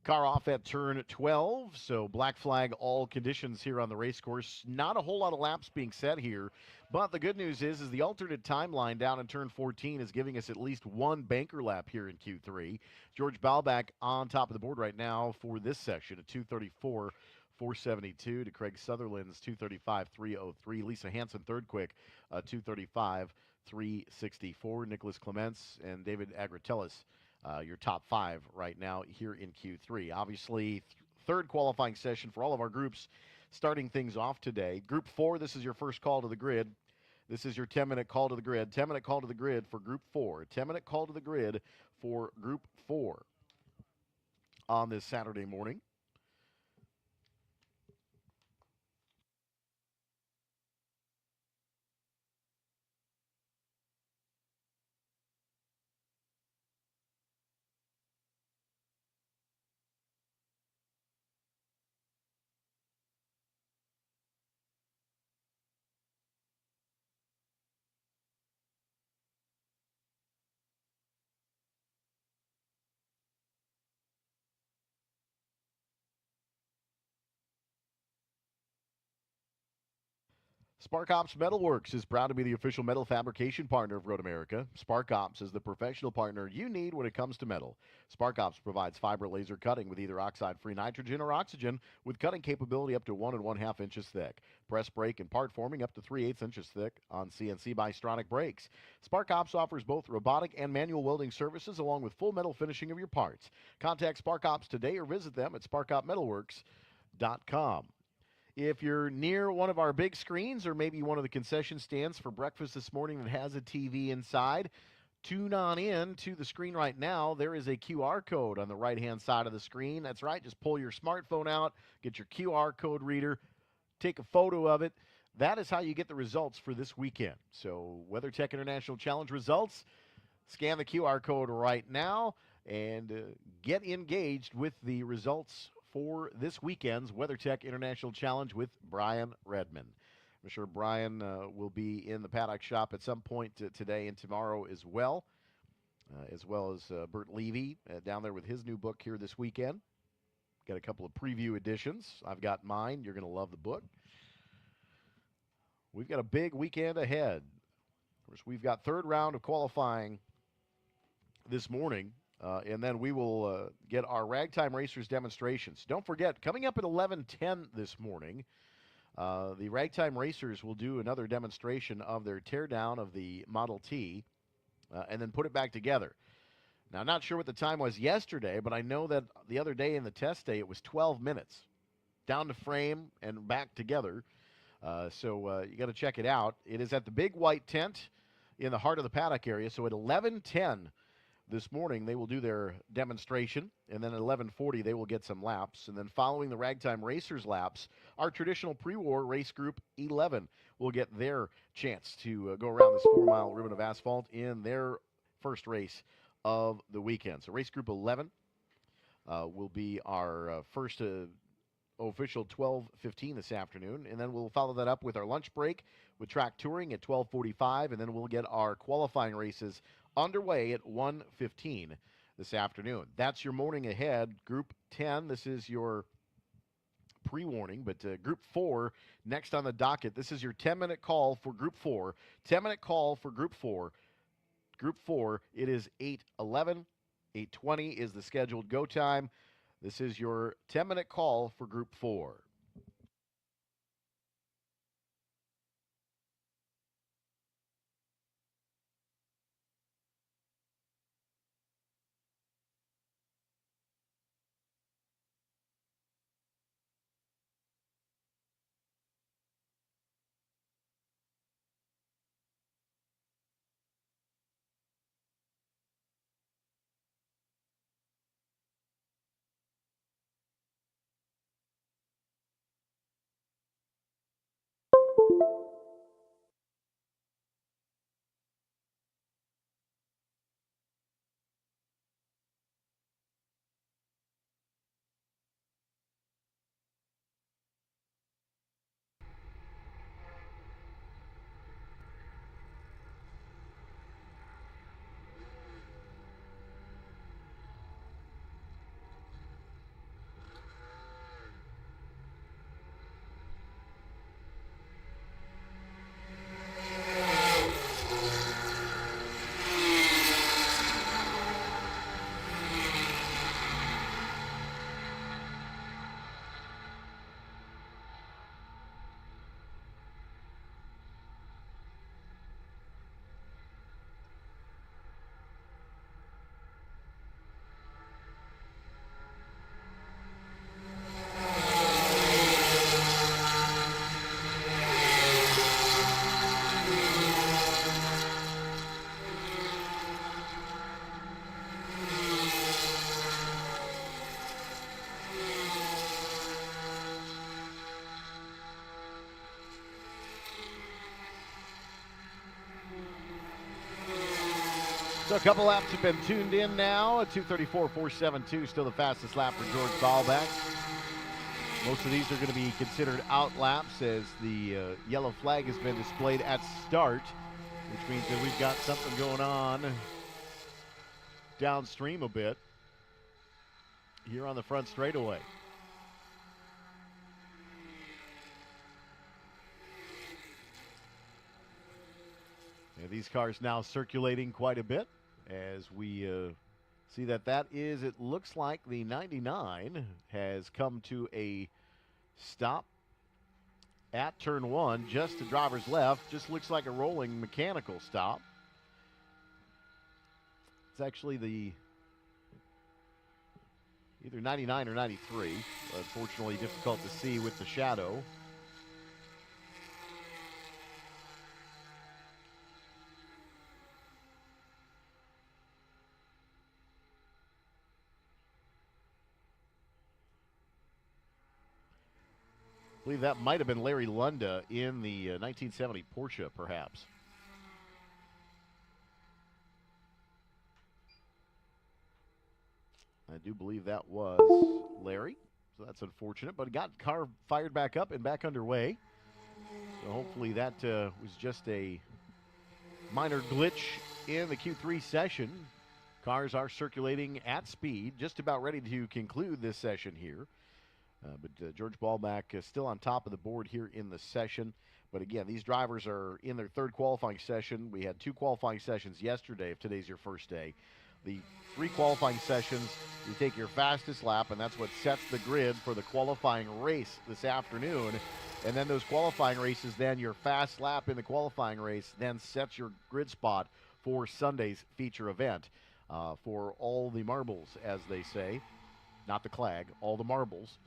Car off at turn 12, so black flag all conditions here on the race course. Not a whole lot of laps being set here, but the good news is the alternate timeline down in turn 14 is giving us at least one banker lap here in Q3. George Balback on top of the board right now for this section at 234. 472 to Craig Sutherland's 235 303. Lisa Hansen third quick, 235 364. Nicholas Clements and David Agratellis, your top five right now here in Q3. Obviously, third qualifying session for all of our groups starting things off today. Group 4, this is your first call to the grid. This is your 10-minute call to the grid. 10-minute call to the grid for Group 4. 10-minute call to the grid for Group 4 on this Saturday morning. Spark Ops Metalworks is proud to be the official metal fabrication partner of Road America. Spark Ops is the professional partner you need when it comes to metal. Spark Ops provides fiber laser cutting with either oxide-free nitrogen or oxygen with cutting capability up to 1 1/2 inches thick. Press brake and part forming up to 3/8 inches thick on CNC Bystronic brakes. Spark Ops offers both robotic and manual welding services along with full metal finishing of your parts. Contact Spark Ops today or visit them at sparkopmetalworks.com. If you're near one of our big screens or maybe one of the concession stands for breakfast this morning that has a TV inside, tune on in to the screen right now. There is a QR code on the right-hand side of the screen. That's right. Just pull your smartphone out, get your QR code reader, take a photo of it. That is how you get the results for this weekend. So WeatherTech International Challenge results, scan the QR code right now and get engaged with the results for this weekend's WeatherTech International Challenge with Brian Redman. I'm sure Brian will be in the paddock shop at some point today and tomorrow as well as Bert Levy down there with his new book here this weekend. Got a couple of preview editions. I've got mine. You're going to love the book. We've got a big weekend ahead. Of course, we've got third round of qualifying this morning. And then we will get our Ragtime Racers demonstrations. Don't forget, coming up at 11:10 this morning, the Ragtime Racers will do another demonstration of their teardown of the Model T and then put it back together. Now, I'm not sure what the time was yesterday, but I know that the other day in the test day, it was 12 minutes. Down to frame and back together. So you got to check it out. It is at the big white tent in the heart of the paddock area. So at 11:10 this morning, they will do their demonstration, and then at 11:40, they will get some laps. And then following the Ragtime Racers laps, our traditional pre-war race group 11 will get their chance to go around this 4-mile ribbon of asphalt in their first race of the weekend. So race group 11 will be our first official 12:15 this afternoon, and then we'll follow that up with our lunch break with track touring at 12:45, and then we'll get our qualifying races underway at 1:15 this afternoon. That's your morning ahead. Group 10, this is your pre-warning, but Group 4 next on the docket. This is your 10-minute call for Group 4. 10-minute call for Group 4. Group 4, it is 8:11. 8:20 is the scheduled go time. This is your 10-minute call for Group 4. So a couple laps have been tuned in now. 2:34.472, still the fastest lap for George Ballback. Most of these are going to be considered out laps as the yellow flag has been displayed at start, which means that we've got something going on downstream a bit here on the front straightaway. And these cars now circulating quite a bit as we see that is, it looks like the 99 has come to a stop at turn one, just to driver's left. Just looks like a rolling mechanical stop. It's actually the either 99 or 93. Unfortunately, difficult to see with the shadow. I believe that might have been Larry Lunda in the 1970 Porsche, perhaps. I do believe that was Larry, so that's unfortunate. But it got car fired back up and back underway. So hopefully that was just a minor glitch in the Q3 session. Cars are circulating at speed, just about ready to conclude this session here. But George Ballback is still on top of the board here in the session. But again, these drivers are in their third qualifying session. We had 2 qualifying sessions yesterday, if today's your first day. The 3 qualifying sessions, you take your fastest lap, and that's what sets the grid for the qualifying race this afternoon. And then those qualifying races, then your fast lap in the qualifying race, then sets your grid spot for Sunday's feature event. For all the marbles, as they say, not the clag, all the marbles.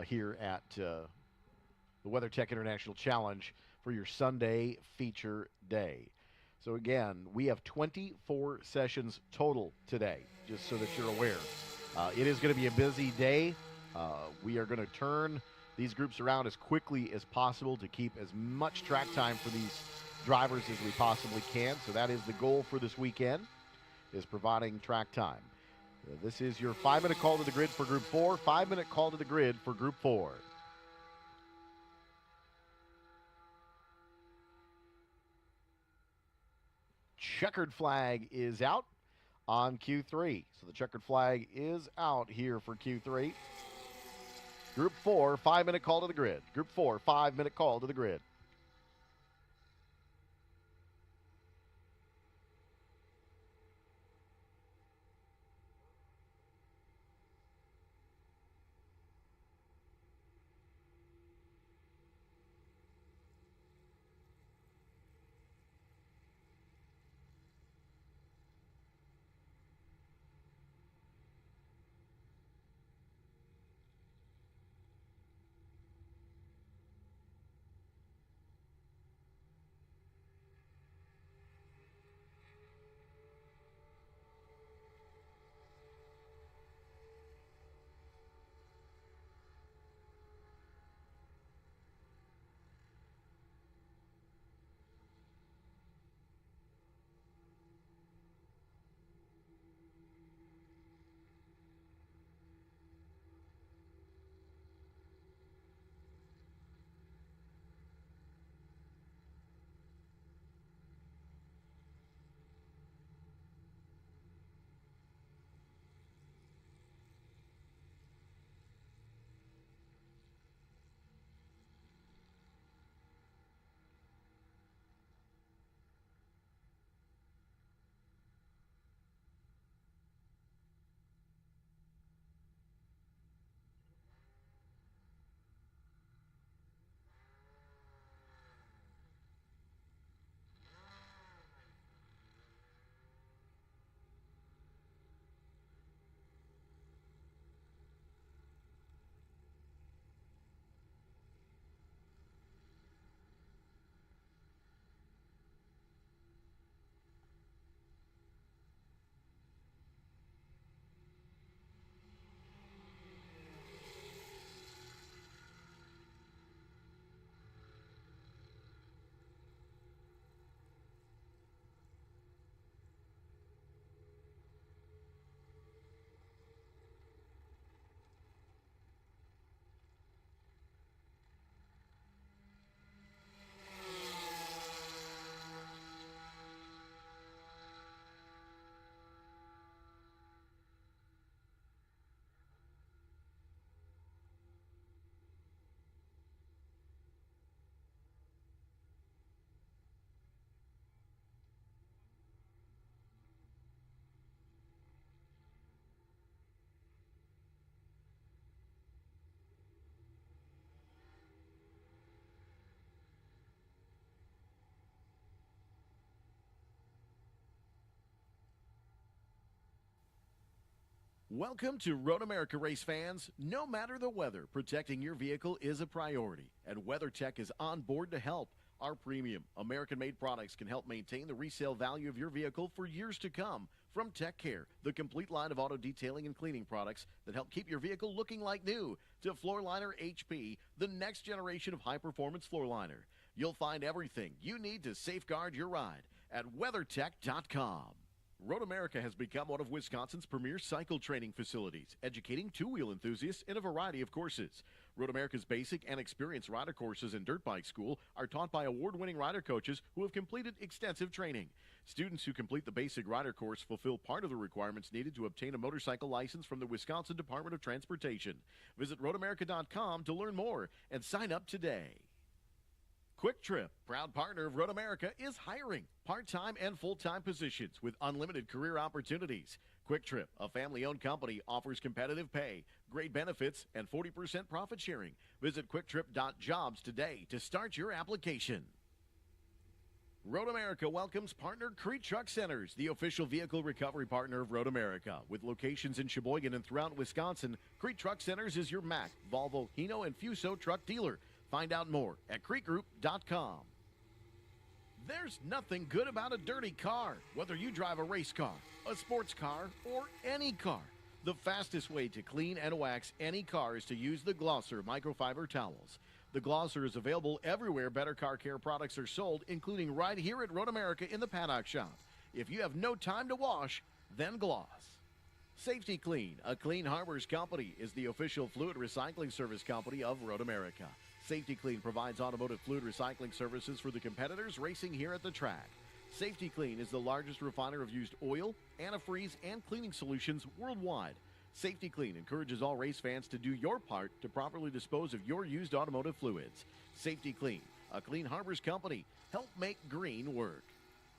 Here at the WeatherTech International Challenge for your Sunday feature day. So again, we have 24 sessions total today, just so that you're aware. It is going to be a busy day. We are going to turn these groups around as quickly as possible to keep as much track time for these drivers as we possibly can. So that is the goal for this weekend, is providing track time. This is your 5-minute call to the grid for Group 4, 5-minute call to the grid for Group 4. Checkered flag is out on Q3. So the checkered flag is out here for Q3. Group 4, 5-minute call to the grid. Group 4, 5-minute call to the grid. Welcome to Road America race fans. No matter the weather, protecting your vehicle is a priority, and WeatherTech is on board to help. Our premium, American-made products can help maintain the resale value of your vehicle for years to come. From Tech Care, the complete line of auto detailing and cleaning products that help keep your vehicle looking like new, to Floor Liner HP, the next generation of high-performance floor liner. You'll find everything you need to safeguard your ride at WeatherTech.com. Road America has become one of Wisconsin's premier cycle training facilities, educating two-wheel enthusiasts in a variety of courses. Road America's basic and experienced rider courses and dirt bike school are taught by award-winning rider coaches who have completed extensive training. Students who complete the basic rider course fulfill part of the requirements needed to obtain a motorcycle license from the Wisconsin Department of Transportation. Visit roadamerica.com to learn more and sign up today. Quick Trip, proud partner of Road America, is hiring part-time and full-time positions with unlimited career opportunities. Quick Trip, a family-owned company, offers competitive pay, great benefits, and 40% profit sharing. Visit quicktrip.jobs today to start your application. Road America welcomes partner Crete Truck Centers, the official vehicle recovery partner of Road America. With locations in Sheboygan and throughout Wisconsin, Crete Truck Centers is your Mack, Volvo, Hino, and Fuso truck dealer. Find out more at CreteGroup.com. There's nothing good about a dirty car, whether you drive a race car, a sports car, or any car. The fastest way to clean and wax any car is to use the Glosser microfiber towels. The Glosser is available everywhere better car care products are sold, including right here at Road America in the Paddock Shop. If you have no time to wash, then gloss. Safety Clean, a Clean Harbors company, is the official fluid recycling service company of Road America. Safety Clean provides automotive fluid recycling services for the competitors racing here at the track. Safety Clean is the largest refiner of used oil, antifreeze, and cleaning solutions worldwide. Safety Clean encourages all race fans to do your part to properly dispose of your used automotive fluids. Safety Clean, a Clean Harbors company, help make green work.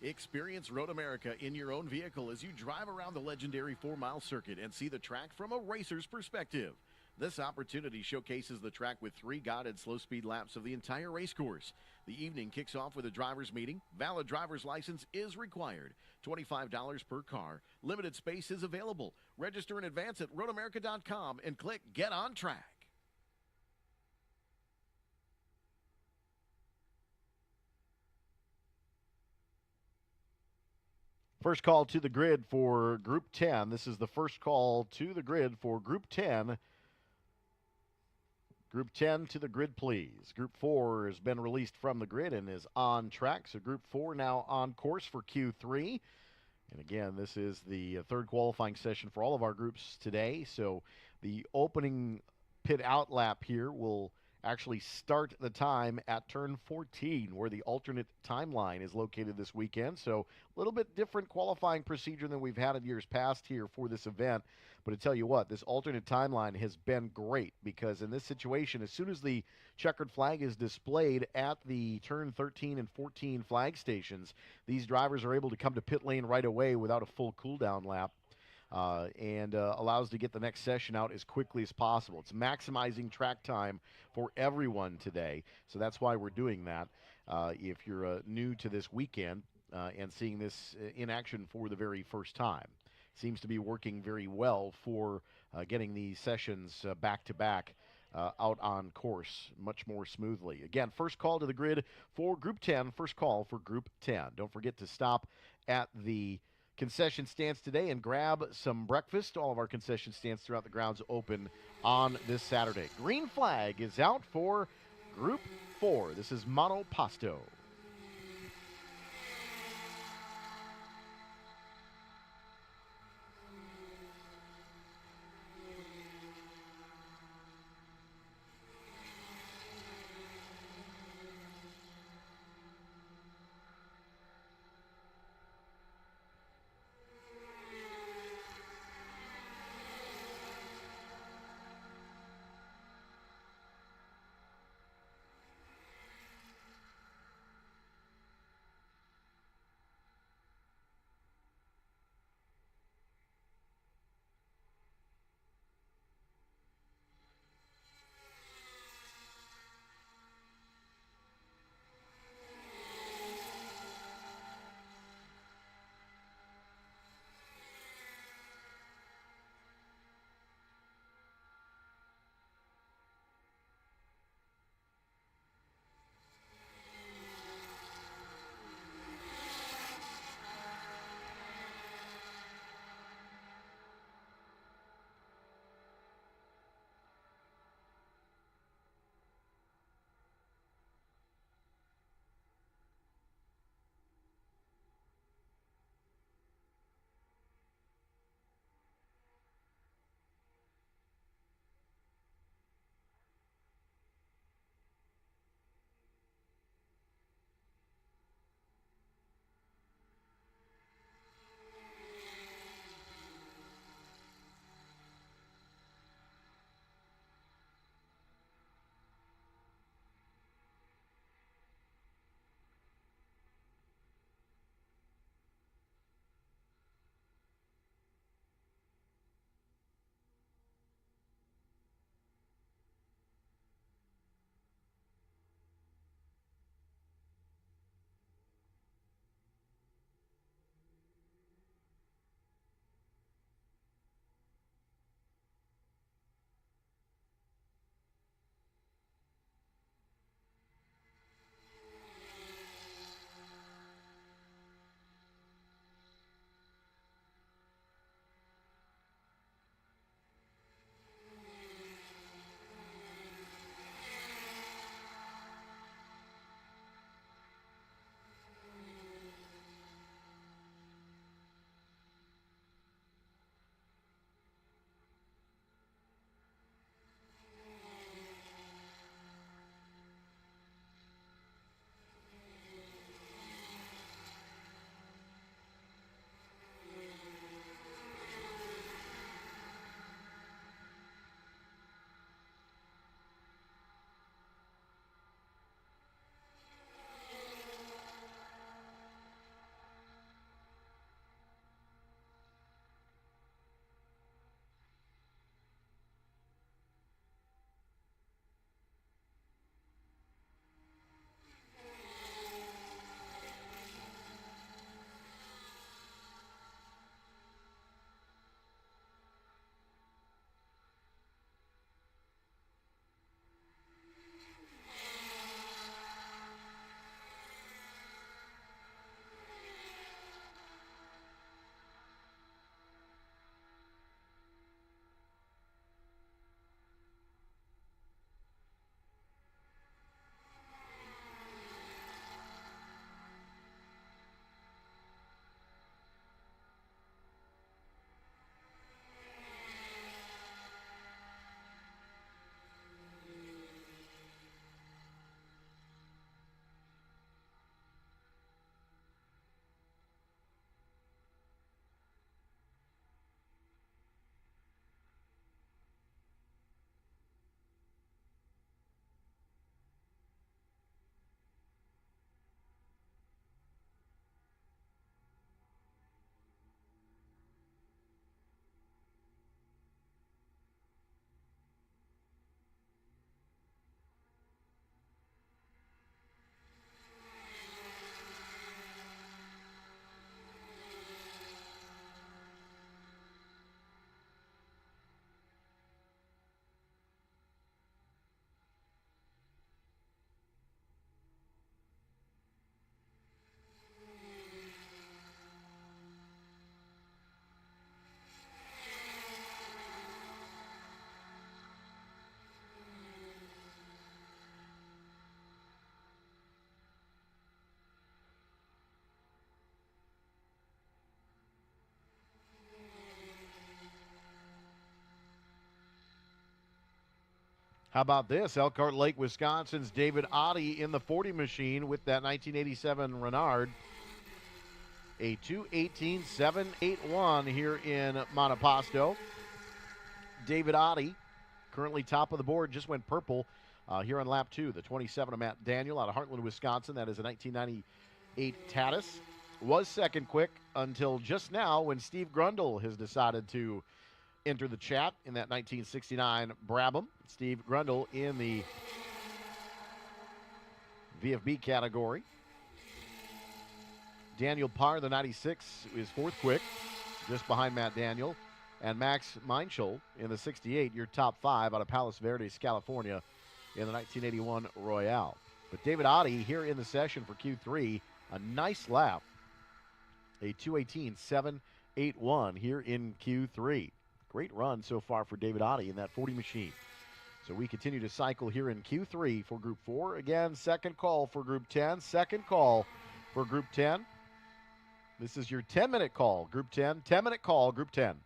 Experience Road America in your own vehicle as you drive around the legendary 4-mile circuit and see the track from a racer's perspective. This opportunity showcases the track with 3 guided slow-speed laps of the entire race course. The evening kicks off with a driver's meeting. Valid driver's license is required. $25 per car. Limited space is available. Register in advance at roadamerica.com and click Get on Track. First call to the grid for Group 10. This is the first call to the grid for Group 10. Group 10 to the grid, please. Group 4 has been released from the grid and is on track. So Group 4 now on course for Q3. And again, this is the third qualifying session for all of our groups today. So the opening pit out lap here will actually start the time at turn 14, where the alternate timeline is located this weekend. So a little bit different qualifying procedure than we've had in years past here for this event. But to tell you what, this alternate timeline has been great, because in this situation, as soon as the checkered flag is displayed at the turn 13 and 14 flag stations, these drivers are able to come to pit lane right away without a full cool-down lap. And allows to get the next session out as quickly as possible. It's maximizing track time for everyone today, so that's why we're doing that. If you're new to this weekend and seeing this in action for the very first time, seems to be working very well for getting these sessions back-to-back out on course much more smoothly. Again, first call to the grid for Group 10, first call for Group 10. Don't forget to stop at the concession stands today and grab some breakfast. All of our concession stands throughout the grounds open on this Saturday. Green flag is out for Group 4. This is Monoposto. How about this? Elkhart Lake, Wisconsin's David Oddie in the 40 machine with that 1987 Renard. A 2:18.781 here in Monoposto. David Oddie, currently top of the board, just went purple here on lap 2. The 27 of Matt Daniel out of Heartland, Wisconsin. That is a 1998 Tatis. Was second quick until just now when Steve Grundle has decided to enter the chat in that 1969 Brabham. Steve Grundle in the VFB category. Daniel Parr, the 96, is fourth quick, just behind Matt Daniel. And Max Meinschel in the 68, your top 5 out of Palos Verdes, California in the 1981 Royale. But David Oddie here in the session for Q3, a nice lap. A 2:18.781 here in Q3. Great run so far for David Oddie in that 40 machine. So we continue to cycle here in Q3 for Group 4. Again, second call for Group 10. Second call for Group 10. This is your 10-minute call, Group 10. 10-minute call, Group 10.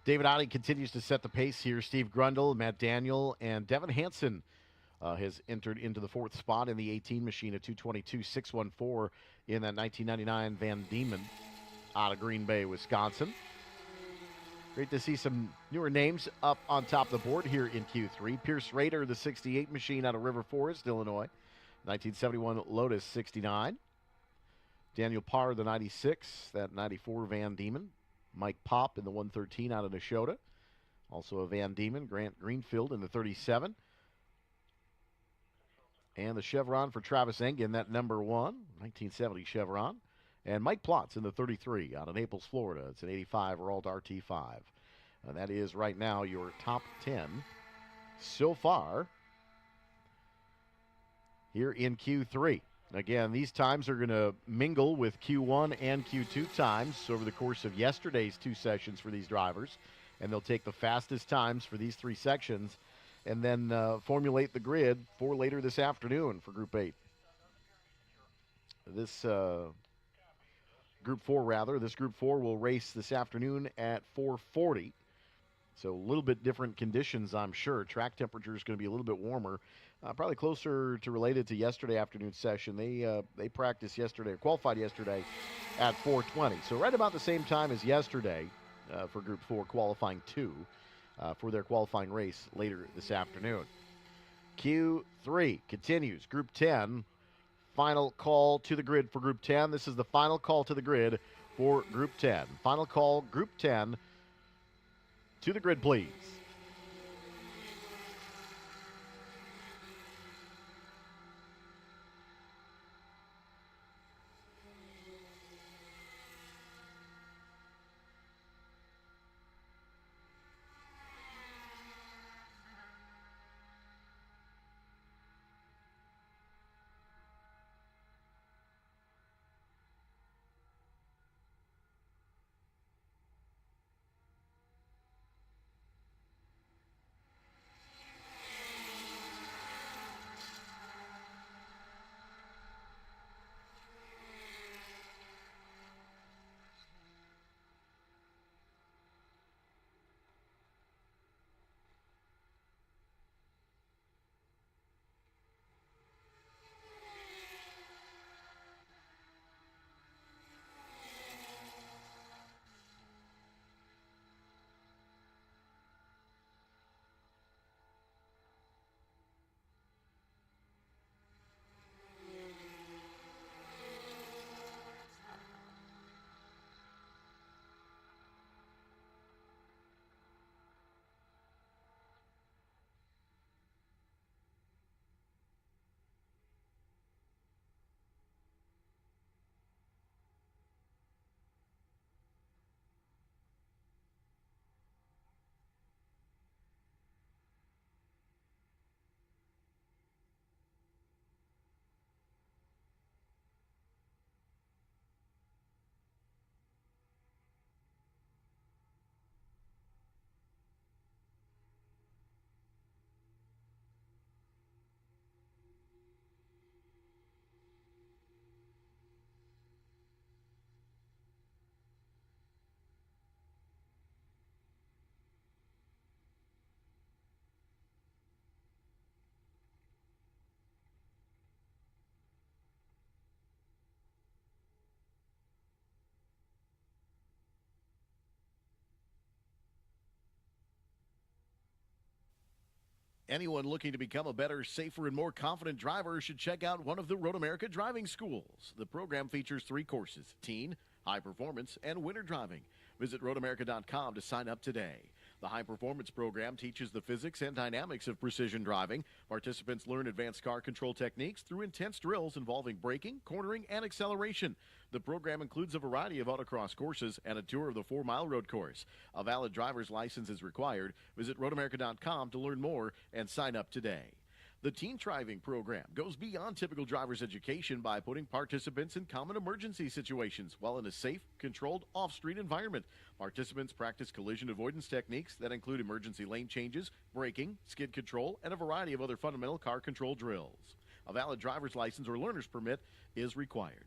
David Oddie continues to set the pace here. Steve Grundle, Matt Daniel, and Devin Hansen has entered into the fourth spot in the 18 machine at 2:22.614 in that 1999 Van Diemen out of Green Bay, Wisconsin. Great to see some newer names up on top of the board here in Q3. Pierce Rader, the 68 machine out of River Forest, Illinois. 1971 Lotus 69. Daniel Parr, the 96, that 94 Van Diemen. Mike Popp in the 113 out of Neshota. Also a Van Diemen. Grant Greenfield in the 37. And the Chevron for Travis Engen, that number 1, 1970 Chevron. And Mike Plotz in the 33 out of Naples, Florida. It's an 85 Ralt RT5. And that is right now your top 10 so far here in Q3. Again, these times are going to mingle with Q1 and Q2 times over the course of yesterday's 2 sessions for these drivers. And they'll take the fastest times for these 3 sections and then formulate the grid for later this afternoon for Group 8. This Group 4, rather. This Group 4 will race this afternoon at 4:40. So a little bit different conditions, I'm sure. Track temperature is going to be a little bit warmer, probably closer to related to yesterday afternoon session. They practiced yesterday, or qualified yesterday, at 4:20. So right about the same time as yesterday for Group 4 qualifying 2 for their qualifying race later this afternoon. Q3 continues. Group 10, final call to the grid for Group 10. This is the final call to the grid for Group 10. Final call, Group 10. To the grid, please. Anyone looking to become a better, safer, and more confident driver should check out one of the Road America driving schools. The program features 3 courses: teen, high performance, and winter driving. Visit roadamerica.com to sign up today. The high performance program teaches the physics and dynamics of precision driving. Participants learn advanced car control techniques through intense drills involving braking, cornering, and acceleration. The program includes a variety of autocross courses and a tour of the 4-mile road course. A valid driver's license is required. Visit roadamerica.com to learn more and sign up today. The teen driving program goes beyond typical driver's education by putting participants in common emergency situations while in a safe, controlled, off-street environment. Participants practice collision avoidance techniques that include emergency lane changes, braking, skid control, and a variety of other fundamental car control drills. A valid driver's license or learner's permit is required.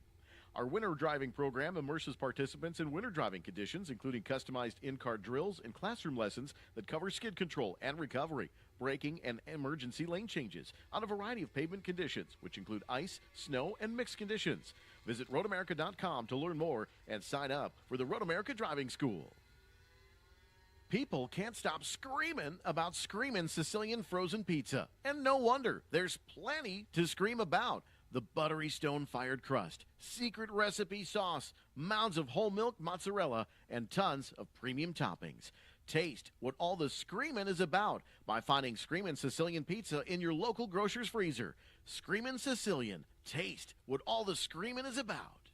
Our winter driving program immerses participants in winter driving conditions, including customized in-car drills and classroom lessons that cover skid control and recovery, braking, and emergency lane changes on a variety of pavement conditions, which include ice, snow, and mixed conditions. Visit roadamerica.com to learn more and sign up for the Road America Driving School. People can't stop screaming about Screamin' Sicilian frozen pizza. And no wonder, there's plenty to scream about. The buttery stone-fired crust, secret recipe sauce, mounds of whole milk mozzarella, and tons of premium toppings. Taste what all the screamin' is about by finding Screamin' Sicilian pizza in your local grocer's freezer. Screamin' Sicilian. Taste what all the screamin' is about.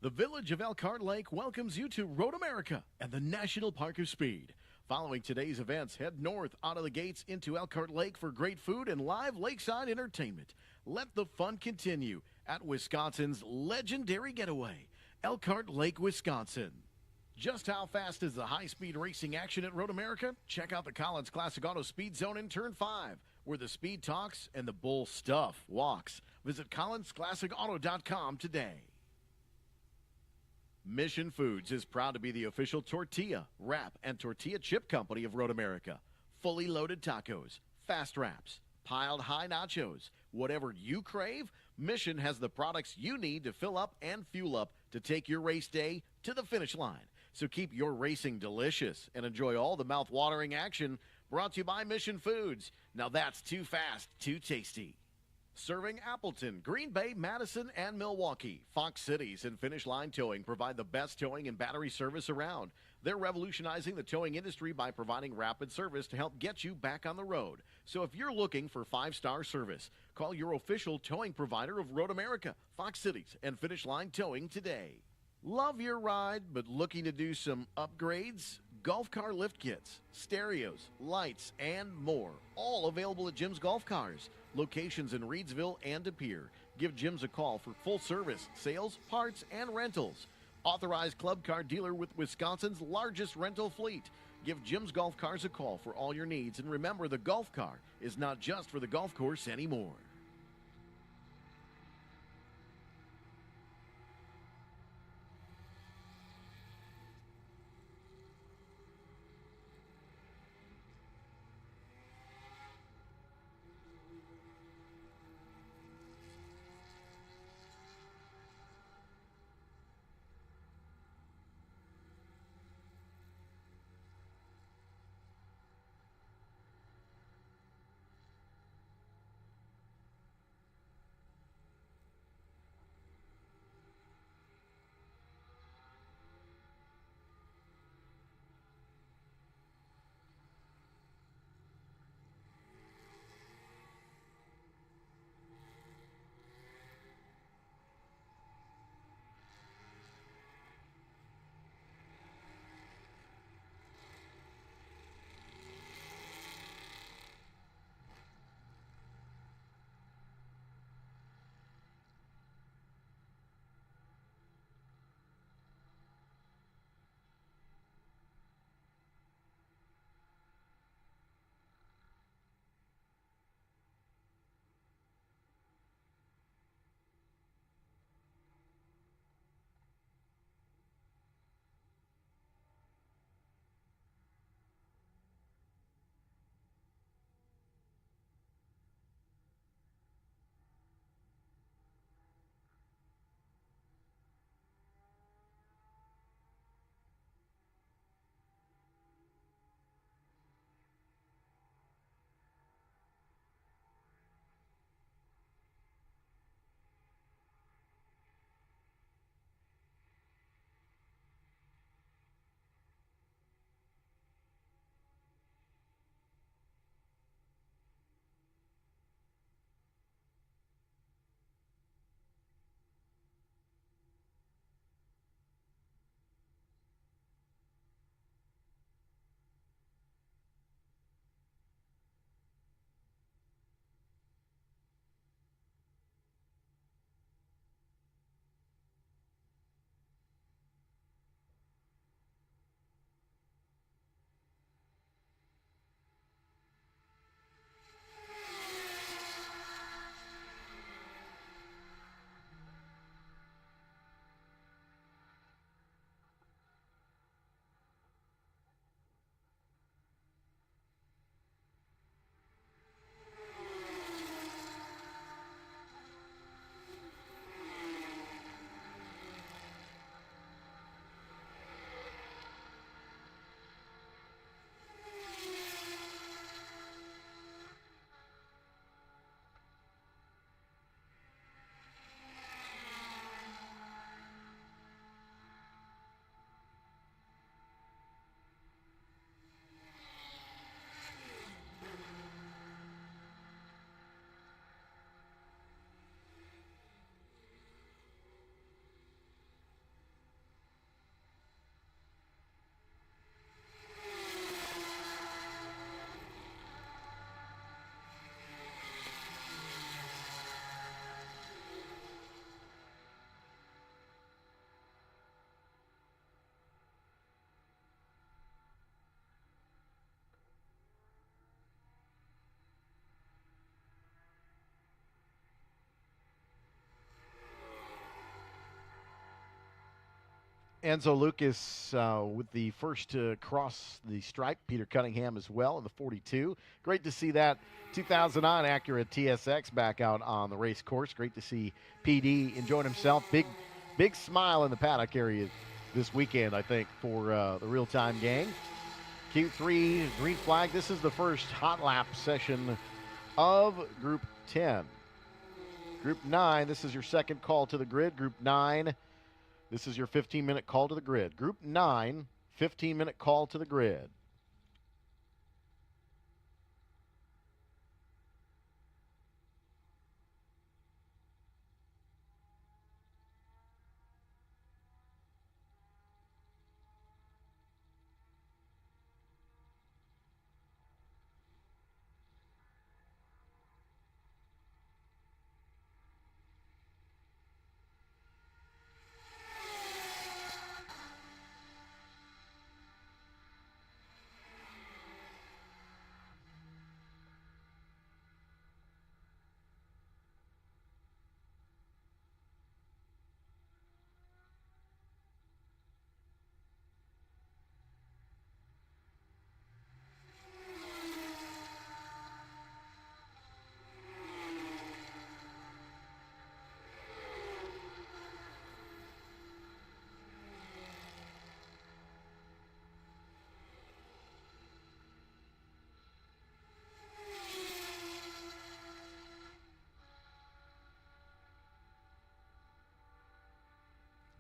The village of Elkhart Lake welcomes you to Road America and the National Park of Speed. Following today's events, head north out of the gates into Elkhart Lake for great food and live lakeside entertainment. Let the fun continue at Wisconsin's legendary getaway, Elkhart Lake, Wisconsin. Just how fast is the high-speed racing action at Road America? Check out the Collins Classic Auto Speed Zone in Turn 5, where the speed talks and the bull stuff walks. Visit collinsclassicauto.com today. Mission Foods is proud to be the official tortilla, wrap, and tortilla chip company of Road America. Fully loaded tacos, fast wraps, piled high nachos. Whatever you crave, Mission has the products you need to fill up and fuel up to take your race day to the finish line. So keep your racing delicious and enjoy all the mouth-watering action brought to you by Mission Foods. Now that's too fast, too tasty. Serving Appleton, Green Bay, Madison, and Milwaukee, Fox Cities and Finish Line Towing provide the best towing and battery service around. They're revolutionizing the towing industry by providing rapid service to help get you back on the road. So if you're looking for 5-star service, call your official towing provider of Road America, Fox Cities and Finish Line Towing today. Love your ride, but looking to do some upgrades? Golf car lift kits, stereos, lights, and more. All available at Jim's Golf Cars. Locations in Reedsville and De Pere. Give Jim's a call for full service, sales, parts, and rentals. Authorized club car dealer with Wisconsin's largest rental fleet. Give Jim's Golf Cars a call for all your needs. And remember, the golf car is not just for the golf course anymore. Enzo Lucas with the first to cross the stripe. Peter Cunningham as well in the 42. Great to see that 2009 Acura TSX back out on the race course. Great to see PD enjoying himself. Big smile in the paddock area this weekend, I think, for the real-time gang. Q3 green flag. This is the first hot lap session of Group 10. Group 9, this is your second call to the grid. Group 9, this is your 15-minute call to the grid. Group 9, 15-minute call to the grid.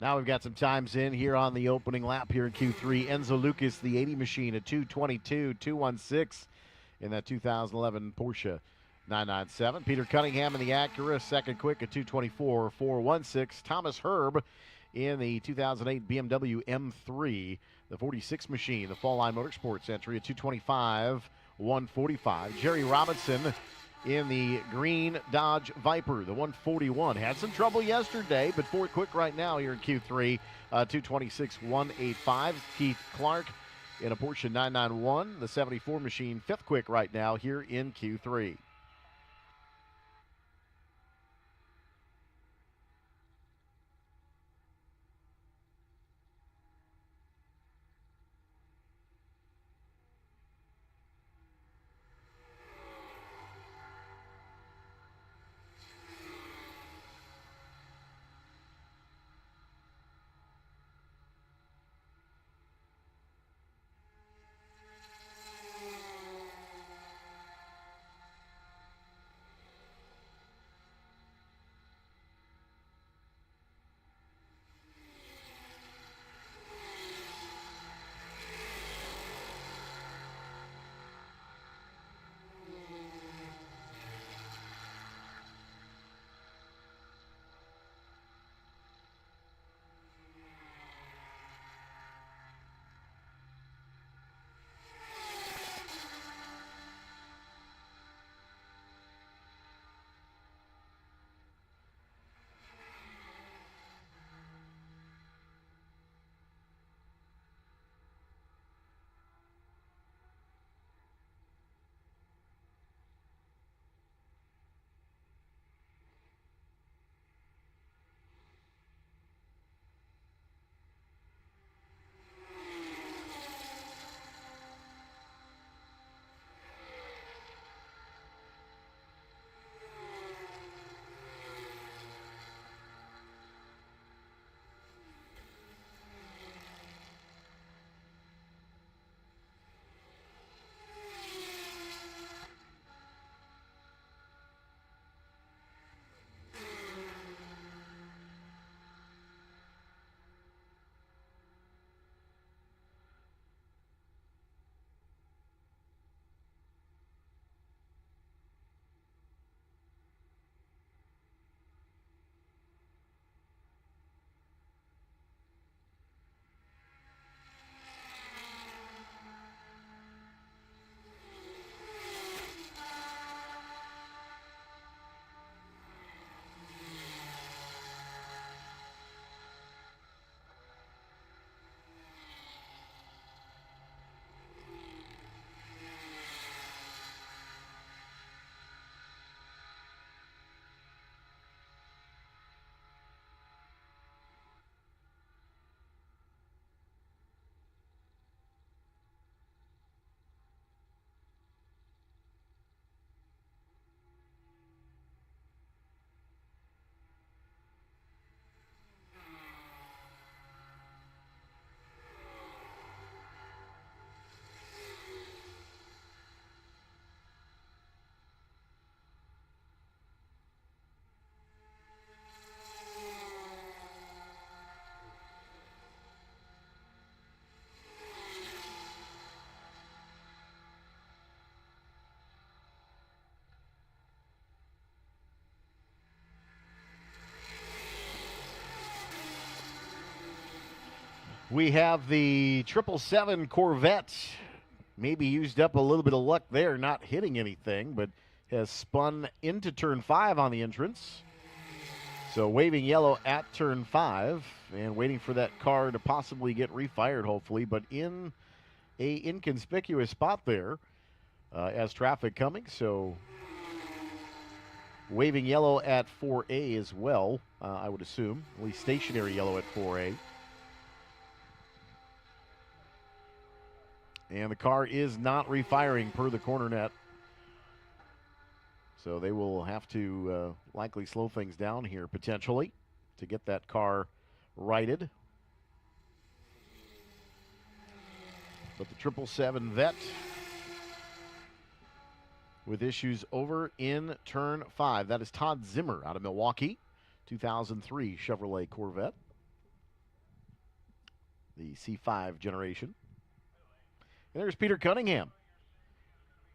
Now we've got some times in here on the opening lap here in Q3. Enzo Lucas, the 80 machine, at 2:22, 2:16 in that 2011 Porsche 997. Peter Cunningham in the Acura, second quick at 2:24, 4:16. Thomas Herb in the 2008 BMW M3, the 46 machine, the Fall Line Motorsports entry at 2:25, 1:45. Jerry Robinson in the green Dodge Viper, the 141. Had some trouble yesterday, but fourth quick right now here in Q3, 2:26, 1:85. Keith Clark in a Porsche 991, the 74 machine, fifth quick right now here in Q3. We have the 777 Corvette. Maybe used up a little bit of luck there, not hitting anything, but has spun into turn 5 on the entrance. So waving yellow at turn 5 and waiting for that car to possibly get refired, hopefully, but in a inconspicuous spot there as traffic coming. So waving yellow at 4A as well, I would assume, at least stationary yellow at 4A. And the car is not refiring per the corner net. So they will have to likely slow things down here potentially to get that car righted. But the 777 Vet with issues over in turn 5. That is Todd Zimmer out of Milwaukee, 2003 Chevrolet Corvette, the C5 generation. And there's Peter Cunningham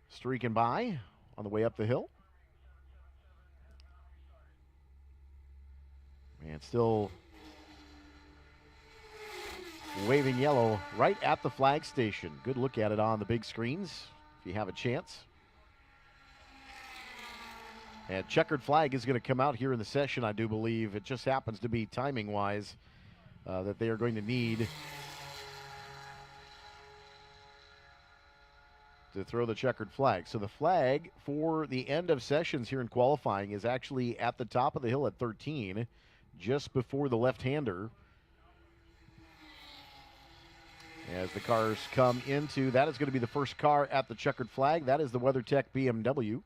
streaking by on the way up the hill. And still waving yellow right at the flag station. Good look at it on the big screens if you have a chance. And checkered flag is going to come out here in the session, I do believe. It just happens to be timing-wise that they are going to need to throw the checkered flag. So the flag for the end of sessions here in qualifying is actually at the top of the hill at 13, just before the left-hander. As the cars come into, that is going to be the first car at the checkered flag. That is the WeatherTech BMW.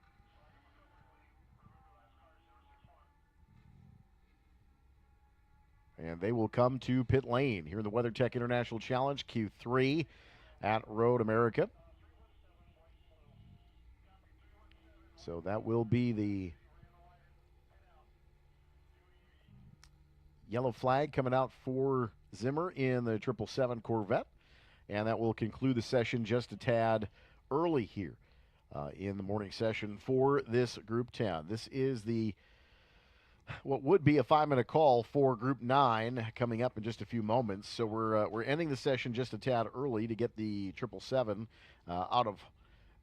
And they will come to pit lane here in the WeatherTech International Challenge Q3 at Road America. So that will be the yellow flag coming out for Zimmer in the 777 Corvette. And that will conclude the session just a tad early here in the morning session for this Group 10. This is the what would be a 5-minute call for Group 9 coming up in just a few moments. So we're ending the session just a tad early to get the 777 out of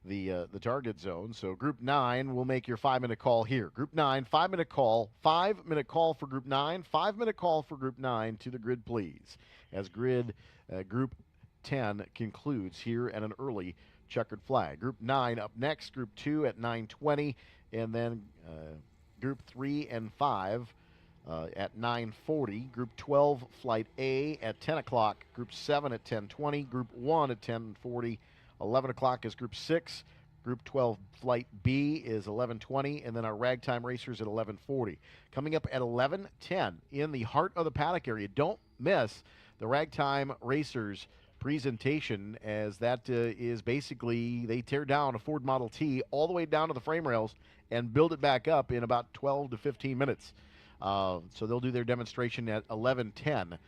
the target zone. So Group 9 will make your 5-minute call here. Group 9, 5-minute call, 5-minute call for Group 9, 5-minute call for Group 9 to the grid, please. As Group 10 concludes here at an early checkered flag. Group 9 up next, Group 2 at 9:20, and then Group 3 and 5 at 9:40. Group 12, Flight A at 10 o'clock. Group 7 at 10:20. Group 1 at 10:40. 11 o'clock is Group 6. Group 12, Flight B is 11:20, and then our Ragtime Racers at 11:40. Coming up at 11:10 in the heart of the paddock area. Don't miss the Ragtime Racers presentation, as that is basically they tear down a Ford Model T all the way down to the frame rails and build it back up in about 12 to 15 minutes. So they'll do their demonstration at 11:10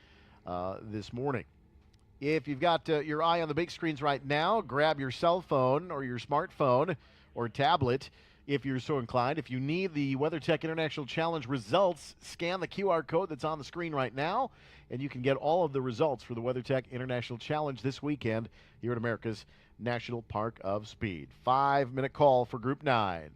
this morning. If you've got your eye on the big screens right now, grab your cell phone or your smartphone or tablet if you're so inclined. If you need the WeatherTech International Challenge results, scan the QR code that's on the screen right now, and you can get all of the results for the WeatherTech International Challenge this weekend here at America's National Park of Speed. 5-minute call for Group 9.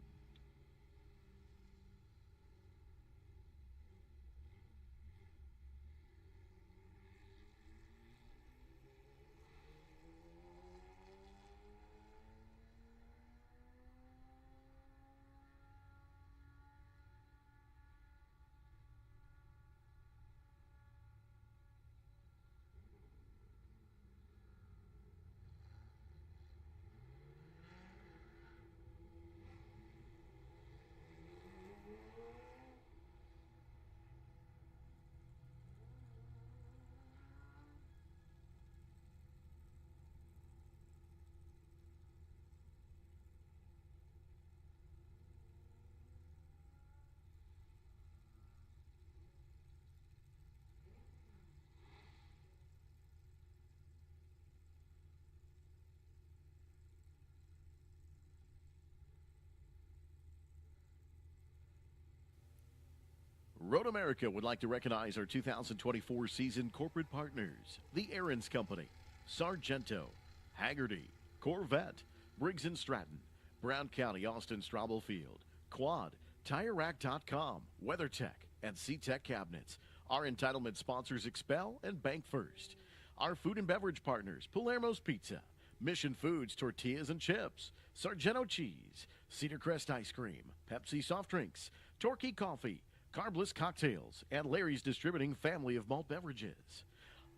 Road America would like to recognize our 2024 season corporate partners, the Aaron's Company, Sargento, Haggerty, Corvette, Briggs & Stratton, Brown County, Austin, Straubel Field, Quad, TireRack.com, WeatherTech, and C-Tech Cabinets. Our entitlement sponsors Expel and Bank First. Our food and beverage partners, Palermo's Pizza, Mission Foods Tortillas and Chips, Sargento Cheese, Cedar Crest Ice Cream, Pepsi Soft Drinks, Torquay Coffee, Carbless Cocktails, and Larry's Distributing Family of Malt Beverages.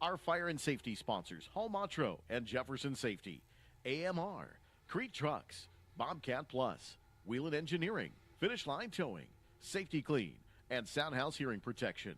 Our fire and safety sponsors, Hall Matro and Jefferson Safety, AMR, Crete Trucks, Bobcat Plus, Wheelan Engineering, Finish Line Towing, Safety Clean, and Soundhouse Hearing Protection.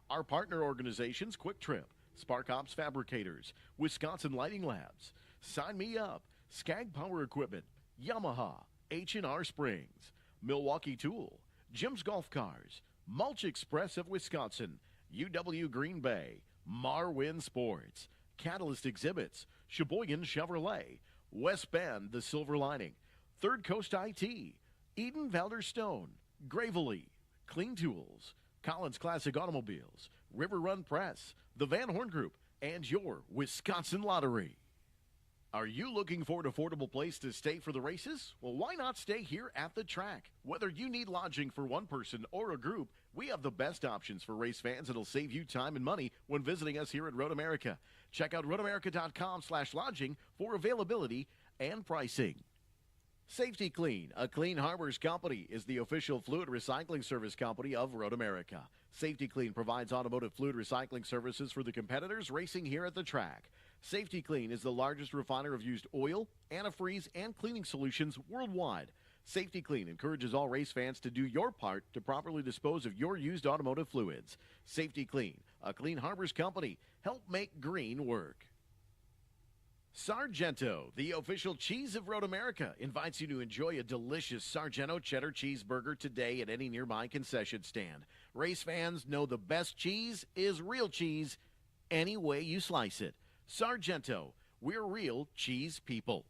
Our partner organizations, Quick Trip, Spark Ops Fabricators, Wisconsin Lighting Labs, Sign Me Up, Skag Power Equipment, Yamaha, H&R Springs, Milwaukee Tool, Jim's Golf Cars, Mulch Express of Wisconsin, UW Green Bay, Marwin Sports, Catalyst Exhibits, Sheboygan Chevrolet, West Bend The Silver Lining, Third Coast IT, Eden Valder Stone, Gravely, Clean Tools, Collins Classic Automobiles, River Run Press, the Van Horn Group, and your Wisconsin Lottery. Are you looking for an affordable place to stay for the races? Well, why not stay here at the track? Whether you need lodging for one person or a group, we have the best options for race fans that'll save you time and money when visiting us here at Road America. Check out roadamerica.com/lodging for availability and pricing. Safety Clean, a Clean Harbors company, is the official fluid recycling service company of Road America. Safety Clean provides automotive fluid recycling services for the competitors racing here at the track. Safety Clean is the largest refiner of used oil, antifreeze, and cleaning solutions worldwide. Safety Clean encourages all race fans to do your part to properly dispose of your used automotive fluids. Safety Clean, a Clean Harbors company. Help make green work. Sargento, the official cheese of Road America, invites you to enjoy a delicious Sargento cheddar cheeseburger today at any nearby concession stand. Race fans know the best cheese is real cheese any way you slice it. Sargento, we're real cheese people.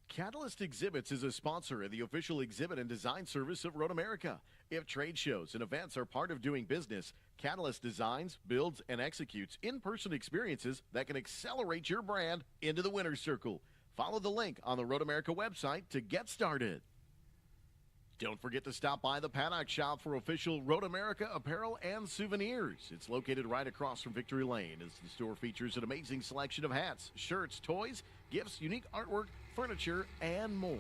Catalyst Exhibits is a sponsor and the official exhibit and design service of Road America. If trade shows and events are part of doing business, Catalyst designs, builds, and executes in-person experiences that can accelerate your brand into the winner's circle. Follow the link on the Road America website to get started. Don't forget to stop by the Paddock Shop for official Road America apparel and souvenirs. It's located right across from Victory Lane, as the store features an amazing selection of hats, shirts, toys, gifts, unique artwork, furniture, and more.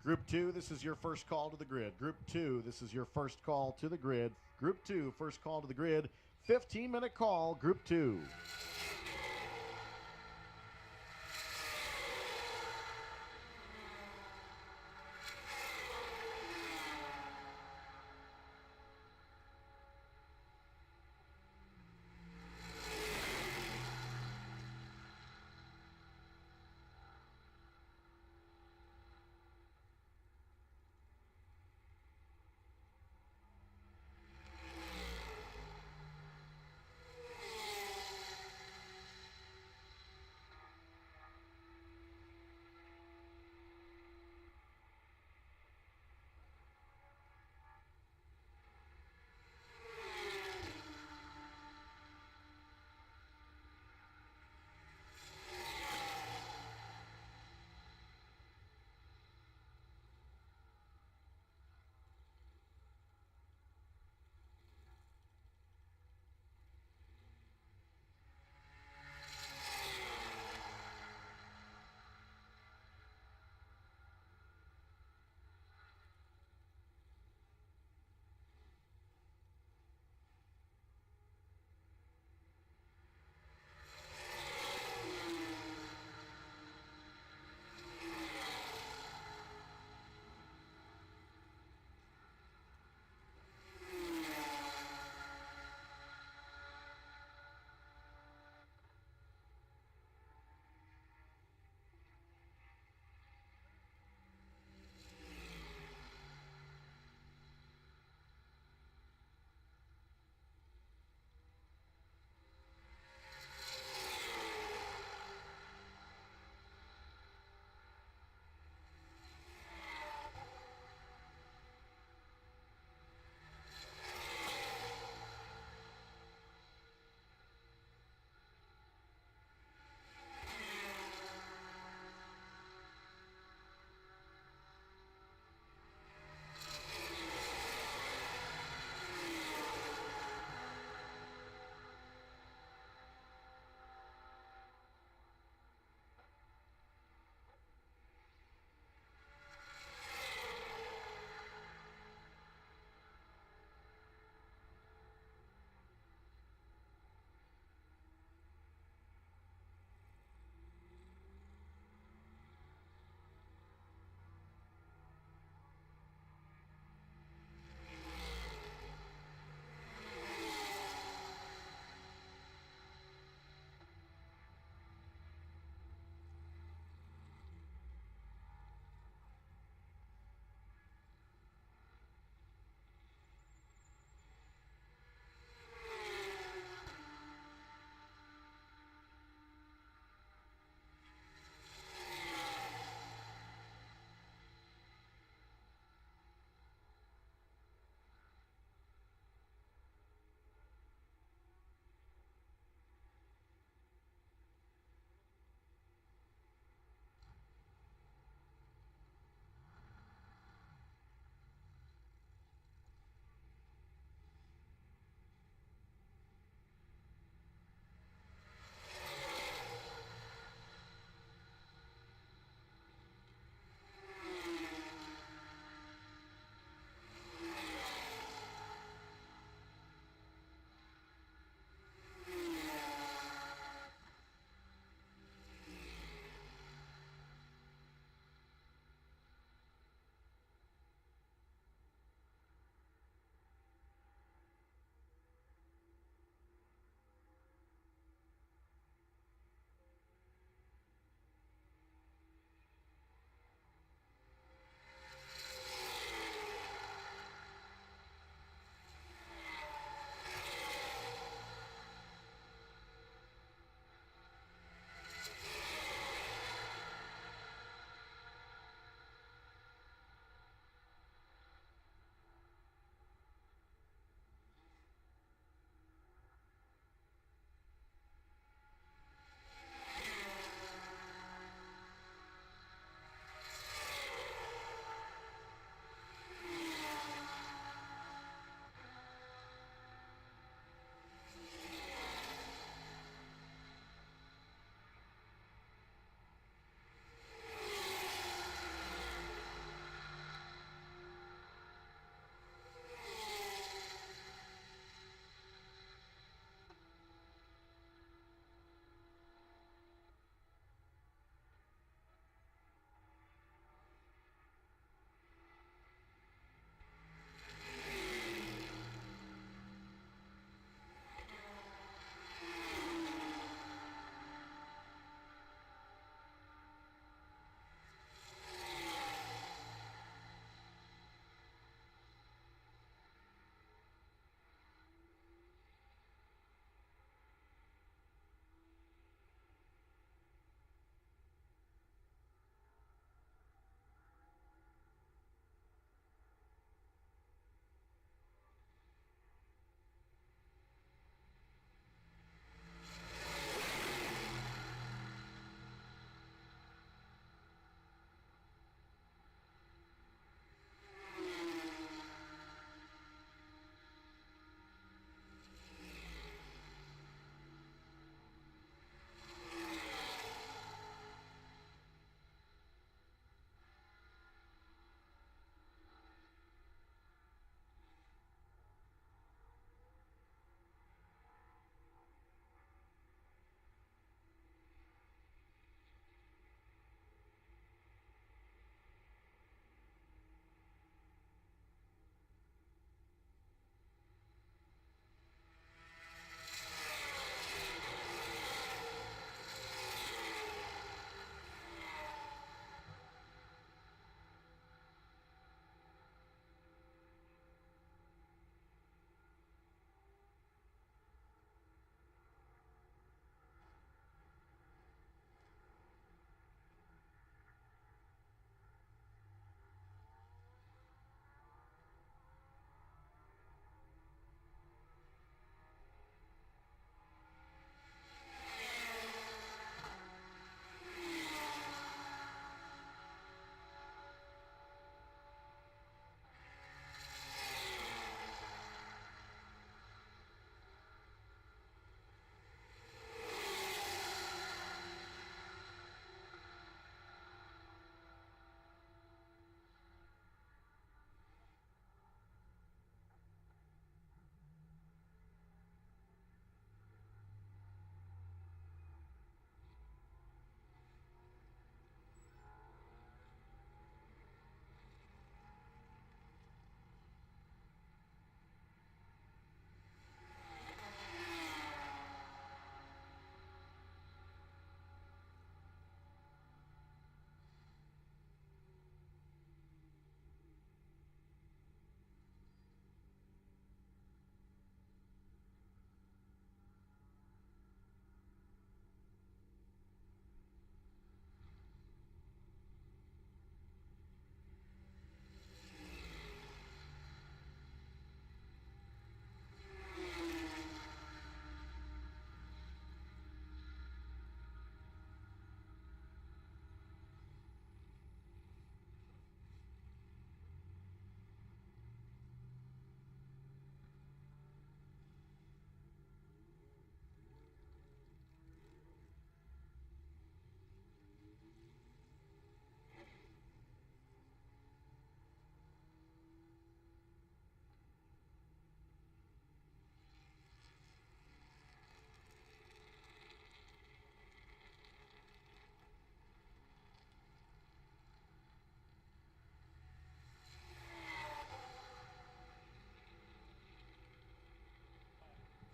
Group 2, this is your first call to the grid. Group 2, this is your first call to the grid. Group 2, first call to the grid. 15-minute call, Group 2.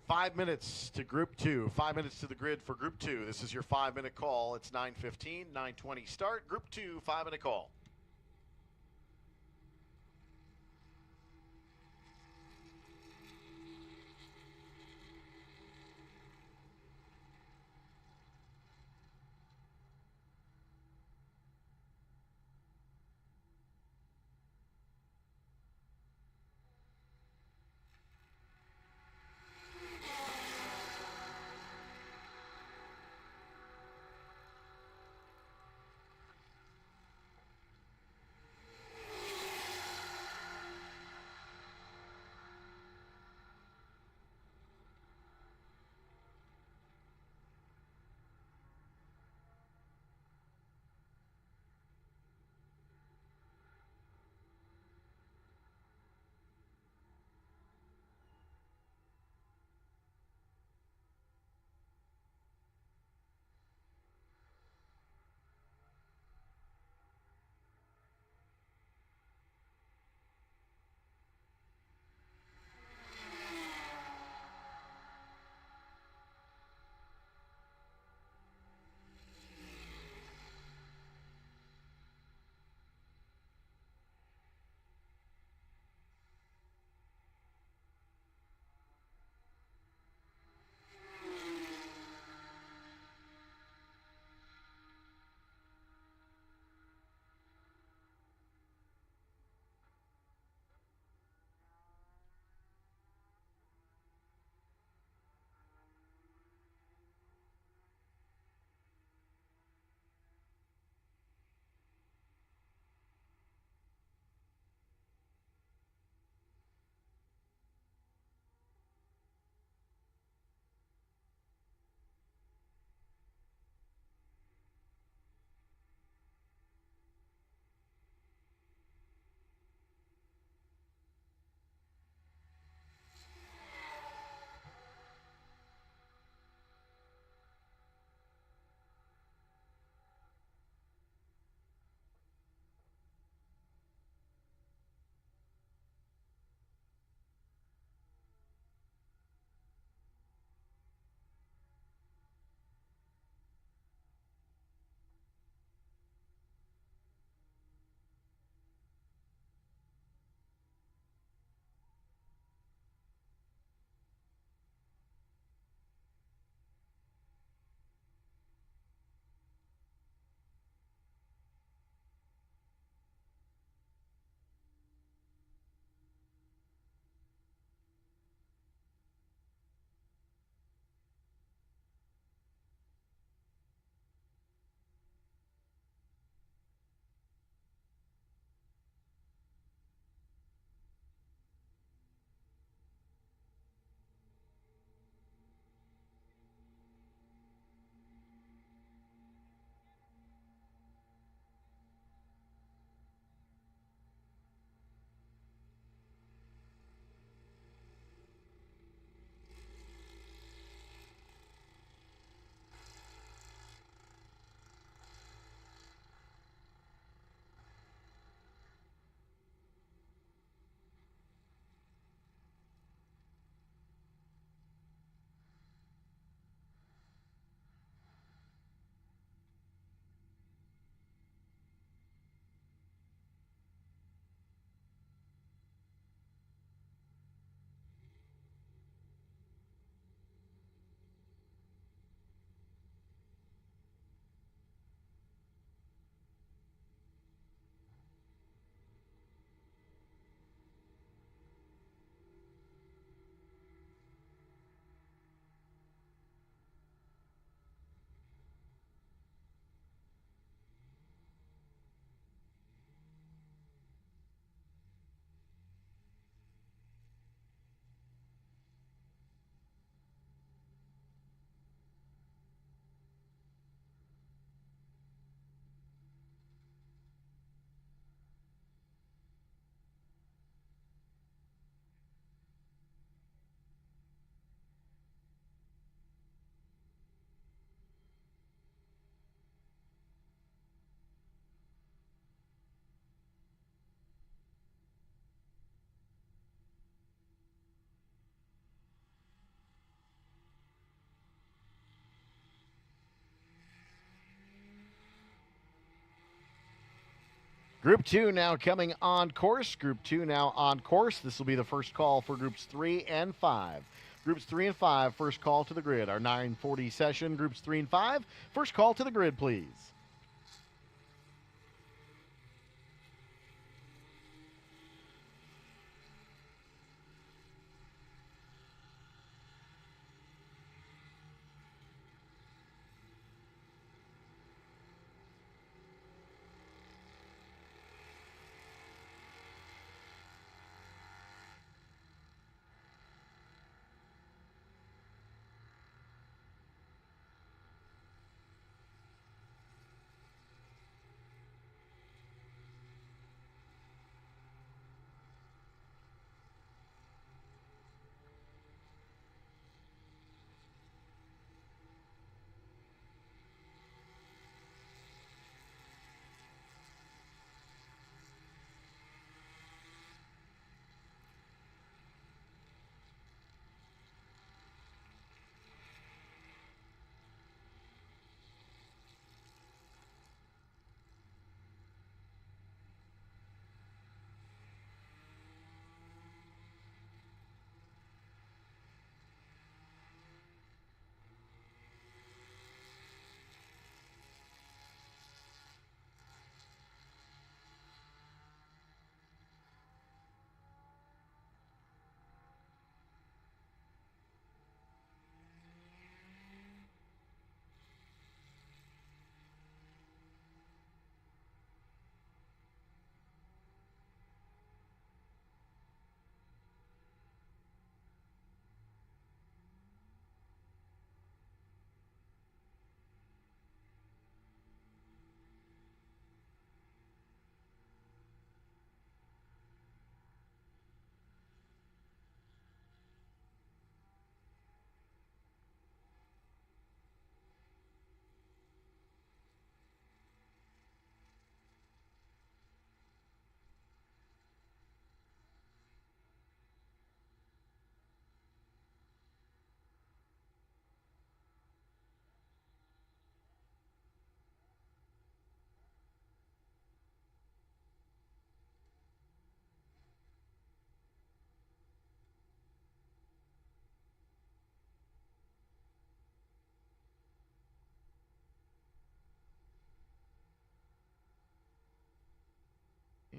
5 minutes to Group 2. 5 minutes to the grid for Group 2. This is your 5-minute call. It's 9:15, 9:20 start. Group 2, 5-minute call. Group 2 now coming on course. Group 2 now on course. This will be the first call for groups 3 and 5. Groups 3 and 5, first call to the grid. Our 9:40 session, groups 3 and 5. First call to the grid, please.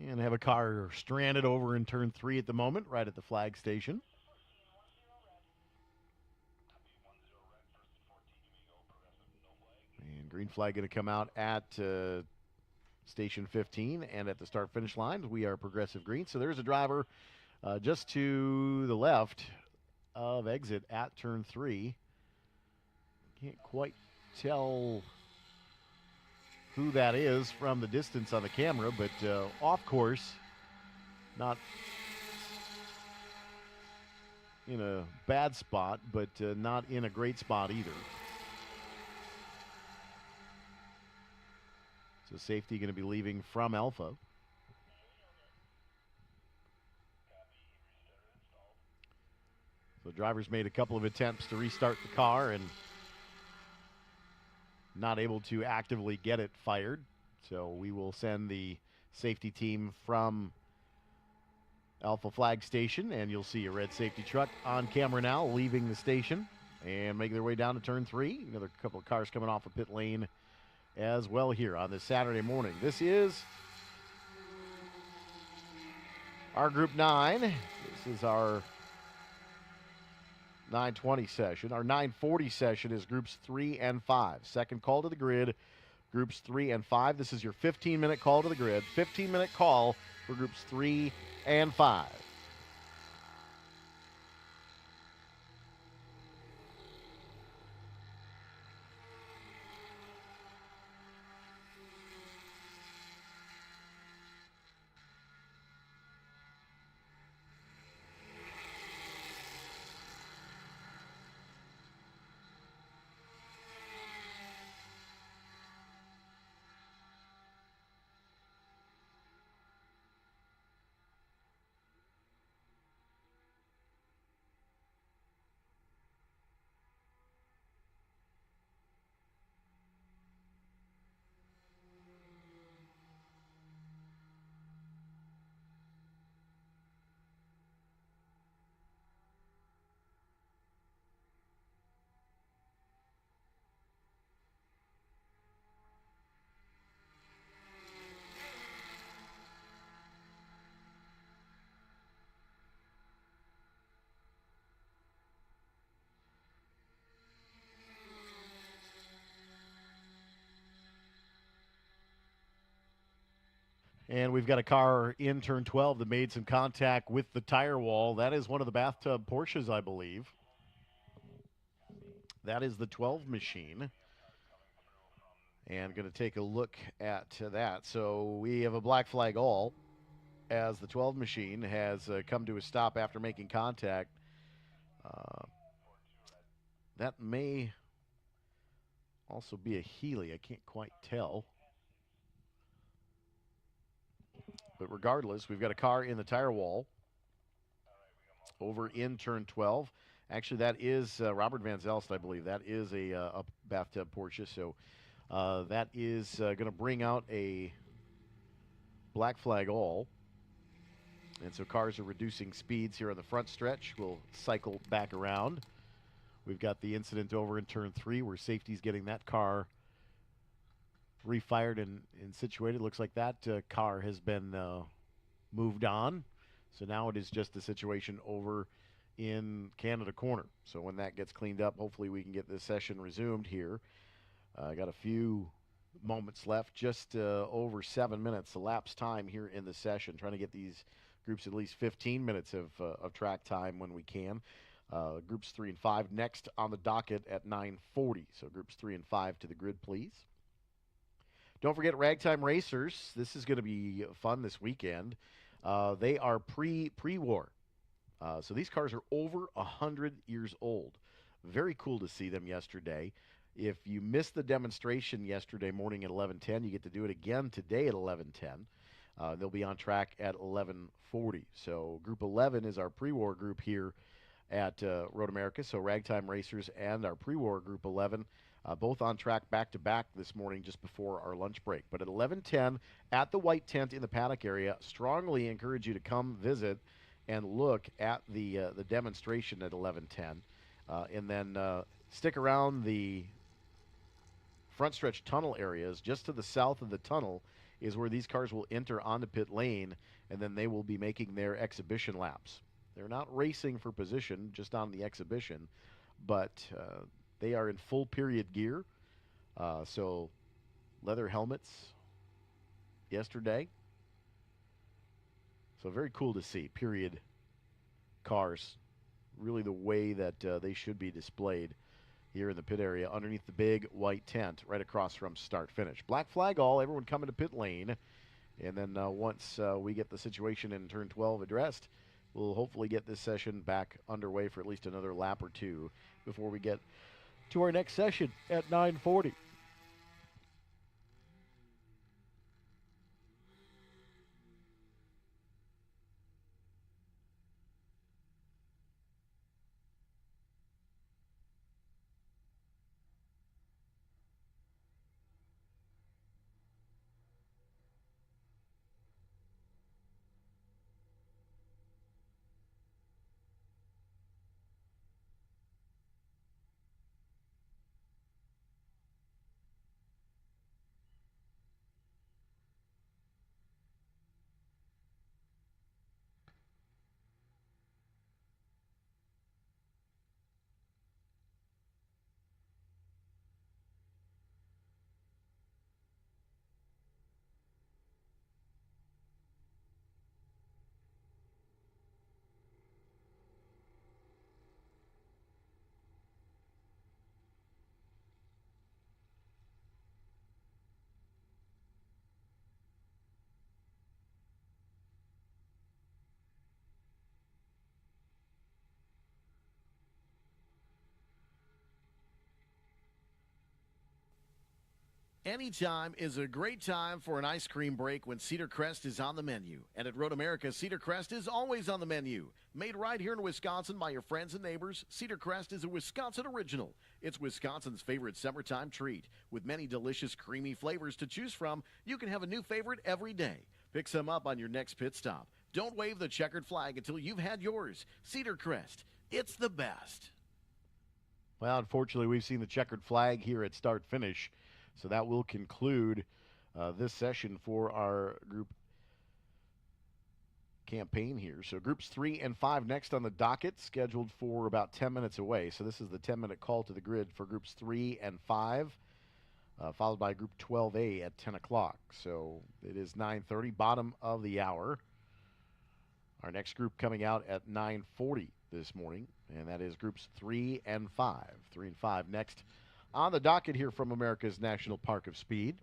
And have a car stranded over in turn 3 at the moment, right at the flag station. And green flag going to come out at station 15 and at the start finish line. We are progressive green. So there's a driver just to the left of exit at turn 3. Can't quite tell who that is from the distance on the camera, but off course, not in a bad spot, but not in a great spot either. So safety going to be leaving from Alpha. So drivers made a couple of attempts to restart the car and not able to actively get it fired. So we will send the safety team from Alpha Flag Station, and you'll see a red safety truck on camera now leaving the station and making their way down to turn 3. Another couple of cars coming off of pit lane as well here on this Saturday morning. This is our Group 9. This is our 9:20 session. Our 9:40 session is groups 3 and 5. Second call to the grid, groups 3 and 5. This is your 15-minute call to the grid. 15-minute call for groups 3 and 5. And we've got a car in turn 12 that made some contact with the tire wall. That is one of the bathtub Porsches, I believe. That is the 12 machine. And going to take a look at that. So we have a black flag all as the 12 machine has come to a stop after making contact. That may also be a Healy. I can't quite tell. But regardless, we've got a car in the tire wall over in turn 12. Actually, that is Robert Van Zelst, I believe. That is a bathtub Porsche. So that is going to bring out a black flag all. And so cars are reducing speeds here on the front stretch. We'll cycle back around. We've got the incident over in turn 3 where safety's getting that car refired and situated. Looks like that car has been moved on. So now it is just a situation over in Canada Corner. So when that gets cleaned up, hopefully we can get this session resumed here. Got a few moments left, just over 7 minutes elapsed time here in the session. Trying to get these groups at least 15 minutes of track time when we can. Groups 3 and 5 next on the docket at 9:40. So groups 3 and 5 to the grid, please. Don't forget Ragtime Racers. This is going to be fun this weekend. They are pre-war. So these cars are over 100 years old. Very cool to see them yesterday. If you missed the demonstration yesterday morning at 11:10, you get to do it again today at 11:10. They'll be on track at 11:40. So Group 11 is our pre-war group here at Road America. So Ragtime Racers and our pre-war Group 11 both on track back-to-back this morning just before our lunch break. But at 11:10 at the white tent in the paddock area, strongly encourage you to come visit and look at the demonstration at 11:10. And then stick around the front stretch tunnel areas. Just to the south of the tunnel is where these cars will enter onto pit lane, and then they will be making their exhibition laps. They're not racing for position, just on the exhibition, but they are in full period gear. So leather helmets yesterday. So very cool to see period cars, really the way that they should be displayed here in the pit area underneath the big white tent right across from start finish. Black flag all, everyone coming to pit lane. And then once we get the situation in turn 12 addressed, we'll hopefully get this session back underway for at least another lap or two before we get to our next session at 9:40. Anytime is a great time for an ice cream break when Cedar Crest is on the menu. And at Road America, Cedar Crest is always on the menu. Made right here in Wisconsin by your friends and neighbors, Cedar Crest is a Wisconsin original. It's Wisconsin's favorite summertime treat. With many delicious creamy flavors to choose from, you can have a new favorite every day. Pick some up on your next pit stop. Don't wave the checkered flag until you've had yours. Cedar Crest, it's the best. Well, unfortunately, we've seen the checkered flag here at start finish. So that will conclude this session for our group campaign here. So groups 3 and 5 next on the docket, scheduled for about 10 minutes away. So this is the 10-minute call to the grid for groups 3 and 5. followed by Group 12A at 10 o'clock. So it is 9:30, bottom of the hour. Our next group coming out at 9:40 this morning, and that is Groups 3 and 5. 3 and 5 next on the docket here from America's National Park of Speed.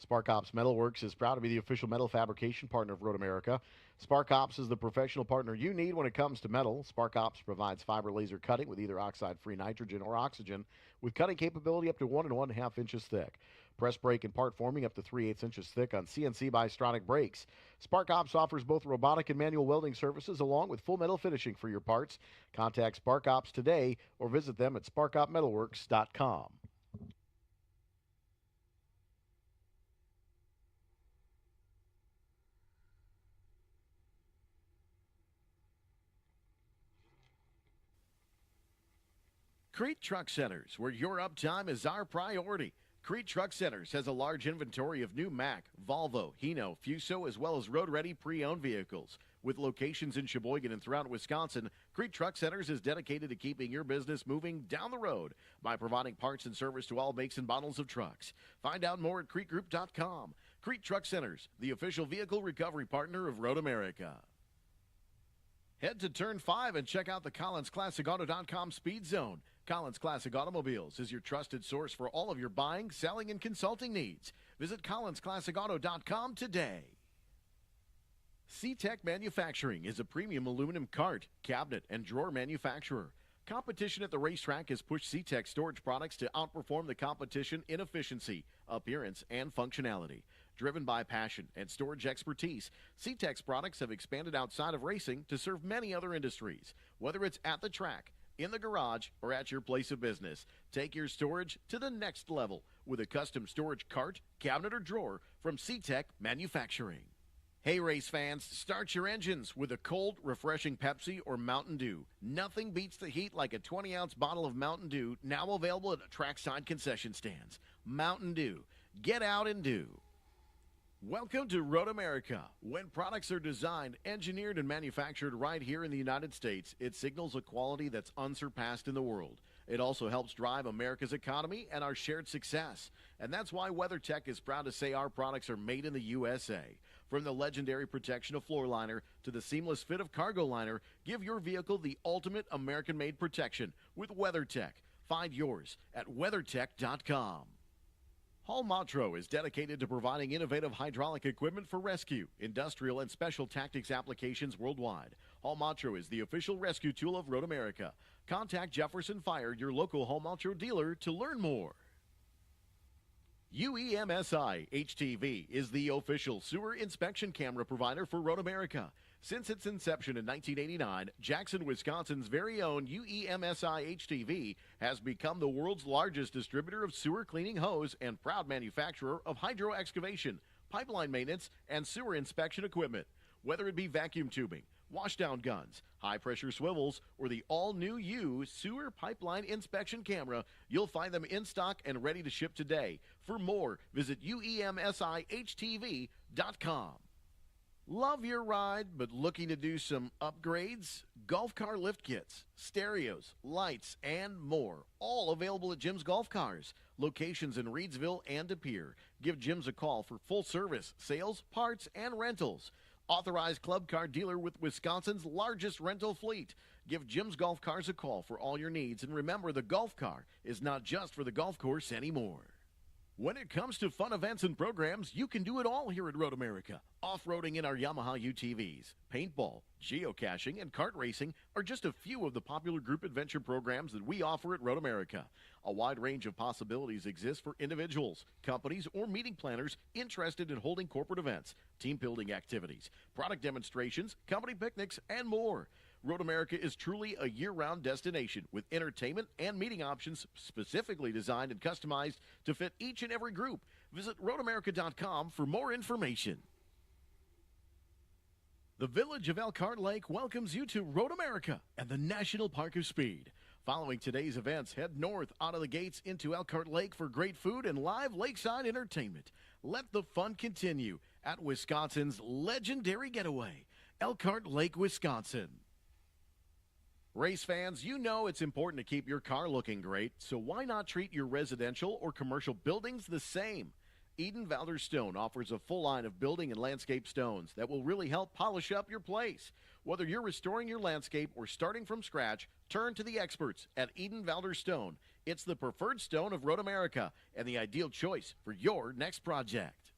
Spark Ops Metalworks is proud to be the official metal fabrication partner of Road America. Spark Ops is the professional partner you need when it comes to metal. Spark Ops provides fiber laser cutting with either oxide-free nitrogen or oxygen, with cutting capability up to 1 1/2 inches thick. Press brake and part forming up to 3/8 inches thick on CNC Bistronic brakes. Spark Ops offers both robotic and manual welding services along with full metal finishing for your parts. Contact Spark Ops today or visit them at sparkopmetalworks.com. Crete Truck Centers, where your uptime is our priority. Crete Truck Centers has a large inventory of new Mack, Volvo, Hino, Fuso, as well as road-ready pre-owned vehicles. With locations in Sheboygan and throughout Wisconsin, Crete Truck Centers is dedicated to keeping your business moving down the road by providing parts and service to all makes and models of trucks. Find out more at CreteGroup.com. Crete Truck Centers, the official vehicle recovery partner of Road America. Head to Turn 5 and check out the CollinsClassicAuto.com Speed Zone. Collins Classic Automobiles is your trusted source for all of your buying, selling, and consulting needs. Visit CollinsClassicAuto.com today. C-Tech Manufacturing is a premium aluminum cart, cabinet, and drawer manufacturer. Competition at the racetrack has pushed C-Tech storage products to outperform the competition in efficiency, appearance, and functionality. Driven by passion and storage expertise, C-Tech's products have expanded outside of racing to serve many other industries. Whether it's at the track, in the garage, or at your place of business, take your storage to the next level with a custom storage cart, cabinet, or drawer from C-Tech Manufacturing. Hey race fans, start your engines with a cold, refreshing Pepsi or Mountain Dew. Nothing beats the heat like a 20-ounce bottle of Mountain Dew, now available at trackside concession stands. Mountain Dew. Get out and do. Welcome to Road America. When products are designed, engineered, and manufactured right here in the United States, it signals a quality that's unsurpassed in the world. It also helps drive America's economy and our shared success. And that's why WeatherTech is proud to say our products are made in the USA. From the legendary protection of floor liner to the seamless fit of cargo liner, give your vehicle the ultimate American-made protection with WeatherTech. Find yours at WeatherTech.com. Hall Matro is dedicated to providing innovative hydraulic equipment for rescue, industrial, and special tactics applications worldwide. Hall Matro is the official rescue tool of Road America. Contact Jefferson Fire, your local Hall Matro dealer, to learn more. UEMSI HTV is the official sewer inspection camera provider for Road America. Since its inception in 1989, Jackson, Wisconsin's very own UEMSI HTV has become the world's largest distributor of sewer cleaning hose and proud manufacturer of hydro excavation, pipeline maintenance, and sewer inspection equipment. Whether it be vacuum tubing, washdown guns, high-pressure swivels, or the all-new U sewer pipeline inspection camera, you'll find them in stock and ready to ship today. For more, visit UEMSIHTV.com. Love your ride, but looking to do some upgrades? Golf car lift kits, stereos, lights, and more. All available at Jim's Golf Cars. Locations in Reedsville and De Pere. Give Jim's a call for full service, sales, parts, and rentals. Authorized club car dealer with Wisconsin's largest rental fleet. Give Jim's Golf Cars a call for all your needs, and remember, the golf car is not just for the golf course anymore. When it comes to fun events and programs, you can do it all here at Road America. Off-roading in our Yamaha UTVs, paintball, geocaching, and kart racing are just a few of the popular group adventure programs that we offer at Road America. A wide range of possibilities exist for individuals, companies, or meeting planners interested in holding corporate events, team building activities, product demonstrations, company picnics, and more. Road America is truly a year-round destination with entertainment and meeting options specifically designed and customized to fit each and every group. Visit roadamerica.com for more information. The village of Elkhart Lake welcomes you to Road America and the National Park of Speed. Following today's events, head north out of the gates into Elkhart Lake for great food and live lakeside entertainment. Let the fun continue at Wisconsin's legendary getaway, Elkhart Lake, Wisconsin. Race fans, you know it's important to keep your car looking great, so why not treat your residential or commercial buildings the same? Eden Valder Stone offers a full line of building and landscape stones that will really help polish up your place. Whether you're restoring your landscape or starting from scratch, turn to the experts at Eden Valder Stone. It's the preferred stone of Road America and the ideal choice for your next project.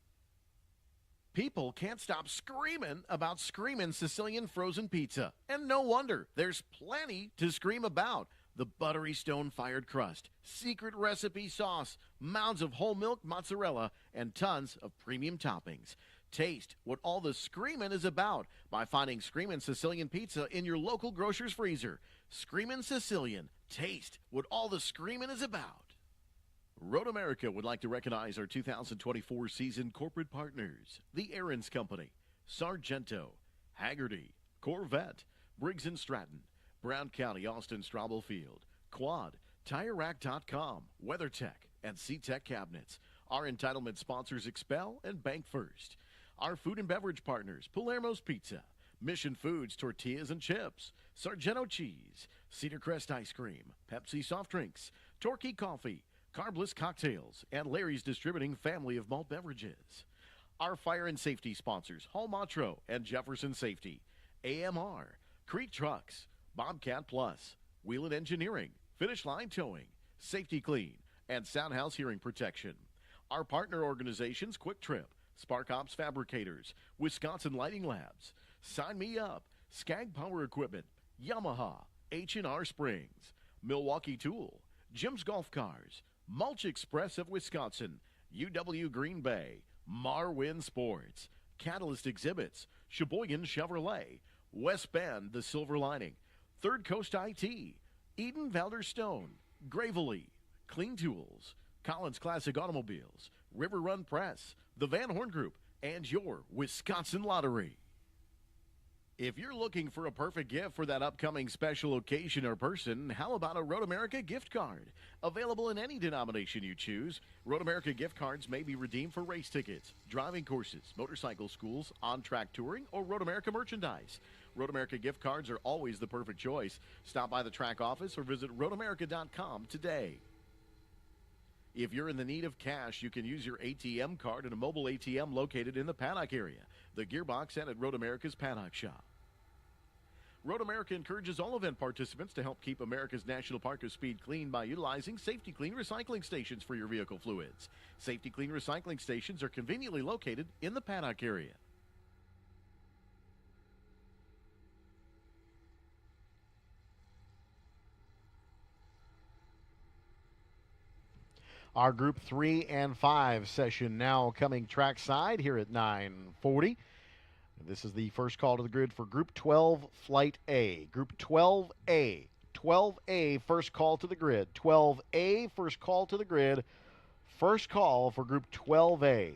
People can't stop screaming about Screamin' Sicilian frozen pizza. And no wonder, there's plenty to scream about. The buttery stone-fired crust, secret recipe sauce, mounds of whole milk mozzarella, and tons of premium toppings. Taste what all the screamin' is about by finding Screamin' Sicilian pizza in your local grocer's freezer. Screamin' Sicilian. Taste what all the screamin' is about. Road America would like to recognize our 2024 season corporate partners, the Aaron's Company, Sargento, Haggerty, Corvette, Briggs & Stratton, Brown County, Austin, Straubel Field, Quad, TireRack.com, WeatherTech, and C-Tech Cabinets. Our entitlement sponsors Expel and Bank First. Our food and beverage partners, Palermo's Pizza, Mission Foods Tortillas and Chips, Sargento Cheese, Cedar Crest Ice Cream, Pepsi Soft Drinks, Torquay Coffee, Carbless Cocktails, and Larry's Distributing family of malt beverages. Our fire and safety sponsors, Hall Matro and Jefferson Safety, AMR, Crete Trucks, Bobcat Plus, Wheelan Engineering, Finish Line Towing, Safety Clean, and Soundhouse Hearing Protection. Our partner organizations, Quick Trip, Spark Ops Fabricators, Wisconsin Lighting Labs, Sign Me Up, Skag Power Equipment, Yamaha, H&R Springs, Milwaukee Tool, Jim's Golf Cars, Mulch Express of Wisconsin, UW Green Bay, Marwin Sports, Catalyst Exhibits, Sheboygan Chevrolet, West Bend The Silver Lining, Third Coast IT, Eden Valder Stone, Gravely, Clean Tools, Collins Classic Automobiles, River Run Press, the Van Horn Group, and your Wisconsin Lottery. If you're looking for a perfect gift for that upcoming special occasion or person, how about a Road America gift card? Available in any denomination you choose, Road America gift cards may be redeemed for race tickets, driving courses, motorcycle schools, on-track touring, or Road America merchandise. Road America gift cards are always the perfect choice. Stop by the track office or visit roadamerica.com today. If you're in the need of cash, you can use your ATM card at a mobile ATM located in the paddock area, the Gearbox, and at Road America's Paddock Shop. Road America encourages all event participants to help keep America's National Park of Speed clean by utilizing Safety Clean recycling stations for your vehicle fluids. Safety Clean recycling stations are conveniently located in the paddock area. Our Group 3 and 5 session now coming trackside here at 9:40. This is the first call to the grid for Group 12, Flight A. Group 12A. 12A, first call to the grid. 12A, first call to the grid. First call for Group 12A.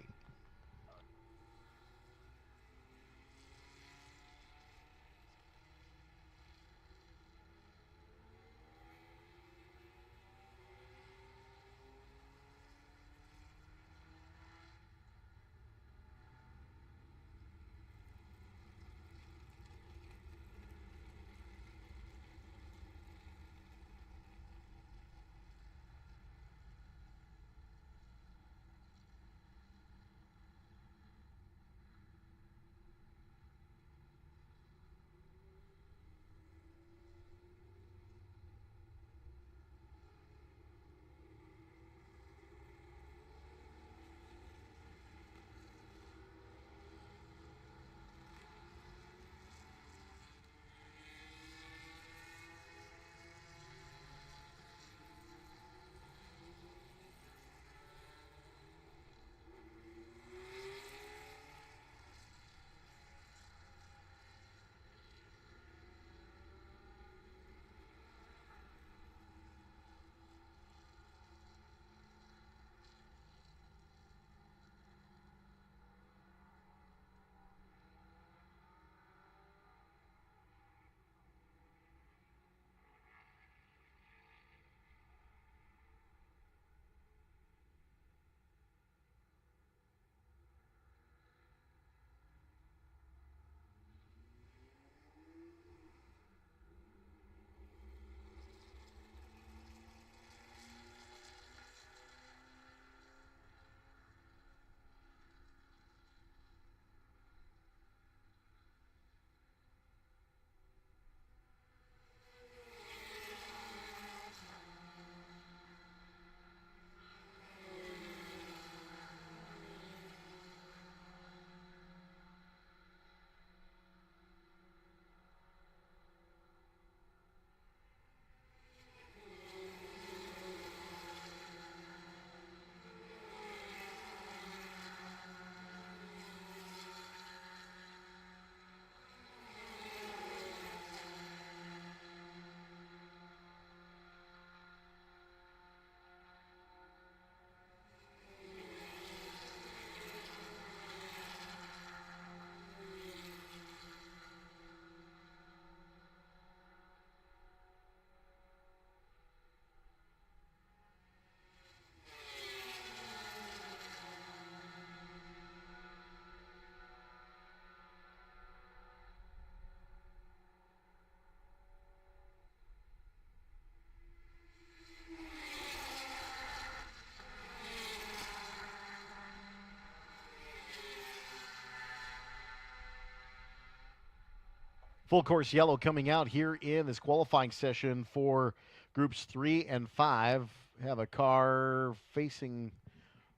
Full course yellow coming out here in this qualifying session for groups 3 and 5. Have a car facing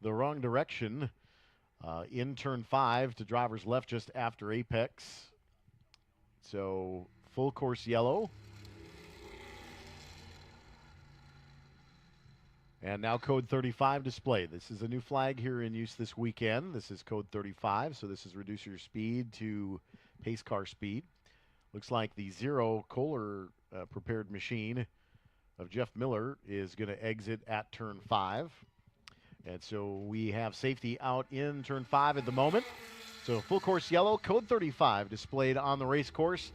the wrong direction in turn 5 to driver's left just after apex. So full course yellow. And now code 35 display. This is a new flag here in use this weekend. This is code 35, so this is reduce your speed to pace car speed. Looks like the Zero Kohler prepared machine of Jeff Miller is going to exit at turn 5. And so we have safety out in turn 5 at the moment. So full course yellow, code 35 displayed on the race course.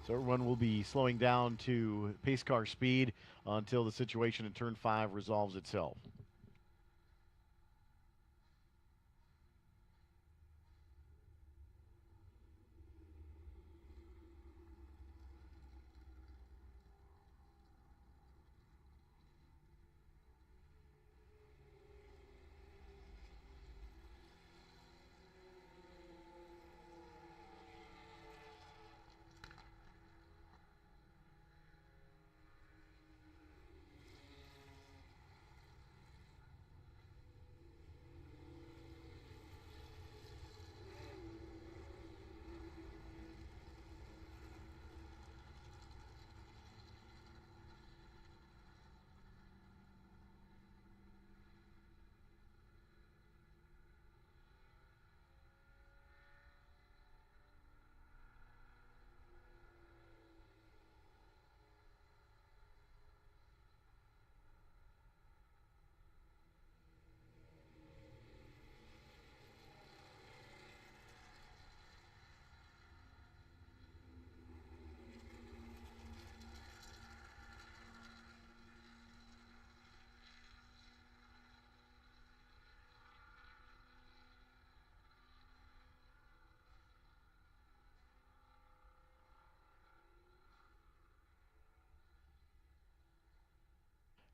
So everyone will be slowing down to pace car speed until the situation in turn 5 resolves itself.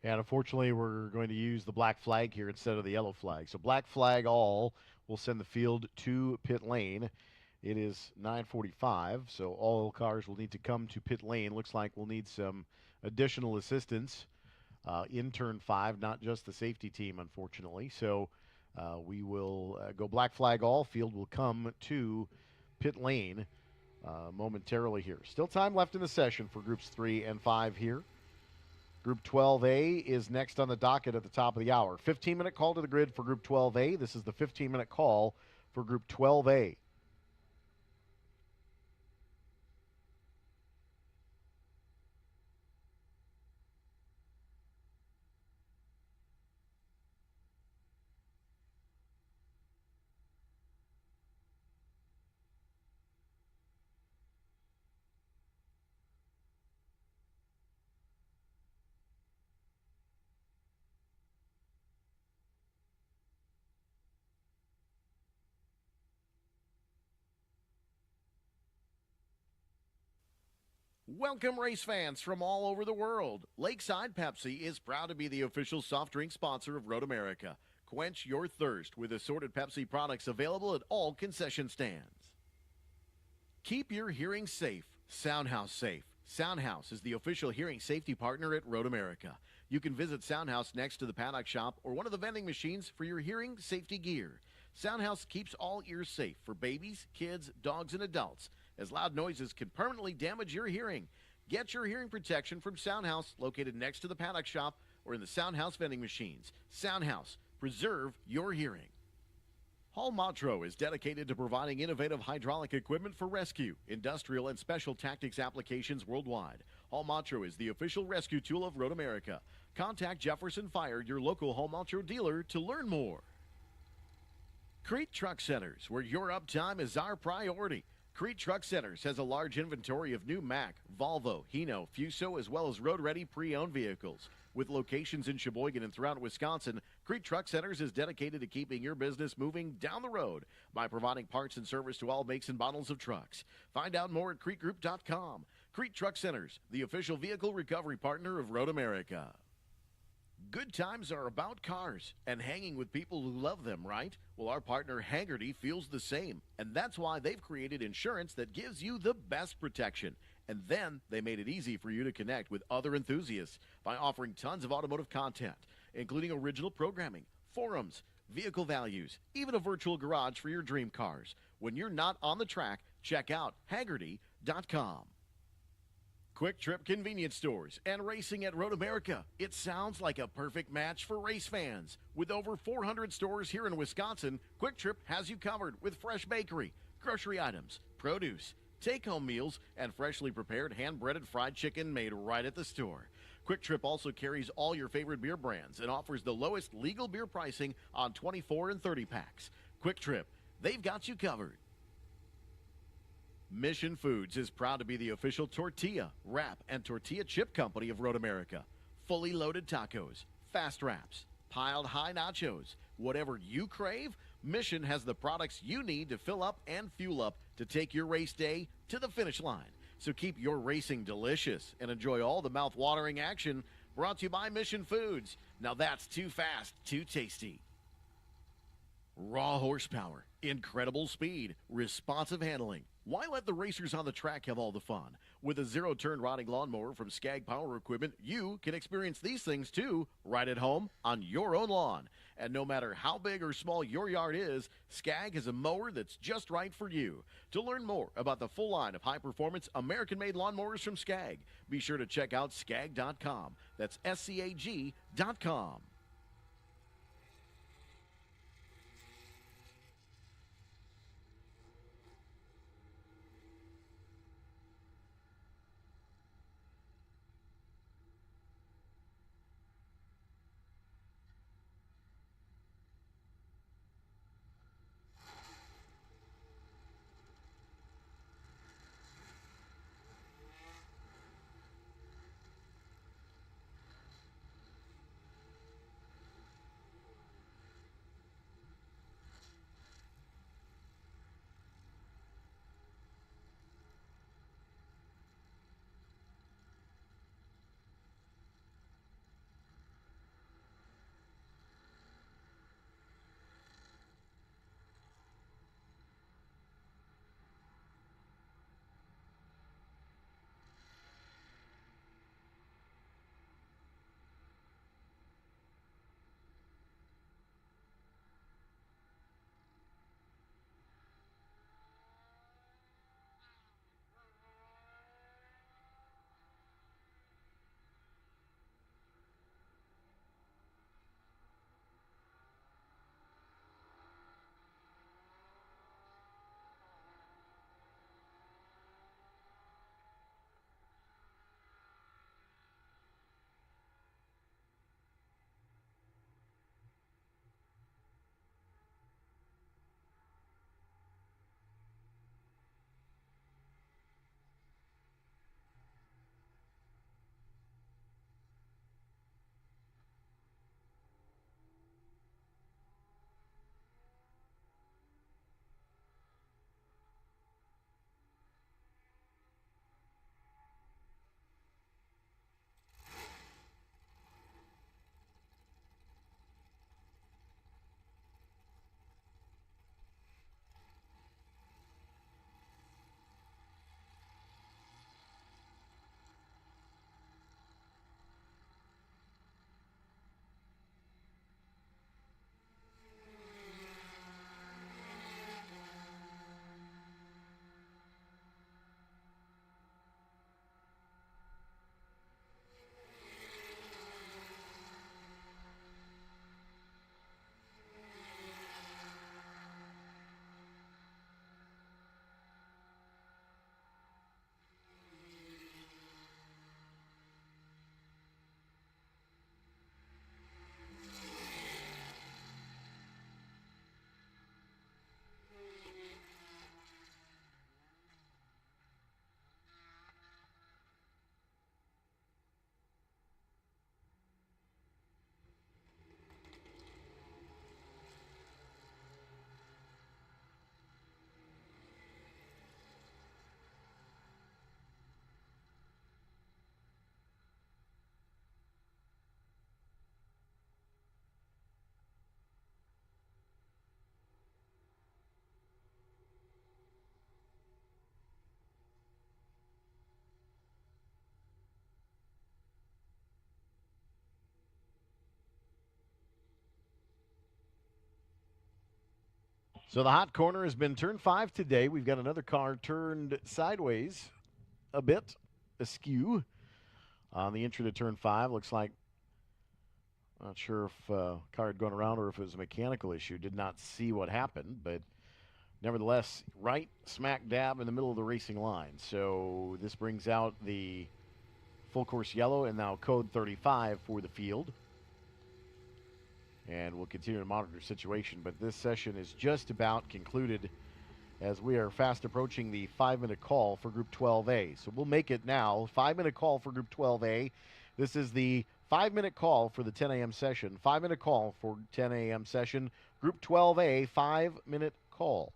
And unfortunately, we're going to use the black flag here instead of the yellow flag. So black flag all will send the field to pit lane. It is 9:45, so all cars will need to come to pit lane. Looks like we'll need some additional assistance in turn 5, not just the safety team, unfortunately. So we will go black flag all. Field will come to pit lane momentarily here. Still time left in the session for groups 3 and 5 here. Group 12A is next on the docket at the top of the hour. 15-minute call to the grid for Group 12A. This is the 15-minute call for Group 12A. Welcome, race fans from all over the world. Lakeside Pepsi is proud to be the official soft drink sponsor of Road America. Quench your thirst with assorted Pepsi products available at all concession stands. Keep your hearing safe. Soundhouse safe. Soundhouse is the official hearing safety partner at Road America. You can visit Soundhouse next to the paddock shop or one of the vending machines for your hearing safety gear. Soundhouse keeps all ears safe for babies, kids, dogs, and adults, as loud noises can permanently damage your hearing. Get your hearing protection from Soundhouse, located next to the paddock shop or in the Soundhouse vending machines. Soundhouse, preserve your hearing. Hall Matro is dedicated to providing innovative hydraulic equipment for rescue, industrial, and special tactics applications worldwide. Hall Matro is the official rescue tool of Road America. Contact Jefferson Fire, your local Hall Matro dealer, to learn more. Crete Truck Centers, where your uptime is our priority. Crete Truck Centers has a large inventory of new Mack, Volvo, Hino, Fuso, as well as road-ready pre-owned vehicles. With locations in Sheboygan and throughout Wisconsin, Crete Truck Centers is dedicated to keeping your business moving down the road by providing parts and service to all makes and models of trucks. Find out more at CreteGroup.com. Crete Truck Centers, the official vehicle recovery partner of Road America. Good times are about cars and hanging with people who love them, right? Well, our partner Haggerty feels the same, and that's why they've created insurance that gives you the best protection. And then they made it easy for you to connect with other enthusiasts by offering tons of automotive content, including original programming, forums, vehicle values, even a virtual garage for your dream cars. When you're not on the track, check out Haggerty.com. Quick Trip convenience stores and racing at Road America. It sounds like a perfect match for race fans. With over 400 stores here in Wisconsin, Quick Trip has you covered with fresh bakery, grocery items, produce, take-home meals, and freshly prepared hand-breaded fried chicken made right at the store. Quick Trip also carries all your favorite beer brands and offers the lowest legal beer pricing on 24 and 30 packs. Quick Trip, they've got you covered. Mission Foods is proud to be the official tortilla, wrap, and tortilla chip company of Road America. Fully loaded tacos, fast wraps, piled high nachos. Whatever you crave, Mission has the products you need to fill up and fuel up to take your race day to the finish line. So keep your racing delicious and enjoy all the mouth-watering action. Brought to you by Mission Foods. Now that's too fast, too tasty. Raw horsepower, incredible speed, responsive handling. Why let the racers on the track have all the fun? With a zero-turn riding lawnmower from Skag Power Equipment, you can experience these things too, right at home on your own lawn. And no matter how big or small your yard is, Skag has a mower that's just right for you. To learn more about the full line of high-performance American-made lawnmowers from Skag, be sure to check out Skag.com. That's SCAG.com. So the hot corner has been turn 5 today. We've got another car turned sideways a bit, askew on the entry to turn 5. Looks like, not sure if car had gone around or if it was a mechanical issue. Did not see what happened, but nevertheless, right smack dab in the middle of the racing line. So this brings out the full course yellow and now code 35 for the field. And we'll continue to monitor the situation. But this session is just about concluded as we are fast approaching the 5-minute call for Group 12A. So we'll make it now. 5-minute call for Group 12A. This is the 5-minute call for the 10 a.m. session. 5-minute call for 10 a.m. session. Group 12A, 5-minute call.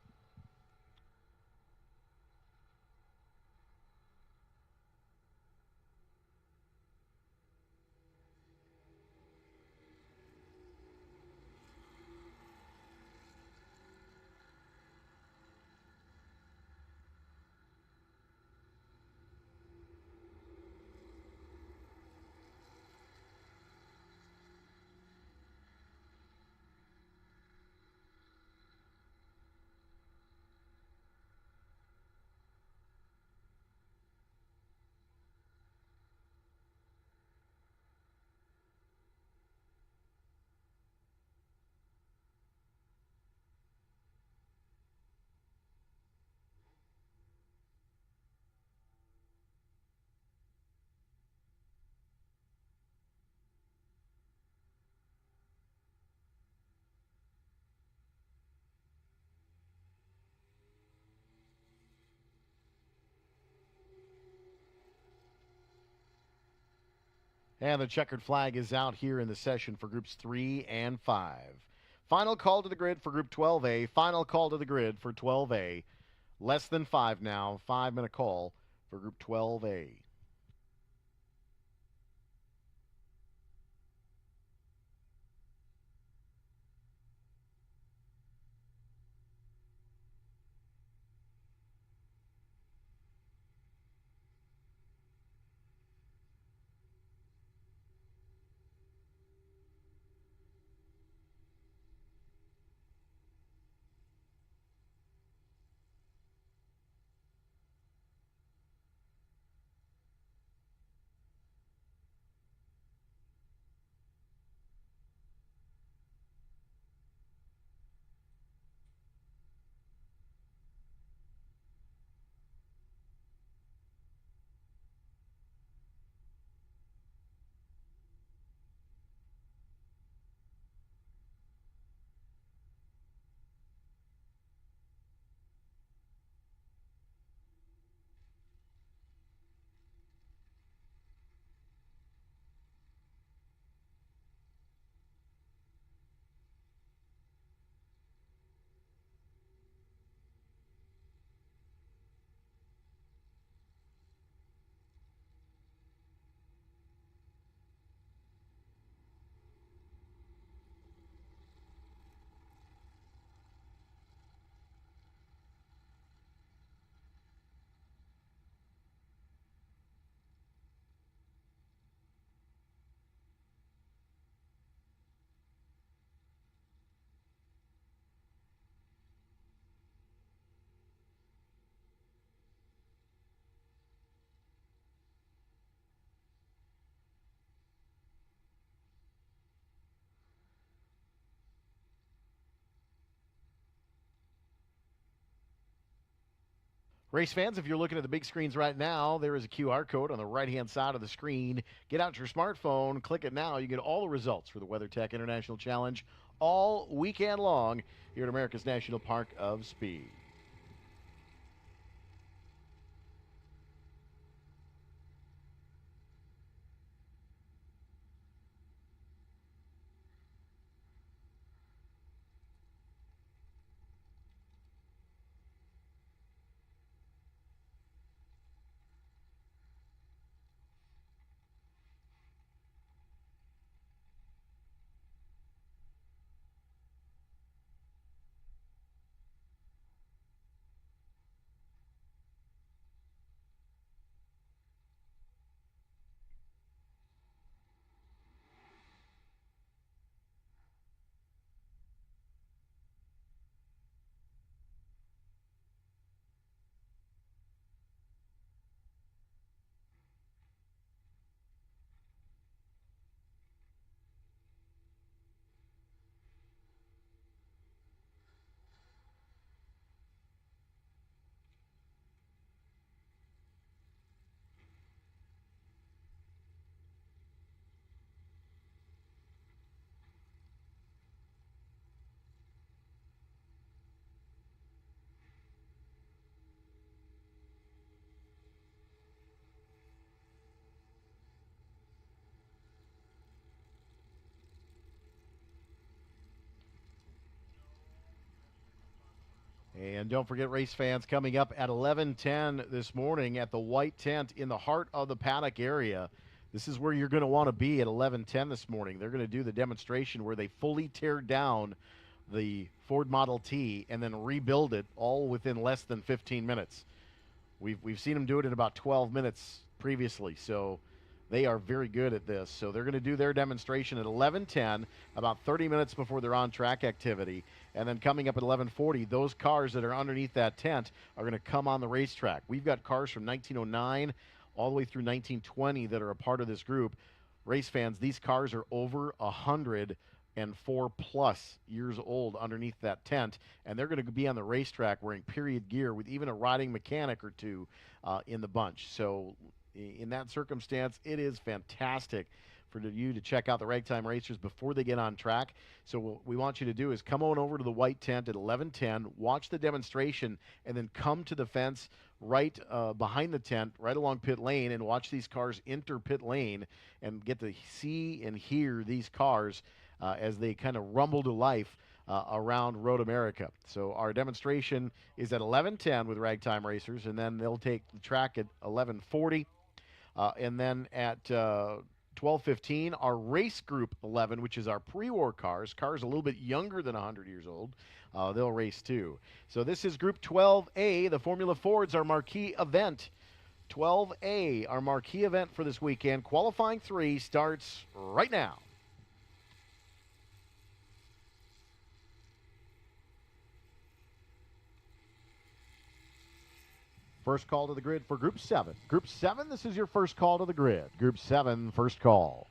And the checkered flag is out here in the session for groups 3 and 5. Final call to the grid for Group 12A. Final call to the grid for 12A. Less than 5 now. 5-minute call for Group 12A. Race fans, if you're looking at the big screens right now, there is a QR code on the right-hand side of the screen. Get out your smartphone, click it now. You get all the results for the WeatherTech International Challenge all weekend long here at America's National Park of Speed. And don't forget, race fans, coming up at 11:10 this morning at the White Tent in the heart of the paddock area. This is where you're going to want to be at 11:10 this morning. They're going to do the demonstration where they fully tear down the Ford Model T and then rebuild it all within less than 15 minutes. We've seen them do it in about 12 minutes previously, so they are very good at this. So they're going to do their demonstration at 11:10, about 30 minutes before their on-track activity. And then coming up at 11:40, those cars that are underneath that tent are going to come on the racetrack. We've got cars from 1909 all the way through 1920 that are a part of this group. Race fans, these cars are over 104+ years old underneath that tent, and they're going to be on the racetrack wearing period gear with even a riding mechanic or two in the bunch. So in that circumstance, it is fantastic for you to check out the Ragtime Racers before they get on track. So what we want you to do is come on over to the white tent at 11:10, watch the demonstration, and then come to the fence right behind the tent, right along pit lane, and watch these cars enter pit lane and get to see and hear these cars as they kind of rumble to life around Road America. So our demonstration is at 11:10 with Ragtime Racers, and then they'll take the track at 11:40. And then at 12:15, our race group 11, which is our pre-war cars a little bit younger than 100 years old, they'll race too. So this is Group 12A, the Formula Fords, our marquee event. 12A, our marquee event for this weekend. Qualifying 3 starts right now. First call to the grid for Group 7. Group 7, this is your first call to the grid. Group 7, first call.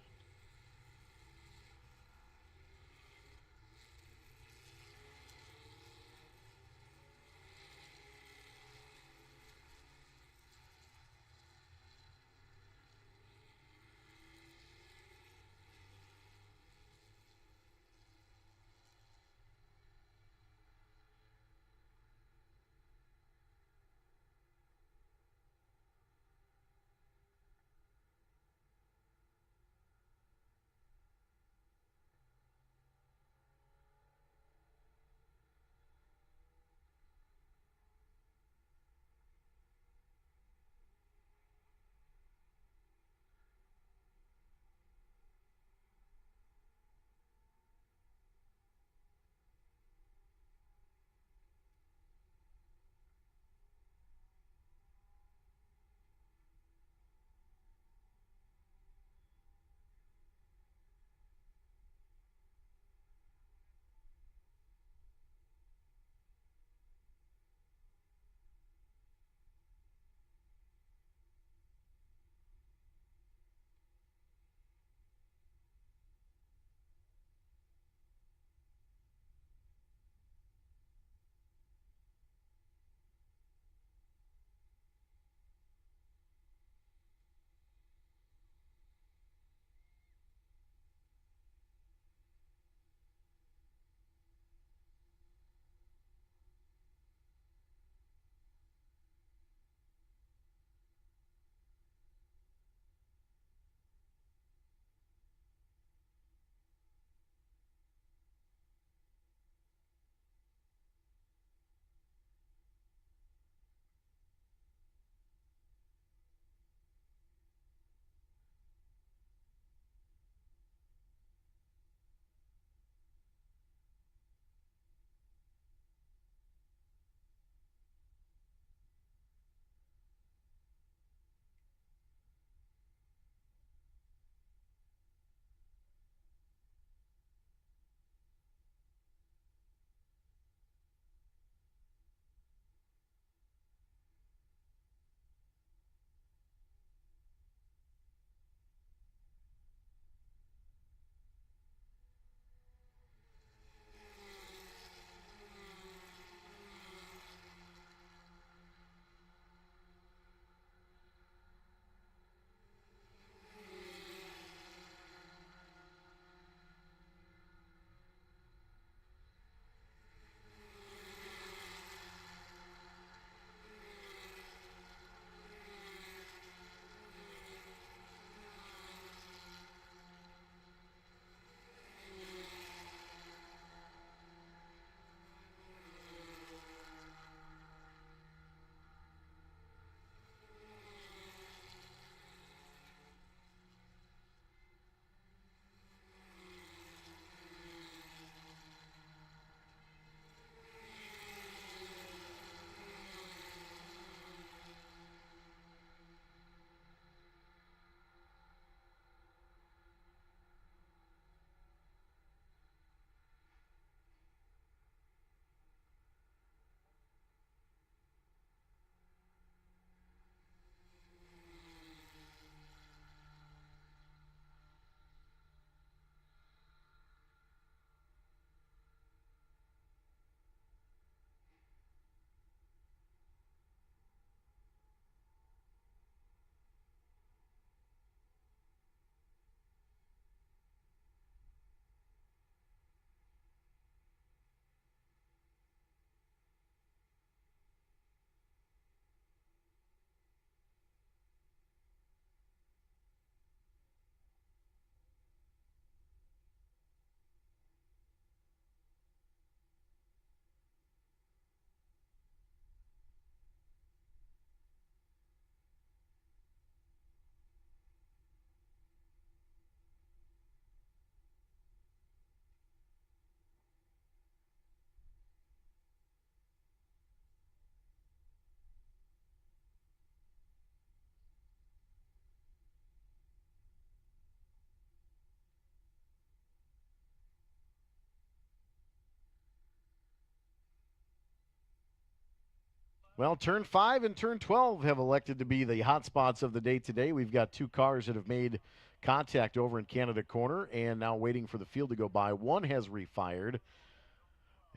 Well, turn 5 and turn 12 have elected to be the hot spots of the day today. We've got two cars that have made contact over in Canada Corner and now waiting for the field to go by. One has refired,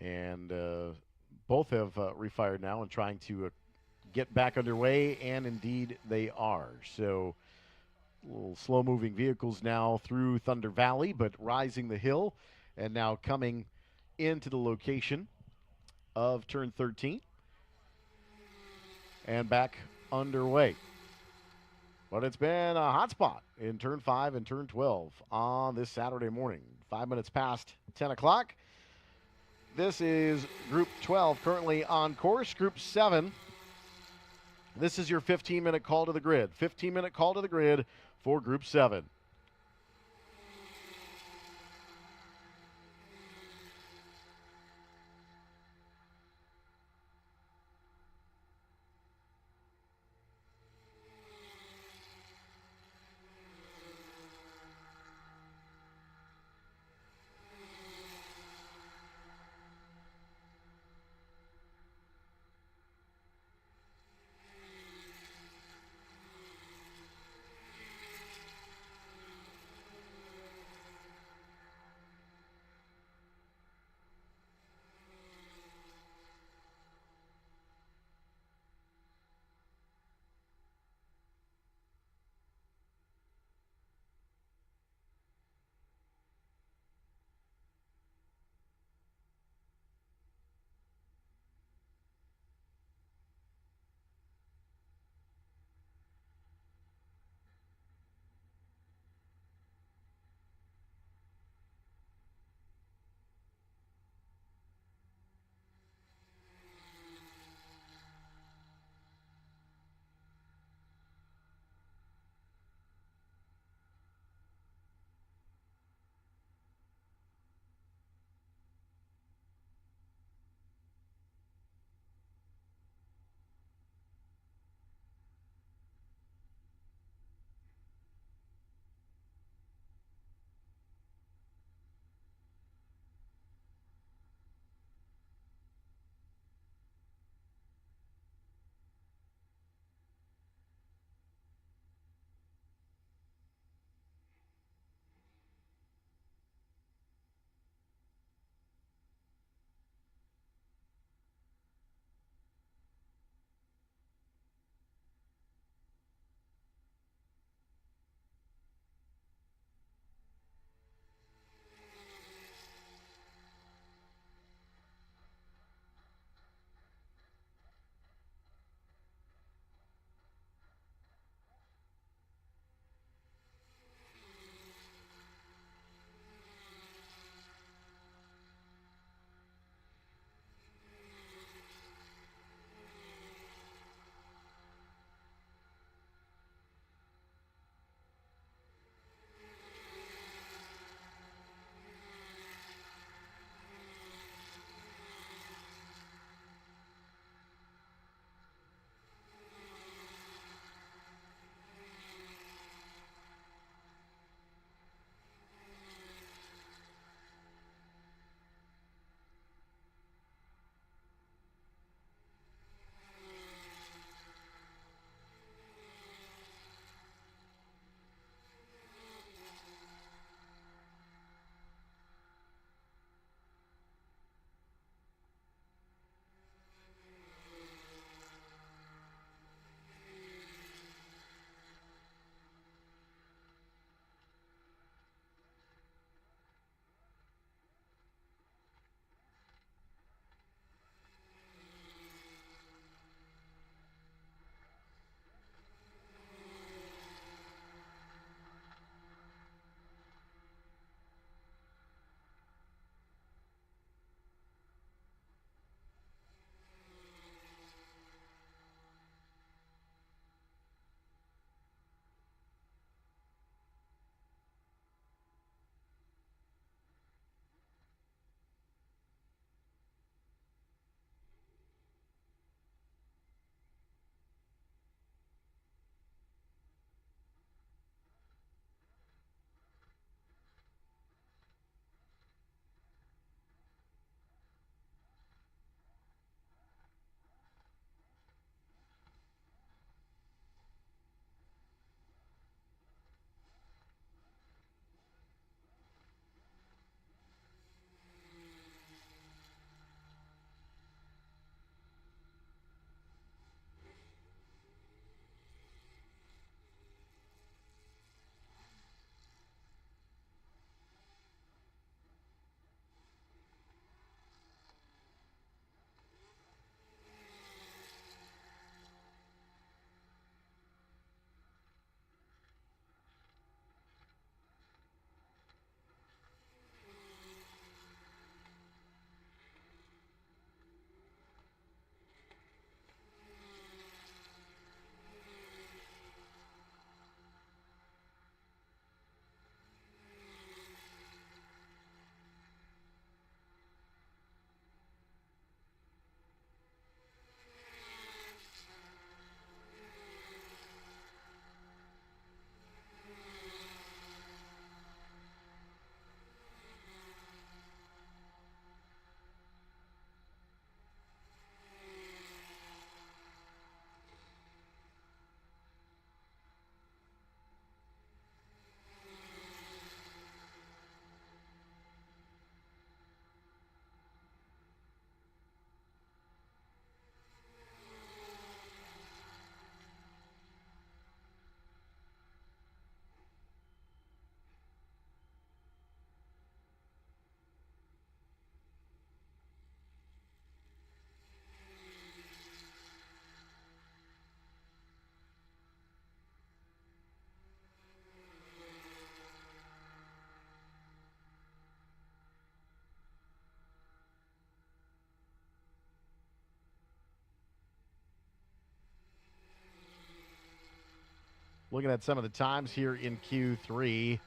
and both have refired now and trying to get back underway, and indeed they are. So, little slow moving vehicles now through Thunder Valley, but rising the hill and now coming into the location of turn 13 and back underway. But it's been a hot spot in turn 5 and turn 12 on this Saturday morning. 5 minutes past 10 o'clock. This is Group 12 currently on course. Group 7, this is your 15-minute call to the grid. 15-minute call to the grid for Group 7. Looking at some of the times here in Q3,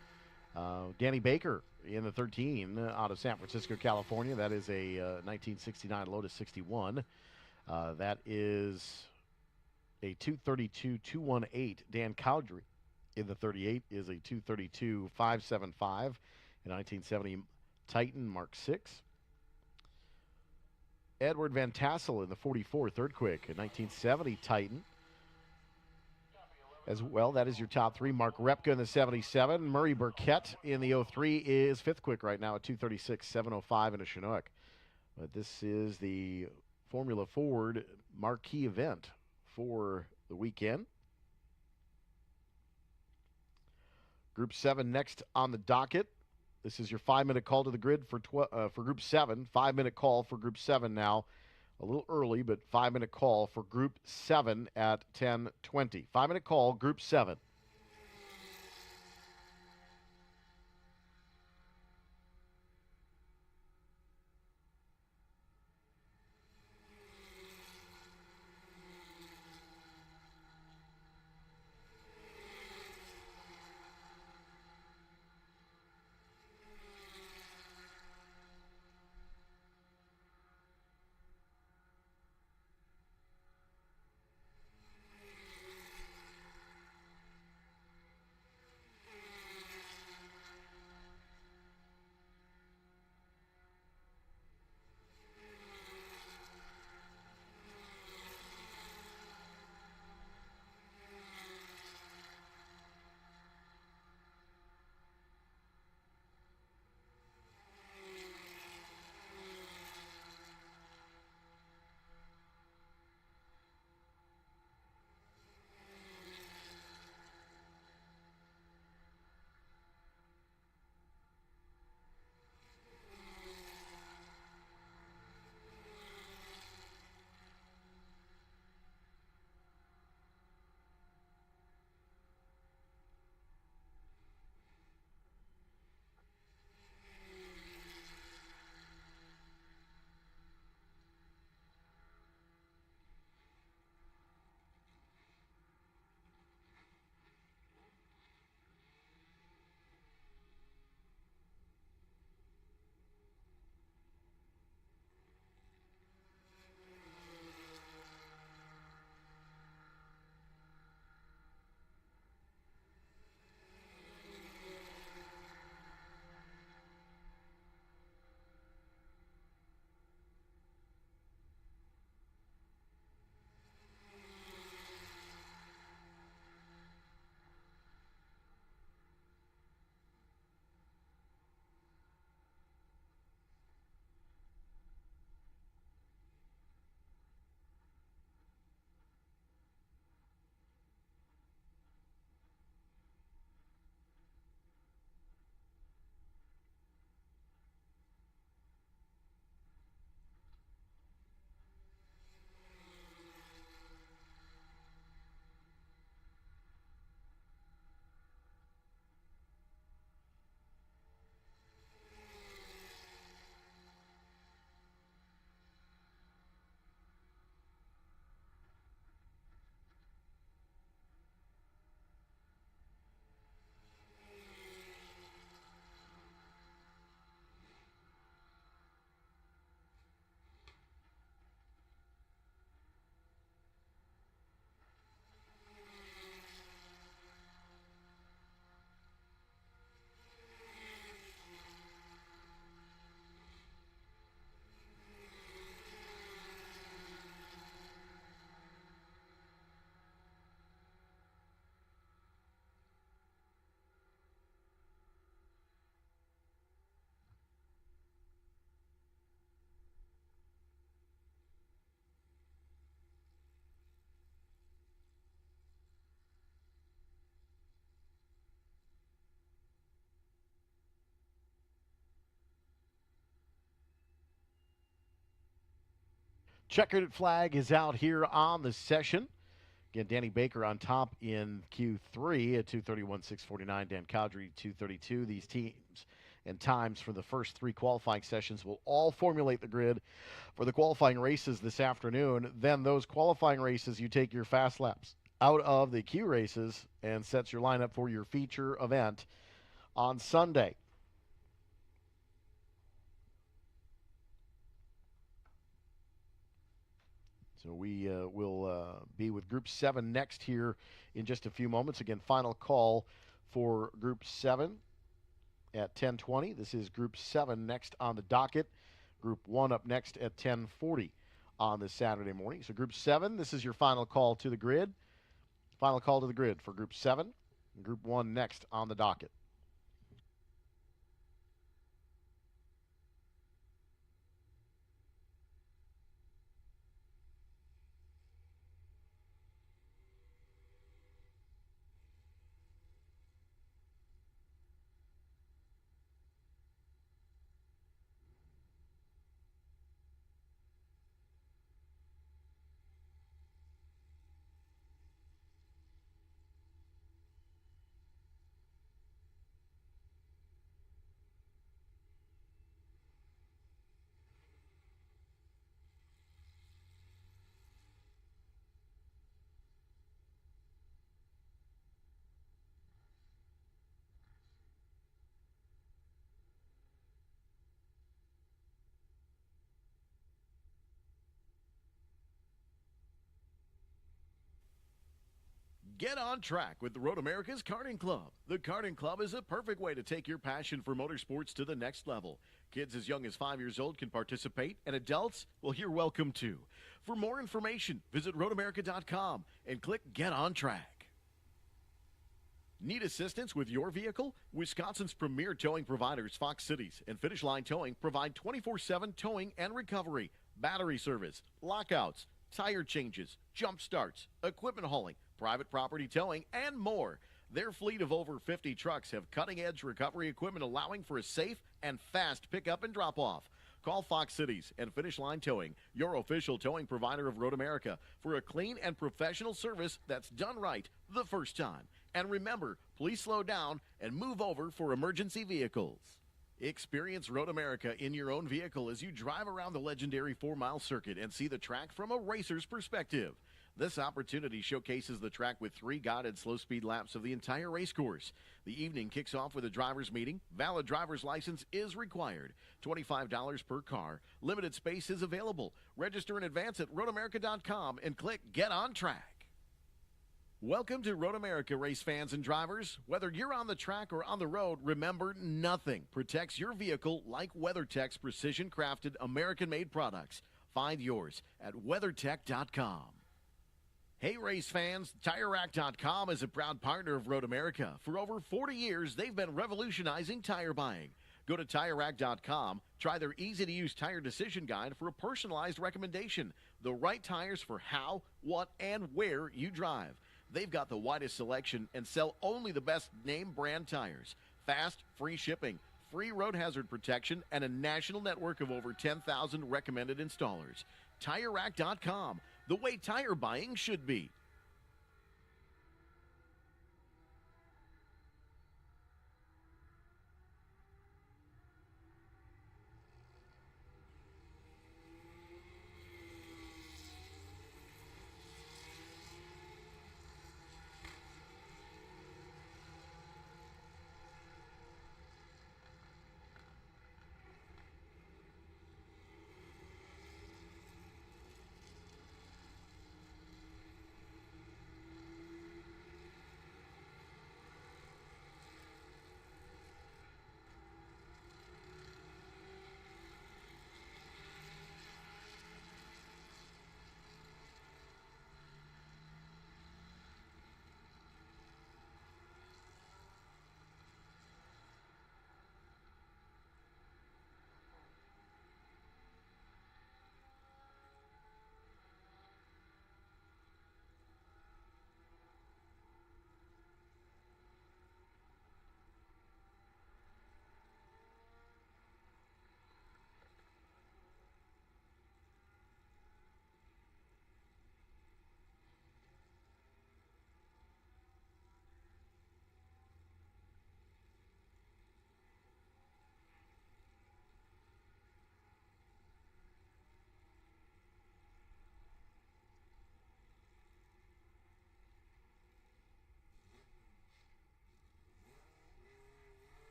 Danny Baker in the 13 out of San Francisco, California. That is a 1969 Lotus 61. That is a 232.218. Dan Cowdrey in the 38 is a 232.575. A 1970 Titan Mark 6. Edward Van Tassel in the 44, third quick, a 1970 Titan. As well, that is your top three. Mark Repka in the 77. Murray Burkett in the 03 is fifth quick right now at 236.705 in a Chinook. But this is the Formula Ford marquee event for the weekend. Group 7 next on the docket. This is your 5-minute call to the grid for Group 7. 5-minute call for Group 7 now. A little early, but 5-minute call for Group 7 at 10:20. 5-minute call, Group 7. Checkered flag is out here on the session. Again, Danny Baker on top in Q3 at 231.649. Dan Cowdrey 232. These teams and times for the first three qualifying sessions will all formulate the grid for the qualifying races this afternoon. Then those qualifying races, you take your fast laps out of the Q races and sets your lineup for your feature event on Sunday. So we will be with Group 7 next here in just a few moments. Again, final call for Group 7 at 10:20. This is Group 7 next on the docket. Group 1 up next at 10:40 on this Saturday morning. So Group 7, this is your final call to the grid. Final call to the grid for Group 7. And Group 1 next on the docket. Get on track with the Road America's Karting Club. The Karting Club is a perfect way to take your passion for motorsports to the next level. Kids as young as 5 years old can participate, and adults, well, you're welcome too. For more information, visit roadamerica.com and click Get on Track. Need assistance with your vehicle? Wisconsin's premier towing providers, Fox Cities and Finish Line Towing, provide 24/7 towing and recovery, battery service, lockouts, tire changes, jump starts, equipment hauling, private property towing, and more. Their fleet of over 50 trucks have cutting-edge recovery equipment allowing for a safe and fast pickup and drop-off. Call Fox Cities and Finish Line Towing, your official towing provider of Road America, for a clean and professional service that's done right the first time. And remember, please slow down and move over for emergency vehicles. Experience Road America in your own vehicle as you drive around the legendary 4-mile circuit and see the track from a racer's perspective. This opportunity showcases the track with 3 guided slow-speed laps of the entire race course. The evening kicks off with a driver's meeting. Valid driver's license is required. $25 per car. Limited space is available. Register in advance at roadamerica.com and click Get on Track. Welcome to Road America, race fans and drivers. Whether you're on the track or on the road, remember, nothing protects your vehicle like WeatherTech's precision-crafted, American-made products. Find yours at WeatherTech.com. Hey, race fans, TireRack.com is a proud partner of Road America. For over 40 years, they've been revolutionizing tire buying. Go to TireRack.com, try their easy-to-use tire decision guide for a personalized recommendation. The right tires for how, what, and where you drive. They've got the widest selection and sell only the best name brand tires. Fast, free shipping, free road hazard protection, and a national network of over 10,000 recommended installers. TireRack.com, the way tire buying should be.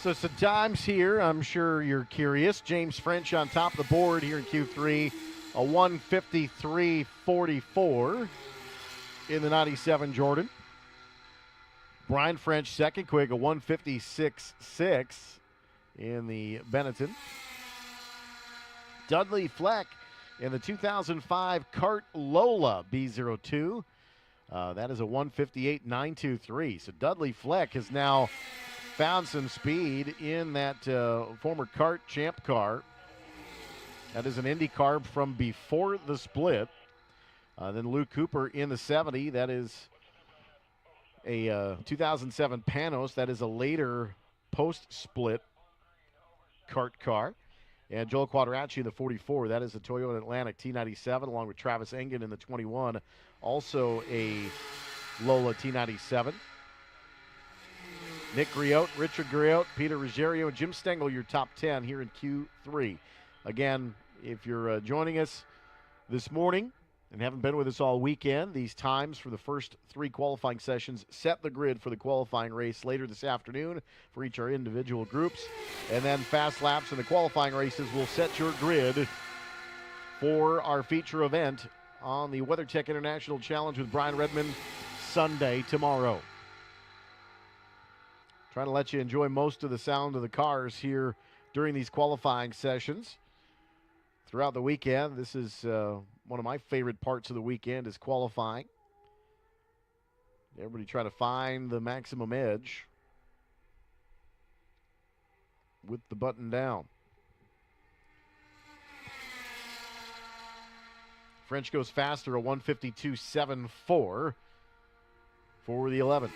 So some times here, I'm sure you're curious. James French on top of the board here in Q3, a 153.44 in the 97 Jordan. Brian French second quick, a 156.6 in the Benetton. Dudley Fleck in the 2005 Cart Lola B02. That is a 158.923. So Dudley Fleck has now found some speed in that former Cart Champ car. That is an Indy car from before the split. Then Luke Cooper in the 70. That is a 2007 Panos. That is a later post-split Cart car. And Joel Quadracci in the 44. That is a Toyota Atlantic T97 along with Travis Engen in the 21. Also a Lola T97. Nick Griot, Richard Griot, Peter Ruggiero, and Jim Stengel, your top 10 here in Q3. Again, if you're joining us this morning and haven't been with us all weekend, these times for the first three qualifying sessions set the grid for the qualifying race later this afternoon for each of our individual groups. And then fast laps in the qualifying races will set your grid for our feature event on the WeatherTech International Challenge with Brian Redman Sunday tomorrow. Trying to let you enjoy most of the sound of the cars here during these qualifying sessions. Throughout the weekend, this is one of my favorite parts of the weekend is qualifying. Everybody trying to find the maximum edge with the button down. French goes faster, a 152.74 for the 11.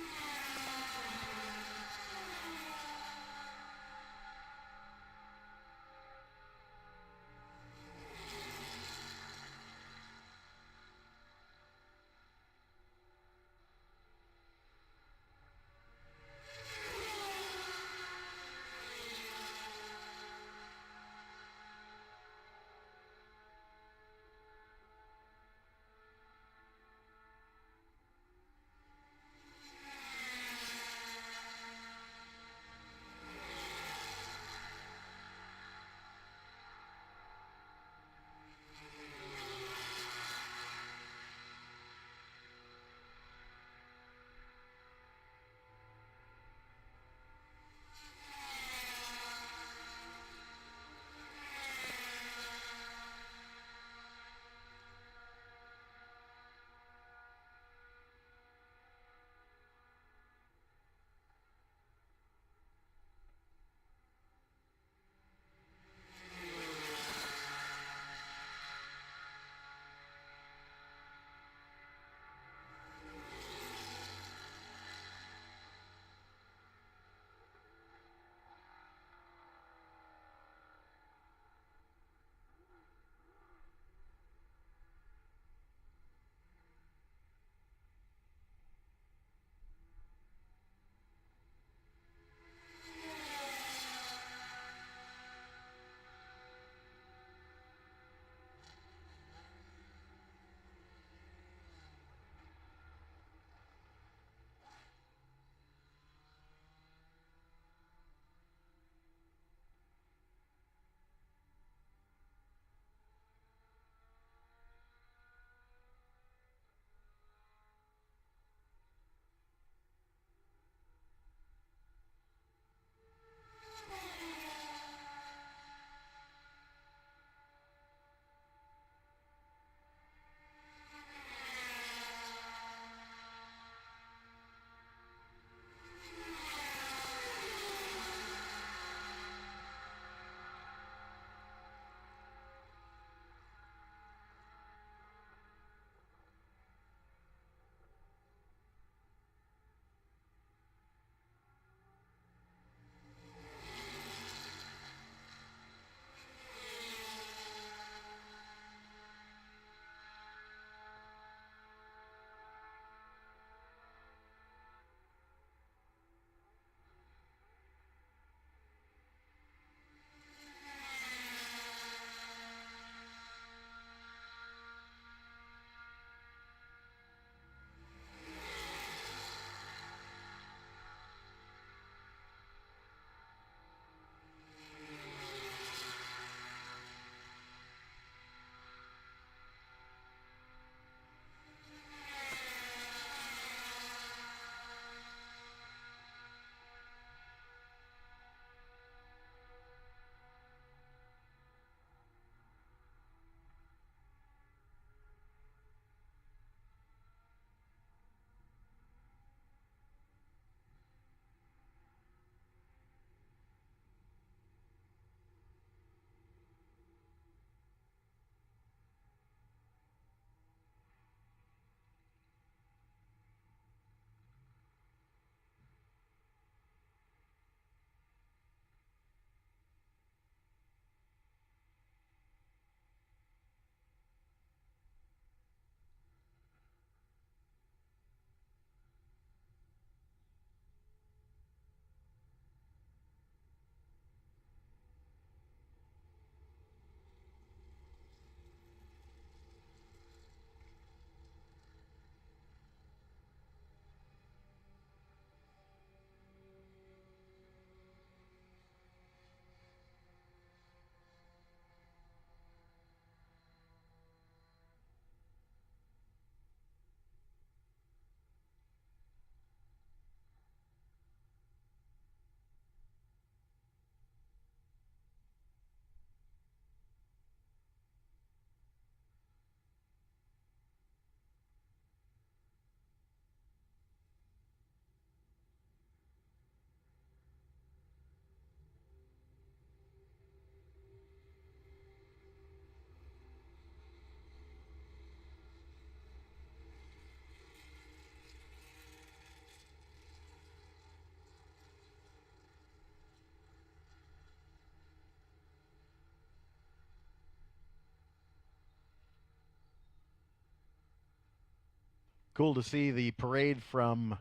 Cool to see the parade from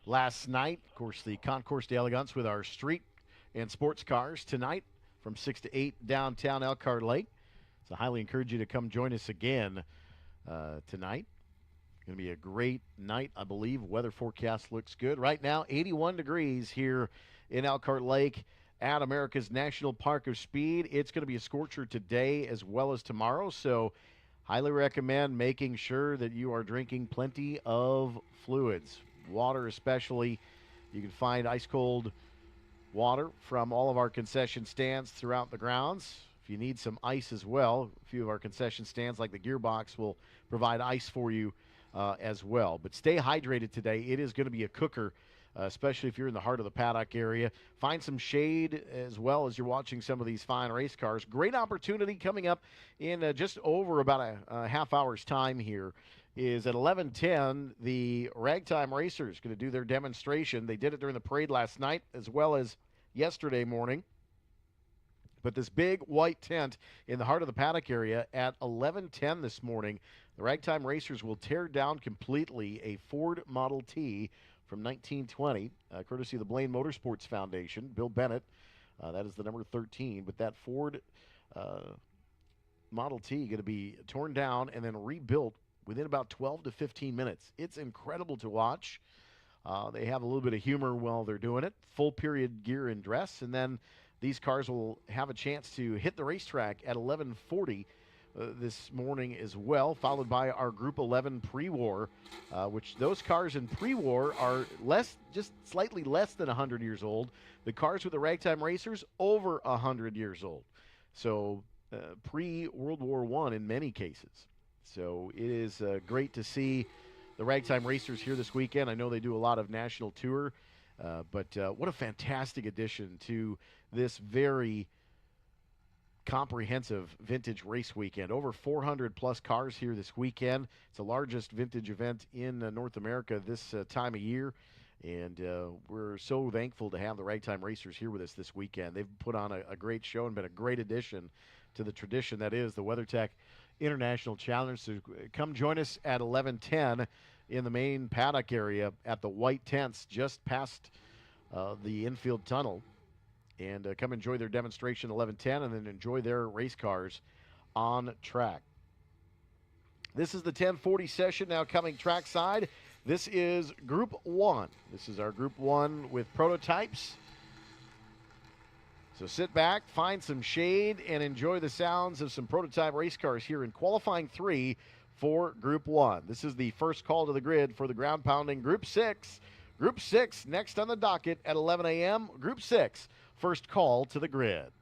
last night. Of course, the Concourse d'Elegance with our street and sports cars tonight from 6 to 8 downtown Elkhart Lake. So I highly encourage you to come join us again tonight. Going to be a great night, I believe. Weather forecast looks good. Right now, 81 degrees here in Elkhart Lake at America's National Park of Speed. It's going to be a scorcher today as well as tomorrow, so highly recommend making sure that you are drinking plenty of fluids, water especially. You can find ice-cold water from all of our concession stands throughout the grounds. If you need some ice as well, a few of our concession stands like the Gearbox will provide ice for you as well. But stay hydrated today. It is going to be a cooker, especially if you're in the heart of the paddock area. Find some shade as well as you're watching some of these fine race cars. Great opportunity coming up in just over about a half hour's time here is at 11:10, the Ragtime Racers going to do their demonstration. They did it during the parade last night as well as yesterday morning. But this big white tent in the heart of the paddock area at 11:10 this morning, the Ragtime Racers will tear down completely a Ford Model T from 1920, courtesy of the Blaine Motorsports Foundation. Bill Bennett, that is the number 13. But that Ford Model T going to be torn down and then rebuilt within about 12 to 15 minutes. It's incredible to watch. They have a little bit of humor while they're doing it. Full period gear and dress, and then these cars will have a chance to hit the racetrack at 11:40 this morning as well, followed by our Group 11 pre-war, which those cars in pre-war are just slightly less than 100 years old. The cars with the Ragtime Racers, over 100 years old. So pre-World War I in many cases. So it is great to see the Ragtime Racers here this weekend. I know they do a lot of national tour, but what a fantastic addition to this very comprehensive vintage race weekend. Over 400 plus cars here this weekend. It's the largest vintage event in North America this time of year, and we're so thankful to have the Ragtime Racers here with us this weekend. They've put on a great show and been a great addition to the tradition that is the WeatherTech International Challenge. So come join us at 11:10 in the main paddock area at the white tents just past the infield tunnel. And come enjoy their demonstration 11:10 and then enjoy their race cars on track. This is the 1040 session now coming trackside. This is Group 1. This is our Group 1 with prototypes. So sit back, find some shade, and enjoy the sounds of some prototype race cars here in qualifying 3 for Group 1. This is the first call to the grid for the ground-pounding Group 6. Group 6 next on the docket at 11 a.m. Group 6, first call to the grid.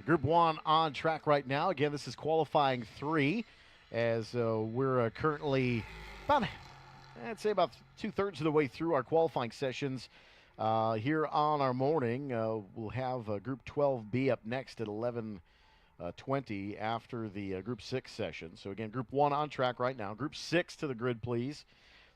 Group 1 on track right now. Again, this is qualifying 3 as we're currently about, I'd say about 2/3 of the way through our qualifying sessions here on our morning. We'll have Group 12B up next at 11:20 after the Group 6 session. So again, Group 1 on track right now. Group 6 to the grid, please.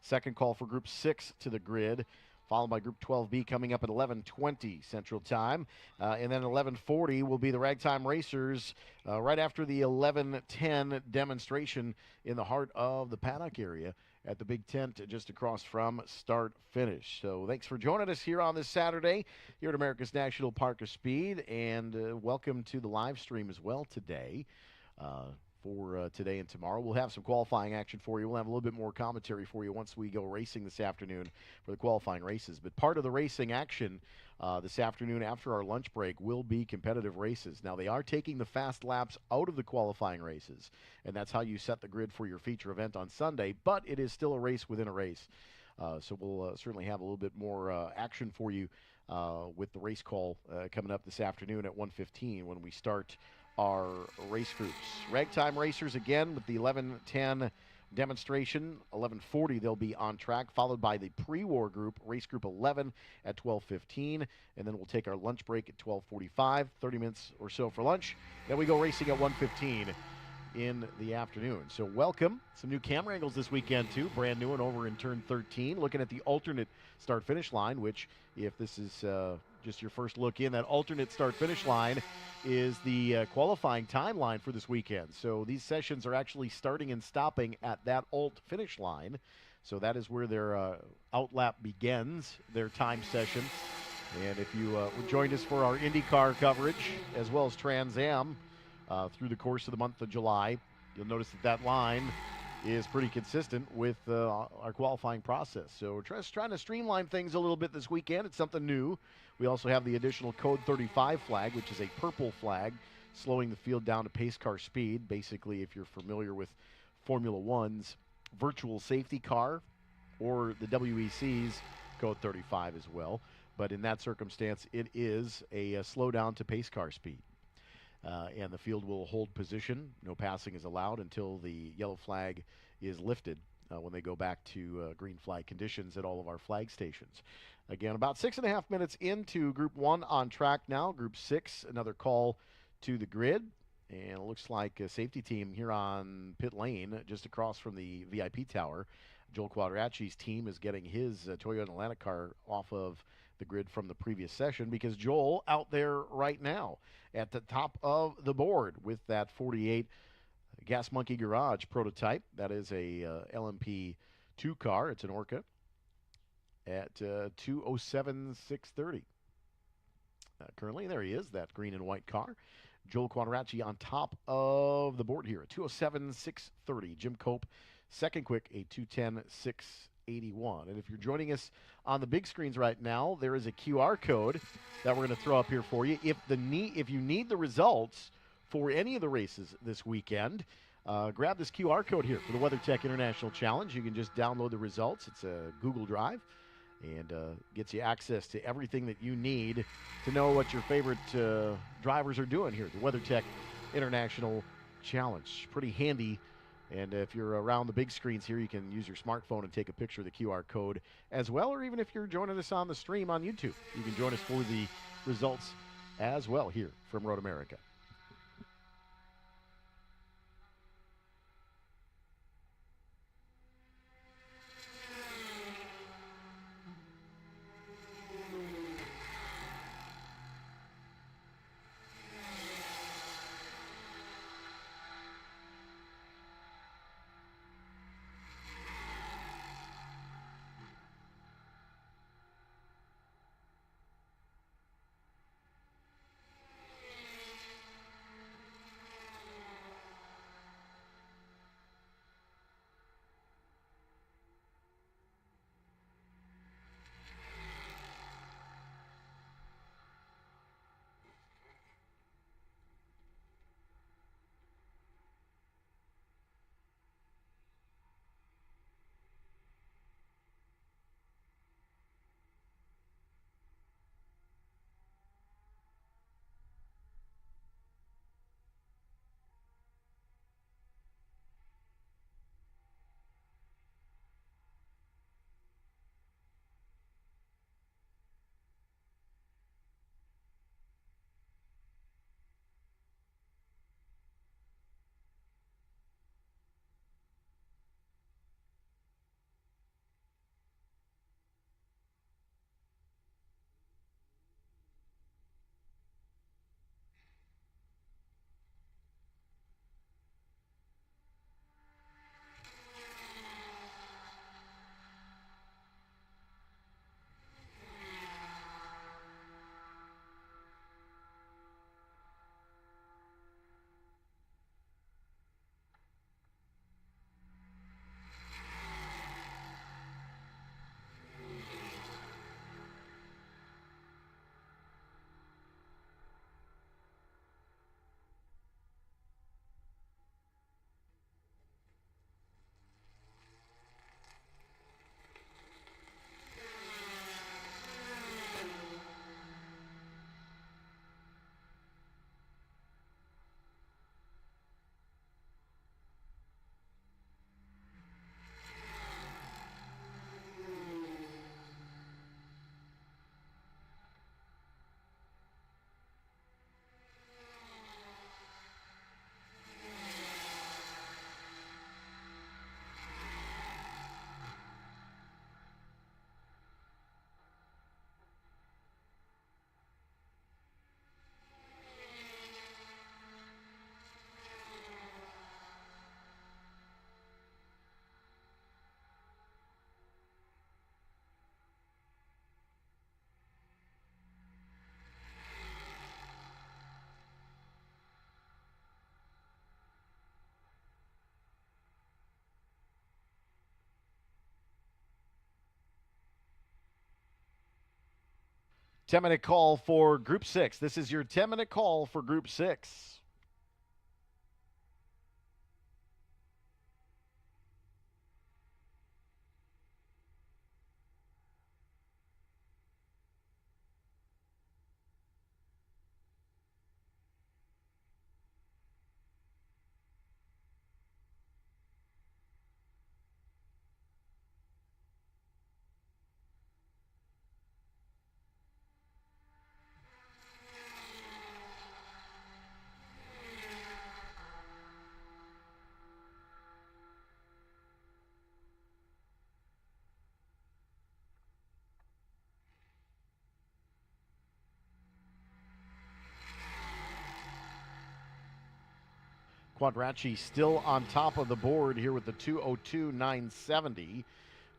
Second call for Group 6 to the grid, followed by Group 12B coming up at 11:20 Central Time. And then 11:40 will be the Ragtime Racers right after the 11:10 demonstration in the heart of the paddock area at the big tent just across from start finish. So thanks for joining us here on this Saturday here at America's National Park of Speed, and welcome to the live stream as well today. For today and tomorrow, we'll have some qualifying action for you. We'll have a little bit more commentary for you once we go racing this afternoon for the qualifying races. But part of the racing action this afternoon after our lunch break will be competitive races. Now, they are taking the fast laps out of the qualifying races, and that's how you set the grid for your feature event on Sunday, but it is still a race within a race. So we'll certainly have a little bit more action for you with the race call coming up this afternoon at 1:15 when we start our race groups. Ragtime Racers again with the 11:10 demonstration. 11:40 they'll be on track, followed by the pre-war group, race group 11 at 12:15, and then we'll take our lunch break at 12:45, 30 minutes or so for lunch. Then we go racing at 1:15 in the afternoon. So welcome. Some new camera angles this weekend too, brand new and over in turn 13. Looking at the alternate start-finish line, which if this is just your first look in, that alternate start-finish line is the qualifying timeline for this weekend. So these sessions are actually starting and stopping at that alt finish line. So that is where their outlap begins, their time session. And if you joined us for our IndyCar coverage as well as Trans Am through the course of the month of July, you'll notice that that line is pretty consistent with our qualifying process. So we're just trying to streamline things a little bit this weekend. It's something new. We also have the additional Code 35 flag, which is a purple flag, slowing the field down to pace car speed. Basically, if you're familiar with Formula One's virtual safety car or the WEC's Code 35 as well. But in that circumstance, it is a slowdown to pace car speed. And the field will hold position. No passing is allowed until the yellow flag is lifted when they go back to green flag conditions at all of our flag stations. Again, about 6.5 minutes into Group 1 on track now. Group 6, another call to the grid. And it looks like a safety team here on pit lane just across from the VIP tower. Joel Quadracci's team is getting his Toyota Atlantic car off of the grid from the previous session because Joel out there right now at the top of the board with that 48 Gas Monkey Garage prototype. That is a LMP2 car. It's an Orca at 2:07.630. Currently, there he is, that green and white car. Joel Quadracci on top of the board here at 2:07.630. Jim Cope, second quick, a 2:10.681. And if you're joining us on the big screens right now, there is a QR code that we're going to throw up here for you. If you need the results for any of the races this weekend, grab this QR code here for the WeatherTech International Challenge. You can just download the results. It's a Google Drive and gets you access to everything that you need to know what your favorite drivers are doing here at the WeatherTech International Challenge. Pretty handy. And if you're around the big screens here, you can use your smartphone and take a picture of the QR code as well. Or even if you're joining us on the stream on YouTube, you can join us for the results as well here from Road America. 10-minute call for Group 6. This is your 10-minute call for Group 6. Quadracci still on top of the board here with the 2:02.970.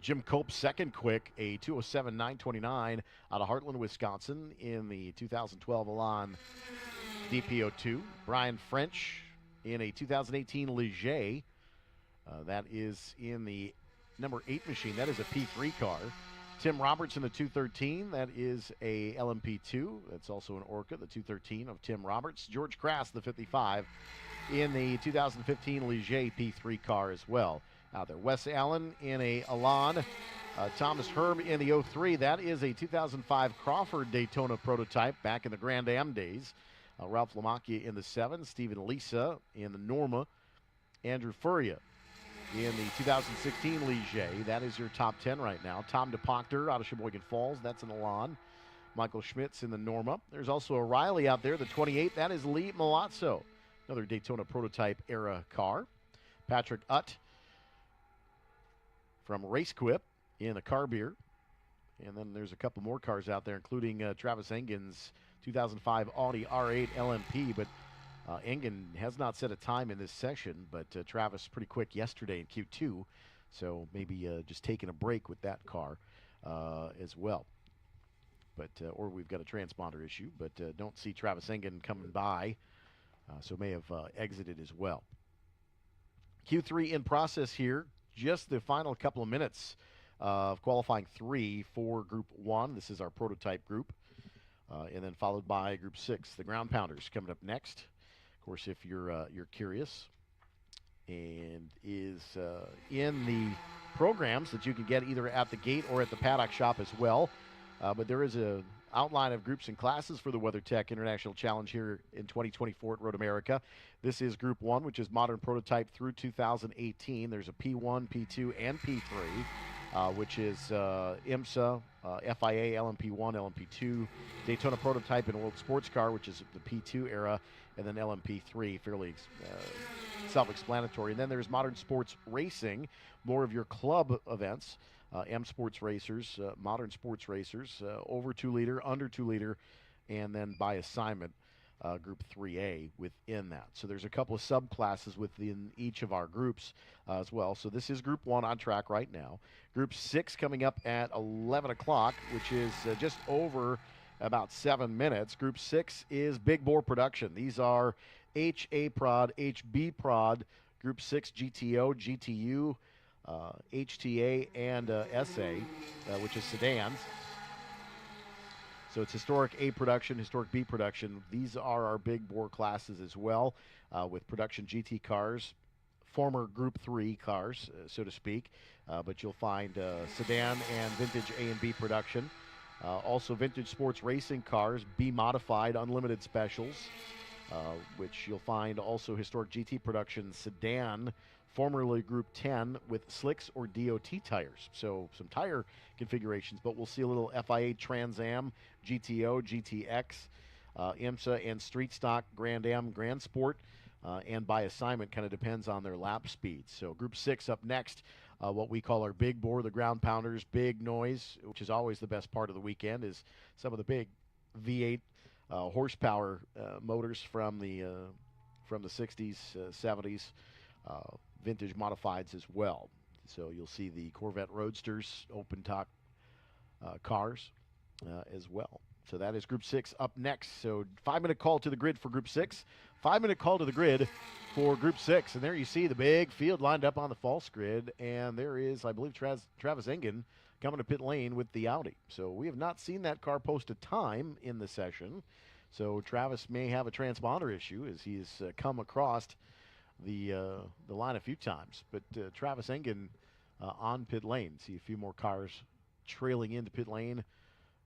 Jim Cope second quick, a 2:07.929 out of Heartland, Wisconsin in the 2012 Elan DPO2. Brian French in a 2018 Ligier. That is in the number 8 machine. That is a P3 car. Tim Roberts in the 213. That is a LMP2. That's also an Orca, the 213 of Tim Roberts. George Crass, the 55, in the 2015 Ligier P3 car as well. Out there, Wes Allen in a Elan. Thomas Herb in the 03. That is a 2005 Crawford Daytona prototype back in the Grand Am days. Ralph Lamacchia in the 7. Stephen Lisa in the Norma. Andrew Furia in the 2016 Ligier. That is your top 10 right now. Tom DePoctor out of Sheboygan Falls. That's an Elan. Michael Schmitz in the Norma. There's also a Riley out there, the 28. That is Lee Milazzo, another Daytona prototype era car. Patrick Utt from Racequip in a car beer. And then there's a couple more cars out there, including Travis Engen's 2005 Audi R8 LMP. But Engen has not set a time in this session, but Travis pretty quick yesterday in Q2. So maybe just taking a break with that car as well. But or we've got a transponder issue, but don't see Travis Engen coming by. So may have exited as well. Q3 in process here. Just the final couple of minutes of qualifying 3 for Group 1. This is our prototype group. And then followed by Group 6, the Ground Pounders coming up next. Of course, if you're curious, and is in the programs that you can get either at the gate or at the paddock shop as well. But there is a outline of groups and classes for the WeatherTech International Challenge here in 2024 at Road America. This is Group 1, which is modern prototype through 2018. There's a P1, P2, and P3, which is IMSA, FIA, LMP1, LMP2, Daytona prototype and World Sports Car, which is the P2 era, and then LMP3, fairly self-explanatory. And then there's modern sports racing, more of your club events. M Sports Racers, Modern Sports Racers, over 2 liter, under 2 liter, and then by assignment, Group 3A within that. So there's a couple of subclasses within each of our groups as well. So this is Group 1 on track right now. Group 6 coming up at 11 o'clock, which is just over about 7 minutes. Group 6 is big bore production. These are HA Prod, HB Prod, Group 6 GTO, GTU, HTA, and SA, which is sedans. So it's historic A production, historic B production. These are our big bore classes as well, with production GT cars, former Group 3 cars, so to speak. But you'll find sedan and vintage A and B production. Also vintage sports racing cars, B modified, unlimited specials, which you'll find also historic GT production sedan, formerly Group 10 with slicks or DOT tires. So some tire configurations, but we'll see a little FIA Trans Am, GTO, GTX, IMSA, and Street Stock, Grand Am, Grand Sport, and by assignment kind of depends on their lap speed. So Group 6 up next, what we call our big bore, the Ground Pounders, big noise, which is always the best part of the weekend, is some of the big V8 horsepower motors from the 60s, 70s, vintage modifieds as well. So you'll see the Corvette Roadsters, open top cars as well. So that is Group 6 up next. So 5-minute call to the grid for Group 6. 5-minute call to the grid for Group 6. And there you see the big field lined up on the false grid. And there is, I believe, Travis Engen coming to pit lane with the Audi. So we have not seen that car post a time in the session. So Travis may have a transponder issue as he's come across the line a few times. But Travis Engen on pit lane. See a few more cars trailing into pit lane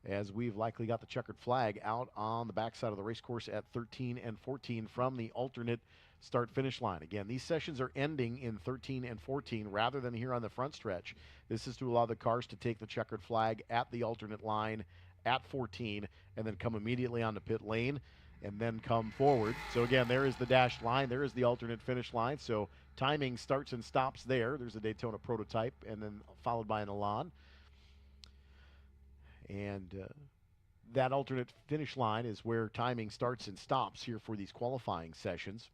as we've likely got the checkered flag out on the backside of the race course at 13 and 14 from the alternate start-finish line. Again, these sessions are ending in 13 and 14 rather than here on the front stretch. This is to allow the cars to take the checkered flag at the alternate line at 14 and then come immediately onto pit lane and then come forward. So again, there is the dashed line. There is the alternate finish line. So timing starts and stops there. There's a Daytona prototype and then followed by an Elan. And that alternate finish line is where timing starts and stops here for these qualifying sessions.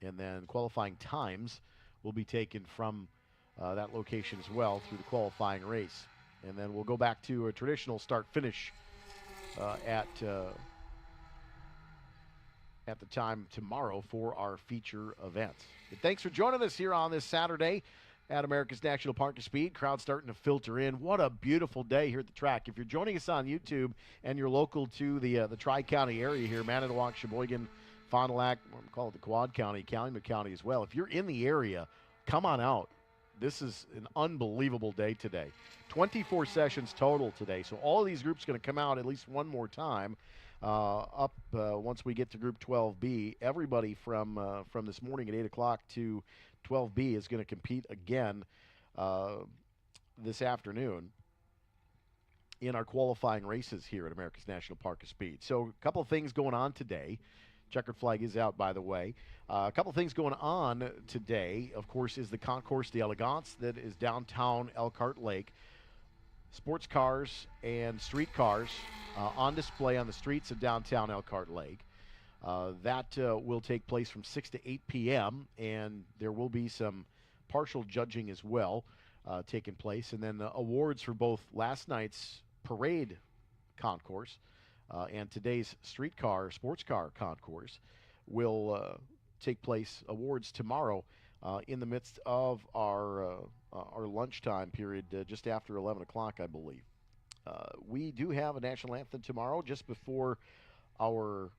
And then qualifying times will be taken from that location as well through the qualifying race. And then we'll go back to a traditional start-finish at the time tomorrow for our feature events. But thanks for joining us here on this Saturday at America's National Park of Speed. Crowd starting to filter in. What a beautiful day here at the track. If you're joining us on YouTube and you're local to the Tri-County area here, Manitowoc, Sheboygan, Fond du Lac, we'll call it the Quad County, Calumet County as well. If you're in the area, come on out. This is an unbelievable day today. 24 sessions total today. So all of these groups are going to come out at least one more time once we get to Group 12B. Everybody from this morning at 8 o'clock to 12B is going to compete again this afternoon in our qualifying races here at America's National Park of Speed. So a couple of things going on today. Checkered flag is out, by the way. A couple of things going on today, of course, is the Concourse d'Elegance that is downtown Elkhart Lake. Sports cars and street cars on display on the streets of downtown Elkhart Lake. That will take place from 6 to 8 p.m., and there will be some partial judging as well taking place. And then awards for both last night's parade concourse and today's streetcar, sports car concourse will take place. Awards tomorrow in the midst of our lunchtime period just after 11 o'clock, I believe. We do have a national anthem tomorrow just before our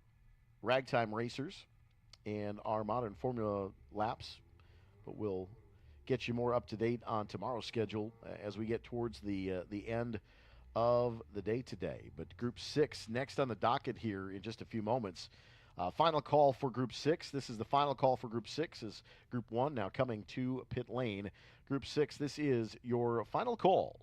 Ragtime Racers and our modern Formula laps, but we'll get you more up to date on tomorrow's schedule as we get towards the end of the day today. But Group 6 next on the docket here in just a few moments. Final call for Group 6. This is the final call for Group 6 as Group 1 now coming to pit lane. Group 6, this is your final call.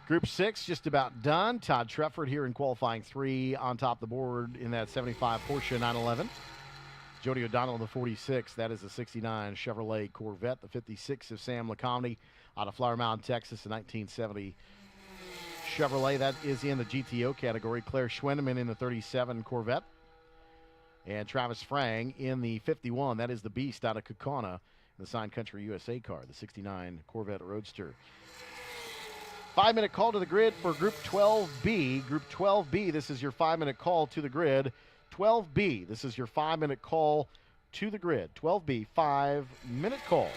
Group 6 just about done. Todd Trefford here in qualifying 3 on top of the board in that 75 Porsche 911. Jody O'Donnell, the 46. That is the 69 Chevrolet Corvette. The 56 of Sam LeComney out of Flower Mound, Texas, the 1970 Chevrolet. That is in the GTO category. Claire Schwendeman in the 37 Corvette. And Travis Frang in the 51. That is the Beast out of Kaukauna, the Sign Country USA car, the 69 Corvette Roadster. 5-minute call to the grid for Group 12B. Group 12B, this is your 5-minute call to the grid. 12B, this is your 5-minute call to the grid. 12B, 5-minute call.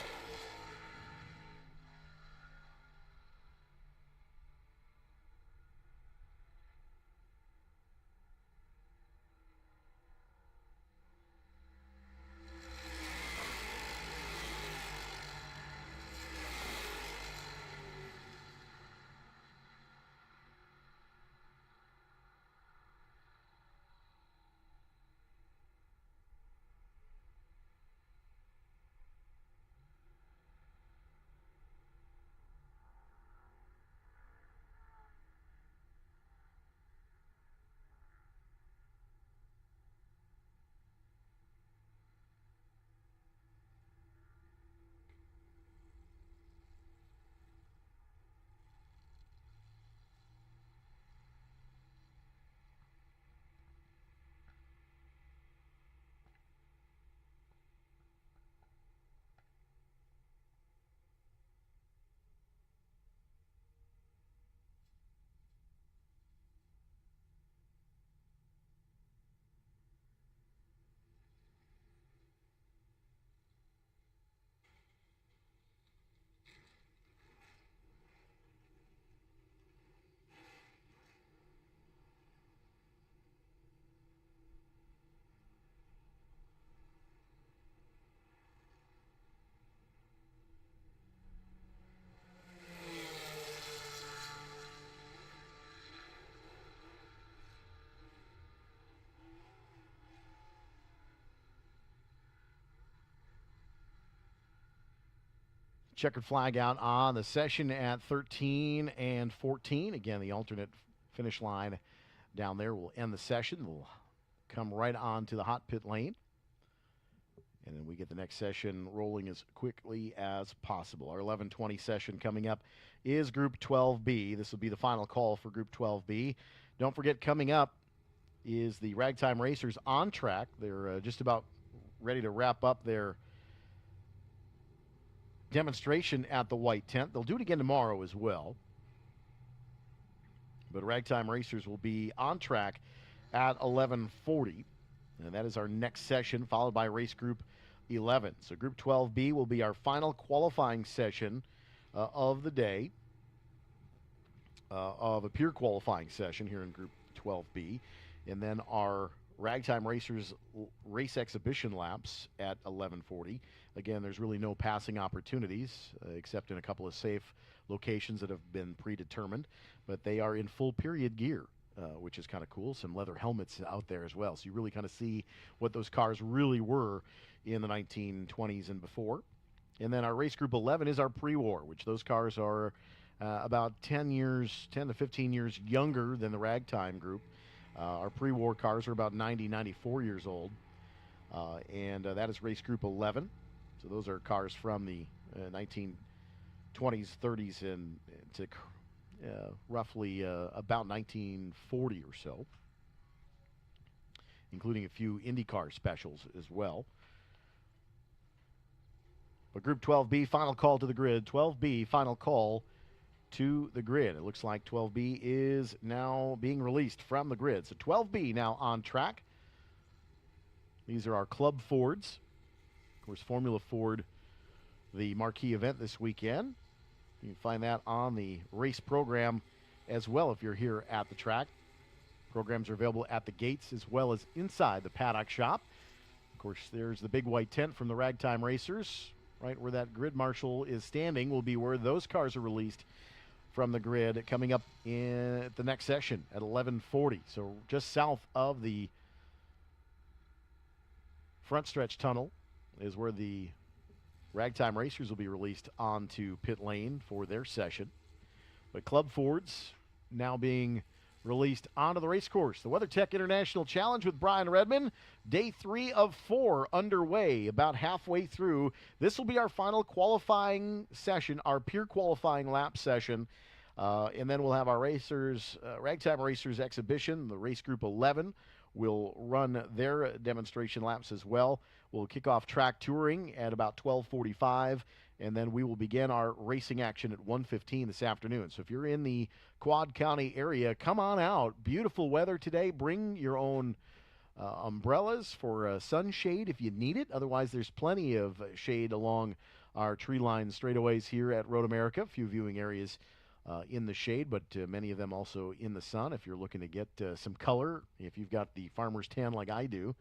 Checkered flag out on the session at 13 and 14. Again, the alternate finish line down there will end the session. We'll come right on to the hot pit lane. And then we get the next session rolling as quickly as possible. Our 11:20 session coming up is Group 12B. This will be the final call for Group 12B. Don't forget, coming up is the Ragtime Racers on track. They're just about ready to wrap up their demonstration at the White Tent. They'll do it again tomorrow as well. But Ragtime Racers will be on track at 11:40. And that is our next session, followed by race group 11. So Group 12B will be our final qualifying session of the day, of a pure qualifying session here in Group 12B. And then our Ragtime Racers race exhibition laps at 11:40. Again, there's really no passing opportunities except in a couple of safe locations that have been predetermined. But they are in full period gear, which is kind of cool. Some leather helmets out there as well. So you really kind of see what those cars really were in the 1920s and before. And then our race group 11 is our pre-war, which those cars are about 10 to 15 years younger than the Ragtime group. Our pre-war cars are about 90, 94 years old. And that is race group 11. So those are cars from the 1920s, 30s, and to roughly about 1940 or so, including a few IndyCar specials as well. But Group 12B, final call to the grid. 12B, final call to the grid. It looks like 12B is now being released from the grid. So 12B now on track. These are our Club Fords. Of course, Formula Ford, the marquee event this weekend. You can find that on the race program as well if you're here at the track. Programs are available at the gates as well as inside the paddock shop. Of course, there's the big white tent from the Ragtime Racers. Right where that grid marshal is standing will be where those cars are released from the grid, coming up in the next session at 11:40. So just south of the front stretch tunnel is where the Ragtime Racers will be released onto pit lane for their session. But Club Fords now being released onto the race course. The WeatherTech International Challenge with Brian Redman. Day 3 of 4 underway, about halfway through. This will be our final qualifying session, our peer qualifying lap session. And then we'll have our racers, Ragtime Racers exhibition. The race group 11 will run their demonstration laps as well. We'll kick off track touring at about 12:45, and then we will begin our racing action at 1:15 this afternoon. So if you're in the Quad County area, come on out. Beautiful weather today. Bring your own umbrellas for sunshade if you need it. Otherwise, there's plenty of shade along our tree line straightaways here at Road America. A few viewing areas in the shade, but many of them also in the sun if you're looking to get some color, if you've got the farmer's tan like I do.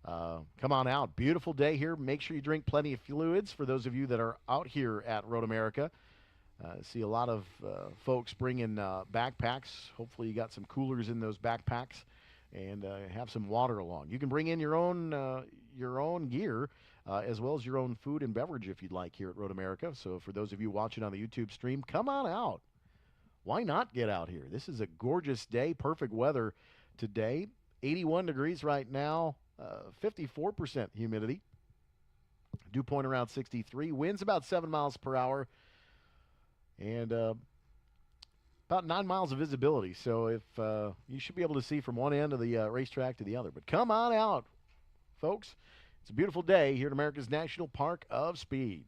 Come on out. Beautiful day here. Make sure you drink plenty of fluids for those of you that are out here at Road America. See a lot of folks bringing backpacks. Hopefully you got some coolers in those backpacks and have some water along. You can bring in your own gear as well as your own food and beverage if you'd like here at Road America. So for those of you watching on the YouTube stream, come on out. Why not get out here? This is a gorgeous day, perfect weather today. 81 degrees right now, 54% humidity. Dew point around 63. Winds about 7 miles per hour. And about 9 miles of visibility. So if you should be able to see from one end of the racetrack to the other. But come on out, folks. It's a beautiful day here at America's National Park of Speed.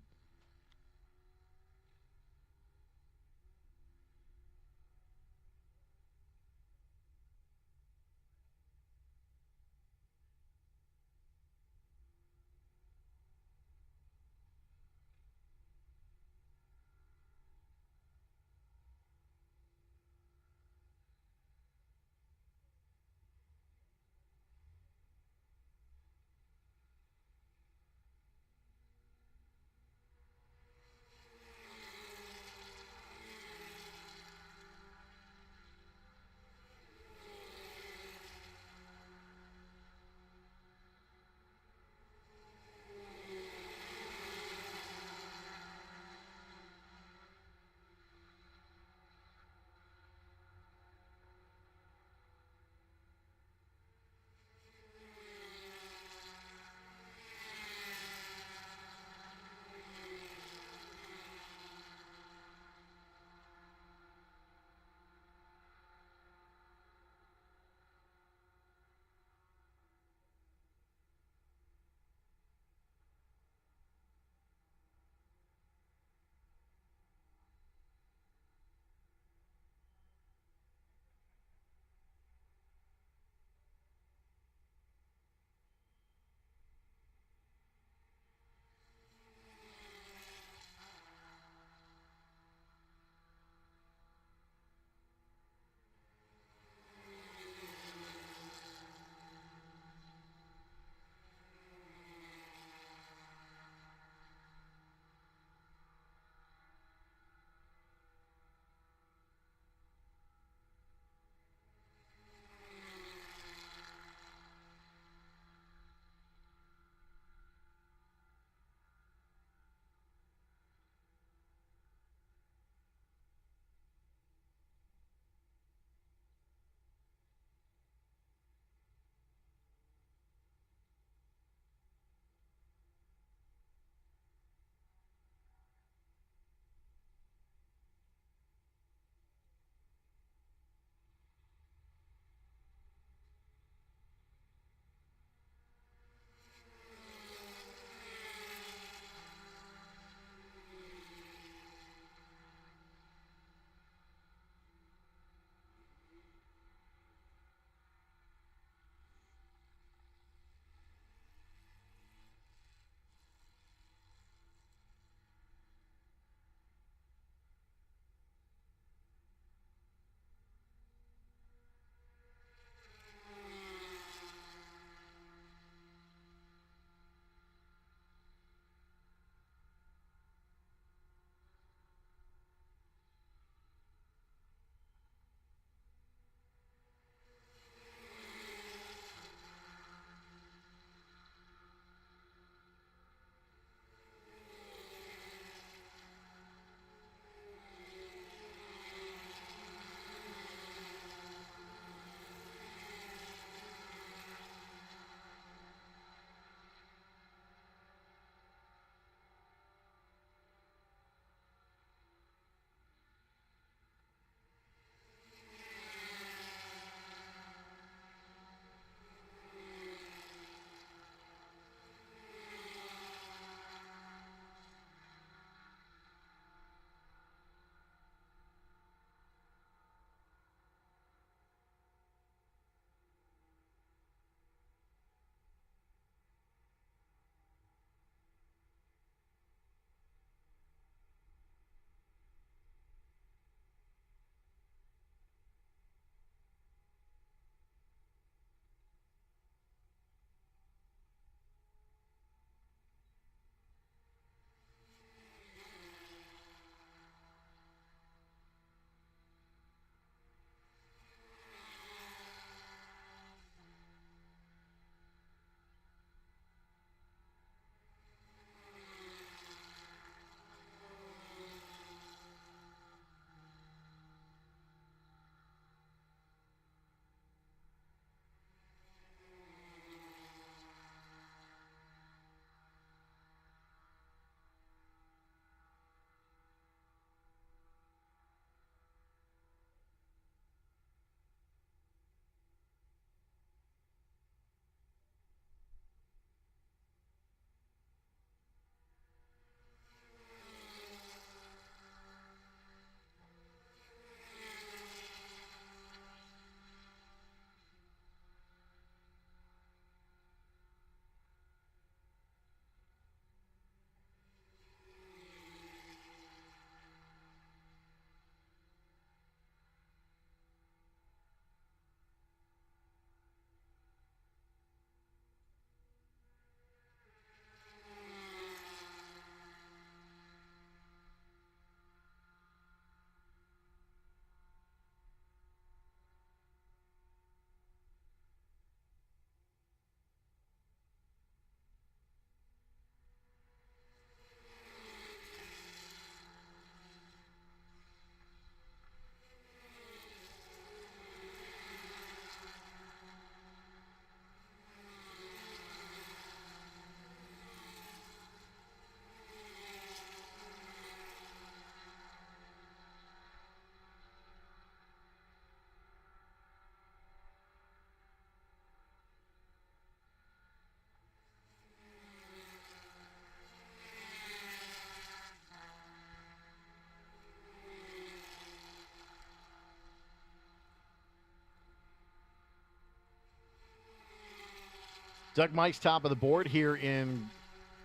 Doug Mike's top of the board here in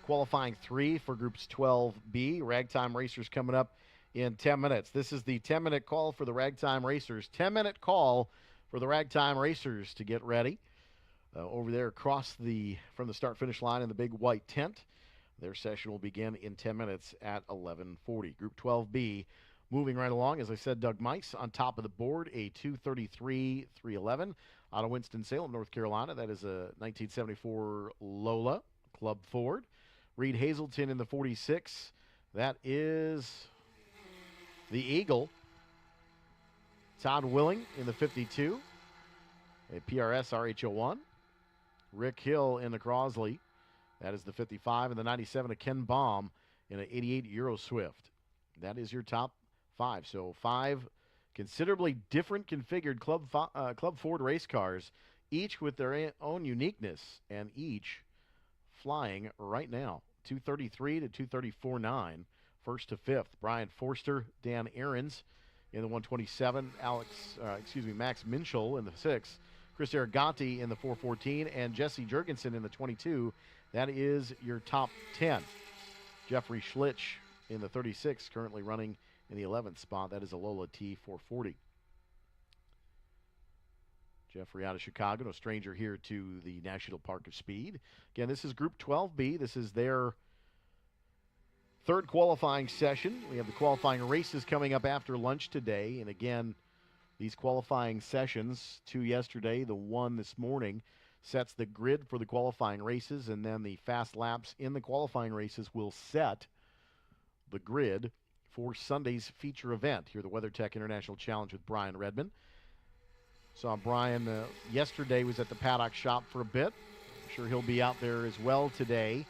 qualifying 3 for groups 12B. Ragtime Racers coming up in 10 minutes. This is the 10-minute call for the Ragtime Racers. 10-minute call for the Ragtime Racers to get ready. Over there across from the start-finish line in the big white tent. Their session will begin in 10 minutes at 11:40. Group 12B moving right along. As I said, Doug Mice on top of the board, a 2:33.311 out of Winston-Salem, North Carolina. That is a 1974 Lola Club Ford. Reed Hazelton in the 46. That is the Eagle. Todd Willing in the 52. A PRS RH01. Rick Hill in the Crosley. That is the 55. And the 97 of Ken Baum in an 88 Euro Swift. That is your top 5. So 5 considerably different configured Club Ford race cars, each with their own uniqueness, and each flying right now. 233 to 234.9, first to fifth. Brian Forster, Dan Ahrens in the 127, Max Minchel in the 6, Chris Aragati in the 414, and Jesse Jurgensen in the 22. That is your top 10. Jeffrey Schlitch in the 36, currently running in the 11th spot. That is a Lola T440. Jeffrey out of Chicago, no stranger here to the National Park of Speed. Again, this is Group 12B. This is their third qualifying session. We have the qualifying races coming up after lunch today. And again, these qualifying sessions, 2 yesterday, the 1 this morning, sets the grid for the qualifying races. And then the fast laps in the qualifying races will set the grid for Sunday's feature event here, the WeatherTech International Challenge with Brian Redman. Saw Brian yesterday, was at the paddock shop for a bit. I'm sure he'll be out there as well today.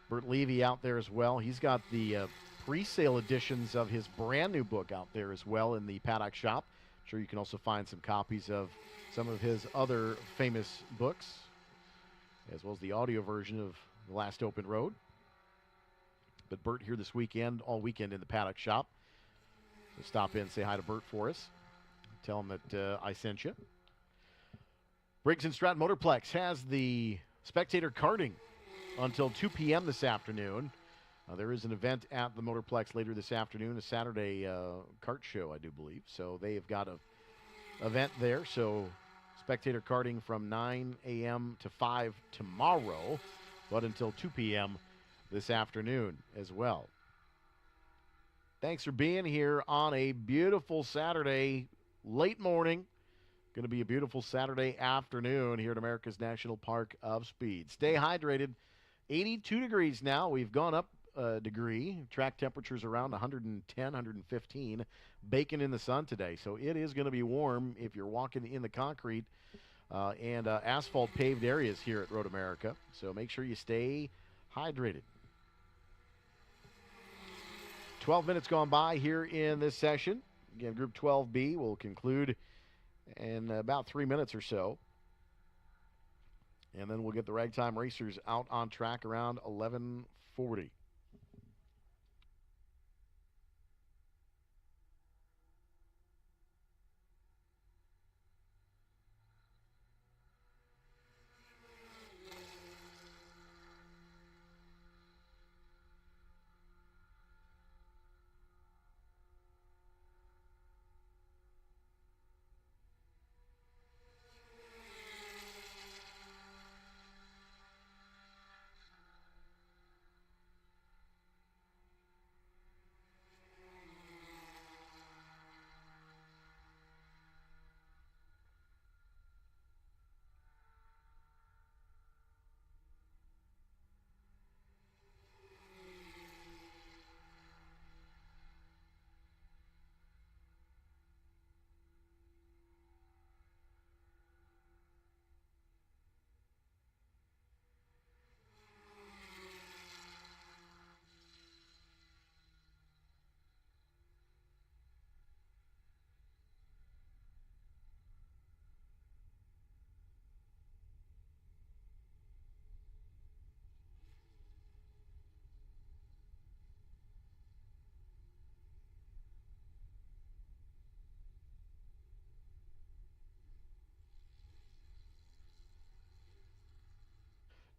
Bert Levy out there as well. He's got the pre-sale editions of his brand new book out there as well in the paddock shop. I'm sure you can also find some copies of some of his other famous books, as well as the audio version of The Last Open Road. But Bert here this weekend, all weekend in the paddock shop. So stop in, say hi to Bert for us. Tell him that I sent you. Briggs & Stratton Motorplex has the spectator karting until 2 p.m. this afternoon. There is an event at the Motorplex later this afternoon, a Saturday kart show, I do believe. So they have got an event there. So spectator karting from 9 a.m. to 5 tomorrow, but until 2 p.m. this afternoon as well. Thanks for being here on a beautiful Saturday late morning. Going to be a beautiful Saturday afternoon here at America's National Park of Speed. Stay hydrated. 82 degrees now. We've gone up a degree. Track temperatures around 110, 115. Baking in the sun today. So it is going to be warm if you're walking in the concrete and asphalt paved areas here at Road America. So make sure you stay hydrated. 12 minutes gone by here in this session. Again, Group 12B will conclude in about 3 minutes or so. And then we'll get the Ragtime Racers out on track around 11:40.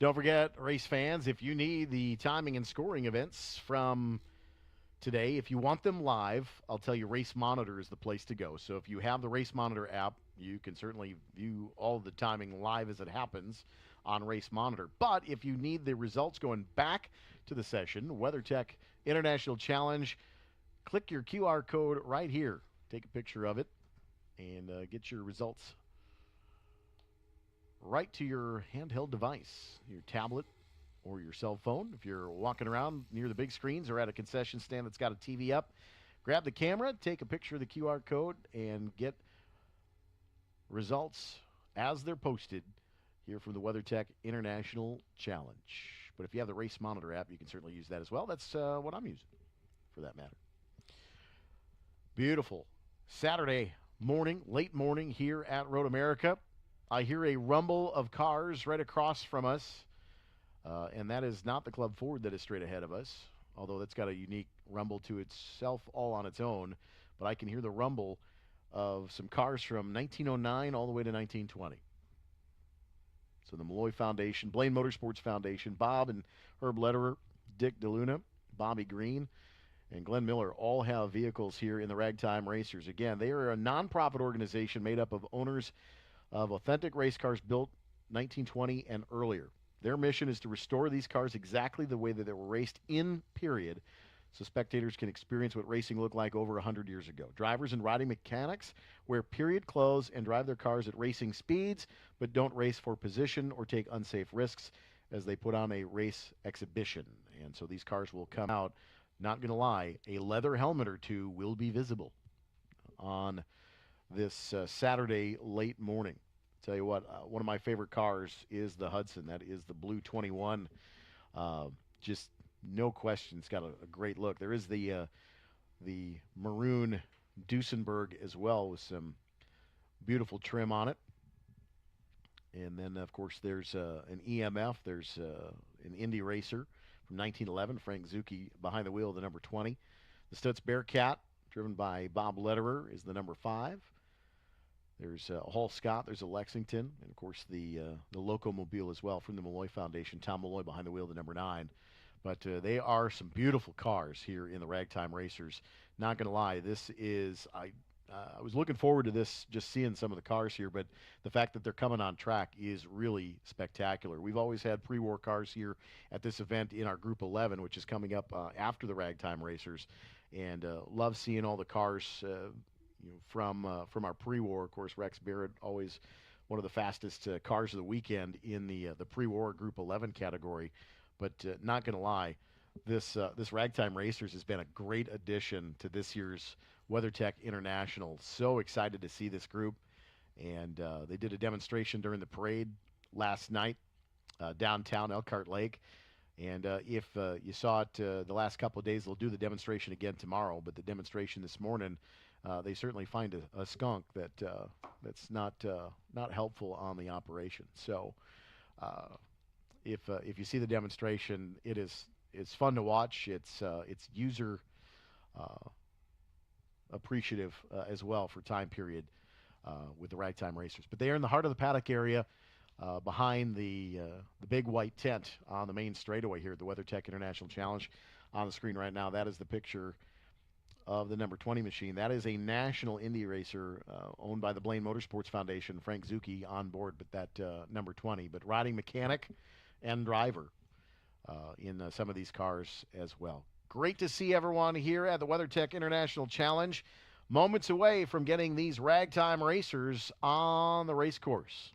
Don't forget, race fans, if you need the timing and scoring events from today, if you want them live, I'll tell you Race Monitor is the place to go. So if you have the Race Monitor app, you can certainly view all the timing live as it happens on Race Monitor. But if you need the results going back to the session, WeatherTech International Challenge, click your QR code right here. Take a picture of it and get your results right to your handheld device, your tablet or your cell phone. If you're walking around near the big screens or at a concession stand that's got a TV up, grab the camera, take a picture of the QR code, and get results as they're posted here from the WeatherTech International Challenge. But if you have the Race Monitor app, you can certainly use that as well. That's what I'm using, for that matter. Beautiful Saturday morning, late morning here at Road America. I hear a rumble of cars right across from us, and that is not the Club Ford that is straight ahead of us, although that's got a unique rumble to itself all on its own. But I can hear the rumble of some cars from 1909 all the way to 1920. So the Malloy Foundation, Blaine Motorsports Foundation, Bob and Herb Lederer, Dick DeLuna, Bobby Green, and Glenn Miller all have vehicles here in the Ragtime Racers. Again, they are a nonprofit organization made up of owners of authentic race cars built 1920 and earlier. Their mission is to restore these cars exactly the way that they were raced in period, so spectators can experience what racing looked like over 100 years ago. Drivers and riding mechanics wear period clothes and drive their cars at racing speeds, but don't race for position or take unsafe risks as they put on a race exhibition. And so these cars will come out, not going to lie, a leather helmet or two will be visible on this Saturday late morning. Tell you what, one of my favorite cars is the Hudson. That is the Blue 21. Just no question, it's got a great look. There is the maroon Duesenberg as well with some beautiful trim on it. And then, of course, there's an EMF. There's an Indy Racer from 1911, Frank Zucchi behind the wheel of the number 20. The Stutz Bearcat, driven by Bob Lederer, is the number 5. There's a Hall Scott, there's a Lexington, and of course the Locomobile as well from the Malloy Foundation. Tom Malloy behind the wheel of the number 9. But they are some beautiful cars here in the Ragtime Racers. Not going to lie, this is I was looking forward to this, just seeing some of the cars here, but the fact that they're coming on track is really spectacular. We've always had pre-war cars here at this event in our Group 11, which is coming up after the Ragtime Racers, and love seeing all the cars from our pre-war. Of course, Rex Barrett, always one of the fastest cars of the weekend in the pre-war Group 11 category. But not going to lie, this Ragtime Racers has been a great addition to this year's WeatherTech International. So excited to see this group. And they did a demonstration during the parade last night downtown Elkhart Lake. And if you saw it the last couple of days, they'll do the demonstration again tomorrow. But the demonstration this morning, they certainly find a skunk that's not helpful on the operation. So if you see the demonstration, it's fun to watch. It's user appreciative as well for time period with the Ragtime Racers. But they are in the heart of the paddock area, behind the big white tent on the main straightaway here at the WeatherTech International Challenge. On the screen right now, that is the picture of the number 20 machine. That is a national Indy racer owned by the Blaine Motorsports Foundation. Frank Zucchi on board, but that number 20. But riding mechanic and driver in some of these cars as well. Great to see everyone here at the WeatherTech International Challenge. Moments away from getting these Ragtime Racers on the race course.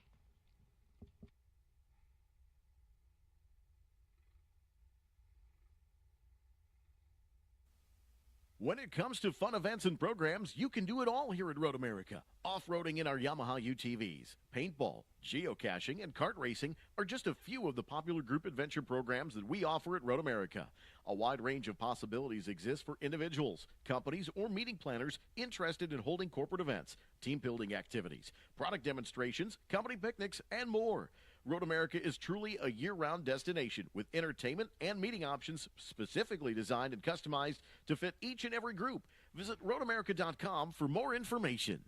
When it comes to fun events and programs, you can do it all here at Road America. Off-roading in our Yamaha UTVs, paintball, geocaching, and kart racing are just a few of the popular group adventure programs that we offer at Road America. A wide range of possibilities exist for individuals, companies, or meeting planners interested in holding corporate events, team building activities, product demonstrations, company picnics, and more. Road America is truly a year-round destination with entertainment and meeting options specifically designed and customized to fit each and every group. Visit roadamerica.com for more information.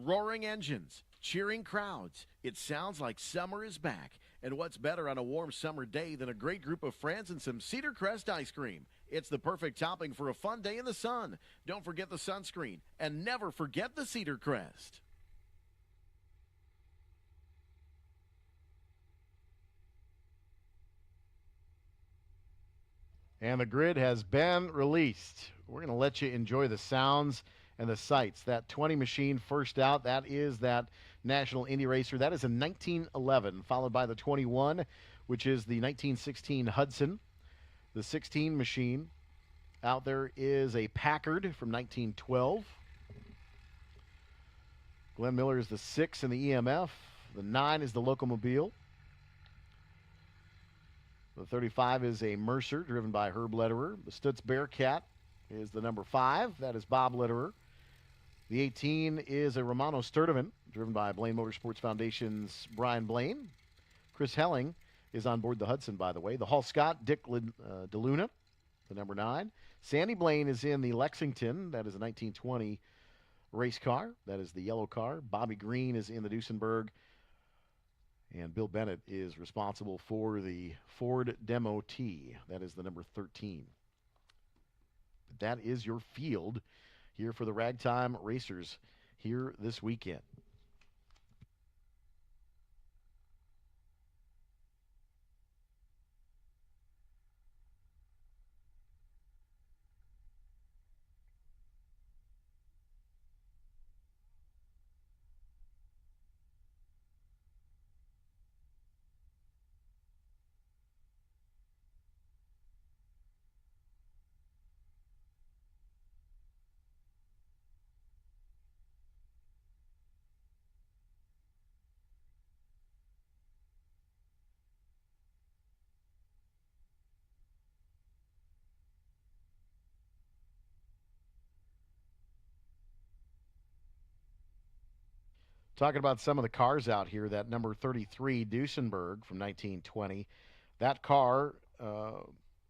Roaring engines, cheering crowds. It sounds like summer is back. And what's better on a warm summer day than a great group of friends and some Cedar Crest ice cream? It's the perfect topping for a fun day in the sun. Don't forget the sunscreen, and never forget the Cedar Crest. And the grid has been released. We're going to let you enjoy the sounds and the sights. That 20 machine first out, that is that National Indy Racer. That is a 1911, followed by the 21, which is the 1916 Hudson. The 16 machine out there is a Packard from 1912. Glenn Miller is the 6 in the EMF. The 9 is the Locomobile. The 35 is a Mercer, driven by Herb Lederer. The Stutz Bearcat is the number 5. That is Bob Lederer. The 18 is a Romano Sturdivant, driven by Blaine Motorsports Foundation's Brian Blaine. Chris Helling is on board the Hudson, by the way. The Hall Scott, Dick DeLuna, the number 9. Sandy Blaine is in the Lexington. That is a 1920 race car. That is the yellow car. Bobby Green is in the Duesenberg. And Bill Bennett is responsible for the Ford Demo T. That is the number 13. That is your field here for the Ragtime Racers here this weekend. Talking about some of the cars out here, that number 33 Duesenberg from 1920. That car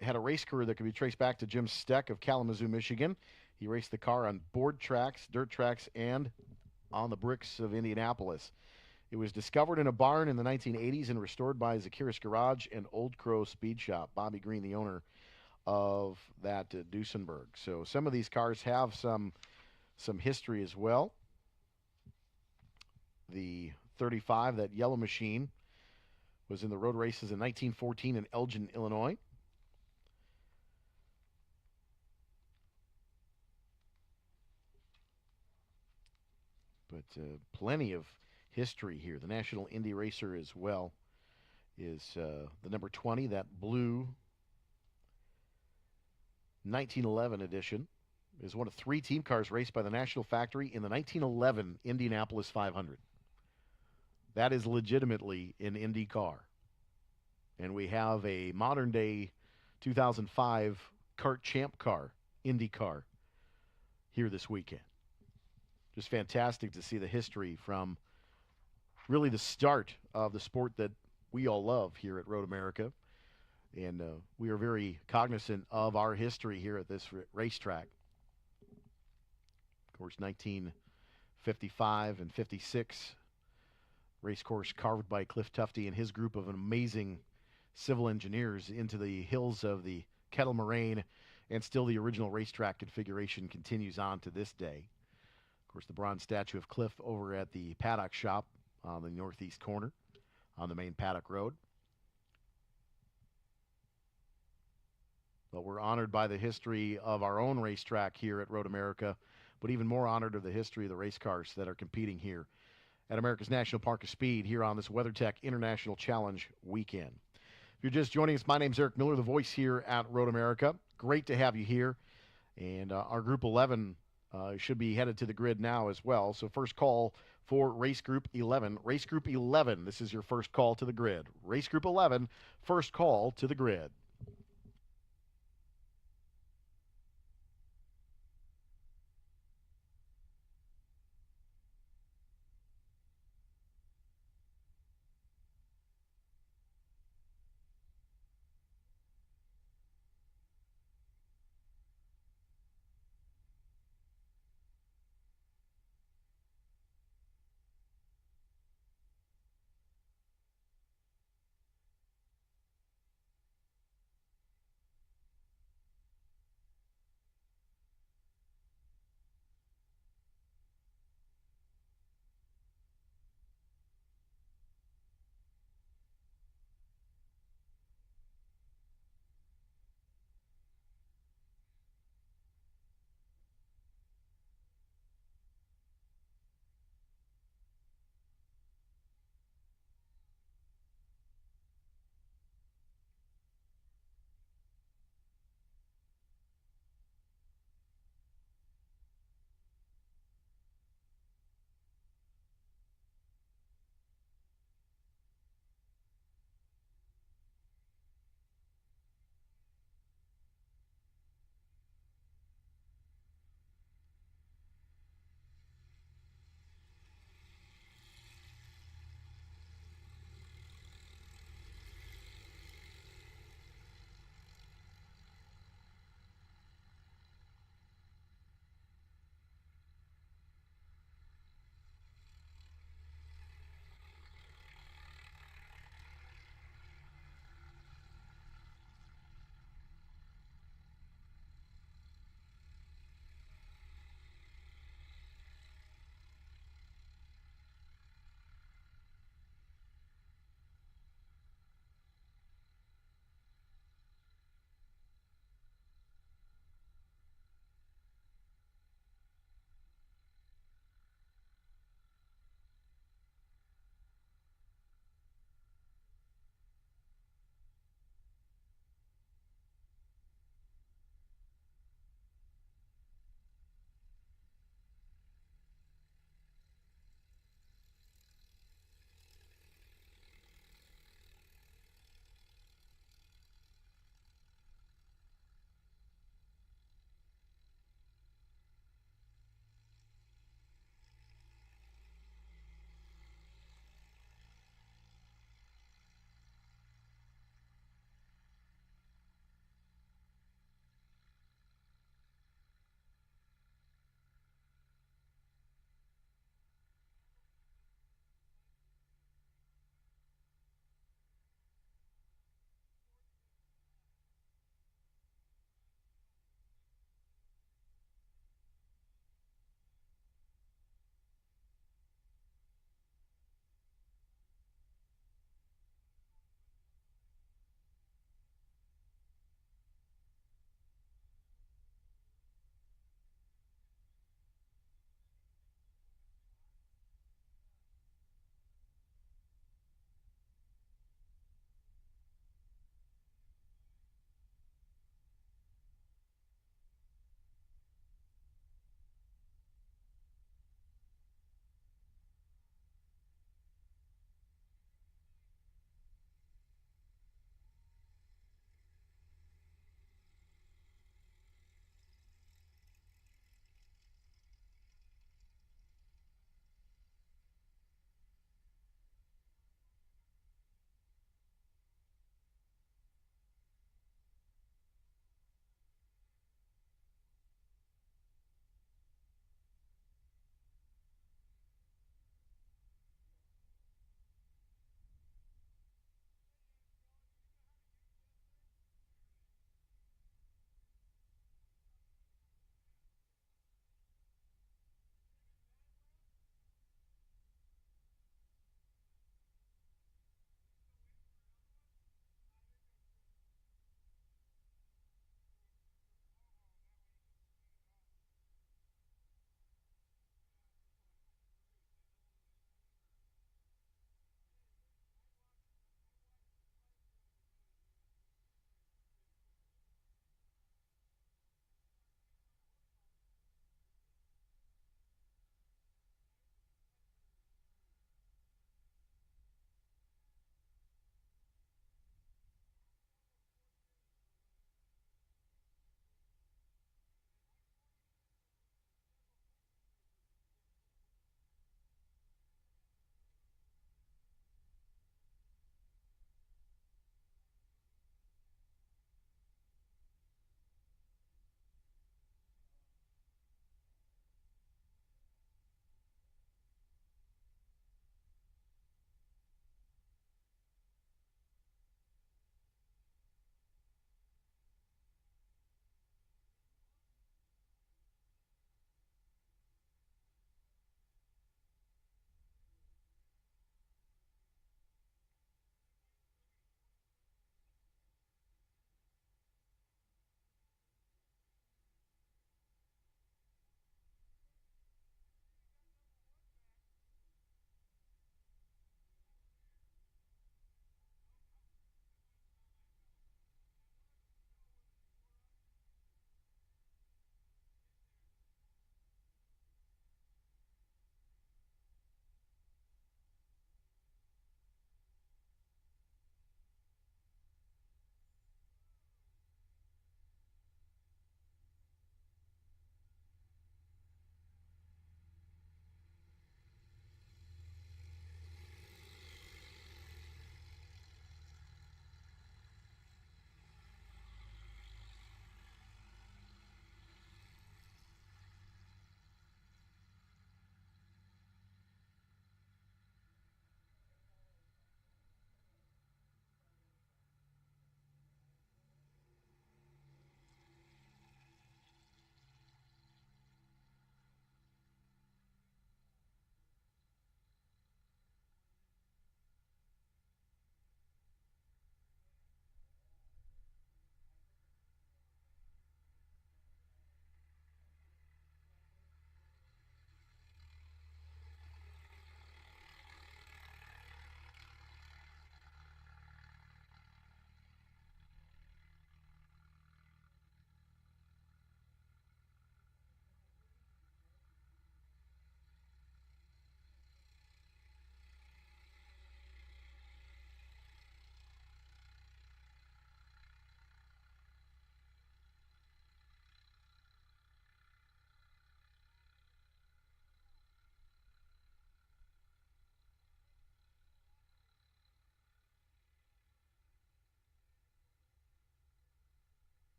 had a race career that could be traced back to Jim Steck of Kalamazoo, Michigan. He raced the car on board tracks, dirt tracks, and on the bricks of Indianapolis. It was discovered in a barn in the 1980s and restored by Zakiris Garage and Old Crow Speed Shop. Bobby Green, the owner of that Duesenberg. So some of these cars have some history as well. The 35, that yellow machine, was in the road races in 1914 in Elgin, Illinois. But plenty of history here. The National Indy Racer as well is the number 20, that blue 1911 edition, is one of 3 team cars raced by the National Factory in the 1911 Indianapolis 500. That is legitimately an Indy car. And we have a modern day 2005 kart champ car, Indy car, here this weekend. Just fantastic to see the history from really the start of the sport that we all love here at Road America. And we are very cognizant of our history here at this racetrack. Of course, 1955 and 56 race course carved by Cliff Tufte and his group of amazing civil engineers into the hills of the Kettle Moraine, and still the original racetrack configuration continues on to this day. Of course, the bronze statue of Cliff over at the paddock shop on the northeast corner on the main paddock road. But we're honored by the history of our own racetrack here at Road America, but even more honored of the history of the race cars that are competing here at America's National Park of Speed here on this WeatherTech International Challenge weekend. If you're just joining us, my name's Eric Miller, the voice here at Road America. Great to have you here. And our Group 11 should be headed to the grid now as well. So first call for Race Group 11. Race Group 11, this is your first call to the grid. Race Group 11, first call to the grid.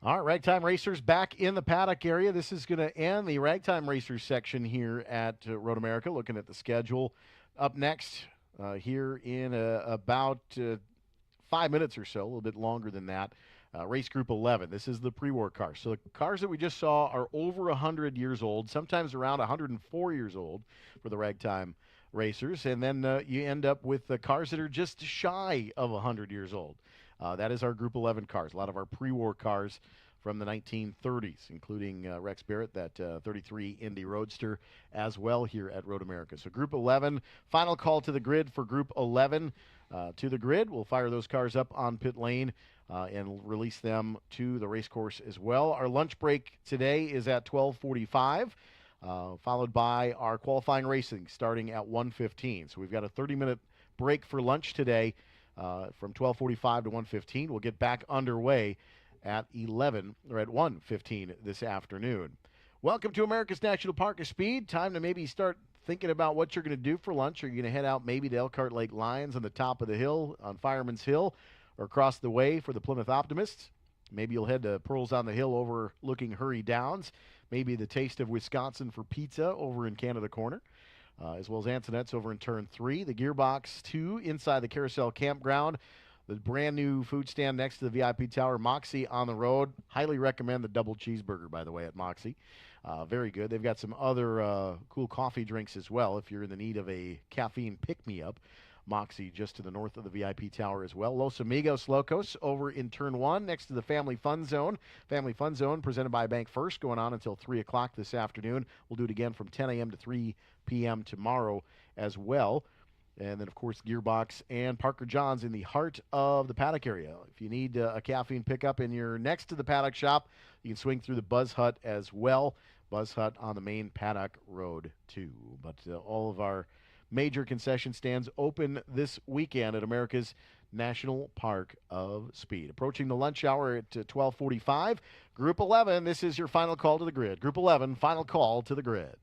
All right, Ragtime Racers back in the paddock area. This is going to end the Ragtime Racers section here at Road America. Looking at the schedule. Up next, here in about 5 minutes or so, a little bit longer than that, race group 11. This is the pre-war cars. So the cars that we just saw are over 100 years old, sometimes around 104 years old for the Ragtime Racers. And then you end up with the cars that are just shy of 100 years old. That is our Group 11 cars. A lot of our pre-war cars from the 1930s, including Rex Barrett, that 33 Indy Roadster, as well here at Road America. So Group 11, final call to the grid for Group 11. To the grid, we'll fire those cars up on pit lane and release them to the race course as well. Our lunch break today is at 12:45. Followed by our qualifying racing starting at 1:15. So we've got a 30-minute break for lunch today from 12:45 to 1:15. We'll get back underway at 11 or at 1:15 this afternoon. Welcome to America's National Park of Speed. Time to maybe start thinking about what you're going to do for lunch. Are you going to head out maybe to Elkhart Lake Lions on the top of the hill on Fireman's Hill, or across the way for the Plymouth Optimists? Maybe you'll head to Pearls on the Hill overlooking Hurry Downs. Maybe the Taste of Wisconsin for pizza over in Canada Corner, as well as Antonette's over in Turn 3. The Gearbox 2 inside the Carousel Campground. The brand new food stand next to the VIP Tower. Moxie on the road. Highly recommend the double cheeseburger, by the way, at Moxie. Very good. They've got some other cool coffee drinks as well if you're in the need of a caffeine pick-me-up. Moxie just to the north of the VIP Tower as well. Los Amigos Locos over in Turn 1 next to the Family Fun Zone. Family Fun Zone presented by Bank First, going on until 3 o'clock this afternoon. We'll do it again from 10 a.m. to 3 p.m. tomorrow as well. And then, of course, Gearbox and Parker John's in the heart of the paddock area. If you need a caffeine pickup and you're next to the paddock shop, you can swing through the Buzz Hut as well. Buzz Hut on the main paddock road, too. But all of our major concession stands open this weekend at America's National Park of Speed. Approaching the lunch hour at 12:45. Group 11, this is your final call to the grid. Group 11, final call to the grid.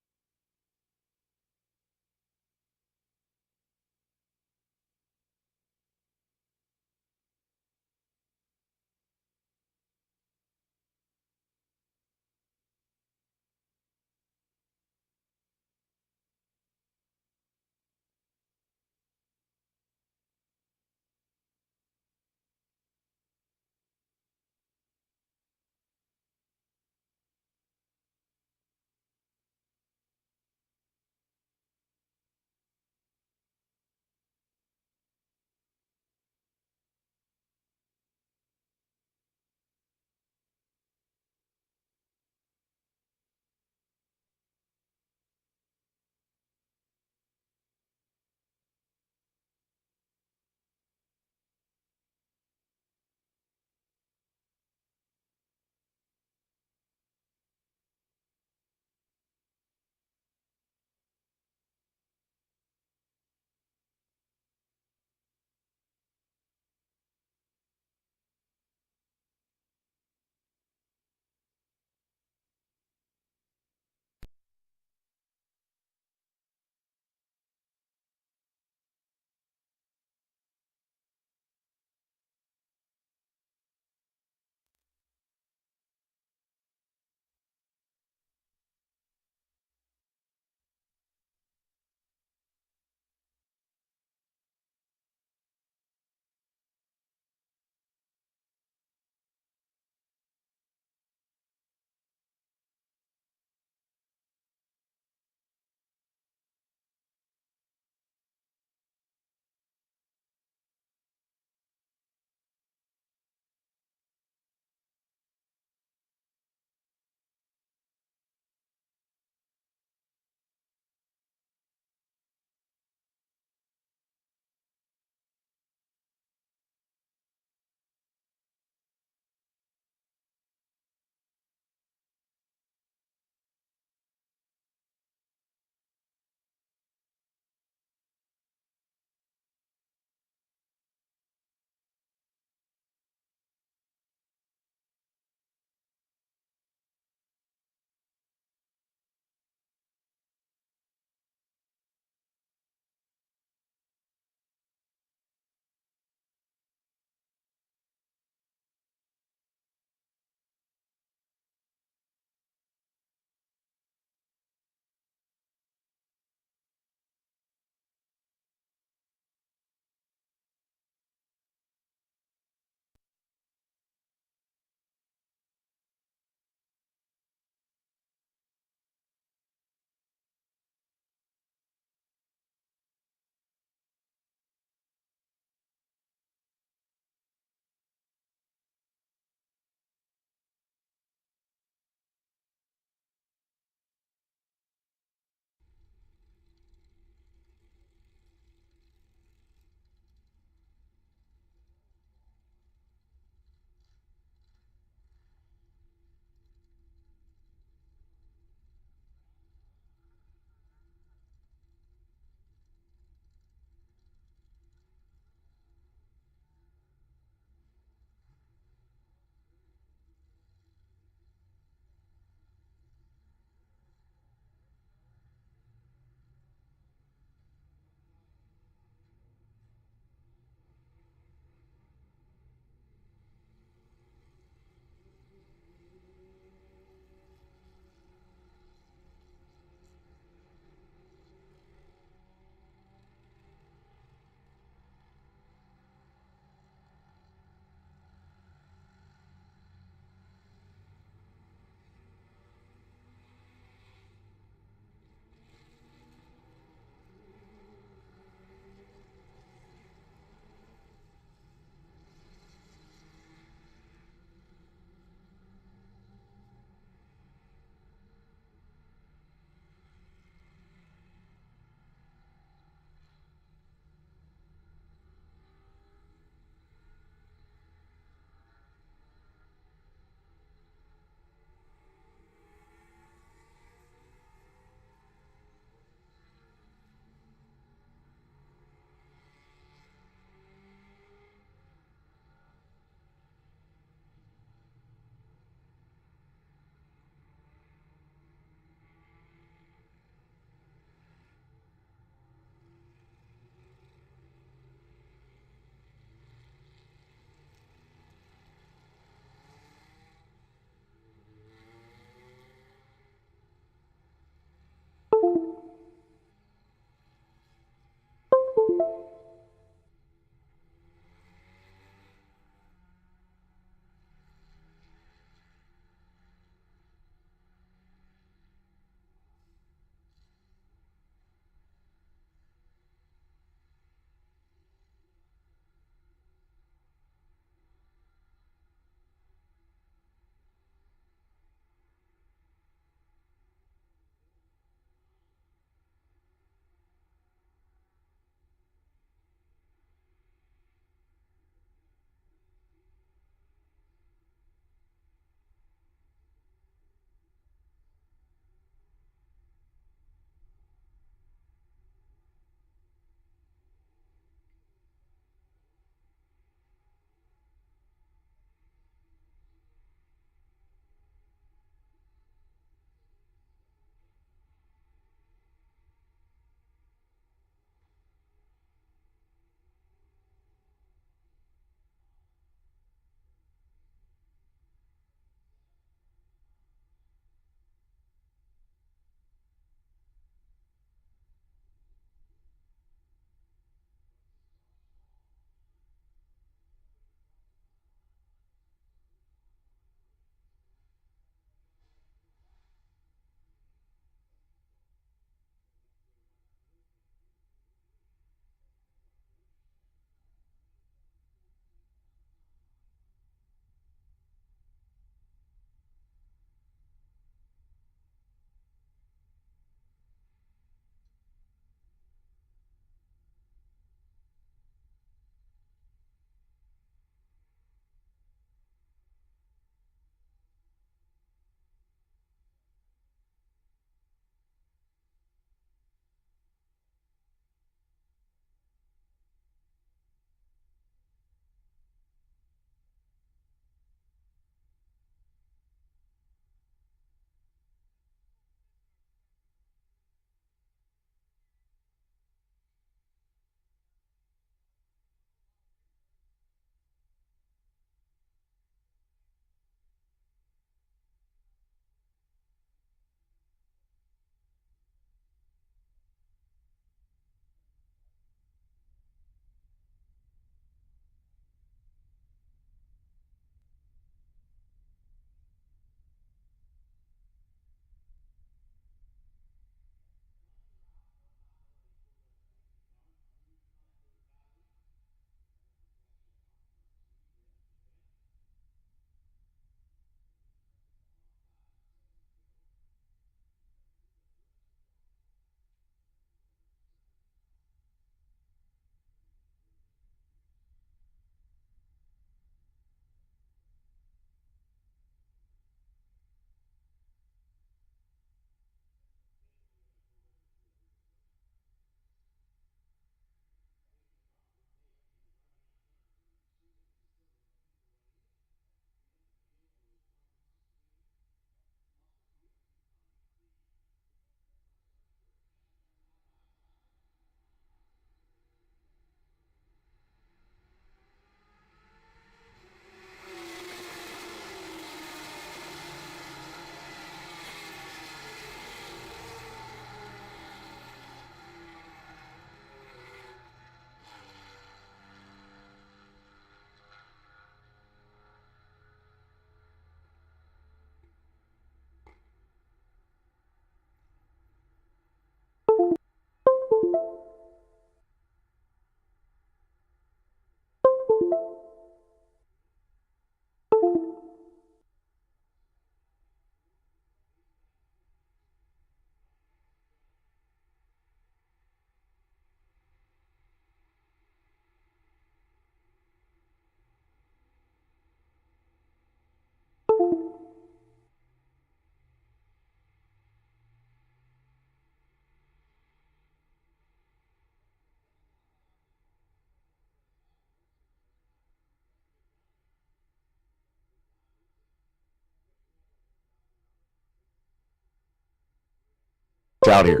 out here.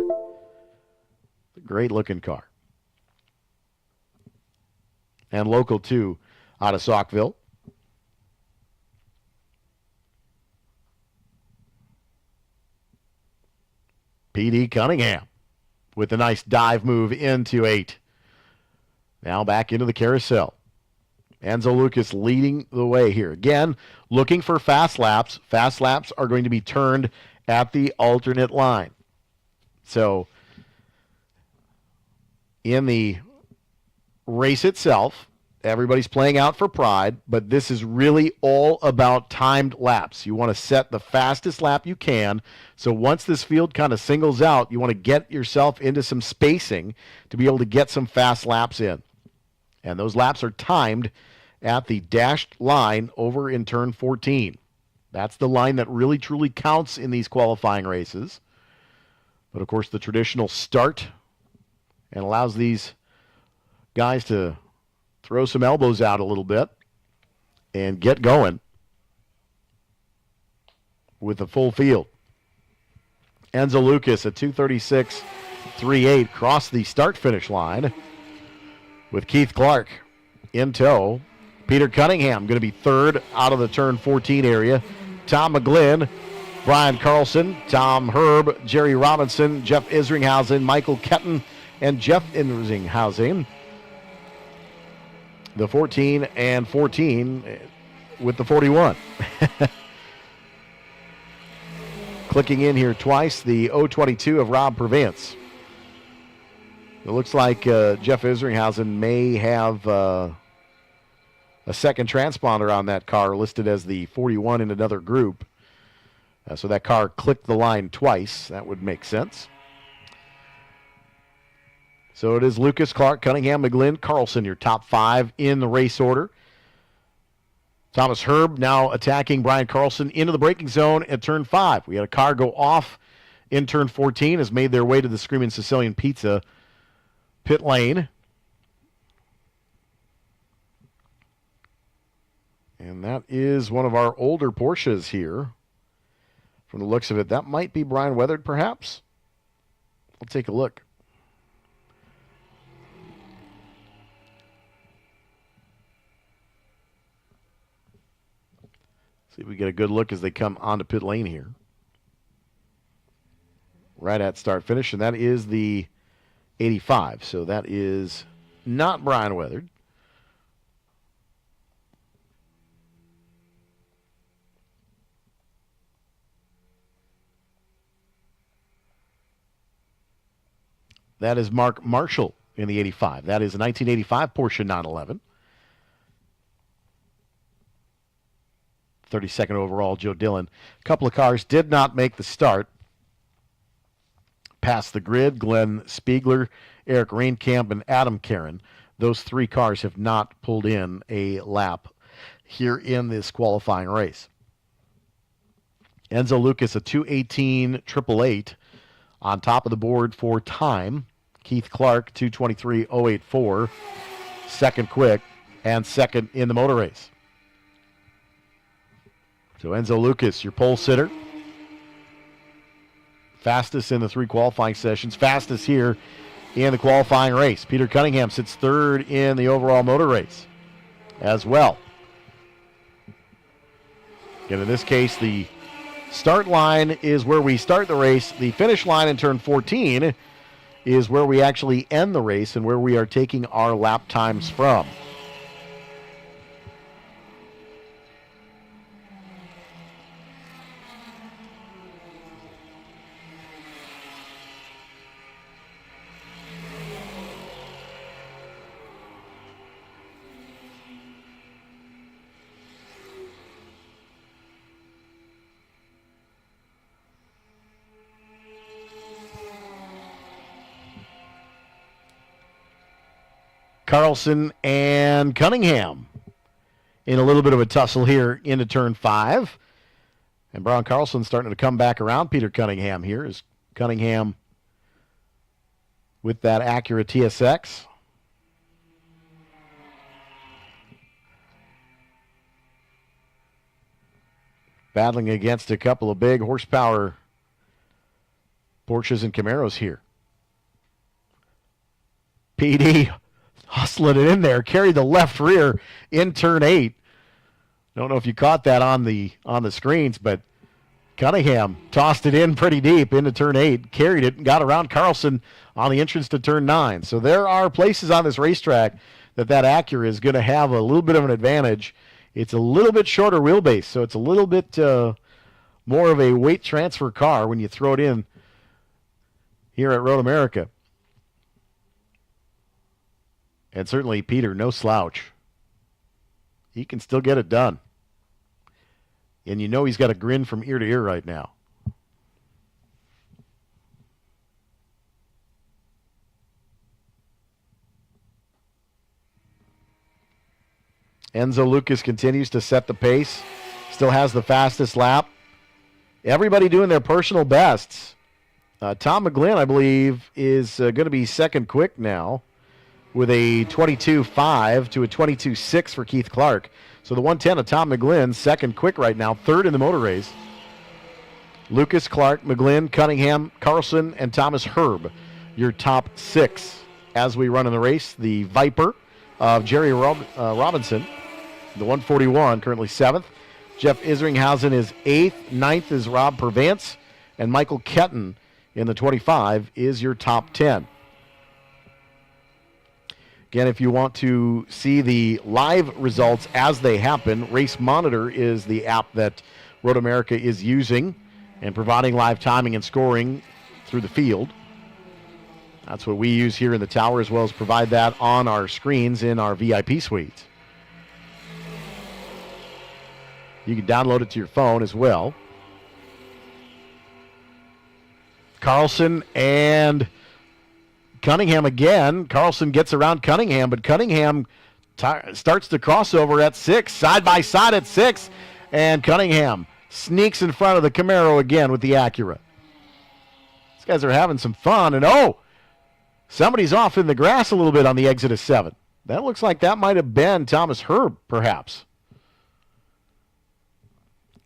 Great looking car. And local too, out of Saukville. PD Cunningham with a nice dive move into 8. Now back into the carousel. Enzo Lucas leading the way here. Again, looking for fast laps. Fast laps are going to be turned at the alternate line. So in the race itself, everybody's playing out for pride, but this is really all about timed laps. You want to set the fastest lap you can. So once this field kind of singles out, you want to get yourself into some spacing to be able to get some fast laps in. And those laps are timed at the dashed line over in turn 14. That's the line that really truly counts in these qualifying races. But of course, the traditional start and allows these guys to throw some elbows out a little bit and get going with the full field. Enzo Lucas at 2:36.38 crossed the start-finish line with Keith Clark in tow. Peter Cunningham going to be third out of the turn 14 area. Tom McGlynn, Brian Carlson, Tom Herb, Jerry Robinson, Jeff Isringhausen, Michael Ketton, and Jeff Isringhausen. The 14 and 14 with the 41. Clicking in here twice, the 022 of Rob Purvance. It looks like Jeff Isringhausen may have a second transponder on that car listed as the 41 in another group. So that car clicked the line twice. That would make sense. So it is Lucas, Clark, Cunningham, McGlynn, Carlson, your top 5 in the race order. Thomas Herb now attacking Brian Carlson into the braking zone at turn 5. We had a car go off in turn 14, has made their way to the Screaming Sicilian Pizza pit lane. And that is one of our older Porsches here. From the looks of it, that might be Brian Weathered, perhaps. I'll take a look. See if we get a good look as they come onto pit lane here. Right at start finish, and that is the 85. So that is not Brian Weathered. That is Mark Marshall in the 85. That is a 1985 Porsche 911. 32nd overall, Joe Dillon. A couple of cars did not make the start. Past the grid, Glenn Spiegler, Eric Rainkamp, and Adam Karen. Those 3 cars have not pulled in a lap here in this qualifying race. Enzo Lucas, a 2:18.888 on top of the board for time. Keith Clark, 2:23.084, second quick, and second in the motor race. So Enzo Lucas, your pole sitter. Fastest in the 3 qualifying sessions. Fastest here in the qualifying race. Peter Cunningham sits third in the overall motor race as well. And in this case, the start line is where we start the race. The finish line in turn 14 is where we actually end the race and where we are taking our lap times from. Carlson and Cunningham in a little bit of a tussle here into turn 5. And Brian Carlson starting to come back around Peter Cunningham here as Cunningham with that Acura TSX. Battling against a couple of big horsepower Porsches and Camaros here. PD hustling it in there, carried the left rear in turn 8. Don't know if you caught that on the screens, but Cunningham tossed it in pretty deep into turn 8, carried it, and got around Carlson on the entrance to turn 9. So there are places on this racetrack that Acura is going to have a little bit of an advantage. It's a little bit shorter wheelbase, so it's a little bit more of a weight transfer car when you throw it in here at Road America. And certainly Peter, no slouch. He can still get it done. And you know he's got a grin from ear to ear right now. Enzo Lucas continues to set the pace. Still has the fastest lap. Everybody doing their personal bests. Tom McGlynn, I believe, is going to be second quick now with a 22.5 to a 22.6 for Keith Clark. So the 110 of Tom McGlynn, second quick right now, third in the motor race. Lucas, Clark, McGlynn, Cunningham, Carlson, and Thomas Herb, your top 6 as we run in the race. The Viper of Jerry Robinson, the 141, currently 7th. Jeff Isringhausen is 8th. 9th is Rob Purvance. And Michael Ketton in the 25 is your top 10. Again, if you want to see the live results as they happen, Race Monitor is the app that Road America is using and providing live timing and scoring through the field. That's what we use here in the tower, as well as provide that on our screens in our VIP suites. You can download it to your phone as well. Carlson and Cunningham again. Carlson gets around Cunningham, but Cunningham starts the crossover at 6, side by side at 6, and Cunningham sneaks in front of the Camaro again with the Acura. These guys are having some fun, and somebody's off in the grass a little bit on the exit of 7. That looks like that might have been Thomas Herb, perhaps.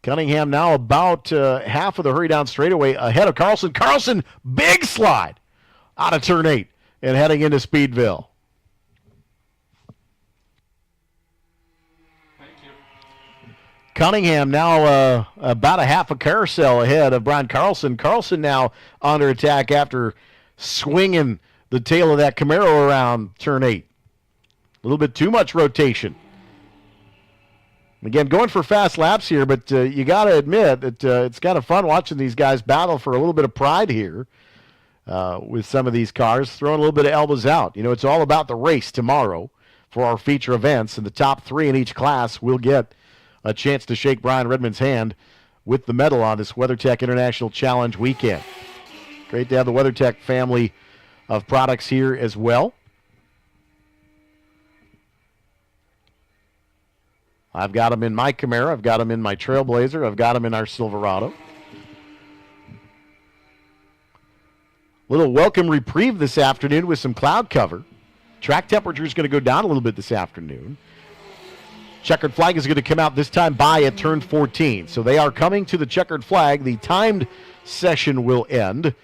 Cunningham now about half of the hurry down straightaway ahead of Carlson. Carlson, big slide out of turn 8 and heading into Speedville. Thank you. Cunningham now about a half a carousel ahead of Brian Carlson. Carlson now under attack after swinging the tail of that Camaro around turn 8. A little bit too much rotation. Again, going for fast laps here, but you got to admit that it's kind of fun watching these guys battle for a little bit of pride here with some of these cars, throwing a little bit of elbows out. You know, it's all about the race tomorrow for our feature events, and the top 3 in each class will get a chance to shake Brian Redman's hand with the medal on this WeatherTech International Challenge weekend. Great to have the WeatherTech family of products here as well. I've got them in my Camaro. I've got them in my Trailblazer. I've got them in our Silverado. Little welcome reprieve this afternoon with some cloud cover. Track temperature is going to go down a little bit this afternoon. Checkered flag is going to come out this time by at turn 14. So they are coming to the checkered flag. The timed session will end.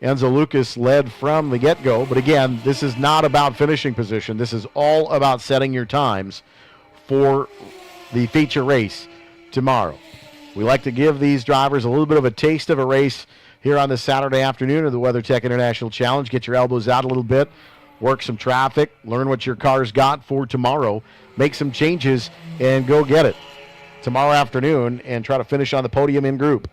Enzo Lucas led from the get-go. But again, this is not about finishing position. This is all about setting your times for the feature race tomorrow. We like to give these drivers a little bit of a taste of a race here on this Saturday afternoon of the WeatherTech International Challenge. Get your elbows out a little bit, work some traffic, learn what your car's got for tomorrow, make some changes, and go get it tomorrow afternoon and try to finish on the podium in group.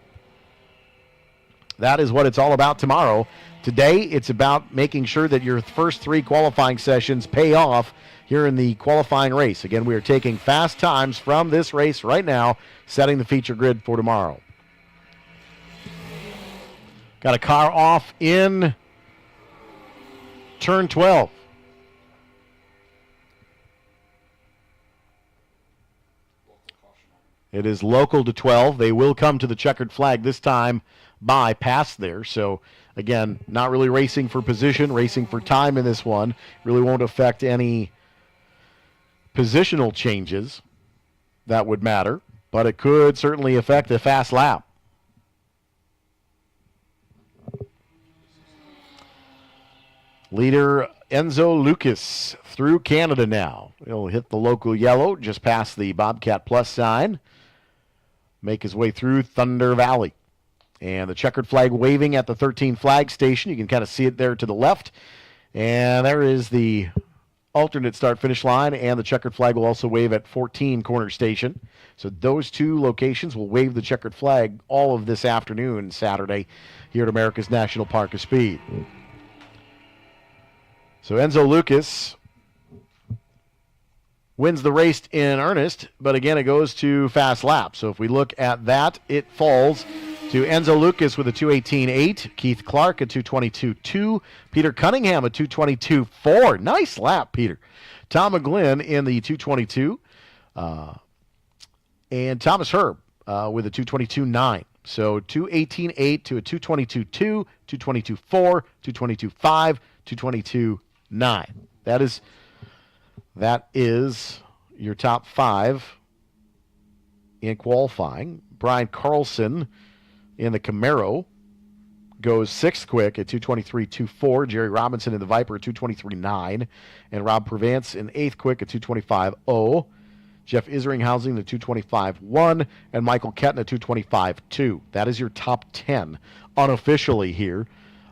That is what it's all about tomorrow. Today, it's about making sure that your first 3 qualifying sessions pay off here in the qualifying race. Again, we are taking fast times from this race right now, setting the feature grid for tomorrow. Got a car off in turn 12. It is local to 12. They will come to the checkered flag this time by past there. So, again, not really racing for position, racing for time in this one. Really won't affect any positional changes that would matter, but it could certainly affect a fast lap. Leader Enzo Lucas through Canada now. He'll hit the local yellow just past the Bobcat Plus sign. Make his way through Thunder Valley. And the checkered flag waving at the 13 flag station. You can kind of see it there to the left. And there is the alternate start-finish line, and the checkered flag will also wave at 14 corner station. So those two locations will wave the checkered flag all of this afternoon, Saturday, here at America's National Park of Speed. So Enzo Lucas wins the race in earnest, but again, it goes to fast lap. So if we look at that, it falls to Enzo Lucas with a 2:18.8, Keith Clark a 2:22.2, Peter Cunningham a 2:22.4. Nice lap, Peter. Tom McGlynn in the 2:22, and Thomas Herb with a 2:22.9. So 2:18.8 to a 2:22.2, 2:22.4, 2:22.5, 2:22.9. That is your top 5 in qualifying. Brian Carlson in the Camaro goes 6th quick at 2:23.24. Jerry Robinson in the Viper at 2:23.9. And Rob Prevance in 8th quick at 2:25.0. Jeff Isringhausen at 2:25.1. And Michael Ketton at 2:25.2. That is your top 10 unofficially here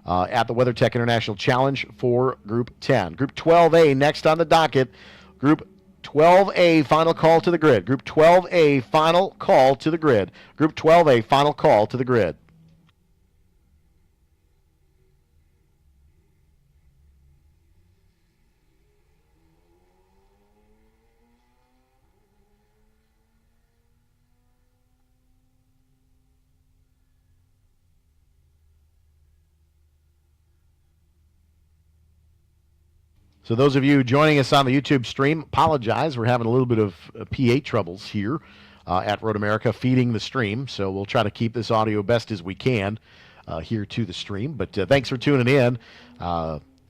at the WeatherTech International Challenge for Group 10. Group 12A next on the docket. Group 12A, final call to the grid. Group 12A, final call to the grid. Group 12A, final call to the grid. So those of you joining us on the YouTube stream, apologize. We're having a little bit of PA troubles here at Road America feeding the stream. So we'll try to keep this audio best as we can here to the stream. But thanks for tuning in.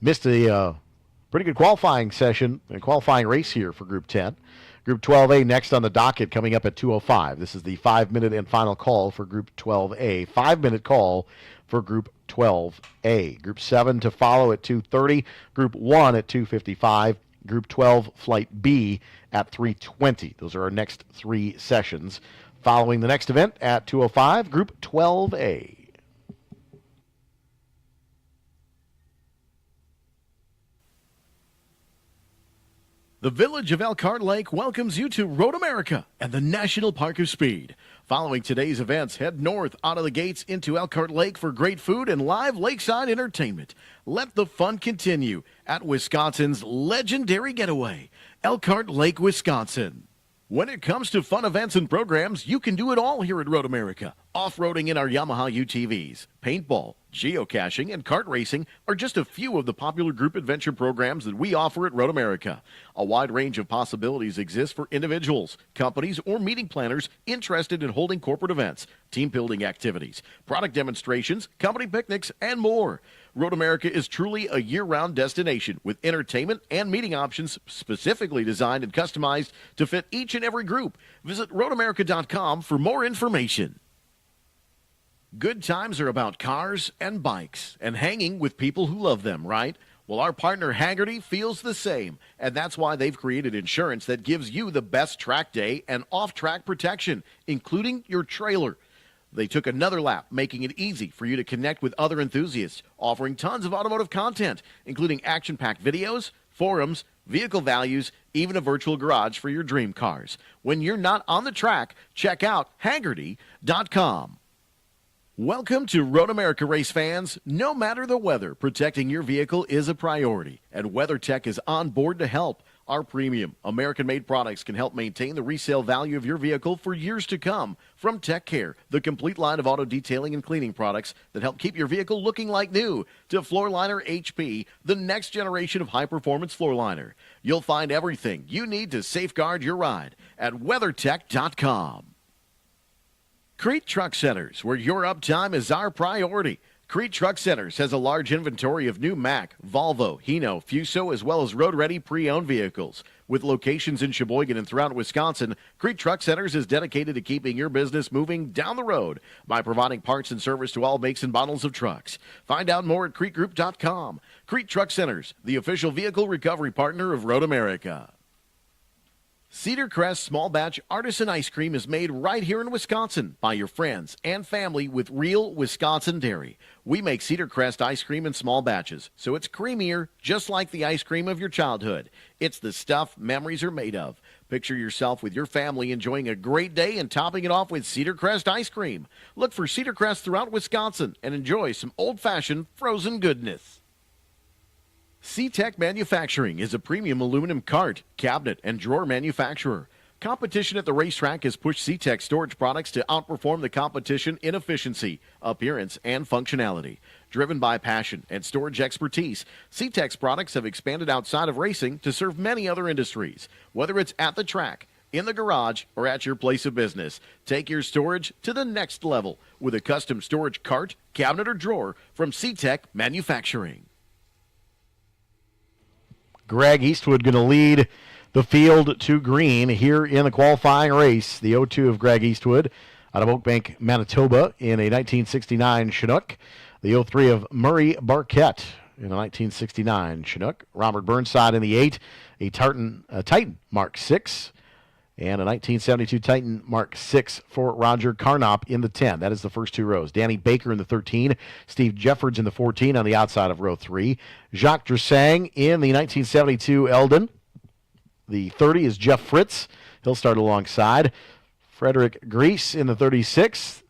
Missed a pretty good qualifying session, a qualifying race here for Group 10. Group 12A next on the docket coming up at 2:05. This is the 5-minute and final call for Group 12A. 5-minute call for Group 12A. Group 7 to follow at 2:30. Group 1 at 2:55. Group 12 Flight B at 3:20. Those are our next 3 sessions. Following the next event at 2:05, Group 12A. The village of Elkhart Lake welcomes you to Road America and the National Park of Speed. Following today's events, head north out of the gates into Elkhart Lake for great food and live lakeside entertainment. Let the fun continue at Wisconsin's legendary getaway, Elkhart Lake, Wisconsin. When it comes to fun events and programs, you can do it all here at Road America. Off-roading in our Yamaha UTVs, paintball, geocaching, and kart racing are just a few of the popular group adventure programs that we offer at Road America. A wide range of possibilities exist for individuals, companies, or meeting planners interested in holding corporate events, team building activities, product demonstrations, company picnics, and more. Road America is truly a year-round destination with entertainment and meeting options specifically designed and customized to fit each and every group. Visit roadamerica.com for more information. Good times are about cars and bikes and hanging with people who love them, right? Well, our partner Haggerty feels the same, and that's why they've created insurance that gives you the best track day and off-track protection, including your trailer. They took another lap, making it easy for you to connect with other enthusiasts, offering tons of automotive content, including action-packed videos, forums, vehicle values, even a virtual garage for your dream cars. When you're not on the track, check out Haggerty.com. Welcome to Road America race fans. No matter the weather, protecting your vehicle is a priority, and WeatherTech is on board to help. Our premium, American-made products can help maintain the resale value of your vehicle for years to come. From Tech Care, the complete line of auto detailing and cleaning products that help keep your vehicle looking like new, to Floorliner HP, the next generation of high-performance floor liner. You'll find everything you need to safeguard your ride at WeatherTech.com. Crete Truck Centers, where your uptime is our priority. Crete Truck Centers has a large inventory of new Mack, Volvo, Hino, Fuso, as well as road-ready pre-owned vehicles. With locations in Sheboygan and throughout Wisconsin, Crete Truck Centers is dedicated to keeping your business moving down the road by providing parts and service to all makes and models of trucks. Find out more at CreteGroup.com. Crete Truck Centers, the official vehicle recovery partner of Road America. Cedar Crest Small Batch Artisan Ice Cream is made right here in Wisconsin by your friends and family with real Wisconsin dairy. We make Cedar Crest ice cream in small batches, so it's creamier, just like the ice cream of your childhood. It's the stuff memories are made of. Picture yourself with your family enjoying a great day and topping it off with Cedar Crest ice cream. Look for Cedar Crest throughout Wisconsin and enjoy some old-fashioned frozen goodness. C-Tech Manufacturing is a premium aluminum cart, cabinet, and drawer manufacturer. Competition at the racetrack has pushed C-Tech storage products to outperform the competition in efficiency, appearance, and functionality. Driven by passion and storage expertise, C-Tech's products have expanded outside of racing to serve many other industries. Whether it's at the track, in the garage, or at your place of business, take your storage to the next level with a custom storage cart, cabinet, or drawer from C-Tech Manufacturing. Greg Eastwood going to lead the field to green here in the qualifying race. The 0-2 of Greg Eastwood out of Oakbank, Manitoba in a 1969 Chinook. The 0-3 of Murray Barquette in a 1969 Chinook. Robert Burnside in the 8, a Titan Mark 6, and a 1972 Titan Mark 6 for Roger Carnop in the 10. That is the first two rows. Danny Baker in the 13, Steve Jeffords in the 14 on the outside of row 3. Jacques Dressang in the 1972 Eldon. The 30 is Jeff Fritz. He'll start alongside. Frederick Grease in the 36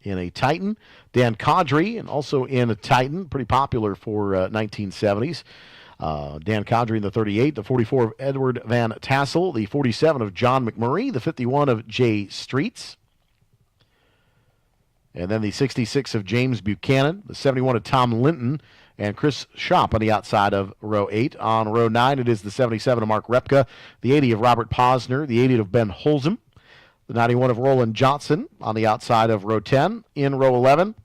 in a Titan. Dan Caudry, and also in a Titan, pretty popular for 1970s. Dan Caudry in the 38, the 44 of Edward Van Tassel, the 47 of John McMurray, the 51 of Jay Streets, and then the 66 of James Buchanan, the 71 of Tom Linton, and Chris Schopp on the outside of row 8. On row 9, it is the 77 of Mark Repka, the 80 of Robert Posner, the 80 of Ben Holzem, the 91 of Roland Johnson on the outside of row 10. In row 11,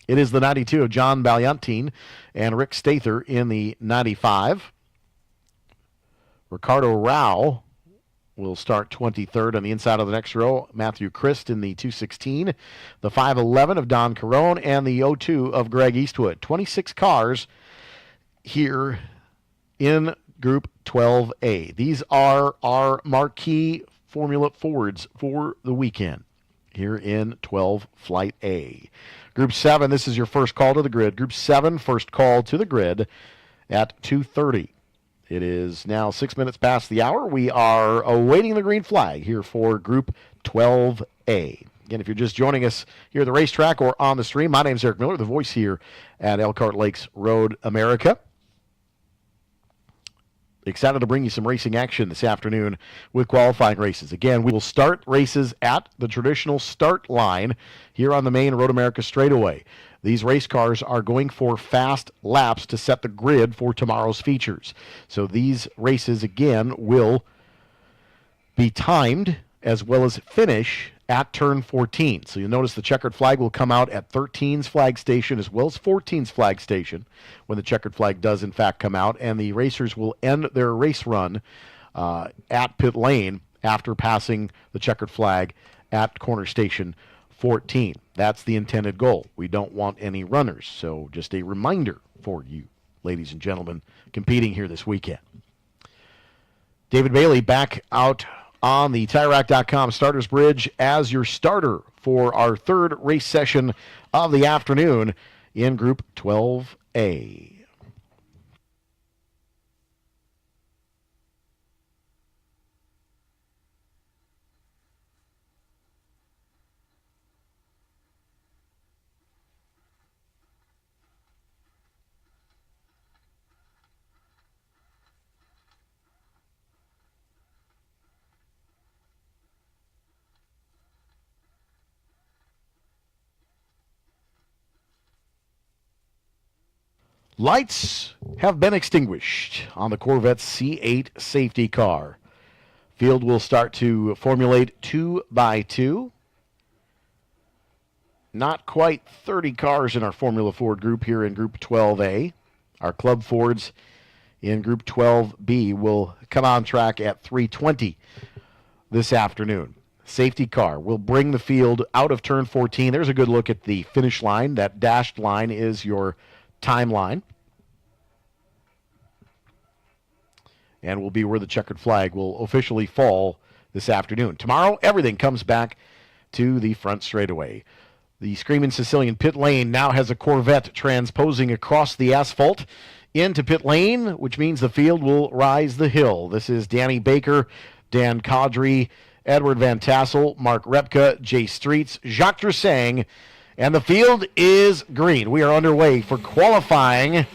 it is the 92 of John Baliantine and Rick Stather in the 95. Ricardo Rao will start 23rd on the inside of the next row. Matthew Christ in the 216. The 511 of Don Carone and the 02 of Greg Eastwood. 26 cars here in Group 12A. These are our marquee Formula Fords for the weekend here in 12 Flight A. Group 7, this is your first call to the grid. Group 7, first call to the grid at 2:30. It is now 6 minutes past the hour. We are awaiting the green flag here for Group 12A. Again, if you're just joining us here at the racetrack or on the stream, my name is Eric Miller, the voice here at Elkhart Lakes Road America. Excited to bring you some racing action this afternoon with qualifying races. Again, we will start races at the traditional start line here on the main Road America straightaway. These race cars are going for fast laps to set the grid for tomorrow's features. So these races, again, will be timed as well as finish at turn 14. So you'll notice the checkered flag will come out at 13's flag station as well as 14's flag station when the checkered flag does in fact come out, and the racers will end their race run at pit lane after passing the checkered flag at corner station 14. That's the intended goal. We don't want any runners, so just a reminder for you, ladies and gentlemen, competing here this weekend. David Bailey back out on the TireRack.com Starters Bridge as your starter for our third race session of the afternoon in Group 12A. Lights have been extinguished on the Corvette C8 safety car. Field will start to formulate 2 by 2. not quite 30 cars in our Formula Ford group here in Group 12A. Our Club Fords in Group 12B will come on track at 3:20 this afternoon. Safety car will bring the field out of turn 14. There's a good look at the finish line. That dashed line is your timeline. And will be where the checkered flag will officially fall this afternoon. Tomorrow, everything comes back to the front straightaway. The Screaming Sicilian pit lane now has a Corvette transposing across the asphalt into pit lane, which means the field will rise the hill. This is Danny Baker, Dan Caudry, Edward Van Tassel, Mark Repka, Jay Streets, Jacques Dressang, and the field is green. We are underway for qualifying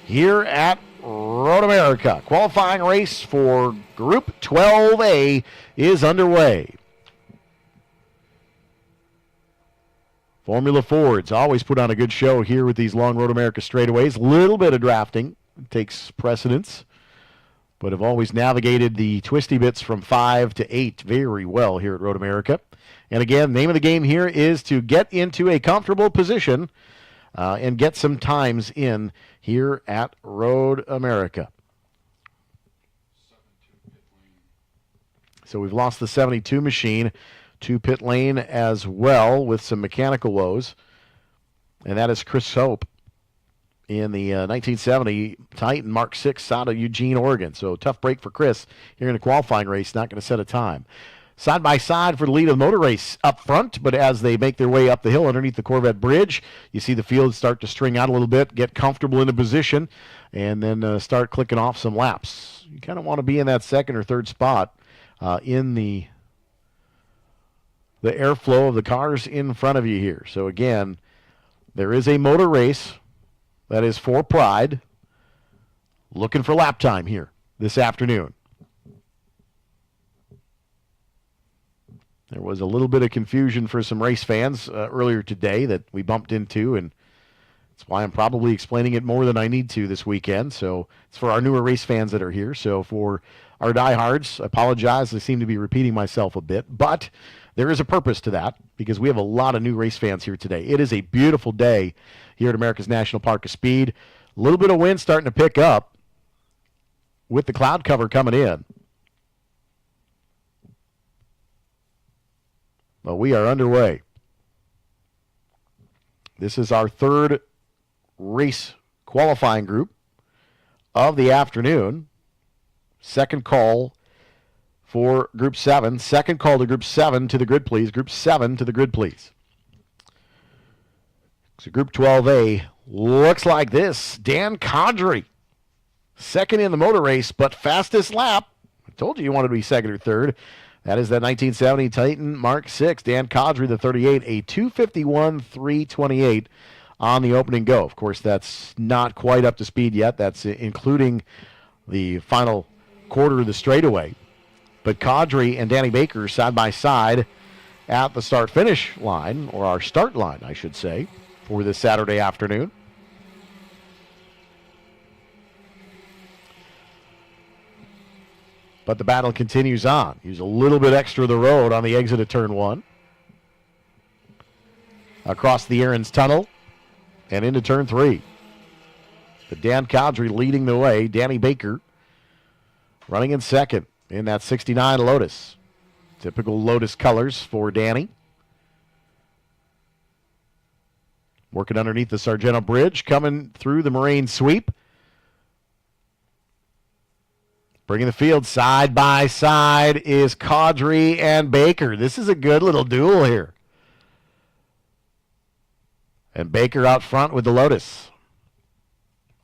here at Road America. Qualifying race for Group 12A is underway. Formula Fords always put on a good show here with these long Road America straightaways. Little bit of drafting takes precedence, but have always navigated the twisty bits from 5 to 8 very well here at Road America. And again, name of the game here is to get into a comfortable position and get some times in here at Road America. So we've lost the 72 machine to pit lane as well with some mechanical woes. And that is Chris Hope in the 1970 Titan Mark 6 out of Eugene, Oregon. So tough break for Chris here in a qualifying race, not going to set a time. Side by side for the lead of the motor race up front, but as they make their way up the hill underneath the Corvette bridge, you see the field start to string out a little bit, get comfortable in a position, and then start clicking off some laps. You kind of want to be in that second or third spot in the airflow of the cars in front of you here. So again, there is a motor race that is for pride, looking for lap time here this afternoon. There was a little bit of confusion for some race fans earlier today that we bumped into, and that's why I'm probably explaining it more than I need to this weekend. So it's for our newer race fans that are here. So for our diehards, I apologize. I seem to be repeating myself a bit, but there is a purpose to that because we have a lot of new race fans here today. It is a beautiful day here at America's National Park of Speed. A little bit of wind starting to pick up with the cloud cover coming in. But we are underway. This is our third race qualifying group of the afternoon. Second call for Group 7. Second call to Group 7 to the grid, please. Group 7 to the grid, please. So Group 12A looks like this. Dan Caudry, second in the motor race, but fastest lap. I told you wanted to be second or third. That is that 1970 Titan Mark 6. Dan Caudry, the 38, a 2:51.328 on the opening go. Of course, that's not quite up to speed yet. That's including the final quarter of the straightaway. But Caudry and Danny Baker side by side at the start-finish line, or our start line, I should say, for this Saturday afternoon. But the battle continues on. Use a little bit extra of the road on the exit of turn 1. Across the Aaron's Tunnel and into turn 3. But Dan Caudry leading the way. Danny Baker running in second in that 69 Lotus. Typical Lotus colors for Danny. Working underneath the Sargento Bridge, coming through the Moraine Sweep. Bringing the field side by side is Caudry and Baker. This is a good little duel here. And Baker out front with the Lotus.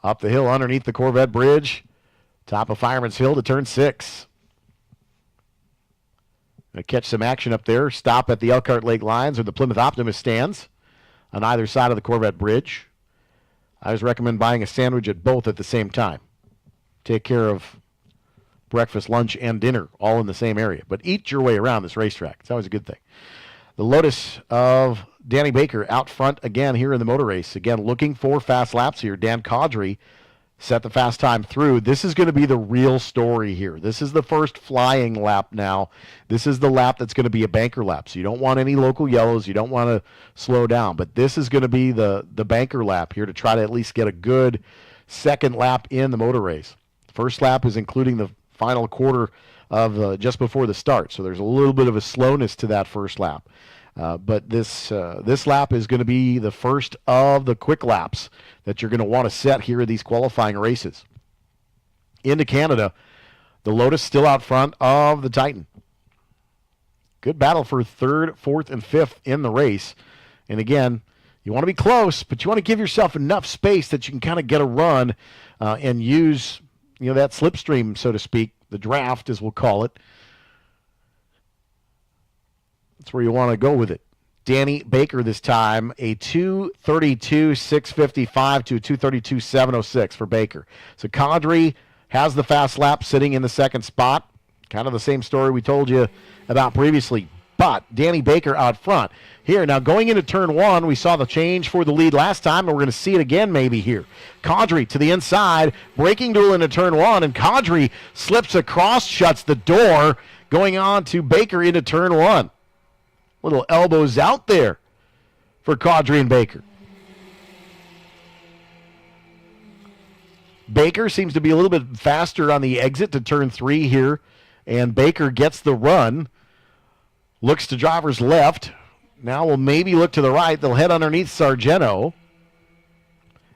Up the hill underneath the Corvette Bridge. Top of Fireman's Hill to turn 6. Gonna catch some action up there. Stop at the Elkhart Lake Lines where the Plymouth Optimist stands on either side of the Corvette Bridge. I always recommend buying a sandwich at both at the same time. Take care of breakfast, lunch, and dinner all in the same area. But eat your way around this racetrack. It's always a good thing. The Lotus of Danny Baker out front again here in the motor race. Again, looking for fast laps here. Dan Caudry set the fast time through. This is going to be the real story here. This is the first flying lap now. This is the lap that's going to be a banker lap. So you don't want any local yellows. You don't want to slow down. But this is going to be the banker lap here to try to at least get a good second lap in the motor race. First lap is including the final quarter of just before the start. So there's a little bit of a slowness to that first lap. But this lap is going to be the first of the quick laps that you're going to want to set here in these qualifying races. Into Canada, the Lotus still out front of the Titan. Good battle for third, fourth, and fifth in the race. And again, you want to be close, but you want to give yourself enough space that you can kind of get a run and use that slipstream, so to speak, the draft, as we'll call it. That's where you want to go with it. Danny Baker this time, a 2:32.655 to a 2:32.706 for Baker. So Kadri has the fast lap sitting in the second spot. Kind of the same story we told you about previously. But Danny Baker out front. Here, now going into turn one, we saw the change for the lead last time, and we're going to see it again maybe here. Kadri to the inside, breaking duel into turn one, and Kadri slips across, shuts the door, going on to Baker into turn one. Little elbows out there for Kadri and Baker. Baker seems to be a little bit faster on the exit to turn three here, and Baker gets the run. Looks to driver's left. Now will maybe look to the right. They'll head underneath Sargento,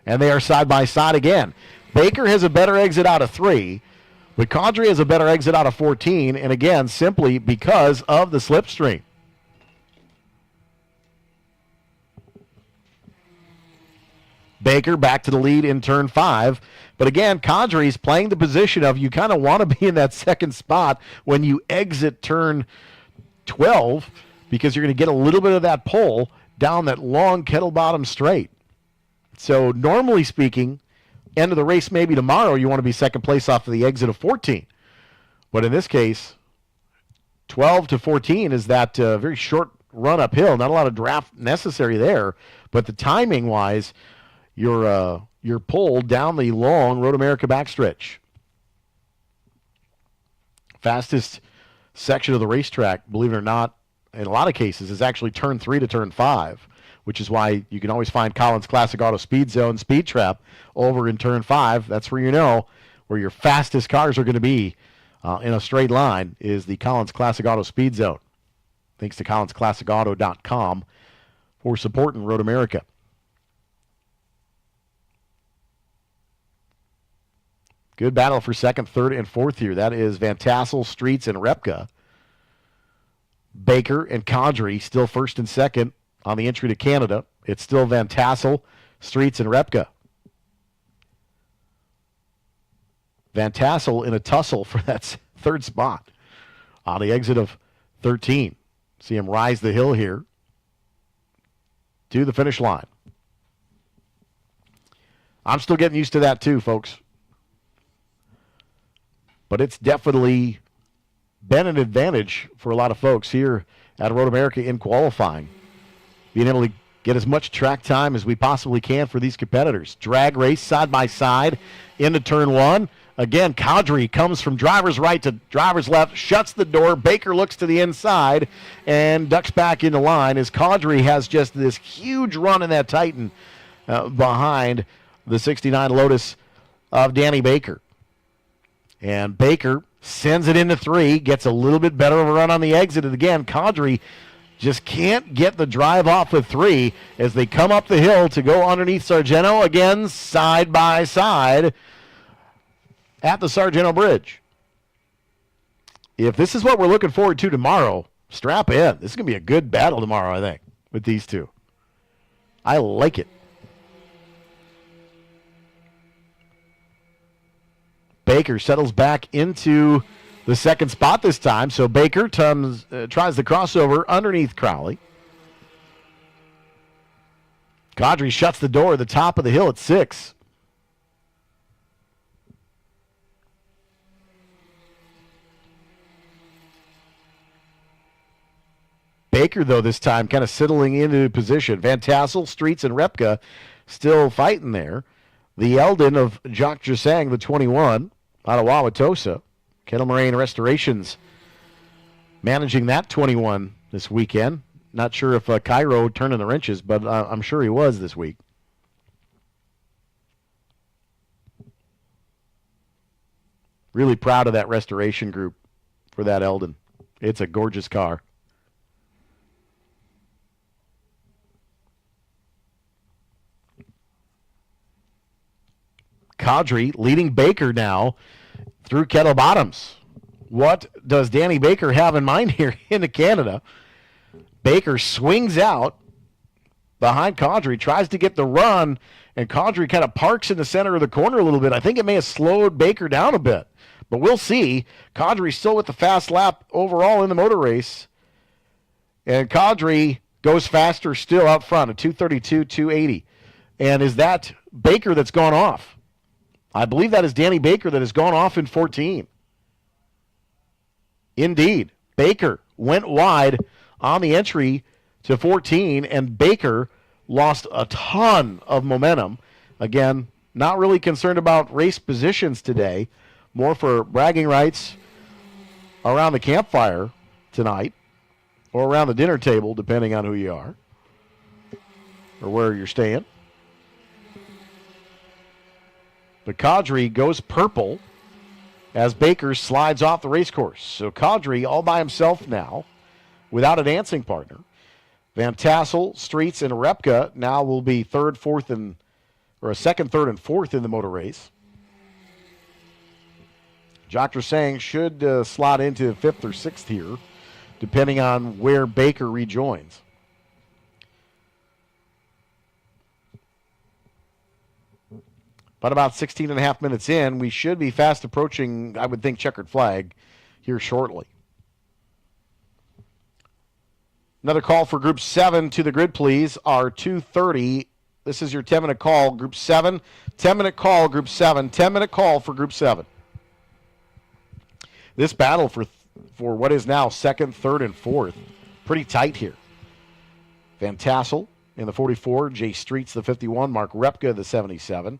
and they are side by side again. Baker has a better exit out of 3, but Kadri has a better exit out of 14, and again, simply because of the slipstream. Baker back to the lead in turn 5. But again, Kadri's playing the position of you kind of want to be in that second spot when you exit turn 12 because you're going to get a little bit of that pull down that long kettle bottom straight. So normally speaking, end of the race maybe tomorrow, you want to be second place off of the exit of 14. But in this case, 12 to 14 is that very short run uphill. Not a lot of draft necessary there, but the timing-wise, you're pulled down the long Road America backstretch. Fastest section of the racetrack, believe it or not, in a lot of cases, is actually turn 3 to turn 5, which is why you can always find Collins Classic Auto Speed Zone Speed Trap over in turn 5. That's where you know where your fastest cars are going to be in a straight line is the Collins Classic Auto Speed Zone. Thanks to collinsclassicauto.com for supporting Road America. Good battle for second, third, and fourth here. That is Van Tassel, Streets, and Repka. Baker and Kadri still first and second on the entry to Canada. It's still Van Tassel, Streets, and Repka. Van Tassel in a tussle for that third spot on the exit of 13. See him rise the hill here to the finish line. I'm still getting used to that too, folks. But it's definitely been an advantage for a lot of folks here at Road America in qualifying. Being able to get as much track time as we possibly can for these competitors. Drag race side by side into turn 1. Again, Kadri comes from driver's right to driver's left, shuts the door. Baker looks to the inside and ducks back into line as Kadri has just this huge run in that Titan behind the 69 Lotus of Danny Baker. And Baker sends it into 3, gets a little bit better of a run on the exit. And again, Kadri just can't get the drive off of 3 as they come up the hill to go underneath Sargento, again side by side at the Sargento Bridge. If this is what we're looking forward to tomorrow, strap in. This is going to be a good battle tomorrow, I think, with these two. I like it. Baker settles back into the second spot this time. So Baker tries the crossover underneath Crowley. Kadri shuts the door at the top of the hill at 6. Baker, though, this time kind of settling into position. Van Tassel, Streets, and Repka still fighting there. The Eldon of Jock Jasang, the 21, out of Wauwatosa. Kettle Moraine Restorations managing that 21 this weekend. Not sure if Cairo turning the wrenches, but I'm sure he was this week. Really proud of that restoration group for that Eldon. It's a gorgeous car. Cadre leading Baker now through Kettle Bottoms. What does Danny Baker have in mind here into Canada? Baker swings out behind Cadre, tries to get the run, and Cadre kind of parks in the center of the corner a little bit. I think it may have slowed Baker down a bit, but we'll see. Cadre still with the fast lap overall in the motor race, and Cadre goes faster still out front at 232, 280. And is that Baker that's gone off? I believe that is Danny Baker that has gone off in 14. Indeed, Baker went wide on the entry to 14, and Baker lost a ton of momentum. Again, not really concerned about race positions today, more for bragging rights around the campfire tonight or around the dinner table, depending on who you are or where you're staying. The Cadre goes purple as Baker slides off the race course. So Cadre all by himself now without a dancing partner. Van Tassel, Streets, and Repka now will be third, fourth, or a second, third, and fourth in the motor race. Dr. Sang should slot into fifth or sixth here, depending on where Baker rejoins. But about 16 and a half minutes in, we should be fast approaching, I would think, checkered flag here shortly. Another call for Group 7 to the grid, please. Our 2:30. This is your 10-minute call, Group 7. 10-minute call, Group 7. 10-minute call for Group 7. This battle for what is now second, third, and fourth, pretty tight here. Van Tassel in the 44, Jay Streets the 51, Mark Repka the 77.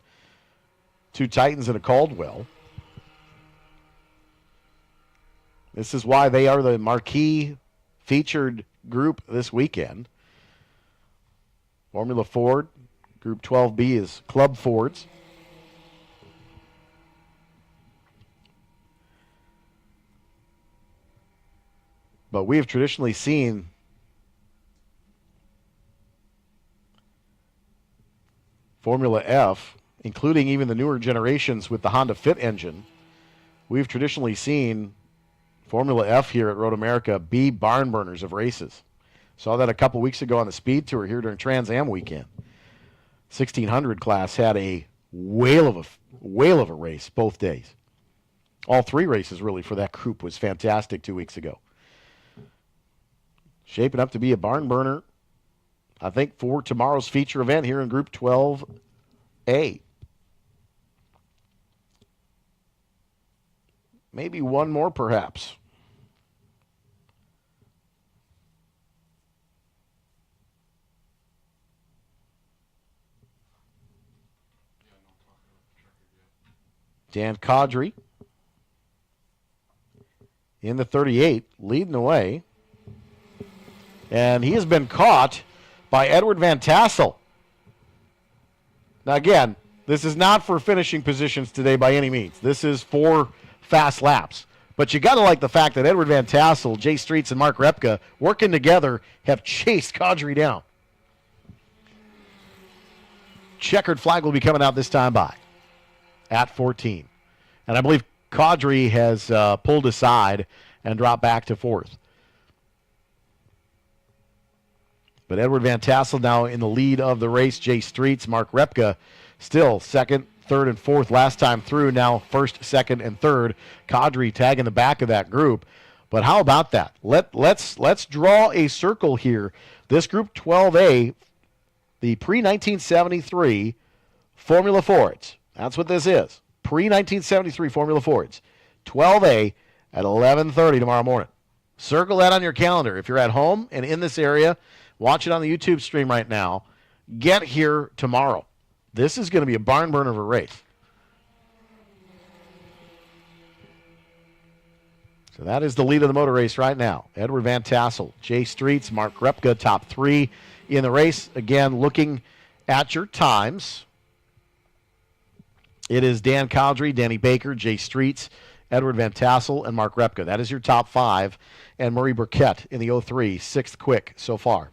Two Titans and a Caldwell. This is why they are the marquee featured group this weekend. Formula Ford, Group 12B is Club Fords. But we have traditionally seen Formula F, including even the newer generations with the Honda Fit engine, we've traditionally seen Formula F here at Road America be barn burners of races. Saw that a couple weeks ago on the Speed Tour here during Trans Am weekend. 1600 class had a whale of a race both days. All three races really for that group was fantastic 2 weeks ago. Shaping up to be a barn burner, I think, for tomorrow's feature event here in Group 12A. Maybe one more, perhaps. Dan Cadre in the 38, leading the way. And he has been caught by Edward Van Tassel. Now, again, this is not for finishing positions today by any means. This is for fast laps. But you got to like the fact that Edward Van Tassel, Jay Streets, and Mark Repka, working together, have chased Cadre down. Checkered flag will be coming out this time by at 14. And I believe Cadre has pulled aside and dropped back to fourth. But Edward Van Tassel now in the lead of the race. Jay Streets, Mark Repka still second, third, and fourth last time through. Now first, second, and third. Cadre tagging the back of that group. But how about that? Let's draw a circle here. This Group 12A, the pre-1973 Formula Fords. That's what this is. Pre-1973 Formula Fords. 12A at 11:30 tomorrow morning. Circle that on your calendar. If you're at home and in this area, watch it on the YouTube stream right now. Get here tomorrow. This is going to be a barn burner of a race. So that is the lead of the motor race right now. Edward Van Tassel, Jay Streets, Mark Repka, top three in the race. Again, looking at your times, it is Dan Cowdrey, Danny Baker, Jay Streets, Edward Van Tassel, and Mark Repka. That is your top five. And Murray Burkett in the 03, sixth quick so far.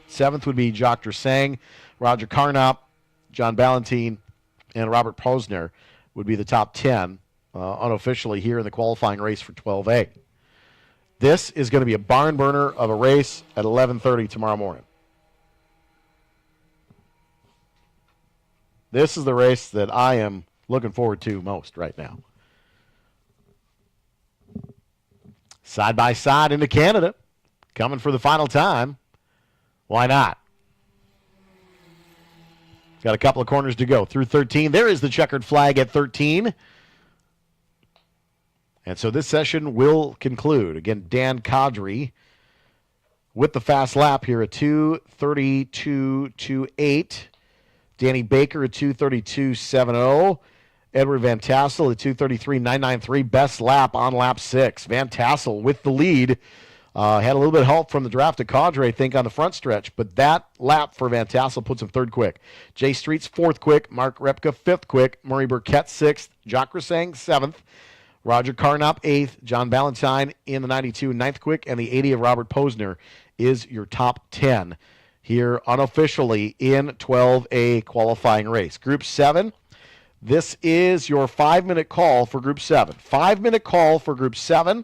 Seventh would be Jacques Sang, Roger Carnop, John Ballantine, and Robert Posner would be the top 10 unofficially here in the qualifying race for 12A. This is going to be a barn burner of a race at 11:30 tomorrow morning. This is the race that I am looking forward to most right now. Side by side into Canada, coming for the final time. Why not? Got a couple of corners to go through 13. There is the checkered flag at 13. And so this session will conclude. Again, Dan Cowdrey with the fast lap here at 2:32.28. Danny Baker at 2:32.70. Edward Van Tassel at 2:33.993. Best lap on lap 6. Van Tassel with the lead. Had a little bit of help from the draft of Cadre, I think, on the front stretch. But that lap for Van Tassel puts him third quick. Jay Streets, fourth quick. Mark Repka, fifth quick. Murray Burkett, sixth. Jacques Sang, seventh. Roger Carnop, eighth. John Ballantine in the 92, ninth quick. And the 80 of Robert Posner is your top 10 here unofficially in 12A qualifying race. Group 7, this is your 5-minute call for Group 7. 5-minute call for Group 7.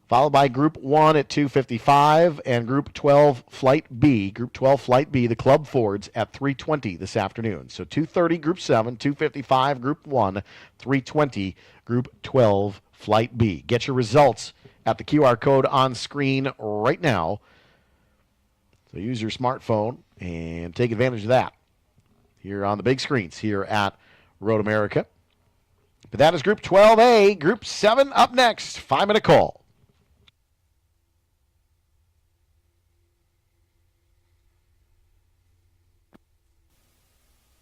Followed by Group 1 at 2:55 and Group 12 Flight B. Group 12 Flight B, the Club Fords, at 3:20 this afternoon. So 2:30 Group 7, 2:55 Group 1, 3:20 Group 12 Flight B. Get your results at the QR code on screen right now. So use your smartphone and take advantage of that here on the big screens here at Road America. But that is Group 12A. Group 7 up next. 5-minute call.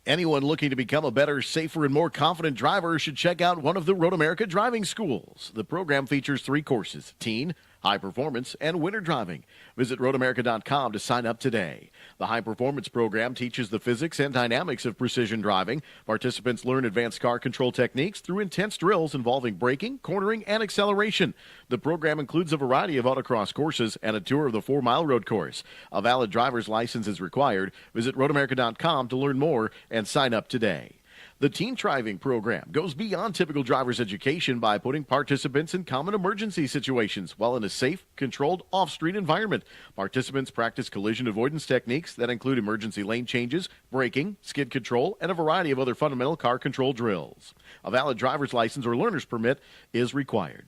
Anyone looking to become a better, safer, and more confident driver should check out one of the Road America driving schools. The program features 3 courses: teen, high performance, and winter driving. Visit roadamerica.com to sign up today. The high performance program teaches the physics and dynamics of precision driving. Participants learn advanced car control techniques through intense drills involving braking, cornering, and acceleration. The program includes a variety of autocross courses and a tour of the 4-mile road course. A valid driver's license is required. Visit roadamerica.com to learn more and sign up today. The teen driving program goes beyond typical driver's education by putting participants in common emergency situations while in a safe, controlled, off-street environment. Participants practice collision avoidance techniques that include emergency lane changes, braking, skid control, and a variety of other fundamental car control drills. A valid driver's license or learner's permit is required.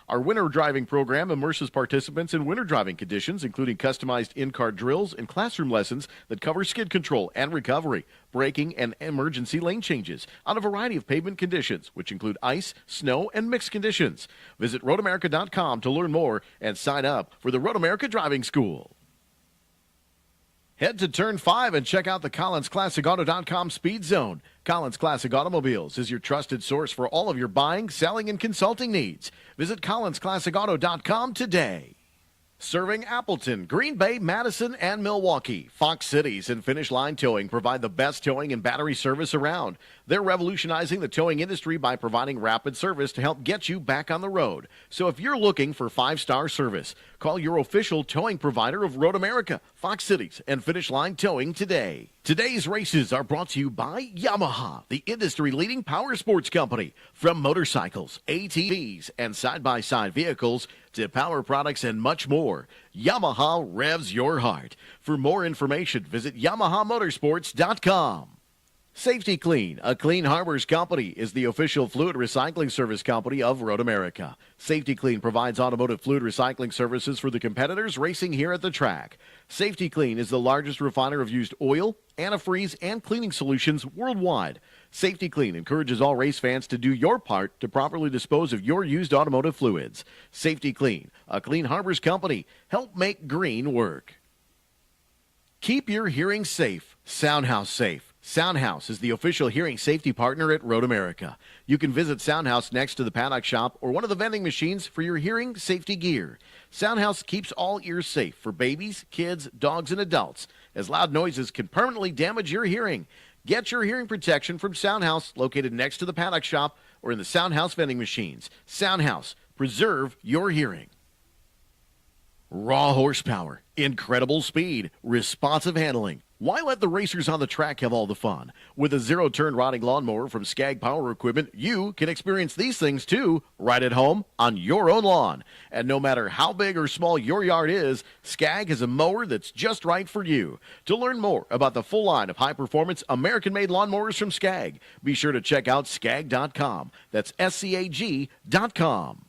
Our winter driving program immerses participants in winter driving conditions, including customized in-car drills and classroom lessons that cover skid control and recovery, braking, and emergency lane changes on a variety of pavement conditions, which include ice, snow, and mixed conditions. Visit roadamerica.com to learn more and sign up for the Road America Driving School. Head to Turn 5 and check out the CollinsClassicAuto.com Speed Zone. Collins Classic Automobiles is your trusted source for all of your buying, selling, and consulting needs. Visit CollinsClassicAuto.com today. Serving Appleton, Green Bay, Madison, and Milwaukee, Fox Cities and Finish Line Towing provide the best towing and battery service around. They're revolutionizing the towing industry by providing rapid service to help get you back on the road. So if you're looking for 5-star service, call your official towing provider of Road America, Fox Cities, and Finish Line Towing today. Today's races are brought to you by Yamaha, the industry-leading power sports company. From motorcycles, ATVs, and side-by-side vehicles to power products and much more, Yamaha revs your heart. For more information, visit YamahaMotorsports.com. Safety Clean, a Clean Harbors company, is the official fluid recycling service company of Road America. Safety Clean provides automotive fluid recycling services for the competitors racing here at the track. Safety Clean is the largest refiner of used oil, antifreeze, and cleaning solutions worldwide. Safety Clean encourages all race fans to do your part to properly dispose of your used automotive fluids. Safety Clean, a Clean Harbors company. Help make green work. Keep your hearing safe Soundhouse Safe. Soundhouse is the official hearing safety partner at Road America. You can visit Soundhouse next to the paddock shop or one of the vending machines for your hearing safety gear. Soundhouse keeps all ears safe for babies, kids, dogs, and adults, as loud noises can permanently damage your hearing. Get your hearing protection from Soundhouse, located next to the paddock shop or in the Soundhouse vending machines. Soundhouse, preserve your hearing. Raw horsepower, incredible speed, responsive handling. Why let the racers on the track have all the fun? With a zero-turn riding lawnmower from Skag Power Equipment, you can experience these things too, right at home on your own lawn. And no matter how big or small your yard is, Skag has a mower that's just right for you. To learn more about the full line of high-performance American-made lawnmowers from Skag, be sure to check out skag.com. That's SCAG.com.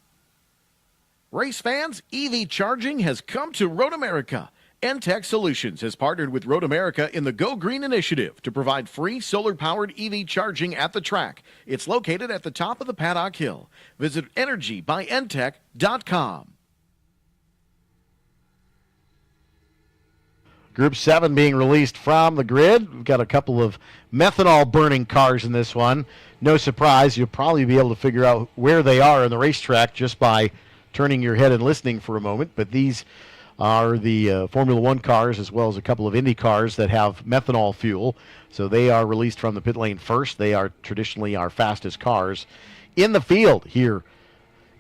Race fans, EV charging has come to Road America. NTech Solutions has partnered with Road America in the Go Green initiative to provide free solar-powered EV charging at the track. It's located at the top of the Paddock Hill. Visit energybynTech.com. Group 7 being released from the grid. We've got a couple of methanol-burning cars in this one. No surprise, you'll probably be able to figure out where they are in the racetrack just by turning your head and listening for a moment. But these are the Formula One cars, as well as a couple of Indy cars that have methanol fuel. So they are released from the pit lane first. They are traditionally our fastest cars in the field here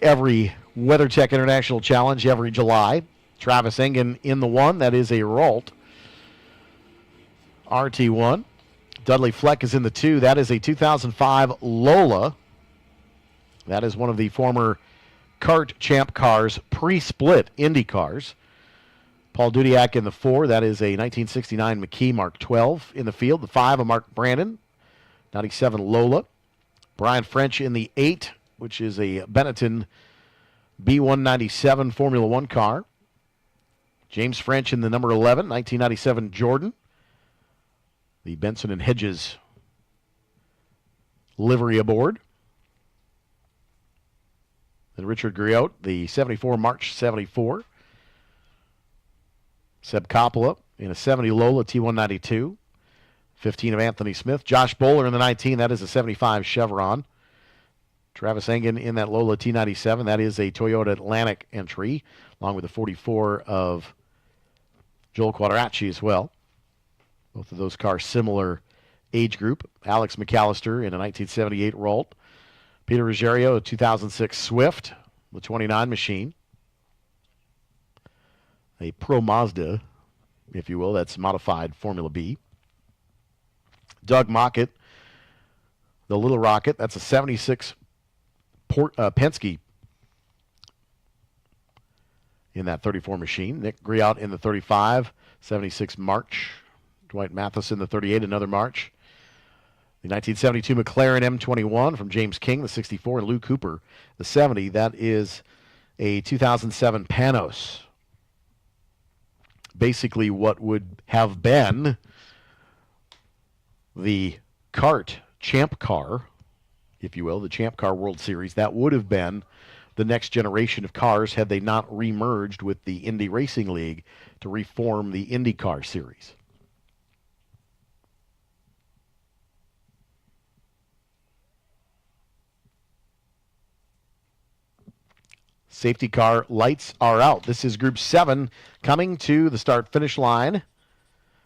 every WeatherTech International Challenge every July. Travis Engen in the one. That is a Ralt RT1. Dudley Fleck is in the 2. That is a 2005 Lola. That is one of the former kart champ cars, pre-split Indy cars. Paul Dudiak in the 4. That is a 1969 McKee Mark 12 in the field. The 5, a Mark Brandon, 97 Lola. Brian French in the 8, which is a Benetton B197 Formula One car. James French in the number 11, 1997 Jordan. The Benson and Hedges livery aboard. And Richard Griot, the 74 March 74. Seb Coppola in a 70 Lola T192. 15 of Anthony Smith. Josh Bowler in the 19. That is a 75 Chevron. Travis Engen in that Lola T97. That is a Toyota Atlantic entry, along with the 44 of Joel Quadracci as well. Both of those cars similar age group. Alex McAllister in a 1978 Ralt. Peter Ruggiero, a 2006 Swift, the 29 machine. A Pro Mazda, if you will. That's modified Formula B. Doug Mockett, the Little Rocket. That's a 76 Penske in that 34 machine. Nick Griot in the 35, 76 March. Dwight Mathis in the 38, another March. The 1972 McLaren M21 from James King, the 64, and Lou Cooper, the 70. That is a 2007 Panos. Basically what would have been the kart champ car, if you will, the Champ Car World Series. That would have been the next generation of cars had they not remerged with the Indy Racing League to reform the IndyCar Series. Safety car lights are out. This is Group 7 coming to the start-finish line.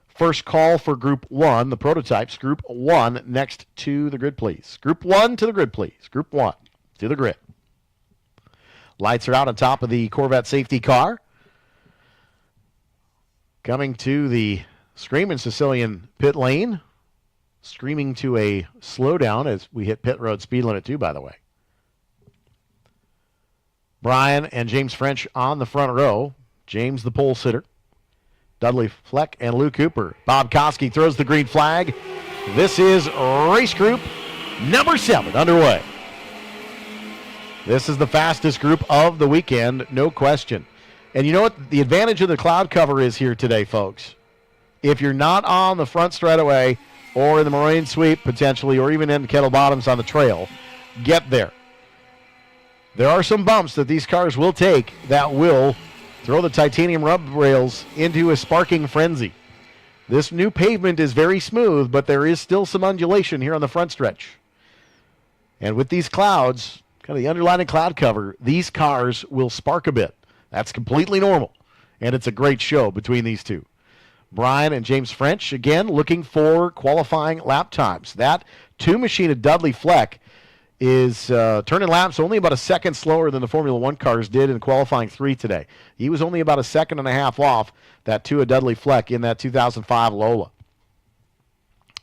First call for Group 1, the prototypes. Group 1 next to the grid, please. Group 1 to the grid, please. Group 1 to the grid. Lights are out on top of the Corvette safety car. Coming to the Screamin' Sicilian pit lane. Screaming to a slowdown as we hit pit road speed limit too, by the way. Brian and James French on the front row. James the pole sitter. Dudley Fleck and Lou Cooper. Bob Koski throws the green flag. This is race group number 7 underway. This is the fastest group of the weekend, no question. And you know what the advantage of the cloud cover is here today, folks? If you're not on the front straightaway or in the Marine Sweep potentially, or even in Kettle Bottoms on the trail, get there. There are some bumps that these cars will take that will throw the titanium rub rails into a sparking frenzy. This new pavement is very smooth, but there is still some undulation here on the front stretch. And with these clouds, kind of the underlying cloud cover, these cars will spark a bit. That's completely normal. And it's a great show between these two. Brian and James French, again, looking for qualifying lap times. That two machine of Dudley Fleck is turning laps only about a second slower than the Formula One cars did in qualifying 3 today. He was only about a second and a half off that two of Dudley Fleck in that 2005 Lola.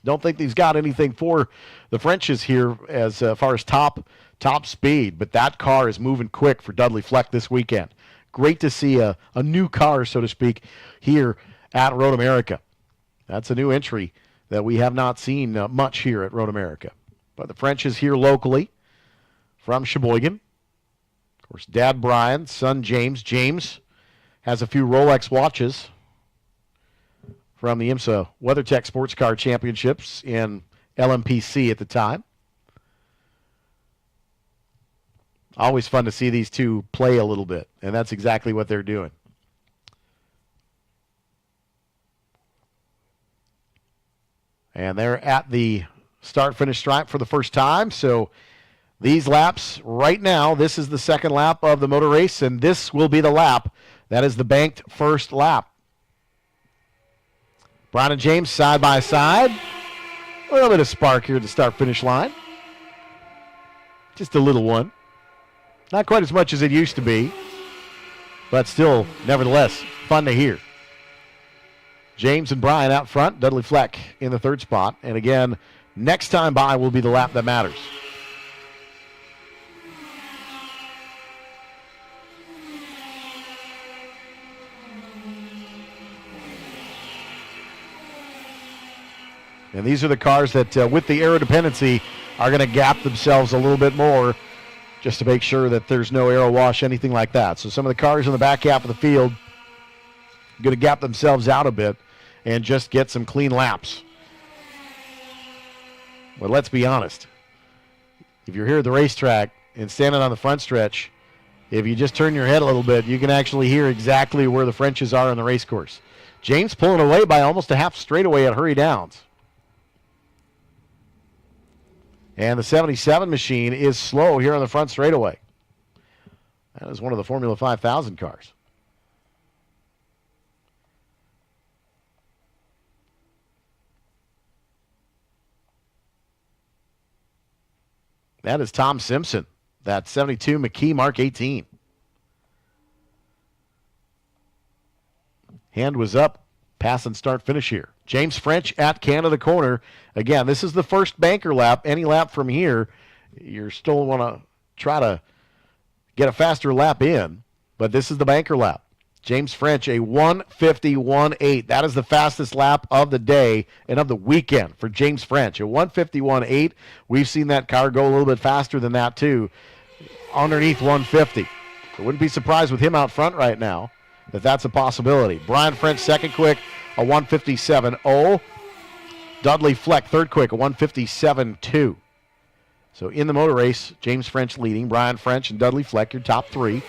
Don't think he's got anything for the Frenches here as far as top speed, but that car is moving quick for Dudley Fleck this weekend. Great to see a new car, so to speak, here at Road America. That's a new entry that we have not seen much here at Road America. But the Frenches here locally from Sheboygan. Of course, Dad Brian, son James. James has a few Rolex watches from the IMSA WeatherTech Sports Car Championships in LMPC at the time. Always fun to see these two play a little bit, and that's exactly what they're doing. And they're at the start-finish stripe for the first time. So these laps right now, this is the second lap of the motor race, and this will be the lap that is the banked first lap. Brian and James side by side. A little bit of spark here at the start-finish line. Just a little one. Not quite as much as it used to be, but still, nevertheless, fun to hear. James and Brian out front, Dudley Fleck in the third spot. And again, next time by will be the lap that matters. And these are the cars that, with the aero dependency, are going to gap themselves a little bit more just to make sure that there's no aero wash, anything like that. So some of the cars in the back half of the field are going to gap themselves out a bit and just get some clean laps. But let's be honest. If you're here at the racetrack and standing on the front stretch, if you just turn your head a little bit, you can actually hear exactly where the Frenches are on the race course. James pulling away by almost a half straightaway at Hurry Downs. And the 77 machine is slow here on the front straightaway. That is one of the Formula 5000 cars. That is Tom Simpson. That 72 McKee Mark 18. Hand was up. Pass and start finish here. James French at Canada Corner. Again, this is the first banker lap. Any lap from here, you still want to try to get a faster lap in, but this is the banker lap. James French, a 1:51.8. That is the fastest lap of the day and of the weekend for James French. A 1:51.8. We've seen that car go a little bit faster than that, too, underneath 150. I wouldn't be surprised with him out front right now that that's a possibility. Brian French, second quick, a 1:57.0. Dudley Fleck, third quick, a 1:57.2. So in the motor race, James French leading. Brian French and Dudley Fleck, your top three.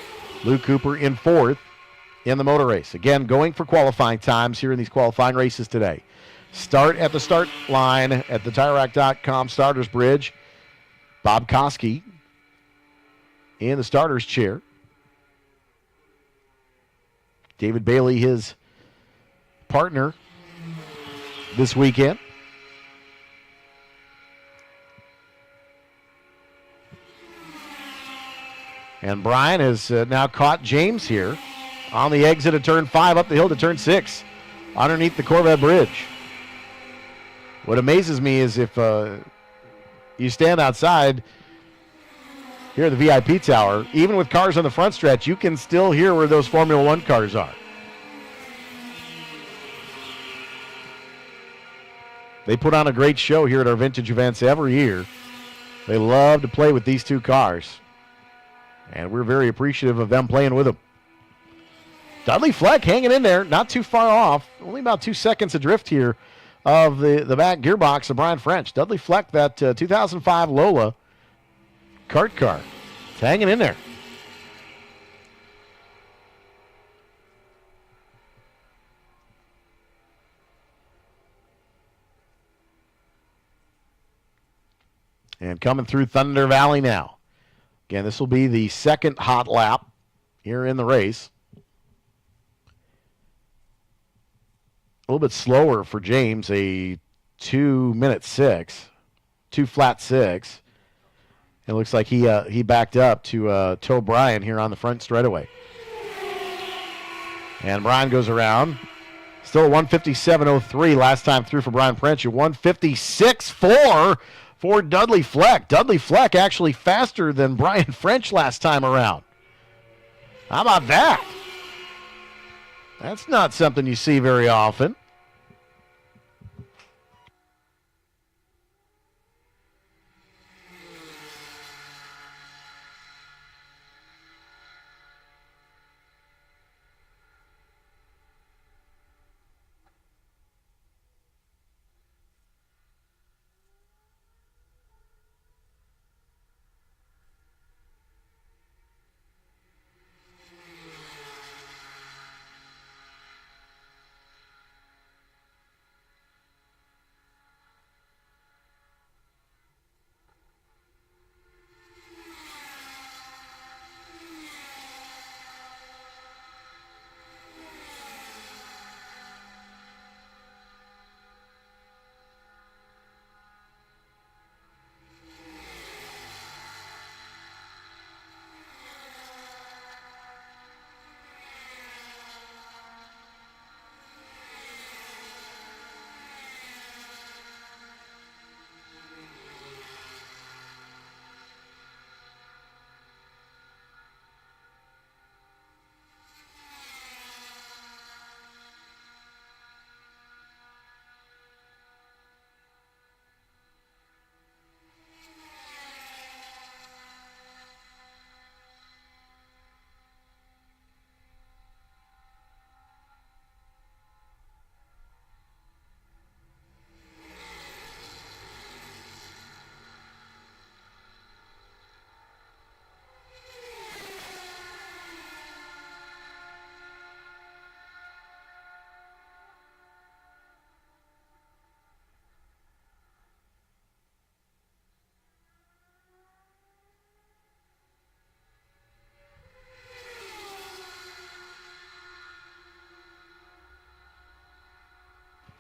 Lou Cooper in fourth in the motor race. Again, going for qualifying times here in these qualifying races today. Start at the start line at the TireRack.com starters bridge. Bob Koski in the starter's chair. David Bailey, his partner this weekend. And Brian has now caught James here on the exit of turn 5 up the hill to turn 6 underneath the Corvette Bridge. What amazes me is if you stand outside here at the VIP tower, even with cars on the front stretch, you can still hear where those Formula One cars are. They put on a great show here at our vintage events every year. They love to play with these two cars. And we're very appreciative of them playing with them. Dudley Fleck hanging in there, not too far off. Only about 2 seconds adrift here of the back gearbox of Brian French. Dudley Fleck, that 2005 Lola kart car. It's hanging in there. And coming through Thunder Valley now. Again, this will be the second hot lap here in the race. A little bit slower for James, a 2:06, 2:06. It looks like he backed up to tow Brian here on the front straightaway. And Brian goes around. Still 157.03 last time through for Brian French. 156.4 for Dudley Fleck. Dudley Fleck actually faster than Brian French last time around. How about that? That's not something you see very often.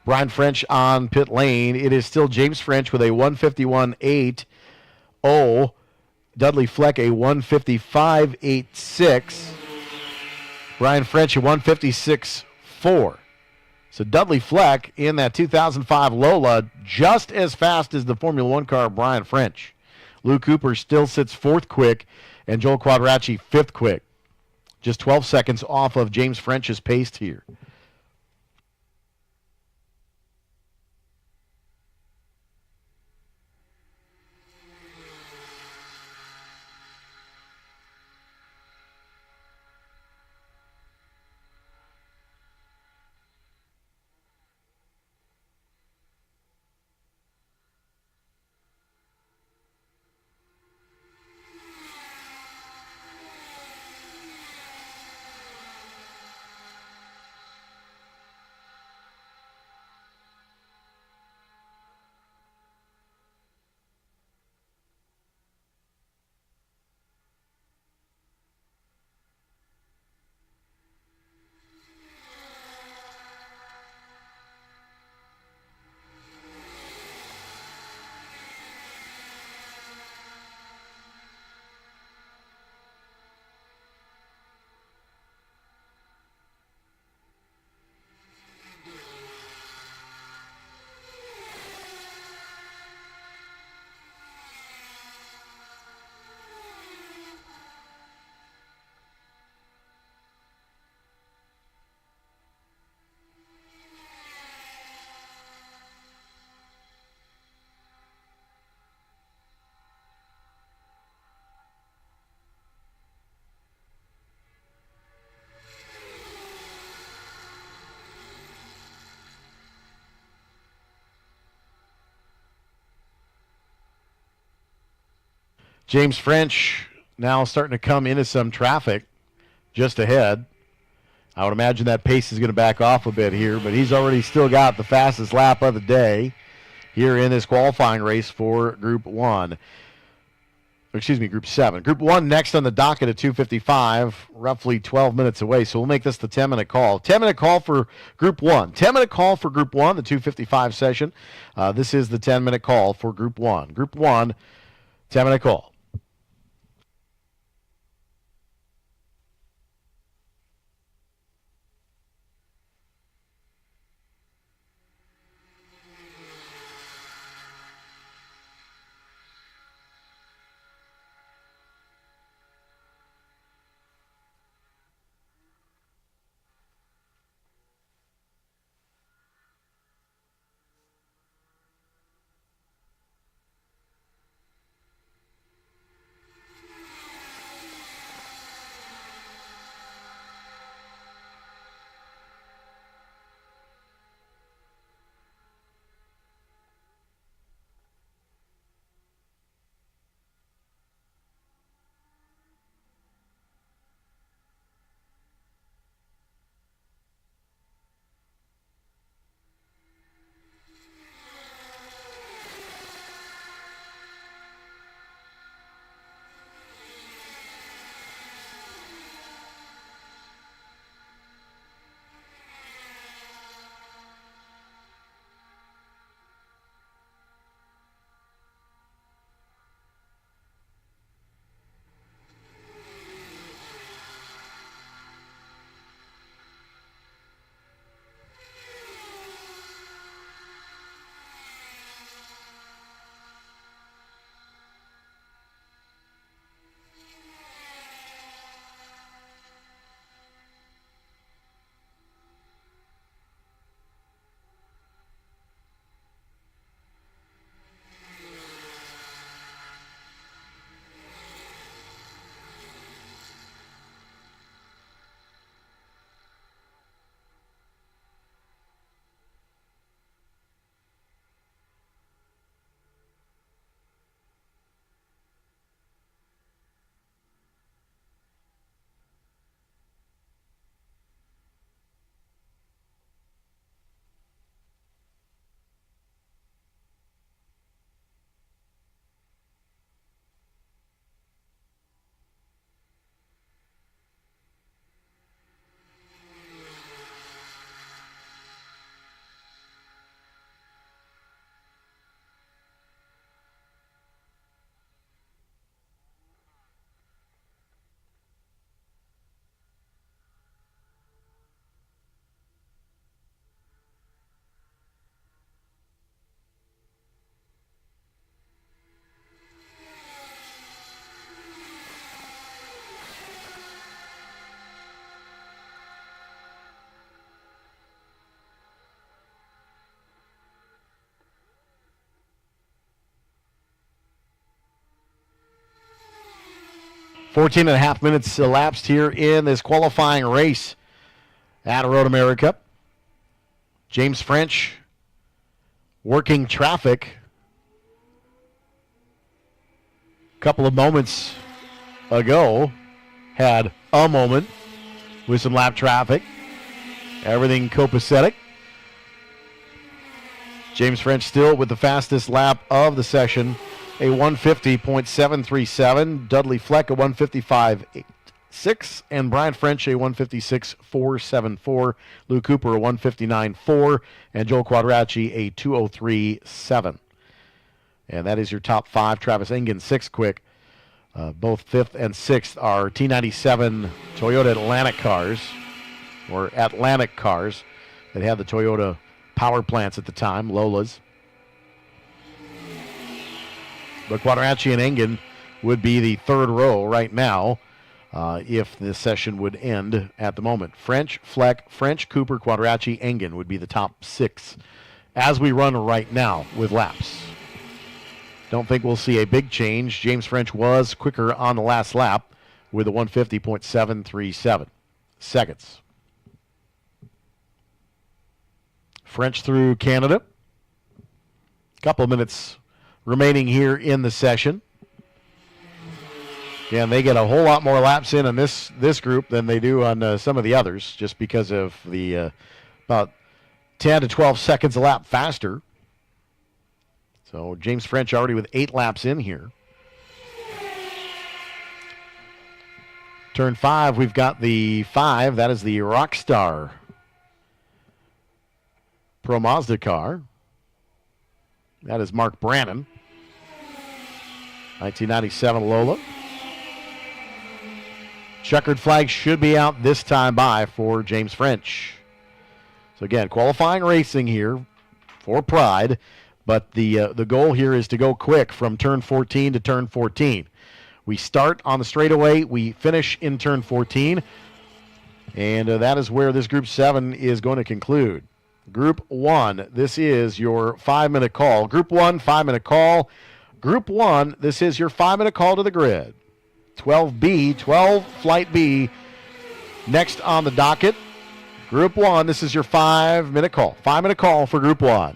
Brian French on pit lane. It is still James French with a 151.8. Dudley Fleck a 155.86. Brian French a 156.4. So Dudley Fleck in that 2005 Lola just as fast as the Formula One car Brian French. Lou Cooper still sits fourth quick and Joel Quadracci fifth quick. Just 12 seconds off of James French's pace here. James French now starting to come into some traffic just ahead. I would imagine that pace is going to back off a bit here, but he's already still got the fastest lap of the day. here in this qualifying race for Group 1. Group 7. Group 1 next on the docket at 2:55, roughly 12 minutes away. So we'll make this the 10-minute call. 10-minute call for Group 1. 10-minute call for Group 1, the 2:55 session. This is the 10-minute call for Group 1. Group 1, 10-minute call. Fourteen and a half minutes elapsed here in this qualifying race at Road America. James French working traffic a couple of moments ago. Had a moment with some lap traffic. Everything copacetic. James French still with the fastest lap of the session, a 150.737. Dudley Fleck a 155.86, and Brian French a 156.474. Lou Cooper a 159.4, and Joel Quadracci a 203.7. And that is your top five. Travis Engen, sixth quick. Both fifth and sixth are T97 Toyota Atlantic cars, or Atlantic cars that had the Toyota power plants at the time, Lola's. But Quadracci and Engen would be the third row right now if the session would end at the moment. French, Fleck, French, Cooper, Quadracci, Engen would be the top six as we run right now with laps. Don't think we'll see a big change. James French was quicker on the last lap with a 150.737 seconds. French through Canada. Couple of minutes remaining here in the session. Again, they get a whole lot more laps in on this group than they do on some of the others, just because of the about 10 to 12 seconds a lap faster. So James French already with 8 laps in here. Turn 5, we've got the 5. That is the Rockstar Pro Mazda car. That is Mark Brannon. 1997 Lola. Checkered flag should be out this time by for James French. So again, qualifying racing here for Pride, but the goal here is to go quick from turn 14 to turn 14. We start on the straightaway, we finish in turn 14, and that is where this Group 7 is going to conclude. Group 1, this is your 5-minute call. Group 1, 5-minute call. Group 1, this is your 5-minute call to the grid. 12B, 12 Flight B, next on the docket. Group 1, this is your 5-minute call. 5-minute call for Group 1.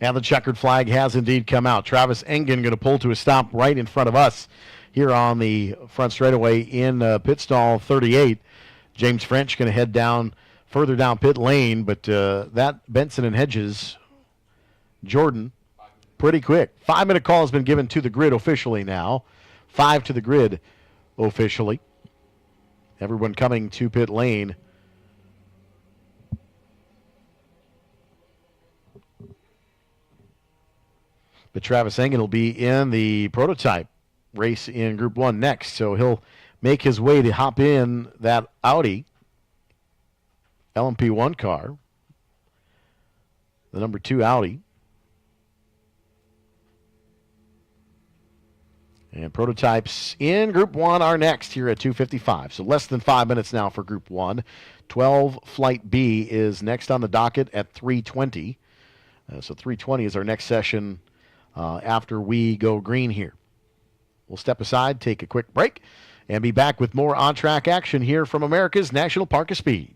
And the checkered flag has indeed come out. Travis Engen going to pull to a stop right in front of us here on the front straightaway in pit stall 38. James French going to head down further down pit lane, but that Benson and Hedges, Jordan, pretty quick. 5-minute call has been given to the grid officially now. 5 to the grid officially. Everyone coming to pit lane. But Travis Engen will be in the prototype race in Group 1 next. So he'll make his way to hop in that Audi LMP1 car, the number 2 Audi. And prototypes in Group 1 are next here at 2:55. So less than 5 minutes now for Group 1. 12 Flight B is next on the docket at 3:20. So 3:20 is our next session after we go green here. We'll step aside, take a quick break, and be back with more on-track action here from America's National Park of Speed.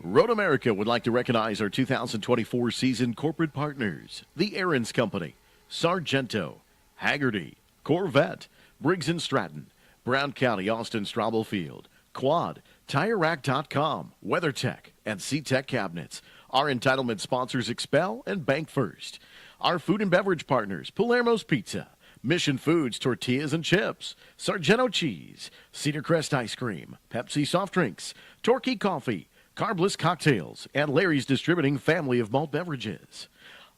Road America would like to recognize our 2024 season corporate partners, the Aaron's Company, Sargento, Haggerty, Corvette, Briggs & Stratton, Brown County, Austin, Straubel Field, Quad, TireRack.com, WeatherTech, and C-Tech Cabinets. Our entitlement sponsors Expel and Bank First. Our food and beverage partners, Palermo's Pizza, Mission Foods Tortillas and Chips, Sargento Cheese, Cedar Crest Ice Cream, Pepsi Soft Drinks, Torquay Coffee, Carbless Cocktails, and Larry's Distributing family of malt beverages.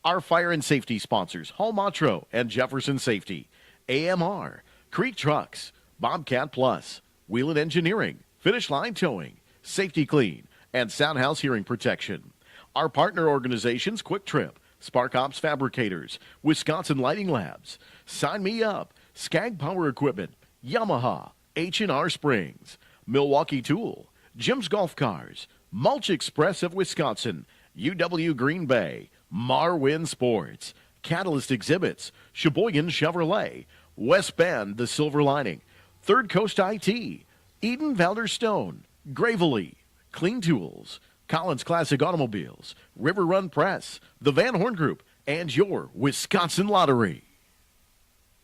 Our fire and safety sponsors, Hall Matro and Jefferson Safety, AMR, Creek Trucks, Bobcat Plus, Wheelan Engineering, Finish Line Towing, Safety Clean, and Soundhouse Hearing Protection. Our partner organizations, Quick Trip, Spark Ops Fabricators, Wisconsin Lighting Labs, Sign Me Up, Skag Power Equipment, Yamaha, H&R Springs, Milwaukee Tool, Jim's Golf Cars, Mulch Express of Wisconsin, UW Green Bay, Marwin Sports, Catalyst Exhibits, Sheboygan Chevrolet, West Bend The Silver Lining, Third Coast IT, Eden Valder Stone, Gravely, Clean Tools, Collins Classic Automobiles, River Run Press, the Van Horn Group, and your Wisconsin Lottery.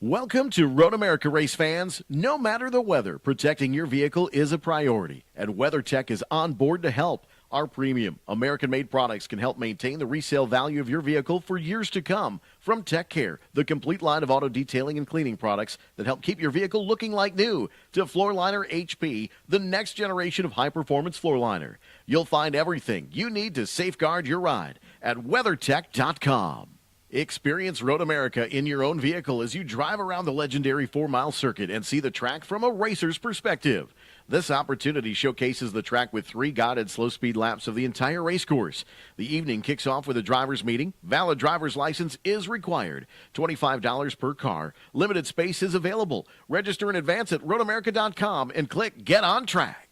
Welcome to Road America race fans. No matter the weather, protecting your vehicle is a priority, and WeatherTech is on board to help. Our premium, American-made products can help maintain the resale value of your vehicle for years to come. From Tech Care, the complete line of auto detailing and cleaning products that help keep your vehicle looking like new, to Floor Liner HP, the next generation of high-performance floor liner. You'll find everything you need to safeguard your ride at WeatherTech.com. Experience Road America in your own vehicle as you drive around the legendary 4-mile circuit and see the track from a racer's perspective. This opportunity showcases the track with 3 guided slow-speed laps of the entire race course. The evening kicks off with a driver's meeting. Valid driver's license is required. $25 per car. Limited space is available. Register in advance at roadamerica.com and click Get on Track.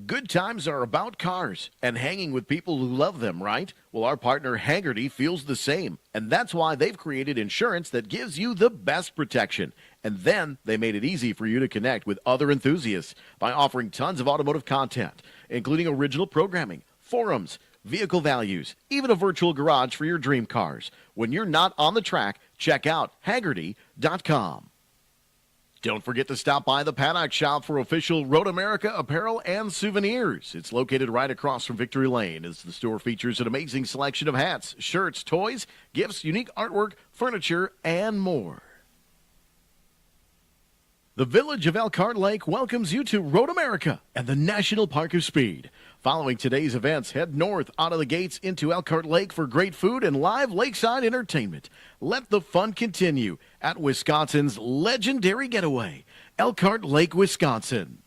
Good times are about cars and hanging with people who love them, right? Well, our partner Haggerty feels the same, and that's why they've created insurance that gives you the best protection. And then they made it easy for you to connect with other enthusiasts by offering tons of automotive content, including original programming, forums, vehicle values, even a virtual garage for your dream cars. When you're not on the track, check out Haggerty.com. Don't forget to stop by the Paddock Shop for official Road America apparel and souvenirs. It's located right across from Victory Lane, as the store features an amazing selection of hats, shirts, toys, gifts, unique artwork, furniture, and more. The village of Elkhart Lake welcomes you to Road America and the National Park of Speed. Following today's events, head north out of the gates into Elkhart Lake for great food and live lakeside entertainment. Let the fun continue at Wisconsin's legendary getaway, Elkhart Lake, Wisconsin.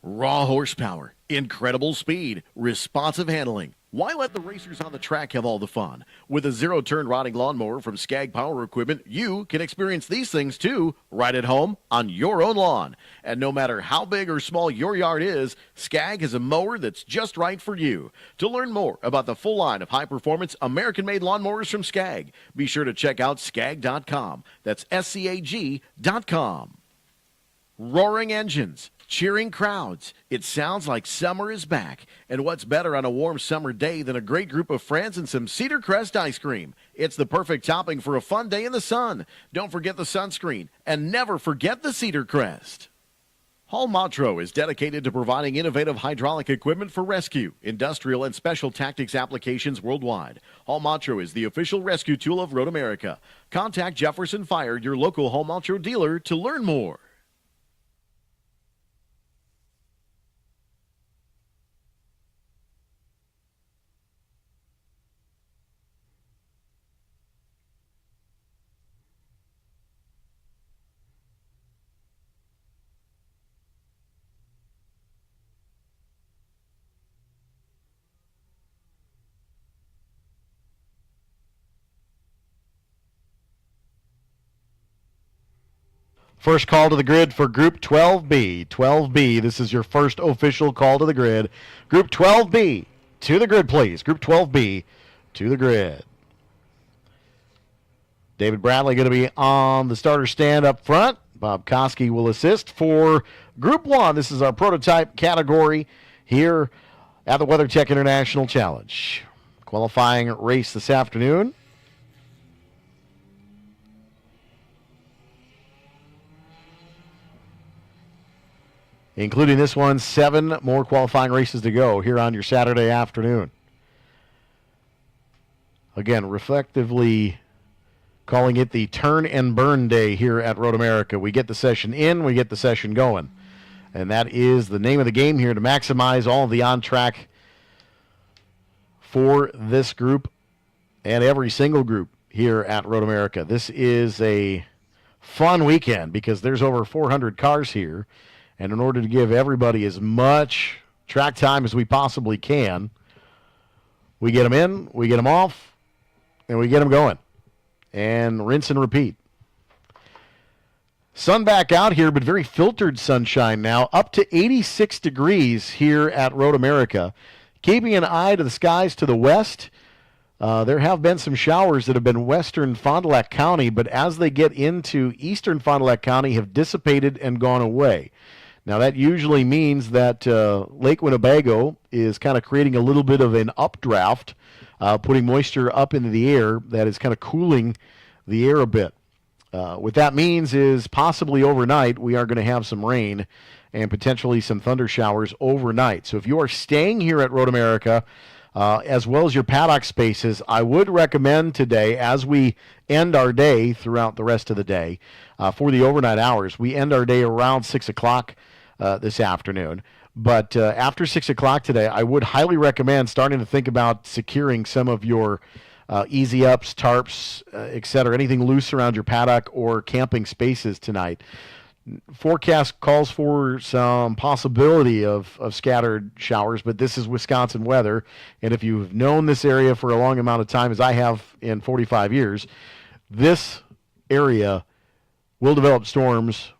Raw horsepower, incredible speed, responsive handling. Why let the racers on the track have all the fun? With a zero-turn riding lawnmower from Skag Power Equipment, you can experience these things too, right at home on your own lawn. And no matter how big or small your yard is, Skag has a mower that's just right for you. To learn more about the full line of high-performance American-made lawnmowers from Skag, be sure to check out Skag.com. That's SCAG.com. Roaring engines, cheering crowds. It sounds like summer is back. And what's better on a warm summer day than a great group of friends and some Cedar Crest ice cream? It's the perfect topping for a fun day in the sun. Don't forget the sunscreen, and never forget the Cedar Crest. Hall Matro is dedicated to providing innovative hydraulic equipment for rescue, industrial, and special tactics applications worldwide. Hall Matro is the official rescue tool of Road America. Contact Jefferson Fire, your local Hall Matro dealer, to learn more. First call to the grid for Group 12B. 12B, this is your first official call to the grid. Group 12B, to the grid, please. Group 12B, to the grid. David Bradley going to be on the starter stand up front. Bob Koski will assist for Group 1. This is our prototype category here at the WeatherTech International Challenge. Qualifying race this afternoon. Including this one, 7 more qualifying races to go here on your Saturday afternoon. Again, reflectively calling it the turn and burn day here at Road America. We get the session in, we get the session going. And that is the name of the game here, to maximize all of the on-track for this group and every single group here at Road America. This is a fun weekend because there's over 400 cars here. And in order to give everybody as much track time as we possibly can, we get them in, we get them off, and we get them going. And rinse and repeat. Sun back out here, but very filtered sunshine now. Up to 86 degrees here at Road America. Keeping an eye to the skies to the west. There have been some showers that have been western Fond du Lac County, but as they get into eastern Fond du Lac County, have dissipated and gone away. Now, that usually means that Lake Winnebago is kind of creating a little bit of an updraft, putting moisture up into the air that is kind of cooling the air a bit. What that means is possibly overnight we are going to have some rain and potentially some thunder showers overnight. So if you are staying here at Road America, as well as your paddock spaces, I would recommend today, as we end our day throughout the rest of the day, for the overnight hours, we end our day around 6 o'clock this afternoon. But after 6 o'clock today, I would highly recommend starting to think about securing some of your easy ups, tarps, et cetera, anything loose around your paddock or camping spaces tonight. Forecast calls for some possibility of scattered showers, but this is Wisconsin weather. And if you've known this area for a long amount of time, as I have in 45 years, this area will develop storms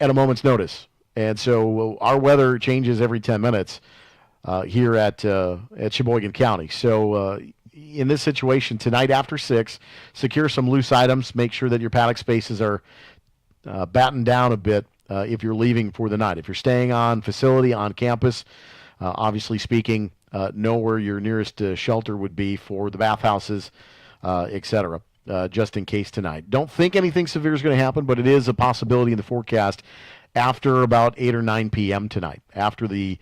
at a moment's notice. And so our weather changes every 10 minutes here at Sheboygan County. So in this situation tonight after 6, secure some loose items. Make sure that your paddock spaces are battened down a bit if you're leaving for the night. If you're staying on facility, on campus, obviously speaking, know where your nearest shelter would be for the bathhouses, etc., just in case tonight. Don't think anything severe is going to happen, but it is a possibility in the forecast after about 8 or 9 p.m. tonight, after the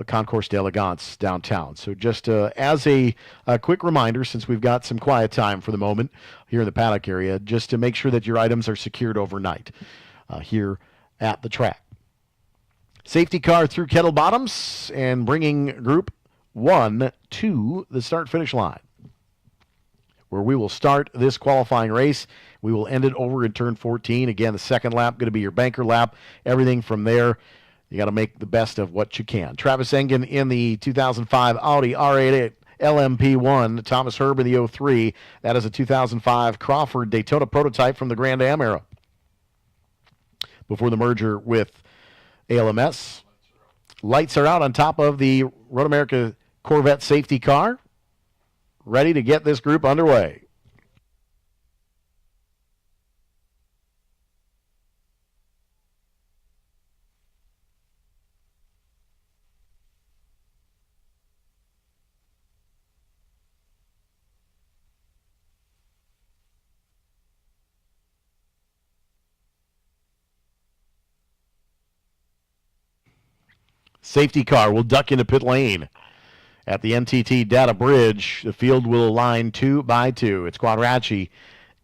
Concourse d'Elegance downtown. So just as a quick reminder, since we've got some quiet time for the moment here in the paddock area, just to make sure that your items are secured overnight here at the track. Safety car through Kettle Bottoms and bringing Group 1 to the start-finish line, where we will start this qualifying race. We will end it over in turn 14. Again, the second lap going to be your banker lap. Everything from there, you got to make the best of what you can. Travis Engen in the 2005 Audi R88 LMP1. Thomas Herb in the 03. That is a 2005 Crawford Daytona prototype from the Grand Am era, before the merger with ALMS. Lights are out on top of the Road America Corvette safety car, ready to get this group underway. Safety car will duck into pit lane at the NTT Data Bridge. The field will align 2 by 2. It's Quadracci,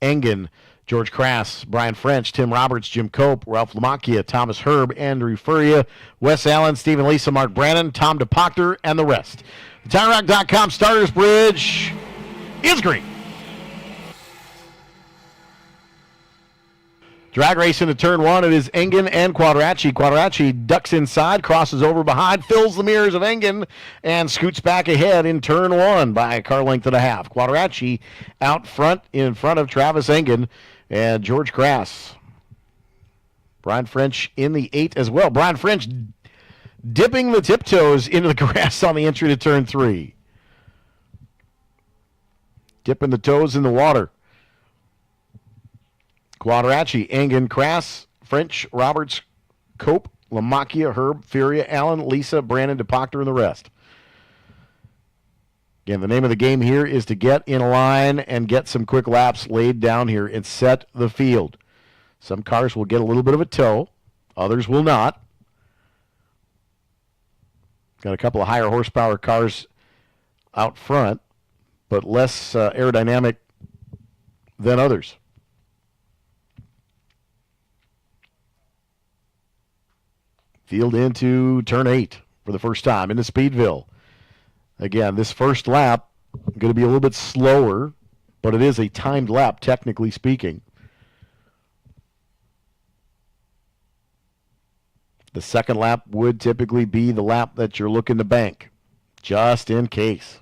Engen, George Crass, Brian French, Tim Roberts, Jim Cope, Ralph Lamacchia, Thomas Herb, Andrew Furia, Wes Allen, Stephen Lisa, Mark Brannon, Tom DePoctor, and the rest. The TireRack.com starters bridge is green. Drag race into turn 1. It is Engen and Quadracci. Quadracci ducks inside, crosses over behind, fills the mirrors of Engen, and scoots back ahead in turn 1 by a car length and a half. Quadracci out front in front of Travis Engen and George Crass. Brian French in the 8 as well. Brian French dipping the tiptoes into the grass on the entry to turn 3. Dipping the toes in the water. Quadracci, Engen, Crass, French, Roberts, Cope, Lamacchia, Herb, Furia, Allen, Lisa, Brandon, DePoctor, and the rest. Again, the name of the game here is to get in line and get some quick laps laid down here and set the field. Some cars will get a little bit of a tow. Others will not. Got a couple of higher horsepower cars out front, but less aerodynamic than others. Field into turn 8 for the first time into Speedville. Again, this first lap going to be a little bit slower, but it is a timed lap, technically speaking. The second lap would typically be the lap that you're looking to bank, just in case.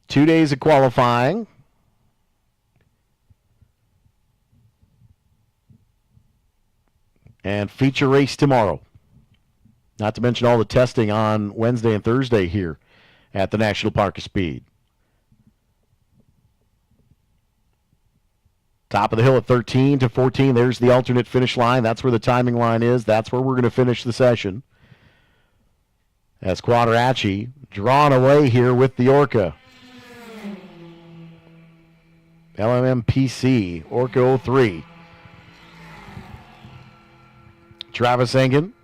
Two days of qualifying. And feature race tomorrow. Not to mention all the testing on Wednesday and Thursday here at the National Park of Speed. Top of the hill at 13 to 14. There's the alternate finish line. That's where the timing line is. That's where we're going to finish the session. As Quadracci drawn away here with the Orca. LMMPC, Orca 03. Travis Engen,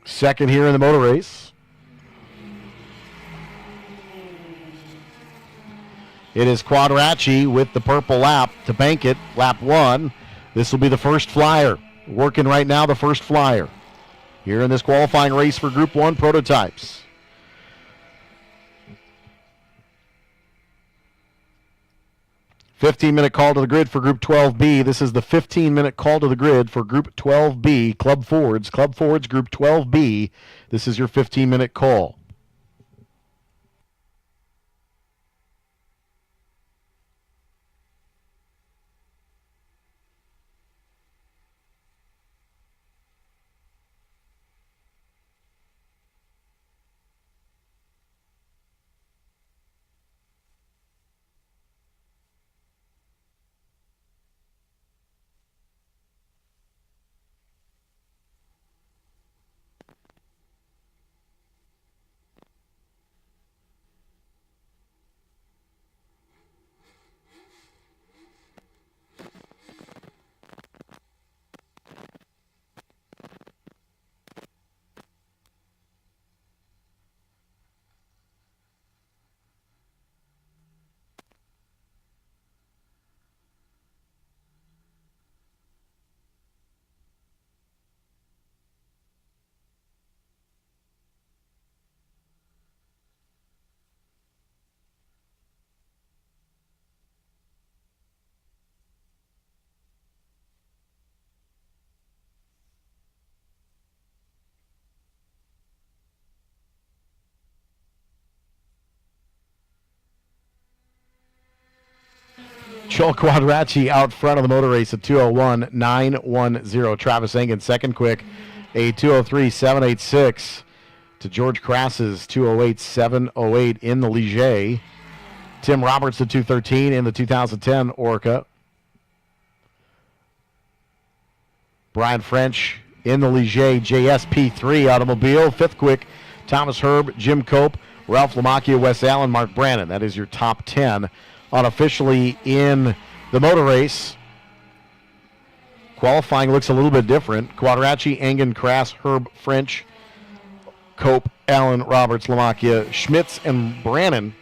second here in the motor race. It is Quadracci with the purple lap to bank it, lap 1. This will be the first flyer. Working right now, the first flyer here in this qualifying race for Group 1 prototypes. "15-minute call to the grid for Group 12B. This is the 15-minute call to the grid for Group 12B, Club Fords. Club Fords, Group 12B. This is your 15-minute call. Joel Quadracci out front of the motor race at 201.910. Travis Engen second quick, a 203.786 to George Crass's 208.708 in the Ligier. Tim Roberts at 213 in the 2010 Orca. Brian French in the Ligier JSP3 automobile. Fifth quick, Thomas Herb, Jim Cope, Ralph Lamacchia, Wes Allen, Mark Brannon. That is your top 10 unofficially in the motor race. Qualifying looks a little bit different. Quadracci, Engen, Crass, Herb, French, Cope, Allen, Roberts, Lamacchia, Schmitz, and Brannon.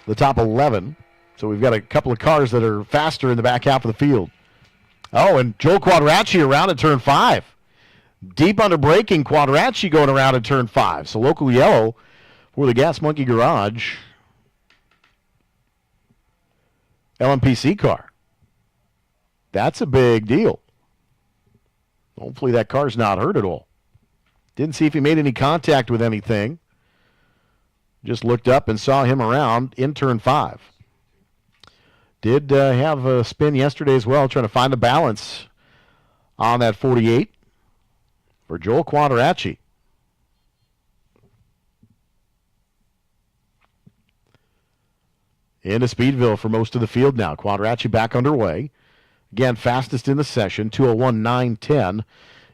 The top 11. So we've got a couple of cars that are faster in the back half of the field. Oh, and Joel Quadracci around at turn 5. Deep under braking, Quadracci going around at turn 5. So local yellow for the Gas Monkey Garage LMPC car. That's a big deal. Hopefully that car's not hurt at all. Didn't see if he made any contact with anything. Just looked up and saw him around in turn 5. Did have a spin yesterday as well, trying to find the balance on that 48 for Joel Quadracci. Into Speedville for most of the field now. Quadracci back underway. Again, fastest in the session, 201.910.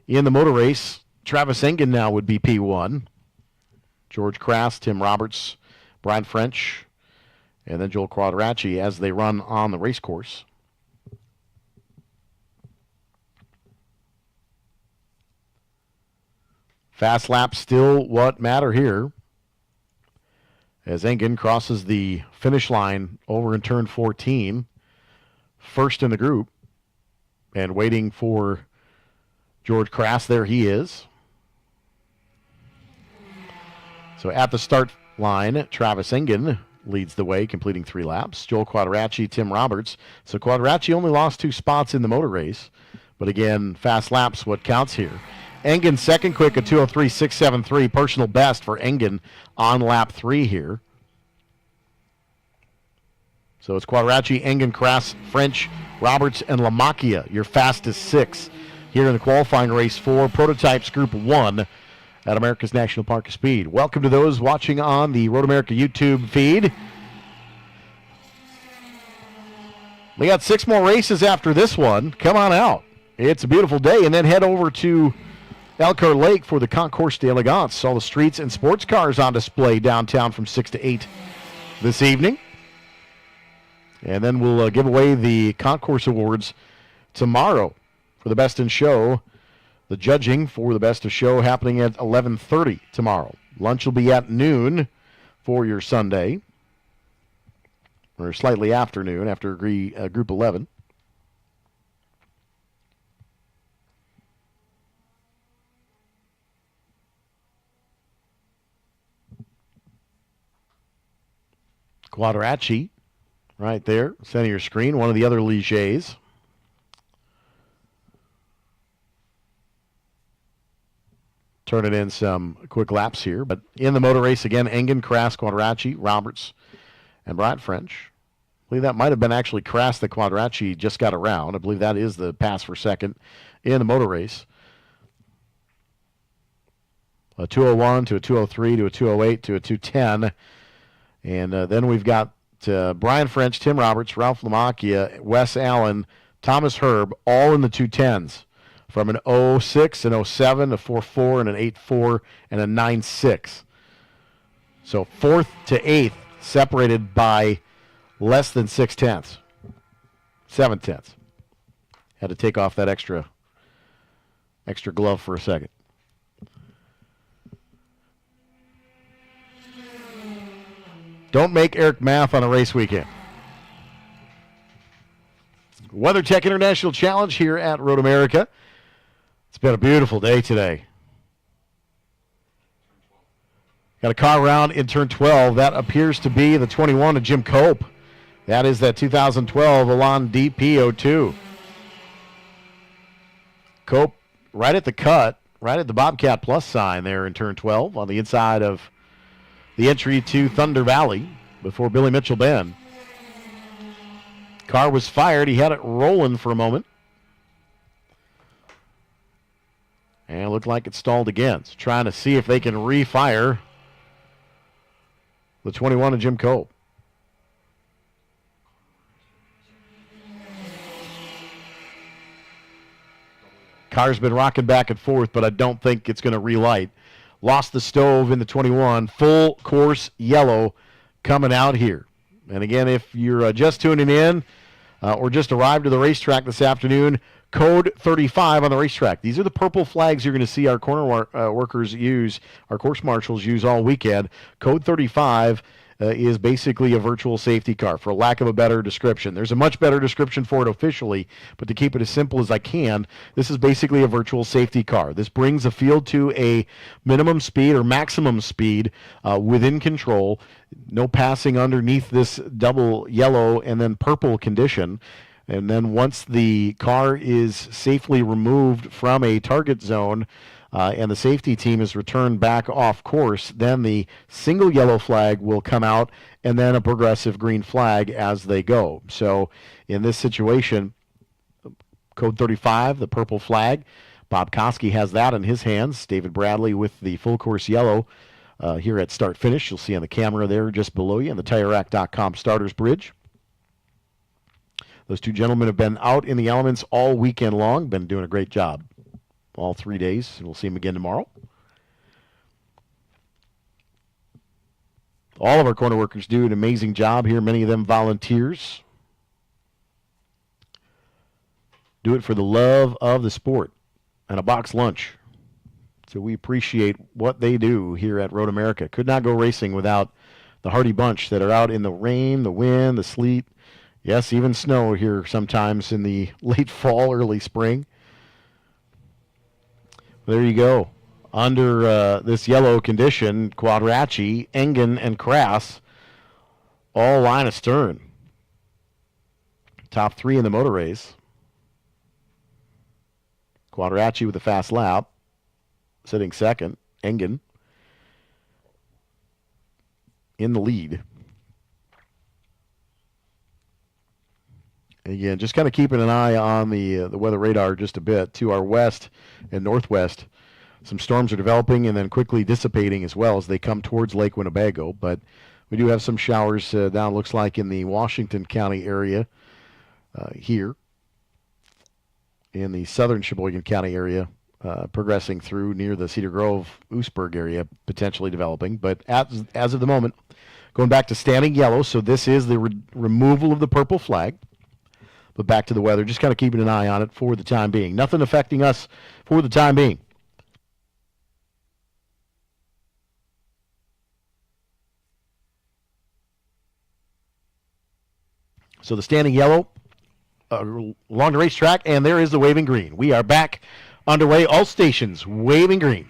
In the motor race, Travis Engen now would be P1. George Crass, Tim Roberts, Brian French, and then Joel Quadracci as they run on the race course. Fast laps still what matter here, as Engen crosses the finish line over in turn 14, first in the group, and waiting for George Crass. There he is. So at the start line, Travis Engen leads the way, completing 3 laps. Joel Quadracci, Tim Roberts. So Quadracci only lost 2 spots in the motor race, but again, fast laps what counts here. Engen second quick at 203.673, personal best for Engen on lap 3 here. So it's Quadracci, Engen, Crass, French, Roberts, and Lamacchia, your fastest 6 here in the qualifying race for Prototypes Group 1 at America's National Park of Speed. Welcome to those watching on the Road America YouTube feed. We got 6 more races after this one. Come on out. It's a beautiful day. And then head over to Elkhart Lake for the Concourse d'Elegance. All the streets and sports cars on display downtown from 6 to 8 this evening. And then we'll give away the Concourse Awards tomorrow for the Best in Show. The judging for the Best of Show happening at 11:30 tomorrow. Lunch will be at noon for your Sunday, or slightly after noon, after Group 11. Quadracci right there, center of your screen, one of the other Ligers. Turning in some quick laps here, but in the motor race again, Engen, Krass, Quadracci, Roberts, and Brad French. I believe that might have been actually Krass that Quadracci just got around. I believe that is the pass for second in the motor race. A 201 to a 203 to a 208 to a 210. And then we've got Brian French, Tim Roberts, Ralph Lamacchia, Wes Allen, Thomas Herb, all in the 210s. From an 06, an 07, a 44, and an 84, and a 96. So 4th to 8th separated by less than 0.6. 0.7. Had to take off that extra glove for a second. Don't make Eric math on a race weekend. WeatherTech International Challenge here at Road America. It's been a beautiful day today. Got a car around in turn 12. That appears to be the 21 of Jim Cope. That is that 2012 Elan DP02. Cope right at the cut, right at the Bobcat Plus sign there in turn 12 on the inside of the entry to Thunder Valley before Billy Mitchell Bend. Car was fired. He had it rolling for a moment. And it looked like it stalled again. So trying to see if they can refire the 21 of Jim Cope. Car's been rocking back and forth, but I don't think it's going to relight. Lost the stove in the 21. Full course yellow coming out here. And again, if you're just tuning in or just arrived to the racetrack this afternoon, code 35 on the racetrack. These are the purple flags you're going to see our corner workers use, our course marshals use all weekend. Code 35 is basically a virtual safety car, for lack of a better description. There's a much better description for it officially, but to keep it as simple as I can, this is basically a virtual safety car. This brings a field to a minimum speed or maximum speed within control. No passing underneath this double yellow and then purple condition. And then once the car is safely removed from a target zone and the safety team is returned back off course, then the single yellow flag will come out and then a progressive green flag as they go. So in this situation, code 35, the purple flag, Bob Koski has that in his hands. David Bradley with the full course yellow here at start finish. You'll see on the camera there just below you on the TireRack.com starters bridge. Those two gentlemen have been out in the elements all weekend long, been doing a great job all 3 days, and we'll see them again tomorrow. All of our corner workers do an amazing job here, many of them volunteers. Do it for the love of the sport and a box lunch. So we appreciate what they do here at Road America. Could not go racing without the Hardy Bunch that are out in the rain, the wind, the sleet, yes, even snow here sometimes in the late fall, early spring. There you go. Under this yellow condition, Quadracci, Engen, and Krass all line astern. Top three in the motor race. Quadracci with a fast lap, sitting second. Engen in the lead. Again, just kind of keeping an eye on the weather radar just a bit. To our west and northwest, some storms are developing and then quickly dissipating as well as they come towards Lake Winnebago. But we do have some showers down, looks like, in the Washington County area. here in the southern Sheboygan County area, progressing through near the Cedar Grove, Oostburg area, potentially developing. But as of the moment, going back to standing yellow, so this is the removal of the purple flag. But back to the weather, just kind of keeping an eye on it for the time being. Nothing affecting us for the time being. So the standing yellow along the racetrack, and there is the waving green. We are back underway. All stations waving green.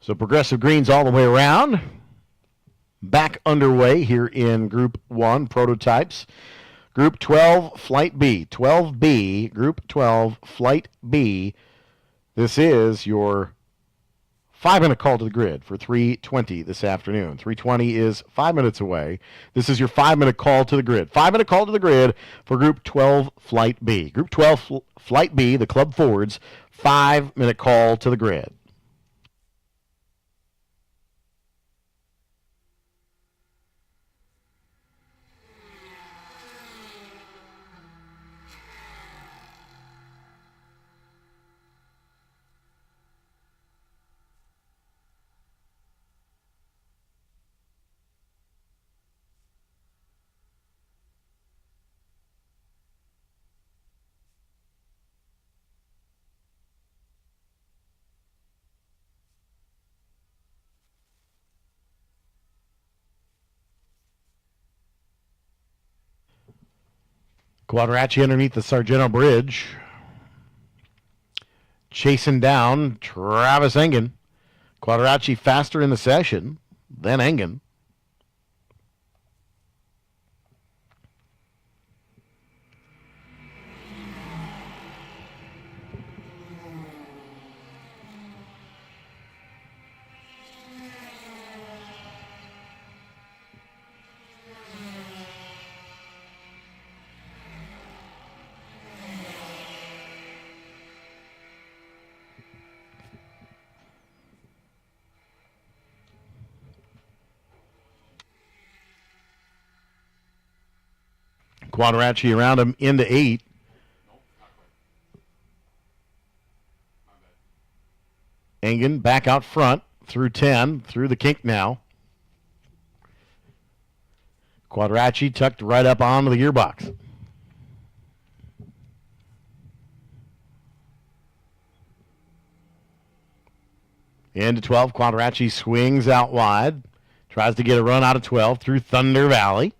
So progressive greens all the way around. Back underway here in Group 1 prototypes. Group 12, Flight B. 12B, Group 12, Flight B. This is your 5-minute call to the grid for 3:20 this afternoon. 3:20 is 5 minutes away. This is your 5-minute call to the grid. 5-minute call to the grid for Group 12, Flight B. Group 12, Flight B, the Club Fords, 5-minute call to the grid. Quadracci underneath the Sargento Bridge. Chasing down Travis Engen. Quadracci faster in the session than Engen. Quadracci around him into 8. Engen back out front through 10, through the kink now. Quadracci tucked right up onto the gearbox. Into 12, Quadracci swings out wide. Tries to get a run out of 12 through Thunder Valley.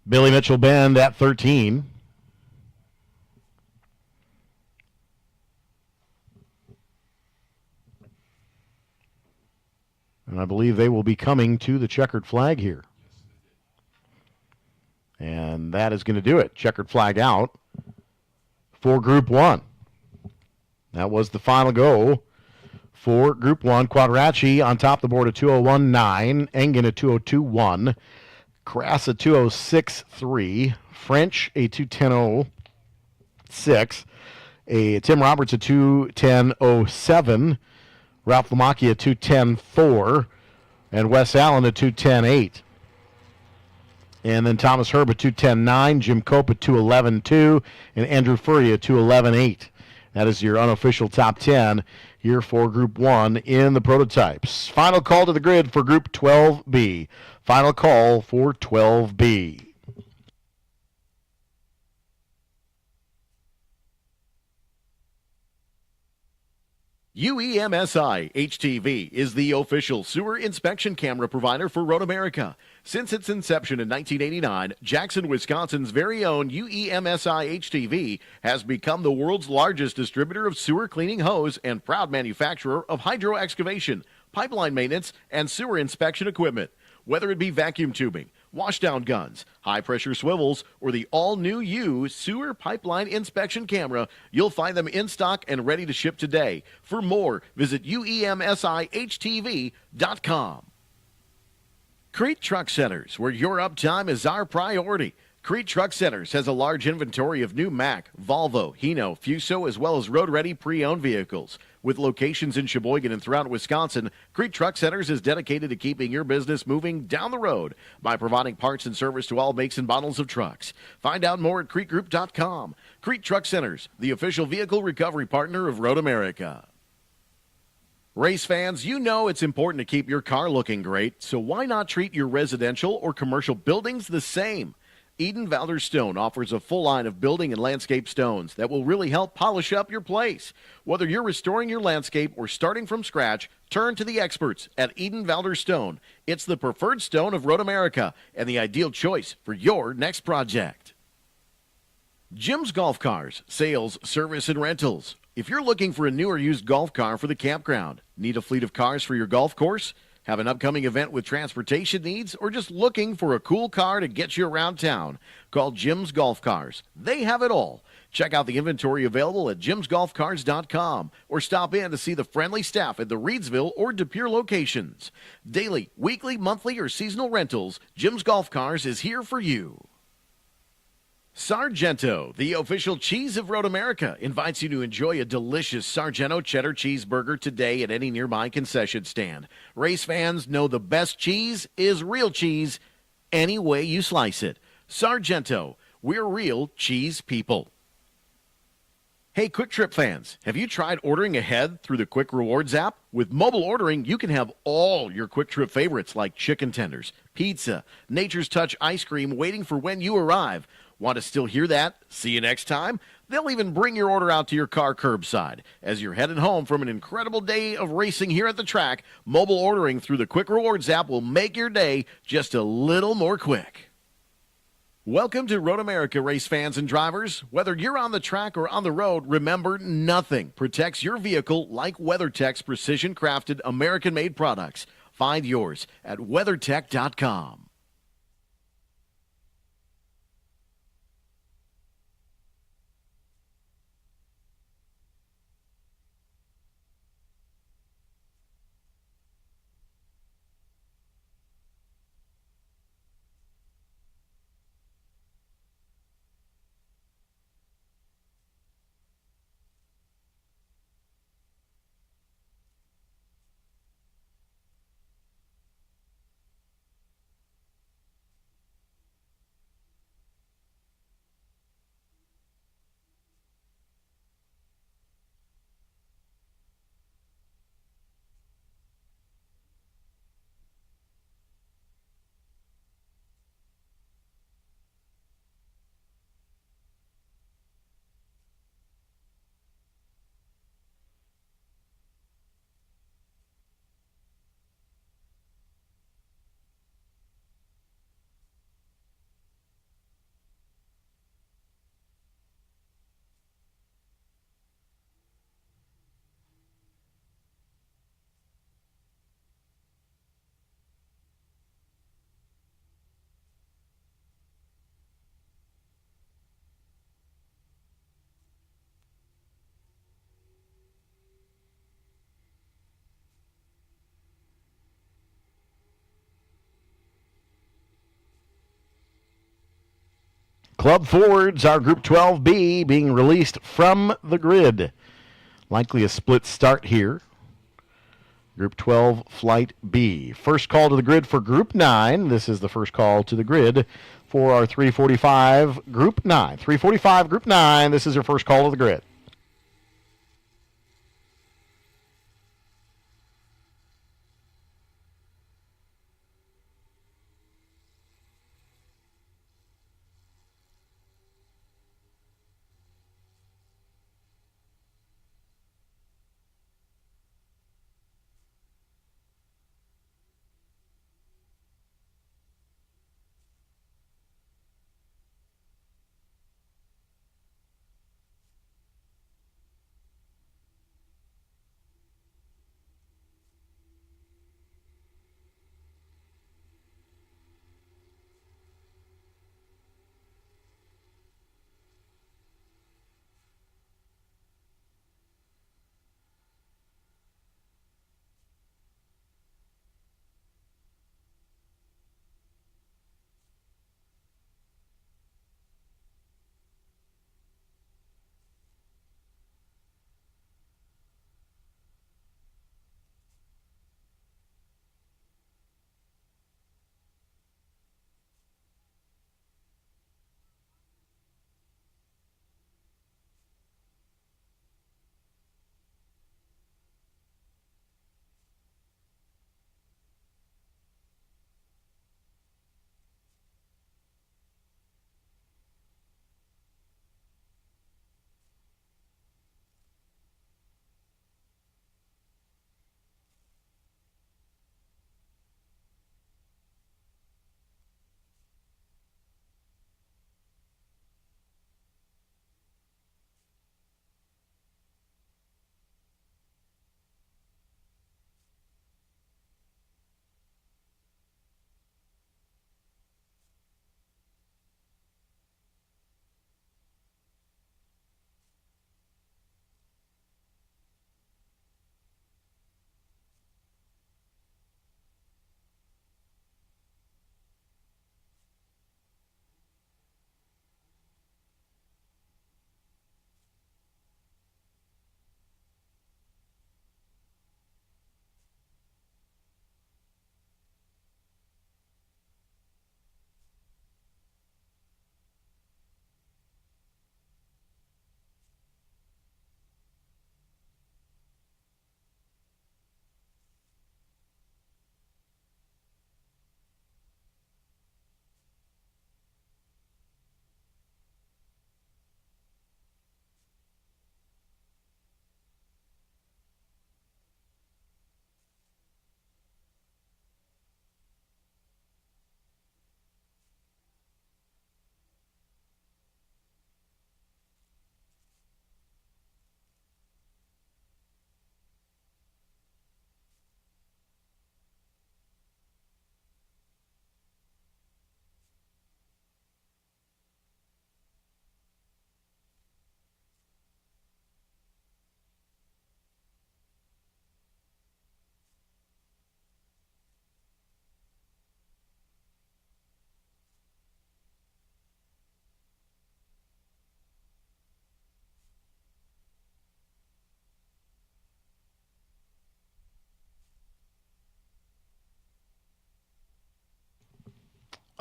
Billy Mitchell Bend at 13. And I believe they will be coming to the checkered flag here. And that is going to do it. Checkered flag out for Group 1. That was the final go for Group 1. Quadracci on top of the board at 201.9. Engen at 202.1. Crass at 206.3. French a 210.06. Tim Roberts at 210.07. Ralph Lamacchia at 210.4. And Wes Allen at 210.8. And then Thomas Herb at 210.9. Jim Cope at 211.2. And Andrew Furry at 211.8. That is your unofficial top 10 here for Group 1 in the prototypes. Final call to the grid for Group 12B. Final call for 12B. UEMSI HTV is the official sewer inspection camera provider for Road America. Since its inception in 1989, Jackson, Wisconsin's very own UEMSI HTV has become the world's largest distributor of sewer cleaning hose and proud manufacturer of hydro excavation, pipeline maintenance, and sewer inspection equipment. Whether it be vacuum tubing, washdown guns, high-pressure swivels, or the all-new U sewer pipeline inspection camera, you'll find them in stock and ready to ship today. For more, visit UEMSIHTV.com. Crete Truck Centers, where your uptime is our priority. Crete Truck Centers has a large inventory of new Mack, Volvo, Hino, Fuso, as well as road-ready pre-owned vehicles. With locations in Sheboygan and throughout Wisconsin, Crete Truck Centers is dedicated to keeping your business moving down the road by providing parts and service to all makes and models of trucks. Find out more at CreteGroup.com. Crete Truck Centers, the official vehicle recovery partner of Road America. Race fans, you know it's important to keep your car looking great, so why not treat your residential or commercial buildings the same? Eden Valder Stone offers a full line of building and landscape stones that will really help polish up your place. Whether you're restoring your landscape or starting from scratch, turn to the experts at Eden Valder Stone. It's the preferred stone of Road America and the ideal choice for your next project. Jim's Golf Cars, sales, service, and rentals. If you're looking for a new or used golf car for the campground, need a fleet of cars for your golf course, have an upcoming event with transportation needs, or just looking for a cool car to get you around town, call Jim's Golf Cars. They have it all. Check out the inventory available at jimsgolfcars.com or stop in to see the friendly staff at the Reedsville or De Pere locations. Daily, weekly, monthly, or seasonal rentals, Jim's Golf Cars is here for you. Sargento, the official cheese of Road America, invites you to enjoy a delicious Sargento cheddar cheeseburger today at any nearby concession stand. Race fans know the best cheese is real cheese, any way you slice it. Sargento, we're real cheese people. Hey, Quick Trip fans, have you tried ordering ahead through the Quick Rewards app? With mobile ordering, you can have all your Quick Trip favorites like chicken tenders, pizza, Nature's Touch ice cream waiting for when you arrive. Want to still hear that? See you next time. They'll even bring your order out to your car curbside. As you're heading home from an incredible day of racing here at the track, mobile ordering through the Quick Rewards app will make your day just a little more quick. Welcome to Road America, race fans and drivers. Whether you're on the track or on the road, remember, nothing protects your vehicle like WeatherTech's precision-crafted, American-made products. Find yours at WeatherTech.com. Club Fords, our Group 12B, being released from the grid. Likely a split start here. Group 12, Flight B. First call to the grid for Group 9. This is the first call to the grid for our 345 Group 9. 345 Group 9, this is your first call to the grid.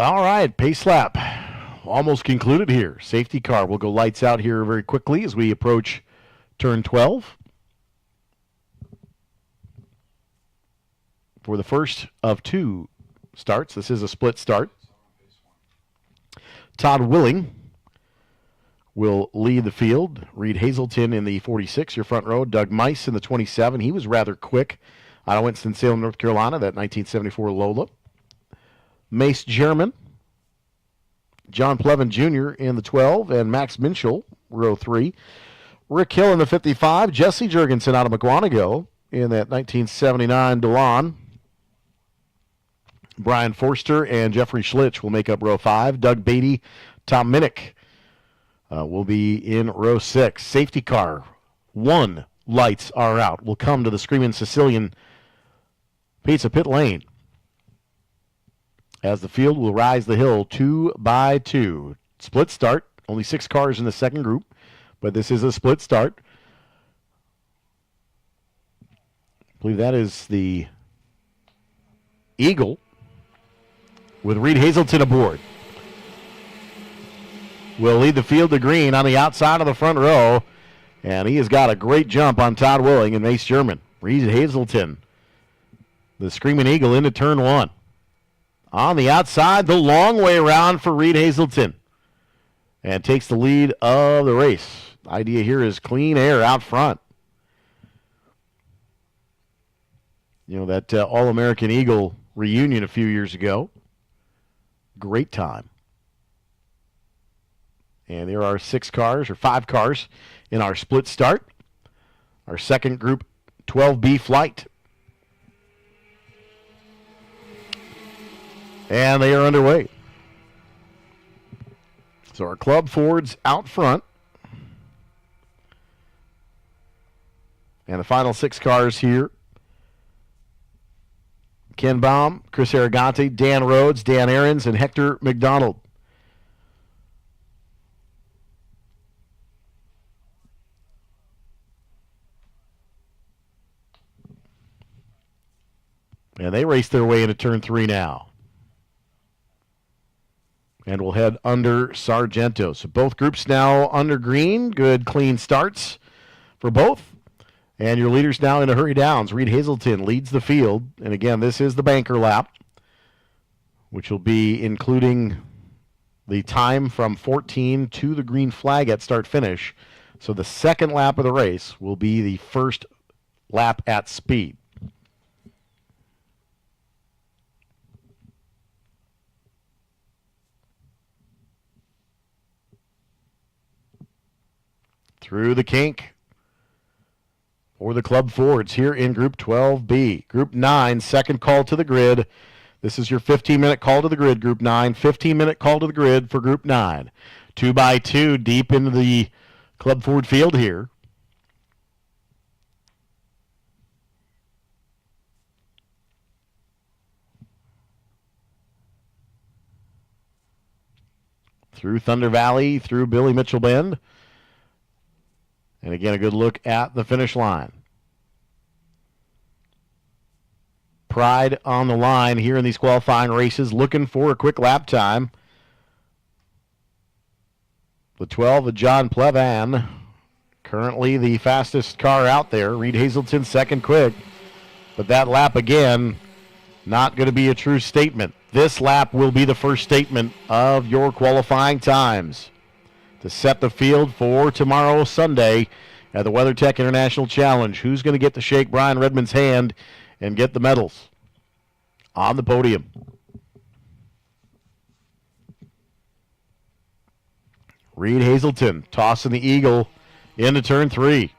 All right, pace lap almost concluded here. Safety car will go lights out here very quickly as we approach turn 12. For the first of two starts, this is a split start. Todd Willing will lead the field. Reed Hazelton in the 46, your front row. Doug Mice in the 27. He was rather quick out of Winston-Salem, North Carolina, that 1974 Lola. Mace German, John Plevin Jr. in the 12, and Max Minchell, row 3. Rick Hill in the 55. Jesse Jurgensen out of McGuanago in that 1979 DeLon. Brian Forster and Jeffrey Schlitch will make up row 5. Doug Beatty, Tom Minnick will be in row 6. Safety car, 1, lights are out. Will come to the Screaming Sicilian Pizza Pit Lane as the field will rise the hill 2 by 2. Split start, only 6 cars in the second group, but this is a split start. I believe that is the Eagle with Reed Hazelton aboard. Will lead the field to green on the outside of the front row, and he has got a great jump on Todd Willing and Mace German. Reed Hazelton, the Screaming Eagle, into turn 1. On the outside, the long way around for Reed Hazelton, and takes the lead of the race. The idea here is clean air out front. You know, that All-American Eagle reunion a few years ago. Great time. And there are 6 cars, or 5 cars, in our split start. Our second group 12B flight. And they are underway. So our club Fords out front. And the final 6 cars here. Ken Baum, Chris Aragante, Dan Rhodes, Dan Aarons, and Hector McDonald. And they race their way into turn 3 now. And we'll head under Sargento. So both groups now under green. Good, clean starts for both. And your leaders now into hurry downs. Reed Hazelton leads the field. And again, this is the banker lap, which will be including the time from 14 to the green flag at start finish. So the second lap of the race will be the first lap at speed. Through the kink for the club Fords here in Group 12B. Group 9, second call to the grid. This is your 15-minute call to the grid, Group 9. 15-minute call to the grid for Group 9. 2 by 2 deep into the club Ford field here. Through Thunder Valley, through Billy Mitchell Bend. And again, a good look at the finish line. Pride on the line here in these qualifying races, looking for a quick lap time. The 12 of John Plevan, currently the fastest car out there. Reed Hazelton second quick. But that lap again, not going to be a true statement. This lap will be the first statement of your qualifying times to set the field for tomorrow, Sunday, at the WeatherTech International Challenge. Who's going to get to shake Brian Redman's hand and get the medals on the podium? Reed Hazelton tossing the Eagle into turn 3.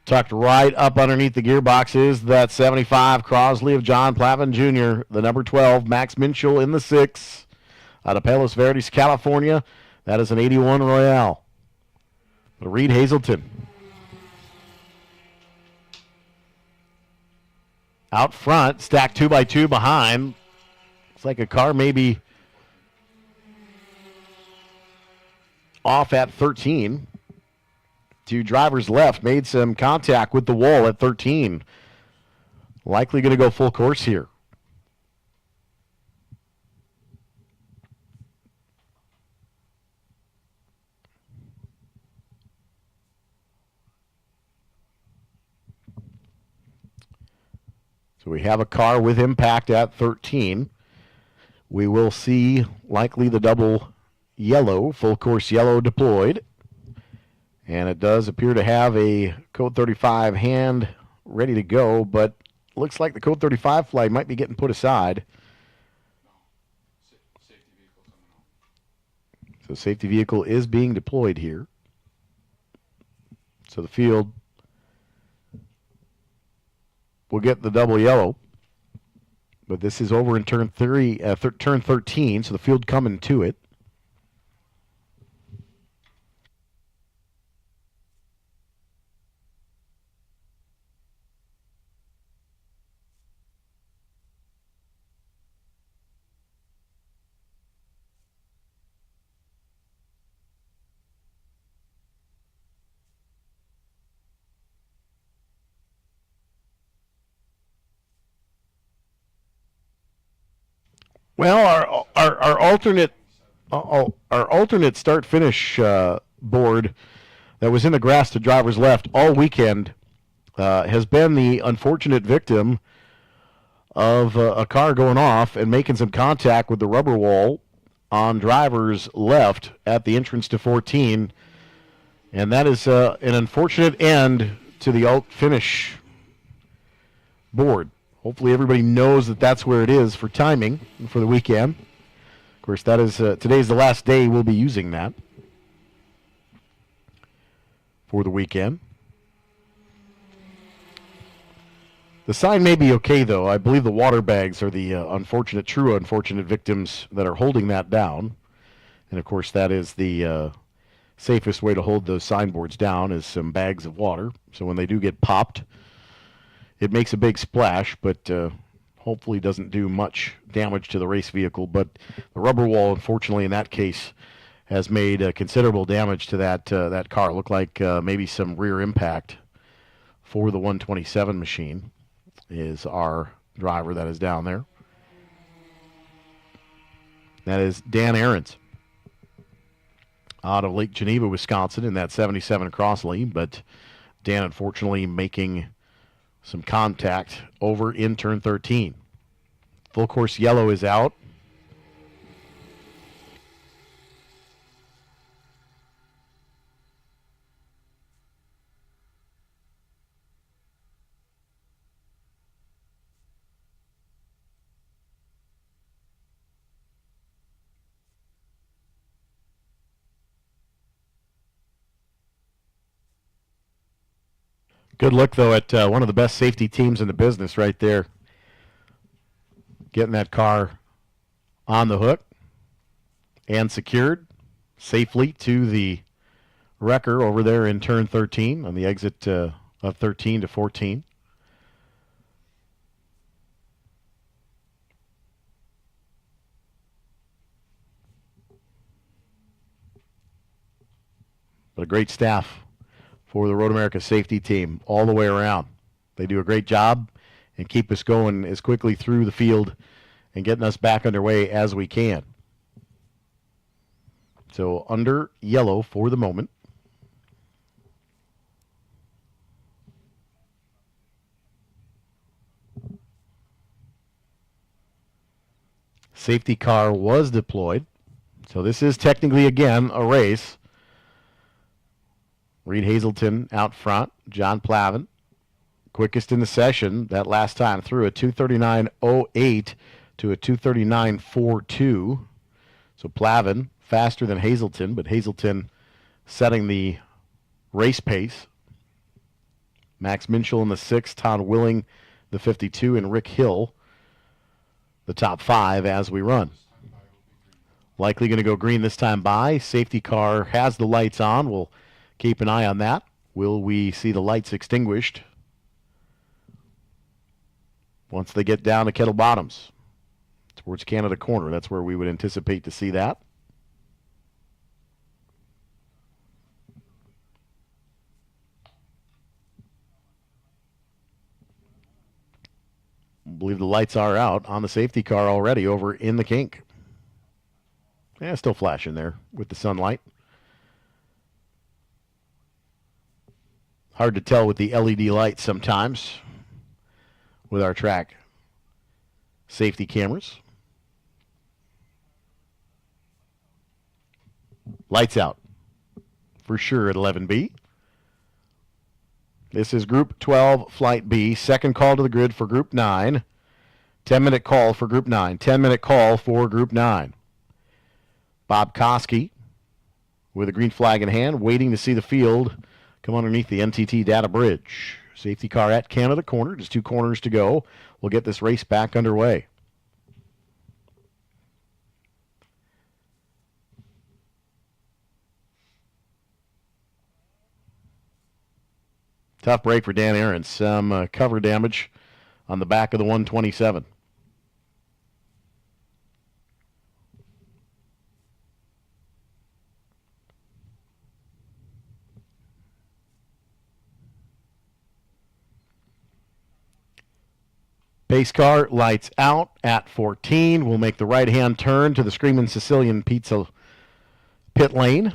Tucked right up underneath the gearbox is that 75 Crosley of John Plavin Jr., the number 12, Max Minchell in the 6, out of Palos Verdes, California. That is an 81 Royale. Reed Hazelton. Out front, stacked 2 by 2 behind. Looks like a car maybe off at 13. 2 drivers left, made some contact with the wall at 13. Likely going to go full course here. So we have a car with impact at 13. We will see likely the double yellow, full course yellow deployed. And it does appear to have a code 35 hand ready to go, but looks like the code 35 flag might be getting put aside. So safety vehicle is being deployed here. So the field will get the double yellow. But this is over in turn 13, so the field coming to it. Well, our alternate start finish board that was in the grass to driver's left all weekend has been the unfortunate victim of a car going off and making some contact with the rubber wall on driver's left at the entrance to 14, and that is an unfortunate end to the alt finish board. Hopefully everybody knows that that's where it is for timing for the weekend. Of course, that is today's the last day we'll be using that for the weekend. The sign may be okay, though. I believe the water bags are the true unfortunate victims that are holding that down. And, of course, that is the safest way to hold those signboards down is some bags of water. So when they do get popped, it makes a big splash, but hopefully doesn't do much damage to the race vehicle. But the rubber wall, unfortunately, in that case, has made considerable damage to that car. Looked like maybe some rear impact for the 127 machine is our driver that is down there. That is Dan Ahrens out of Lake Geneva, Wisconsin, in that 77 Crossley. But Dan, unfortunately, making some contact over in turn 13. Full course yellow is out. Good look, though, at one of the best safety teams in the business right there. Getting that car on the hook and secured safely to the wrecker over there in turn 13 on the exit of 13 to 14. But a great staff for the Road America safety team all the way around. They do a great job and keep us going as quickly through the field and getting us back underway as we can. So under yellow for the moment. Safety car was deployed. So this is technically, again, a race. Reed Hazelton out front. John Plavin, quickest in the session that last time through, a 2:39.08 to a 2:39.42. So Plavin faster than Hazelton, but Hazelton setting the race pace. Max Minchell in the 6, Todd Willing the 52, and Rick Hill the top 5 as we run. Likely going to go green this time by. Safety car has the lights on. We'll keep an eye on that. Will we see the lights extinguished once they get down to Kettle Bottoms towards Canada Corner? That's where we would anticipate to see that. I believe the lights are out on the safety car already over in the kink. Yeah, still flashing there with the sunlight. Hard to tell with the LED lights sometimes with our track safety cameras. Lights out for sure at 11B. This is Group 12, Flight B. Second call to the grid for Group 9. 10-minute call for Group 9. 10-minute call for Group 9. Bob Koski with a green flag in hand, waiting to see the field come underneath the NTT data bridge. Safety car at Canada corner. Just 2 corners to go. We'll get this race back underway. Tough break for Dan Aarons. Some cover damage on the back of the 127. Pace car lights out at 14. We'll make the right-hand turn to the Screamin' Sicilian Pizza pit lane.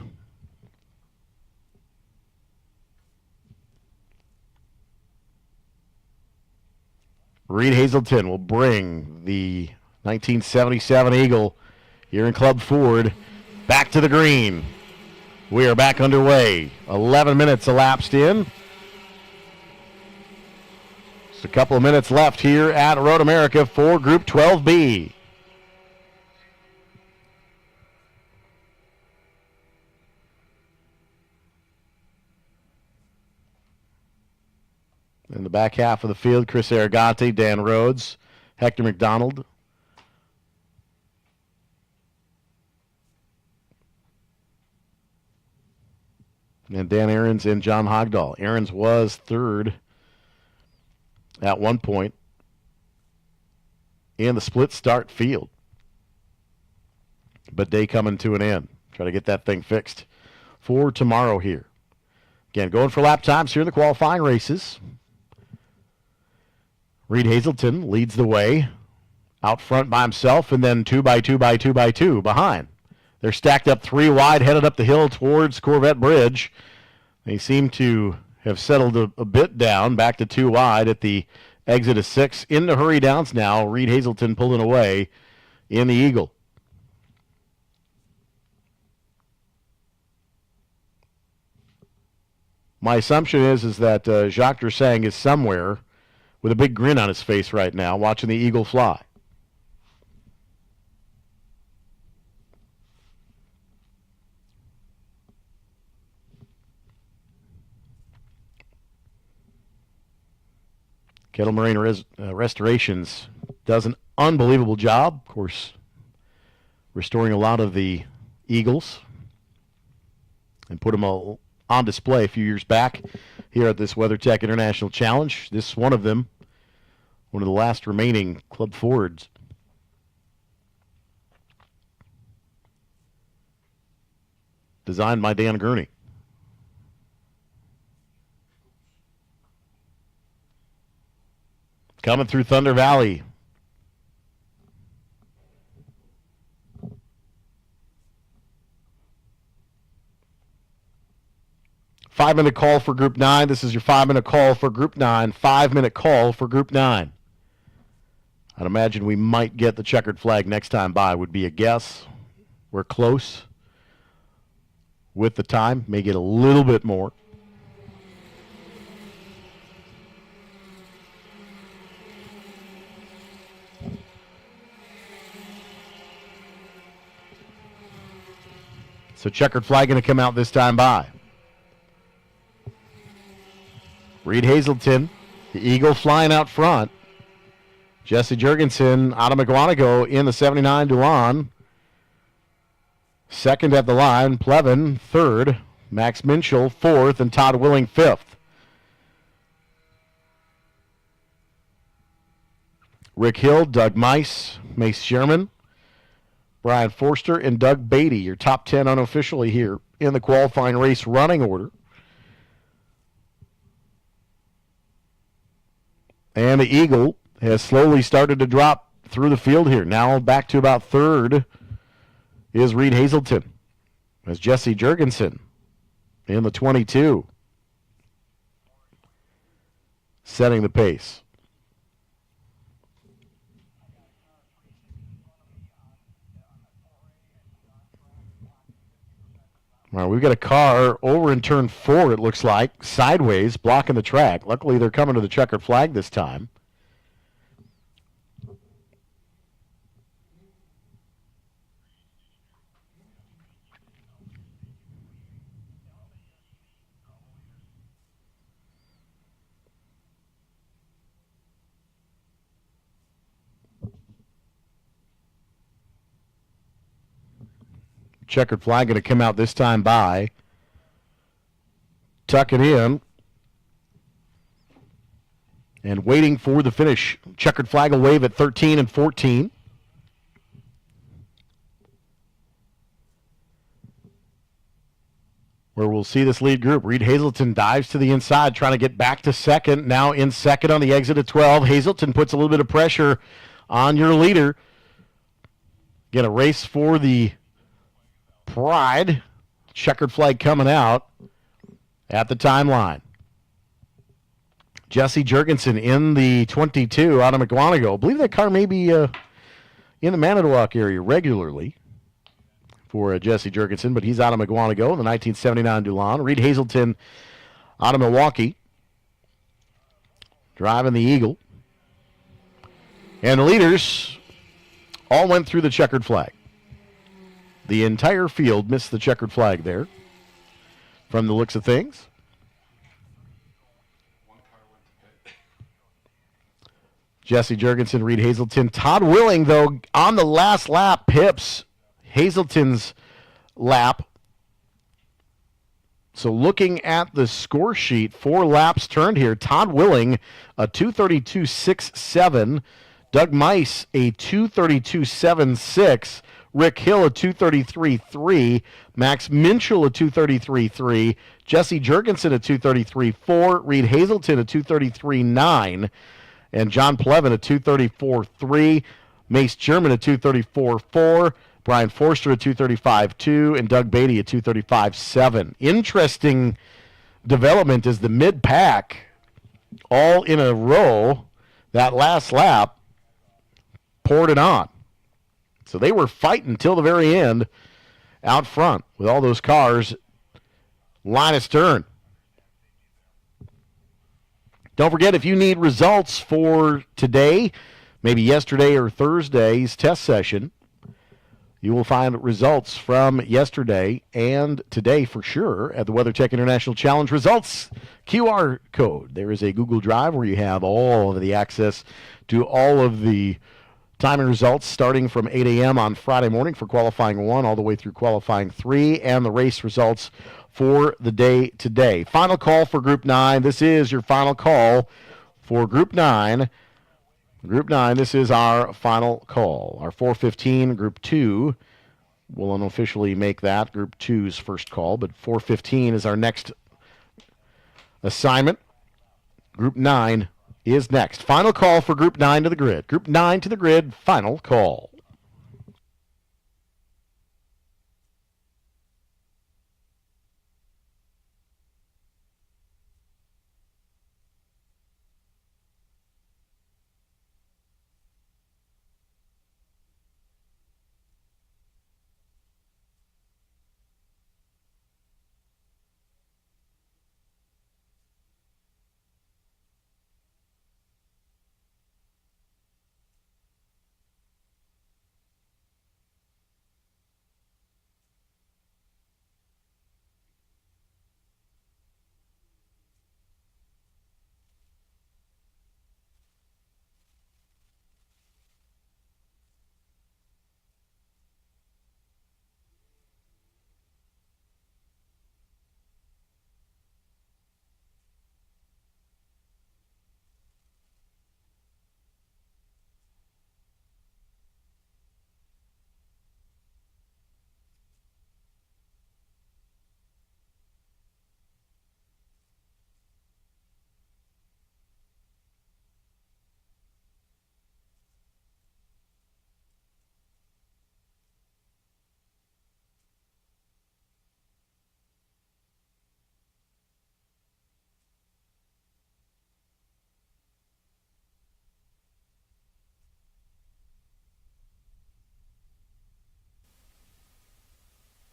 Reed Hazelton will bring the 1977 Eagle here in Club Ford back to the green. We are back underway. 11 minutes elapsed in. Just a couple of minutes left here at Road America for Group 12B. In the back half of the field, Chris Aragante, Dan Rhodes, Hector McDonald. And Dan Aarons and John Hogdahl. Aarons was third at one point in the split start field. But day coming to an end. Try to get that thing fixed for tomorrow here. Again, going for lap times here in the qualifying races. Reed Hazelton leads the way out front by himself, and then 2 by 2 by 2 by 2 behind. They're stacked up 3 wide, headed up the hill towards Corvette Bridge. They seem to have settled a bit down, back to 2 wide at the exit of 6. Into hurry downs now. Reed Hazelton pulling away in the Eagle. My assumption is that Jacques Dursang is somewhere with a big grin on his face right now, watching the Eagle fly. Kettle Marine Restorations does an unbelievable job, of course, restoring a lot of the Eagles and put them all on display a few years back here at this WeatherTech International Challenge. This is one of them, one of the last remaining Club Fords. Designed by Dan Gurney. Coming through Thunder Valley. Five-minute call for Group 9. This is your 5-minute call for Group 9. 5-minute call for Group 9. I'd imagine we might get the checkered flag next time by, would be a guess. We're close with the time. May get a little bit more. So checkered flag going to come out this time by. Reed Hazelton, the Eagle flying out front. Jesse Jurgensen out of McGuanago in the 79 Duran. Second at the line, Plevin third, Max Minchell fourth, and Todd Willing fifth. Rick Hill, Doug Mice, Mace Sherman, Brian Forster, and Doug Beatty, your top 10 unofficially here in the qualifying race running order. And the Eagle has slowly started to drop through the field here. Now back to about third is Reed Hazelton. As Jesse Jurgensen in the 22. Setting the pace. All right, we've got a car over in turn 4, it looks like, sideways, blocking the track. Luckily, they're coming to the checkered flag this time. Checkered flag going to come out this time by. Tuck it in. And waiting for the finish. Checkered flag will wave at 13 and 14. Where we'll see this lead group. Reed Hazelton dives to the inside, trying to get back to second. Now in second on the exit at 12. Hazelton puts a little bit of pressure on your leader. Get a race for the Pride. Checkered flag coming out at the timeline. Jesse Jurgensen in the 22 out of McGuanago. I believe that car may be in the Manitowoc area regularly for Jesse Jurgensen, but he's out of McGuanago in the 1979 Dulon. Reed Hazelton out of Milwaukee, driving the Eagle. And the leaders all went through the checkered flag. The entire field missed the checkered flag there from the looks of things. Jesse Jurgensen, Reed Hazelton. Todd Willing, though, on the last lap, pips Hazelton's lap. So looking at the score sheet, 4 laps turned here. Todd Willing, a 2:32.67. Doug Mice, a 2:32.76. Rick Hill, a 2:33.3. Max Minchel, a 2:33.3. Jesse Jurgensen, a 2:33.4. Reed Hazelton, a 2:33.9. And John Plevin, a 2:34.3. Mace German, a 2:34.4. Brian Forster, a 2:35.2. And Doug Beatty, a 2:35.7. Interesting development is the mid-pack, all in a row, that last lap, poured it on. So they were fighting till the very end out front with all those cars line astern. Don't forget, if you need results for today, maybe yesterday or Thursday's test session, you will find results from yesterday and today for sure at the WeatherTech International Challenge results QR code. There is a Google Drive where you have all of the access to all of the time and results starting from 8 a.m. on Friday morning for qualifying 1 all the way through qualifying 3, and the race results for the day today. Final call for Group 9. This is your final call for Group 9. Group 9, this is our final call. Our 4:15, Group 2 will unofficially make that Group 2's first call, but 4:15 is our next assignment. Group 9 is next. Final call for Group 9 to the grid. Group 9 to the grid, final call.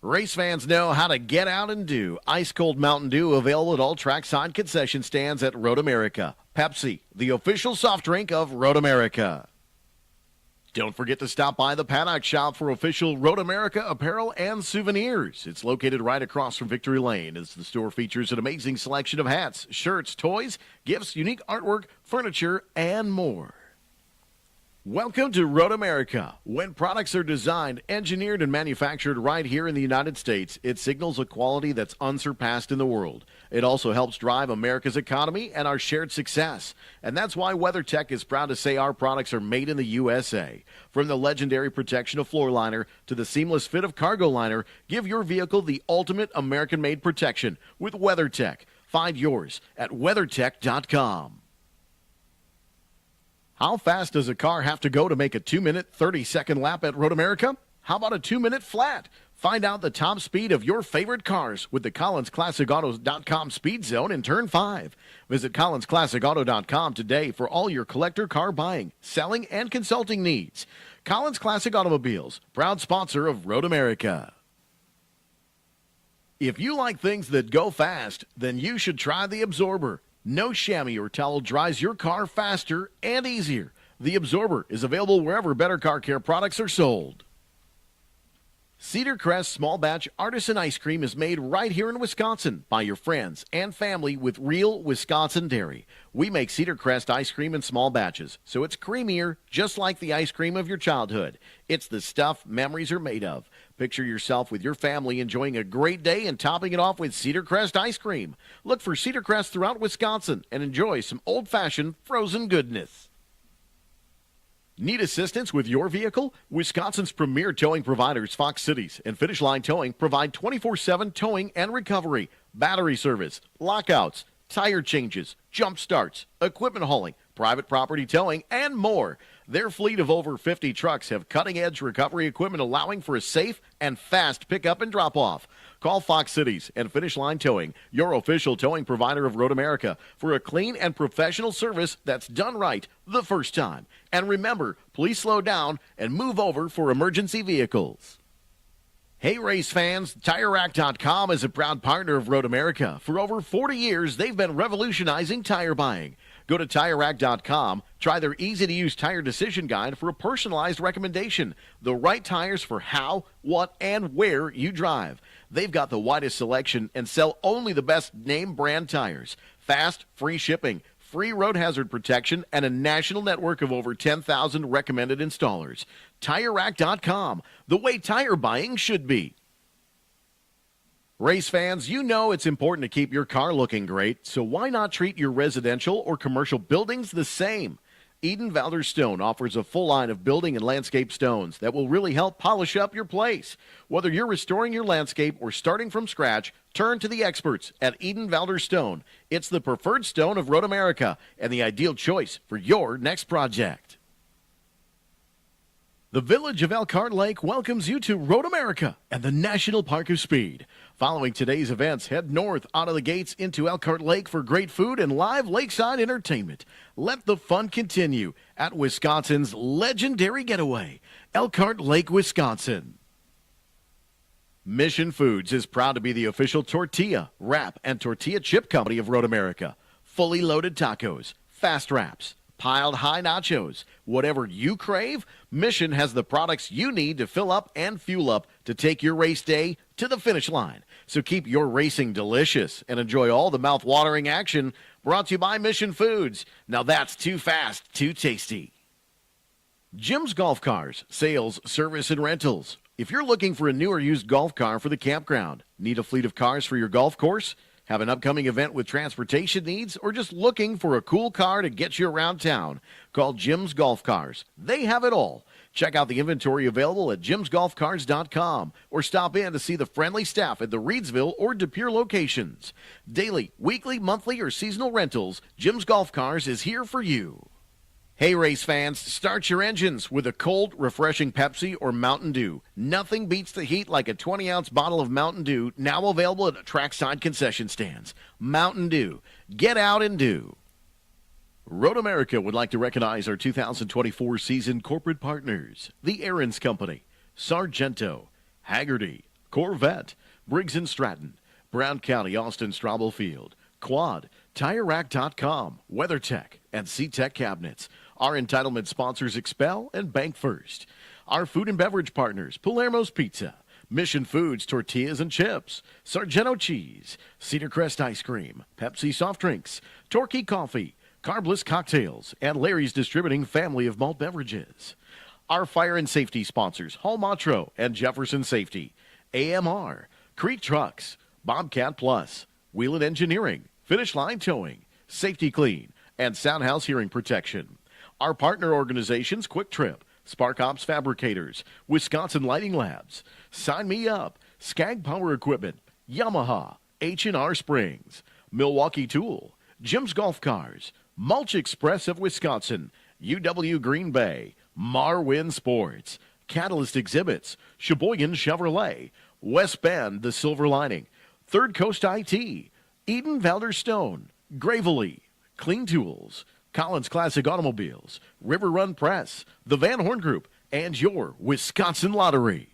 Race fans know how to get out and do. Ice cold Mountain Dew available at all trackside concession stands at Road America. Pepsi, the official soft drink of Road America. Don't forget to stop by the Paddock Shop for official Road America apparel and souvenirs. It's located right across from Victory Lane as the store features an amazing selection of hats, shirts, toys, gifts, unique artwork, furniture, and more. Welcome to Road America. When products are designed, engineered, and manufactured right here in the United States, it signals a quality that's unsurpassed in the world. It also helps drive America's economy and our shared success. And that's why WeatherTech is proud to say our products are made in the USA. From the legendary protection of floor liner to the seamless fit of cargo liner, give your vehicle the ultimate American-made protection with WeatherTech. Find yours at WeatherTech.com. How fast does a car have to go to make a 2-minute, 30-second lap at Road America? How about a 2-minute flat? Find out the top speed of your favorite cars with the CollinsClassicAutos.com Speed Zone in Turn 5. Visit CollinsClassicAuto.com today for all your collector car buying, selling, and consulting needs. Collins Classic Automobiles, proud sponsor of Road America. If you like things that go fast, then you should try the Absorber. No chamois or towel dries your car faster and easier. The Absorber is available wherever better car care products are sold. Cedar Crest Small Batch Artisan Ice Cream is made right here in Wisconsin by your friends and family with real Wisconsin dairy. We make Cedar Crest ice cream in small batches, so it's creamier, just like the ice cream of your childhood. It's the stuff memories are made of. Picture yourself with your family enjoying a great day and topping it off with Cedar Crest ice cream. Look for Cedar Crest throughout Wisconsin and enjoy some old-fashioned frozen goodness. Need assistance with your vehicle? Wisconsin's premier towing providers, Fox Cities and Finish Line Towing, provide 24/7 towing and recovery, battery service, lockouts, tire changes, jump starts, equipment hauling, private property towing, and more. Their fleet of over 50 trucks have cutting-edge recovery equipment allowing for a safe and fast pickup and drop-off. Call Fox Cities and Finish Line Towing, your official towing provider of Road America, for a clean and professional service that's done right the first time. And remember, please slow down and move over for emergency vehicles. Hey race fans, TireRack.com is a proud partner of Road America. For over 40 years, they've been revolutionizing tire buying. Go to TireRack.com, try their easy-to-use tire decision guide for a personalized recommendation. The right tires for how, what, and where you drive. They've got the widest selection and sell only the best name brand tires. Fast, free shipping, free road hazard protection, and a national network of over 10,000 recommended installers. TireRack.com, the way tire buying should be. Race fans, you know it's important to keep your car looking great, so why not treat your residential or commercial buildings the same? Eden Valder Stone offers a full line of building and landscape stones that will really help polish up your place. Whether you're restoring your landscape or starting from scratch, turn to the experts at Eden Valder Stone. It's the preferred stone of Road America and the ideal choice for your next project. The village of Elkhart Lake welcomes you to Road America and the National Park of Speed. Following today's events, head north out of the gates into Elkhart Lake for great food and live lakeside entertainment. Let the fun continue at Wisconsin's legendary getaway, Elkhart Lake, Wisconsin. Mission Foods is proud to be the official tortilla, wrap, and tortilla chip company of Road America. Fully loaded tacos, fast wraps, piled high nachos. Whatever you crave, Mission has the products you need to fill up and fuel up to take your race day to the finish line. So keep your racing delicious and enjoy all the mouth-watering action brought to you by Mission Foods. Now that's too fast, too tasty. Jim's Golf Cars, sales, service, and rentals. If you're looking for a new or used golf car for the campground, need a fleet of cars for your golf course, have an upcoming event with transportation needs, or just looking for a cool car to get you around town, call Jim's Golf Cars. They have it all. Check out the inventory available at jimsgolfcars.com or stop in to see the friendly staff at the Reedsville or De Pere locations. Daily, weekly, monthly, or seasonal rentals, Jim's Golf Cars is here for you. Hey race fans, start your engines with a cold, refreshing Pepsi or Mountain Dew. Nothing beats the heat like a 20-ounce bottle of Mountain Dew, now available at trackside concession stands. Mountain Dew. Get out and do. Road America would like to recognize our 2024 season corporate partners, the Aaron's Company, Sargento, Haggerty, Corvette, Briggs & Stratton, Brown County, Austin, Straubel Field, Quad, TireRack.com, WeatherTech, and C-Tech Cabinets. Our entitlement sponsors Expel and Bank First. Our food and beverage partners, Palermo's Pizza, Mission Foods Tortillas and Chips, Sargento Cheese, Cedar Crest Ice Cream, Pepsi Soft Drinks, Torquay Coffee, Carbless Cocktails, and Larry's Distributing Family of Malt Beverages. Our fire and safety sponsors, Hall Montreux and Jefferson Safety, AMR, Creek Trucks, Bobcat Plus, Wheelan Engineering, Finish Line Towing, Safety Clean, and Soundhouse Hearing Protection. Our partner organizations, Quick Trip, Spark Ops Fabricators, Wisconsin Lighting Labs, Sign Me Up, Skag Power Equipment, Yamaha, H&R Springs, Milwaukee Tool, Jim's Golf Cars, Mulch Express of Wisconsin, UW Green Bay, Marwin Sports, Catalyst Exhibits, Sheboygan Chevrolet, West Bend The Silver Lining, Third Coast IT, Eden Valder Stone, Gravely, Clean Tools, Collins Classic Automobiles, River Run Press, the Van Horn Group, and your Wisconsin Lottery.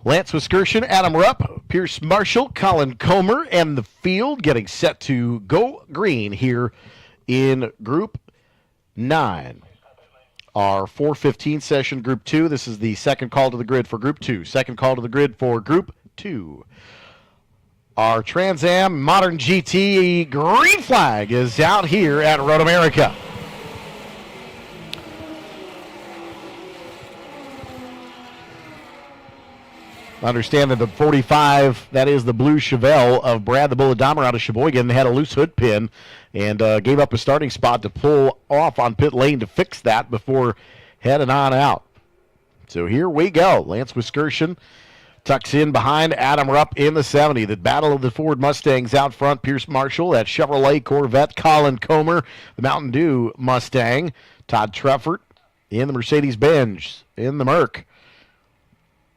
Lance Wiskerson, Adam Rupp, Pierce Marshall, Colin Comer, and the field getting set to go green here in Group 9. Our 4:15 session, Group 2. This is the second call to the grid for Group 2. Second call to the grid for Group 2. Our Trans Am Modern GT green flag is out here at Road America. Understand that the 45, that is the blue Chevelle of Brad the Bullet Dahmer out of Sheboygan, had a loose hood pin and gave up a starting spot to pull off on pit lane to fix that before heading on out. So here we go. Lance Wiskerson tucks in behind Adam Rupp in the 70. The battle of the Ford Mustangs out front. Pierce Marshall, that Chevrolet Corvette. Colin Comer, the Mountain Dew Mustang. Todd Treffert in the Mercedes-Benz in the Merc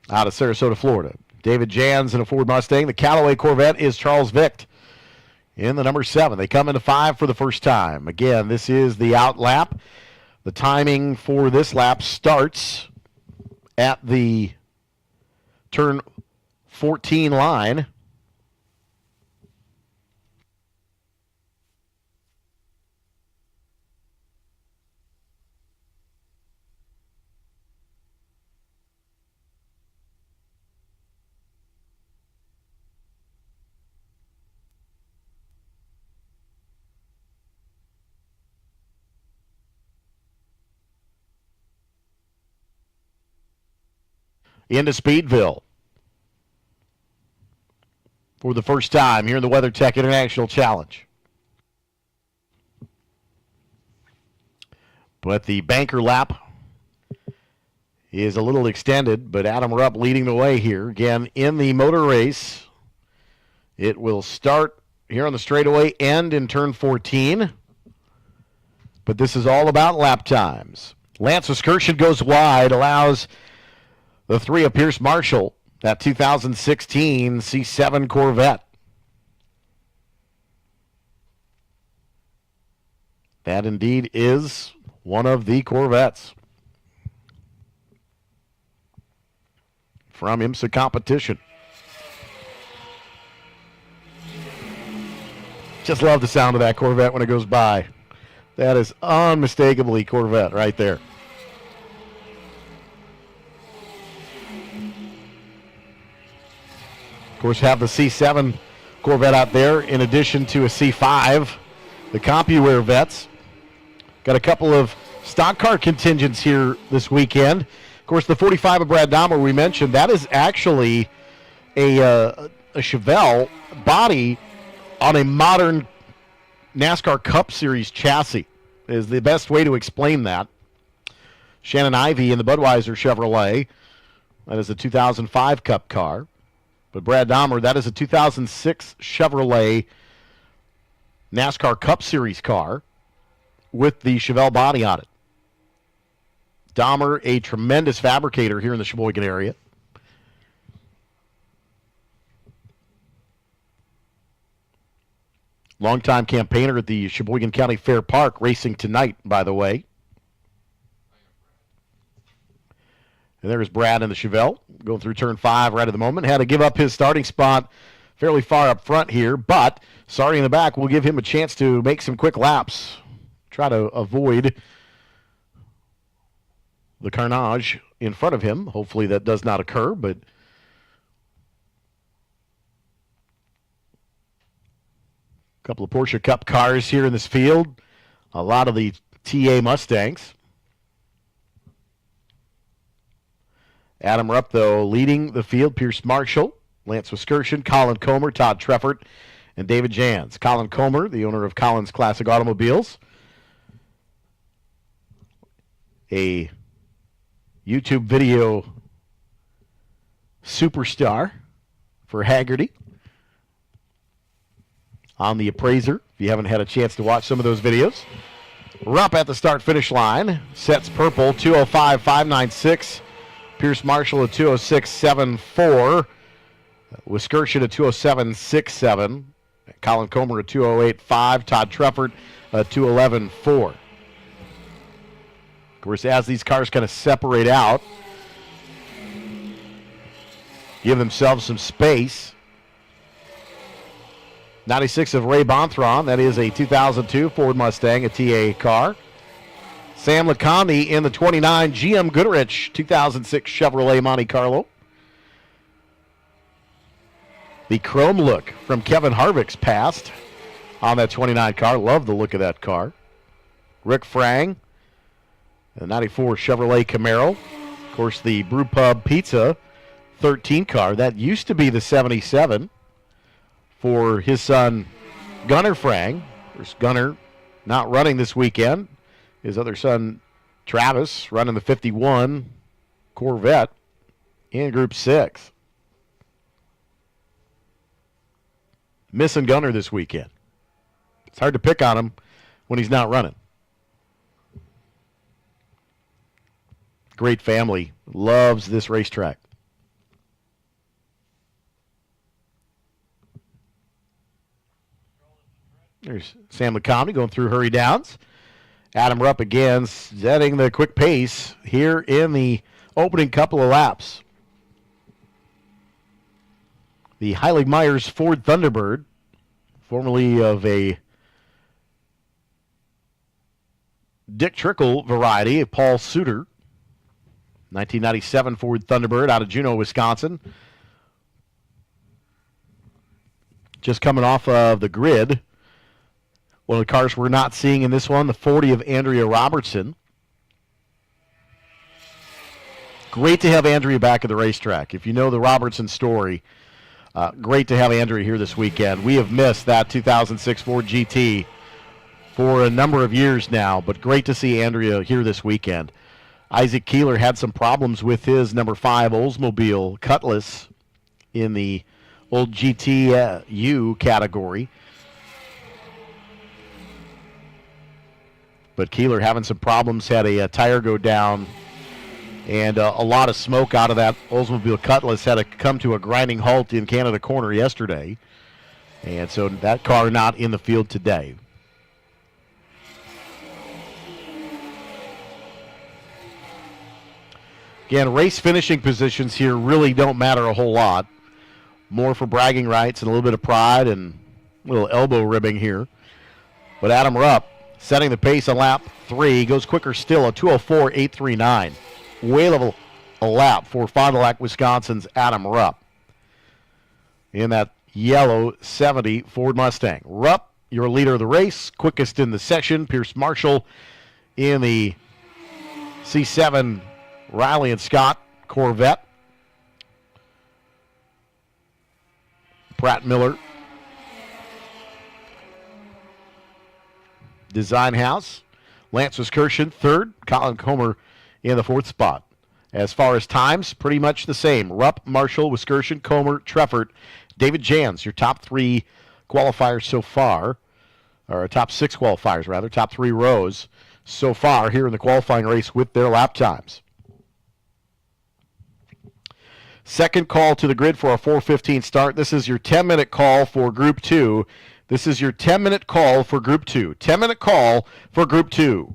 out of Sarasota, Florida. David Jans in a Ford Mustang. The Callaway Corvette is Charles Vicht in the number 7. They come into 5 for the first time. Again, this is the out lap. The timing for this lap starts at the turn 14 line. Into Speedville for the first time here in the WeatherTech International Challenge. But the banker lap is a little extended, but Adam Rupp leading the way here. Again, in the motor race, it will start here on the straightaway, end in turn 14. But this is all about lap times. Lance Wiskerson goes wide, allows the 3 of Pierce Marshall, that 2016 C7 Corvette. That indeed is one of the Corvettes from IMSA competition. Just love the sound of that Corvette when it goes by. That is unmistakably Corvette right there. Of course, have the C7 Corvette out there in addition to a C5. The CompuWare vets. Got a couple of stock car contingents here this weekend. Of course, the 45 of Brad Dahmer we mentioned, that is actually a Chevelle body on a modern NASCAR Cup Series chassis is the best way to explain that. Shannon Ivey in the Budweiser Chevrolet. That is a 2005 Cup car. But Brad Dahmer, that is a 2006 Chevrolet NASCAR Cup Series car with the Chevelle body on it. Dahmer, a tremendous fabricator here in the Sheboygan area. Longtime campaigner at the Sheboygan County Fair Park, racing tonight, by the way. And there's Brad in the Chevelle, going through turn 5 right at the moment. Had to give up his starting spot fairly far up front here, but Sardi in the back will give him a chance to make some quick laps. Try to avoid the carnage in front of him. Hopefully that does not occur, but a couple of Porsche Cup cars here in this field. A lot of the TA Mustangs. Adam Rupp, though, leading the field. Pierce Marshall, Lance Wiskerson, Colin Comer, Todd Treffert, and David Jans. Colin Comer, the owner of Collins Classic Automobiles. A YouTube video superstar for Haggerty on the Appraiser, if you haven't had a chance to watch some of those videos. Rupp at the start-finish line. Sets purple, 205.596. Pierce Marshall at 206.74. Wiskerson at 207.67. Colin Comer at 208.5. Todd Treffert at 211.4. Of course, as these cars kind of separate out, give themselves some space. 96 of Ray Bonthron. That is a 2002 Ford Mustang, a TA car. Sam LeConte in the 29 GM Goodrich 2006 Chevrolet Monte Carlo. The chrome look from Kevin Harvick's past on that 29 car. Love the look of that car. Rick Frang, the 94 Chevrolet Camaro. Of course, the Brewpub Pizza 13 car. That used to be the 77 for his son, Gunnar Frang. Of course, Gunnar not running this weekend. His other son, Travis, running the 51 Corvette in Group 6. Missing Gunnar this weekend. It's hard to pick on him when he's not running. Great family. Loves this racetrack. There's Sam LeComte going through Hurry Downs. Adam Rupp again setting the quick pace here in the opening couple of laps. The Heilig Myers Ford Thunderbird, formerly of a Dick Trickle variety of Paul Suter. 1997 Ford Thunderbird out of Juneau, Wisconsin. Just coming off of the grid. One of the cars we're not seeing in this one, the 40 of Andrea Robertson. Great to have Andrea back at the racetrack. If you know the Robertson story, great to have Andrea here this weekend. We have missed that 2006 Ford GT for a number of years now, but great to see Andrea here this weekend. Isaac Keeler had some problems with his number 5 Oldsmobile Cutlass in the old GTU category. But Keeler having some problems, had a tire go down, and a lot of smoke out of that Oldsmobile Cutlass. Had to come to a grinding halt in Canada Corner yesterday. And so that car not in the field today. Again, race finishing positions here really don't matter a whole lot. More for bragging rights and a little bit of pride and a little elbow ribbing here. But Adam Rupp setting the pace on lap 3. Goes quicker still, a 2:04.839. Way level a lap for Fond du Lac, Wisconsin's Adam Rupp in that yellow 70 Ford Mustang. Rupp, your leader of the race, quickest in the section. Pierce Marshall in the C7 Riley and Scott Corvette. Pratt Miller Design House. Lance Wiskirchen third. Colin Comer in the 4th spot. As far as times, pretty much the same. Rupp, Marshall, Wiskirchen, Comer, Treffert, David Jans, your top 3 qualifiers so far, or top 6 qualifiers rather, top 3 rows so far here in the qualifying race with their lap times. Second call to the grid for a 4:15 start. This is your 10-minute call for Group 2. This is your 10-minute call for Group 2. 10-minute call for Group 2.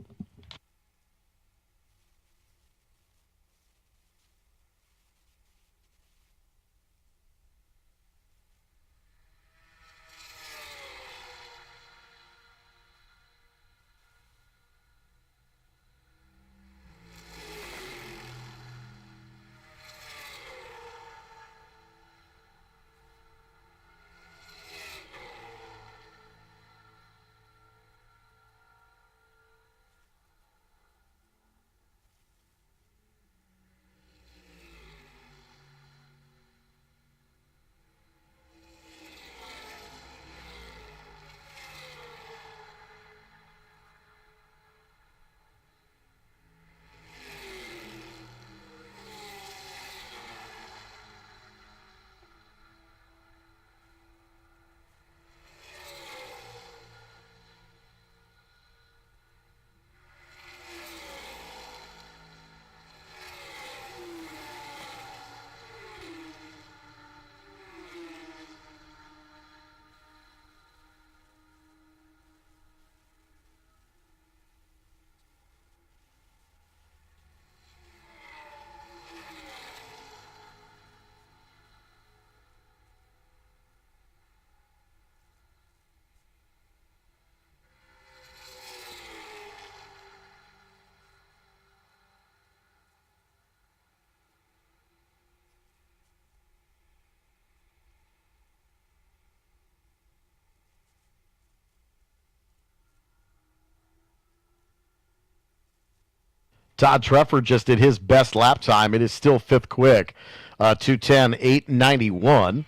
Todd Treffer just did his best lap time. It is still fifth quick, 2:10.891.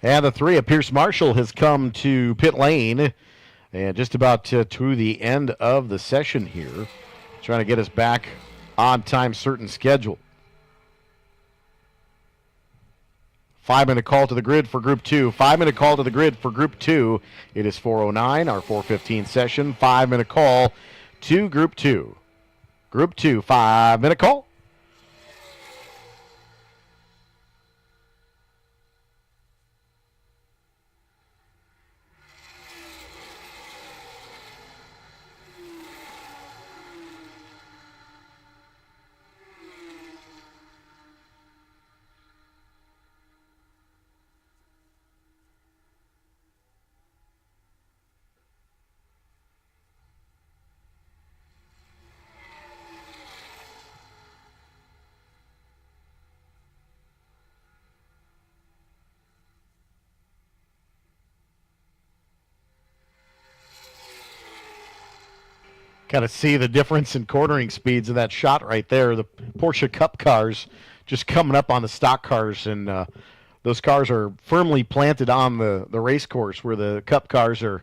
And the three of Pierce Marshall has come to pit lane. And just about to the end of the session here. Trying to get us back on time, certain schedule. 5-minute call to the grid for Group 2. 5-minute call to the grid for Group 2. It is 4:09, our 4:15 session. 5-minute call to Group 2. Group 2, 5-minute call. Kind of see the difference in cornering speeds of that shot right there. The Porsche Cup cars just coming up on the stock cars, and those cars are firmly planted on the race course where the Cup cars are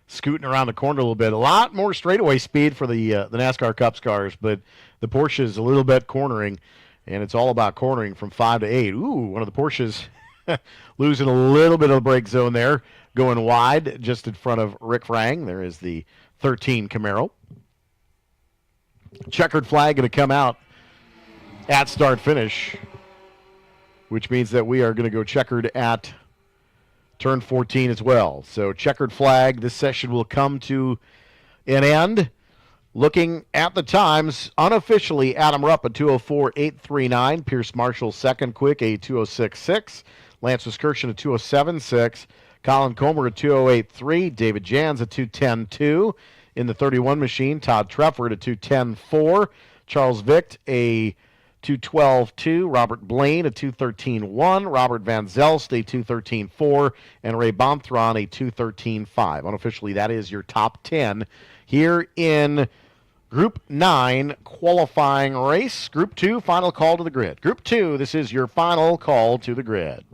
scooting around the corner a little bit. A lot more straightaway speed for the NASCAR Cups cars, but the Porsche is a little bit cornering, and it's all about cornering from 5 to 8. Ooh, one of the Porsches losing a little bit of the brake zone there, going wide just in front of Rick Frang. There is the 13 Camaro. Checkered flag going to come out at start finish, which means that we are going to go checkered at turn 14 as well. So checkered flag, this session will come to an end. Looking at the times, unofficially, Adam Rupp, a 2:04.839. Pierce Marshall, second quick, a 2:06.6. Lance Kirschen, a 2:07.6. Colin Comer, a 2:08.3. David Jans, a 2:10.2. In the 31 machine, Todd Treffer, a 2:10.4. Charles Vicht, a 2:12.2. Robert Blaine, a 2:13.1. Robert Van Zelst, a 2:13.4. And Ray Bomthron, a 2:13.5. Unofficially, that is your top 10 here in Group 9 qualifying race. Group 2, final call to the grid. Group 2, this is your final call to the grid.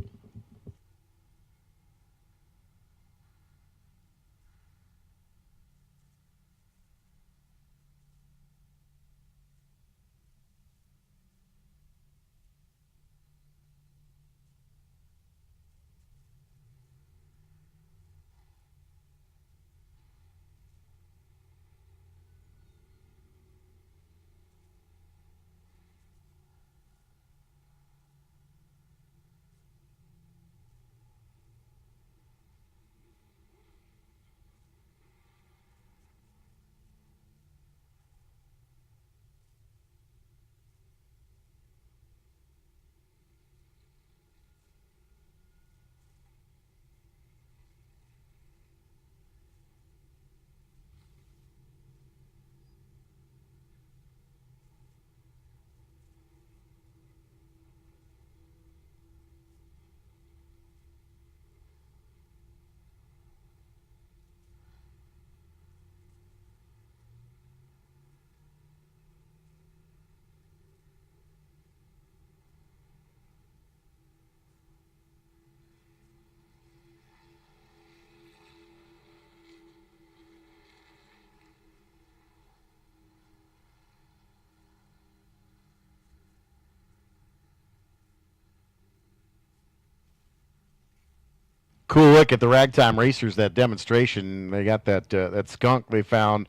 cool look at the Ragtime Racers, that demonstration. They got that skunk they found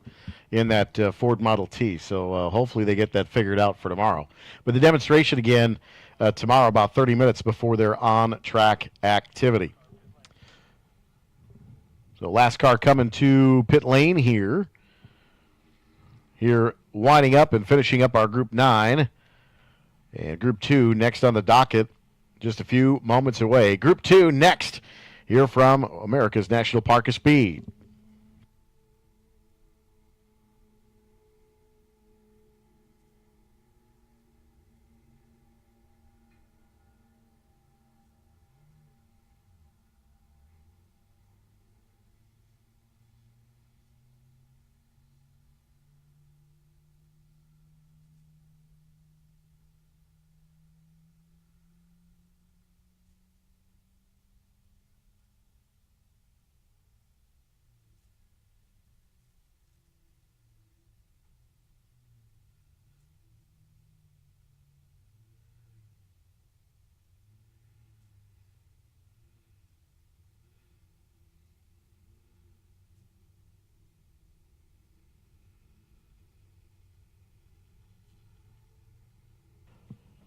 in that Ford Model T. So hopefully they get that figured out for tomorrow. But the demonstration again tomorrow, about 30 minutes before their on-track activity. So last car coming to pit lane here. Here winding up and finishing up our Group 9. And Group 2 next on the docket, just a few moments away. Group 2 next, here from America's National Park of Speed.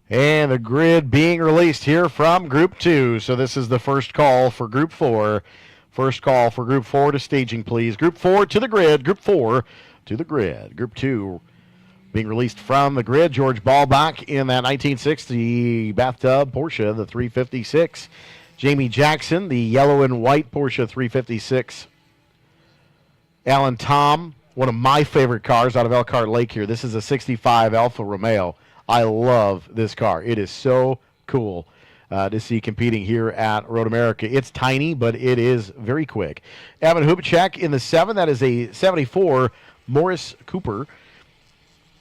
And the grid being released here from Group 2. So this is the first call for Group 4. First call for Group 4 to staging, please. Group 4 to the grid. Group 4 to the grid. Group 2 being released from the grid. George Ballbach in that 1960 bathtub Porsche, the 356. Jamie Jackson, the yellow and white Porsche 356. Alan Tom, one of my favorite cars out of Elkhart Lake here. This is a 65 Alfa Romeo. I love this car. It is so cool to see competing here at Road America. It's tiny, but it is very quick. Evan Hubachek in the 7. That is a 74 Morris Cooper.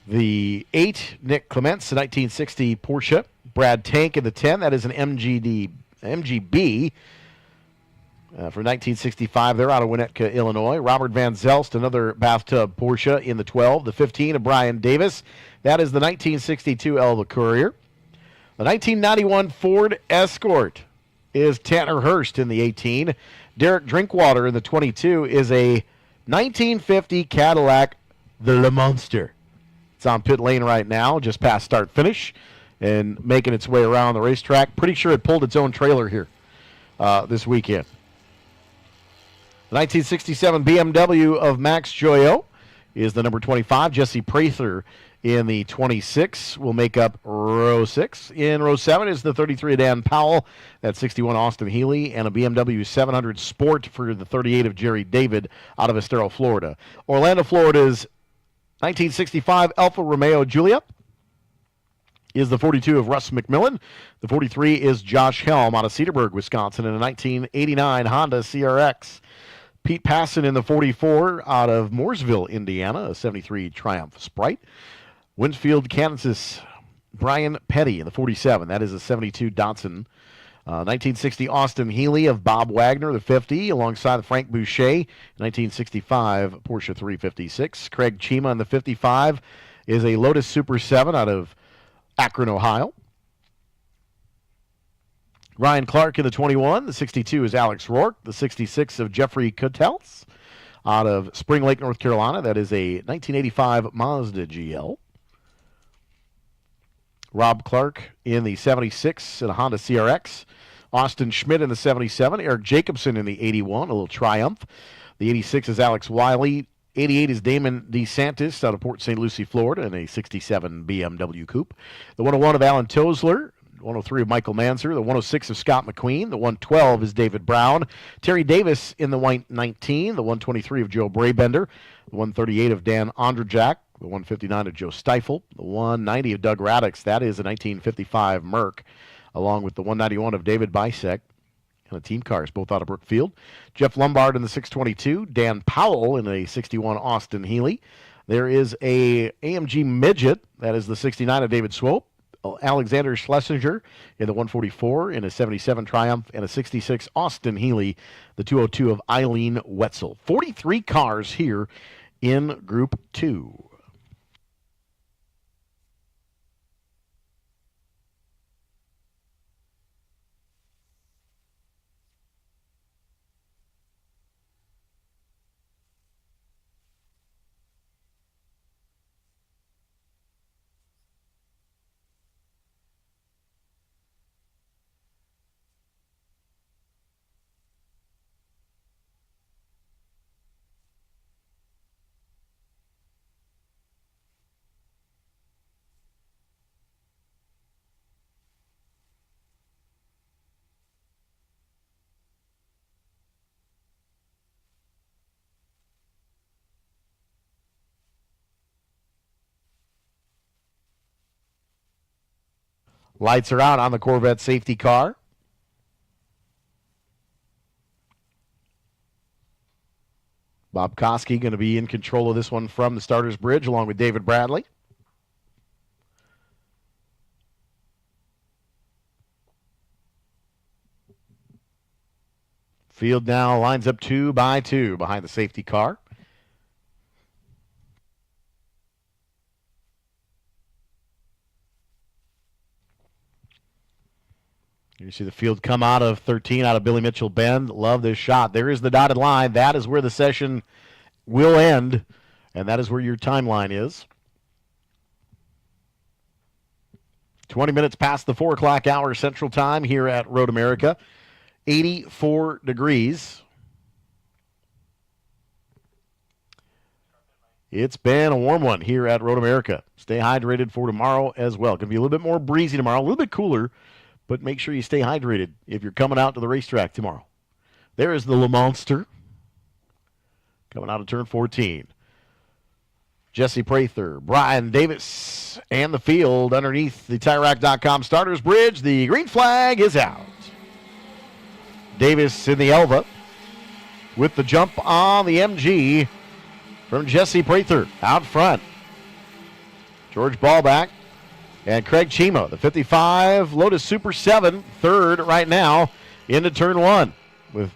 The 8, Nick Clements, the 1960 Porsche. Brad Tank in the 10. That is an MGB. From 1965, they're out of Winnetka, Illinois. Robert Van Zelst, another bathtub Porsche in the 12. The 15 of Brian Davis. That is the 1962 Elva Courier. The 1991 Ford Escort is Tanner Hurst in the 18. Derek Drinkwater in the 22 is a 1950 Cadillac the Le Monster. It's on pit lane right now, just past start finish, and making its way around the racetrack. Pretty sure it pulled its own trailer here this weekend. The 1967 BMW of Max Joyo is the number 25. Jesse Prather in the 26 will make up row 6. In row 7 is the 33 Dan Powell, that 61 Austin Healey, and a BMW 700 Sport for the 38 of Jerry David out of Estero, Florida. Orlando, Florida's 1965 Alfa Romeo Giulia is the 42 of Russ McMillan. The 43 is Josh Helm out of Cedarburg, Wisconsin, in a 1989 Honda CRX. Pete Passon in the 44 out of Mooresville, Indiana, a 73 Triumph Sprite. Winfield, Kansas, Brian Petty in the 47. That is a 72 Datsun. 1960 Austin Healey of Bob Wagner, the 50, alongside Frank Boucher. 1965 Porsche 356. Craig Chima in the 55 is a Lotus Super 7 out of Akron, Ohio. Ryan Clark in the 21. The 62 is Alex Rourke. The 66 of Jeffrey Cottels out of Spring Lake, North Carolina. That is a 1985 Mazda GL. Rob Clark in the 76 in a Honda CRX. Austin Schmidt in the 77. Eric Jacobson in the 81, a little Triumph. The 86 is Alex Wiley. 88 is Damon DeSantis out of Port St. Lucie, Florida, in a 67 BMW Coupe. The 101 of Alan Tosler. 103 of Michael Manser. The 106 of Scott McQueen. The 112 is David Brown. Terry Davis in the white 19. The 123 of Joe Brabender. The 138 of Dan Ondrajak. The 159 of Joe Steifel. The 190 of Doug Radix. That is a 1955 Merc, along with the 191 of David Bisek. And the team cars, both out of Brookfield. Jeff Lombard in the 622. Dan Powell in a 61 Austin Healey. There is a AMG Midget. That is the 69 of David Swope. Alexander Schlesinger in the 144 in a 77 Triumph, and a 66 Austin Healey, the 202 of Eileen Wetzel. 43 cars here in Group 2. Lights are out on the Corvette safety car. Bob Koski going to be in control of this one from the starter's bridge along with David Bradley. Field now lines up 2 by 2 behind the safety car. You see the field come out of 13, out of Billy Mitchell Bend. Love this shot. There is the dotted line. That is where the session will end, and that is where your timeline is. 20 minutes past the 4 o'clock hour Central Time here at Road America. 84 degrees. It's been a warm one here at Road America. Stay hydrated for tomorrow as well. Going to be a little bit more breezy tomorrow, a little bit cooler, but make sure you stay hydrated if you're coming out to the racetrack tomorrow. There is the Le Monster coming out of turn 14. Jesse Prather, Brian Davis, and the field underneath the TireRack.com starters bridge. The green flag is out. Davis in the Elva with the jump on the MG from Jesse Prather out front. George Ballback and Craig Chima, the 55 Lotus Super 7, third right now into turn 1 with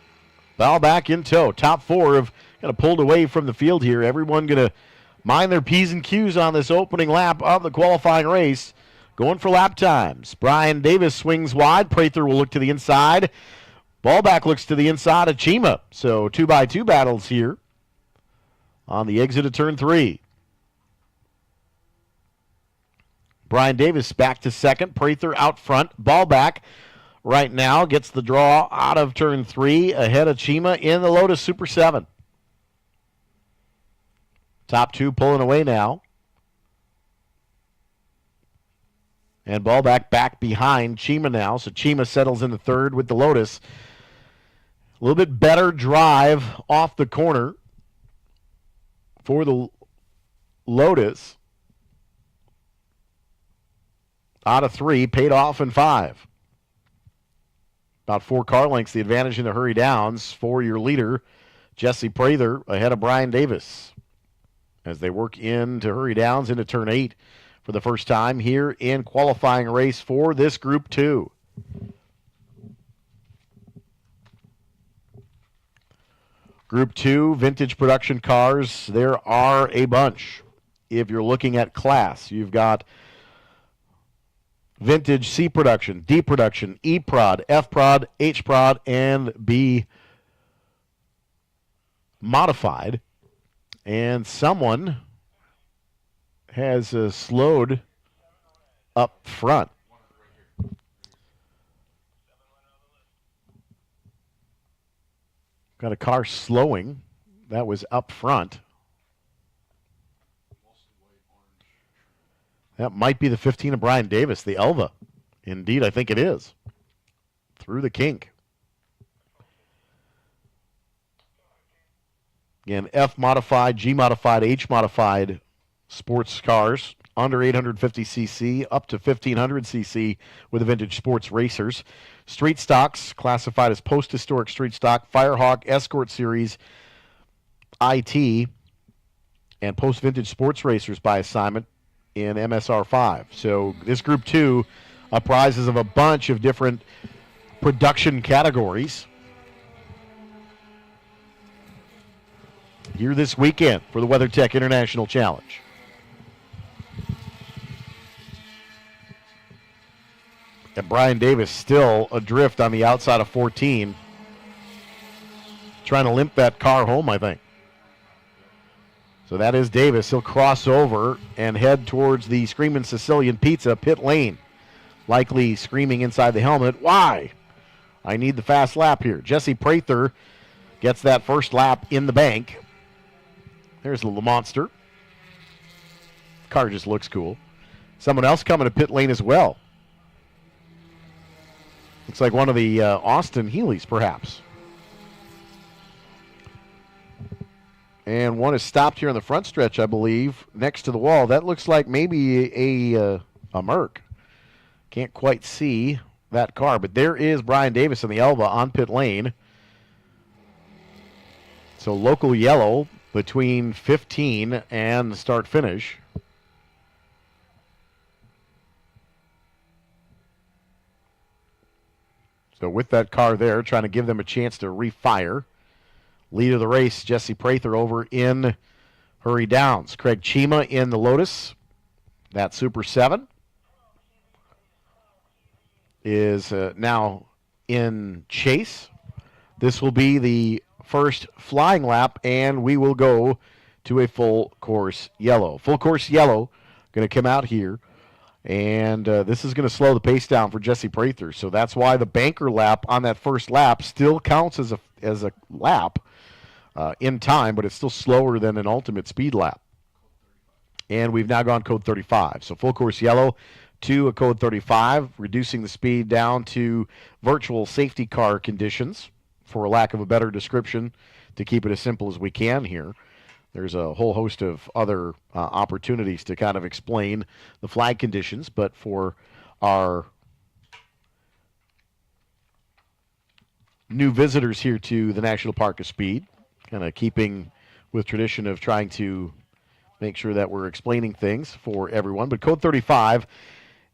Ballback in tow. Top 4 have kind of pulled away from the field here. Everyone going to mind their P's and Q's on this opening lap of the qualifying race. Going for lap times. Brian Davis swings wide. Prather will look to the inside. Ballback looks to the inside of Chima. So 2 by 2 battles here on the exit of turn 3. Brian Davis back to second. Prather out front. Ballback right now gets the draw out of turn 3 ahead of Chima in the Lotus Super 7. Top 2 pulling away now. And Ballback back behind Chima now. So Chima settles in the third with the Lotus. A little bit better drive off the corner for the Lotus. Out of 3, paid off in 5. About 4 car lengths the advantage in the hurry downs for your leader, Jesse Prather, ahead of Brian Davis as they work into hurry downs into turn 8 for the first time here in qualifying race for this Group 2. Group 2, vintage production cars, there are a bunch. If you're looking at class, you've got vintage C production, D production, E prod, F prod, H prod, and B modified. And someone has slowed up front. Got a car slowing. That was up front. That might be the 15 of Brian Davis, the Elva. Indeed, I think it is. Through the kink. Again, F modified, G modified, H modified sports cars, under 850cc, up to 1500cc with the vintage sports racers. Street stocks, classified as post-historic street stock, Firehawk, Escort Series, IT, and post-vintage sports racers by assignment in MSR 5. So this Group 2 comprises of a bunch of different production categories here this weekend for the WeatherTech International Challenge. And Brian Davis still adrift on the outside of 14. Trying to limp that car home, I think. So that is Davis. He'll cross over and head towards the Screamin' Sicilian Pizza pit lane. Likely screaming inside the helmet, "Why? I need the fast lap here." Jesse Prather gets that first lap in the bank. There's the Le Monster. Car just looks cool. Someone else coming to pit lane as well. Looks like one of the Austin Healey's, perhaps. And one is stopped here on the front stretch, I believe, next to the wall. That looks like maybe a Merc. Can't quite see that car, but there is Brian Davis in the Elva on pit lane. So local yellow between 15 and the start finish. So with that car there, trying to give them a chance to refire. Lead of the race, Jesse Prather over in Hurry Downs. Craig Chima in the Lotus. That Super 7 is now in chase. This will be the first flying lap, and we will go to a full course yellow. Full course yellow going to come out here, and this is going to slow the pace down for Jesse Prather. So that's why the banker lap on that first lap still counts as a lap in time, but it's still slower than an ultimate speed lap. And we've now gone code 35. So full course yellow to a code 35, reducing the speed down to virtual safety car conditions, for lack of a better description, to keep it as simple as we can here. There's a whole host of other opportunities to kind of explain the flag conditions, but for our new visitors here to the National Park of Speed, kind of keeping with tradition of trying to make sure that we're explaining things for everyone. But code 35,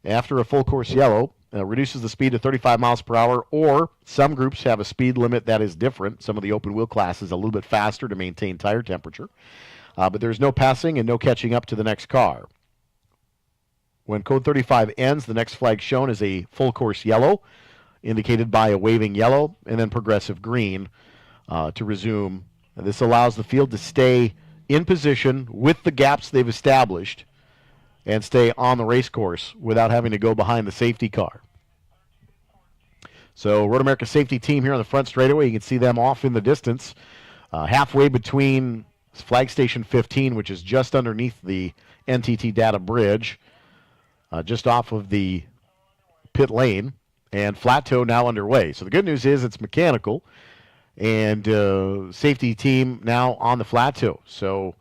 after a full course yellow, reduces the speed to 35 miles per hour, or some groups have a speed limit that is different. Some of the open wheel classes a little bit faster to maintain tire temperature. But there's no passing and no catching up to the next car. When code 35 ends, the next flag shown is a full course yellow, indicated by a waving yellow, and then progressive green to resume. And this allows the field to stay in position with the gaps they've established and stay on the race course without having to go behind the safety car. So Road America safety team here on the front straightaway. You can see them off in the distance, halfway between flag station 15, which is just underneath the NTT data bridge, just off of the pit lane, and flat tow now underway. So the good news is it's mechanical, and safety team now on the flat tow. So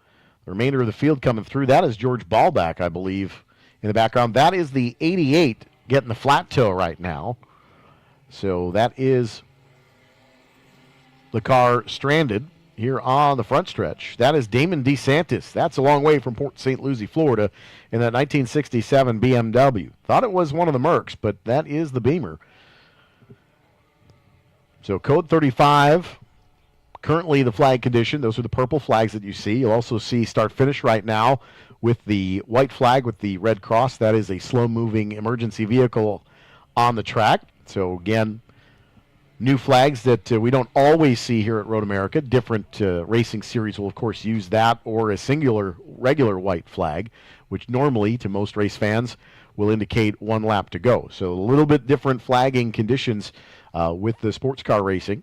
the remainder of the field coming through. That is George Ballback, I believe, in the background. That is the 88 getting the flat tow right now. So that is the car stranded here on the front stretch. That is Damon DeSantis. That's a long way from Port St. Lucie, Florida, in that 1967 BMW. Thought it was one of the Mercs, but that is the Beamer. So code 35, currently the flag condition. Those are the purple flags that you see. You'll also see start-finish right now with the white flag with the red cross. That is a slow-moving emergency vehicle on the track. So, again, new flags that we don't always see here at Road America. Different racing series will, of course, use that or a singular regular white flag, which normally, to most race fans, will indicate one lap to go. So a little bit different flagging conditions with the sports car racing.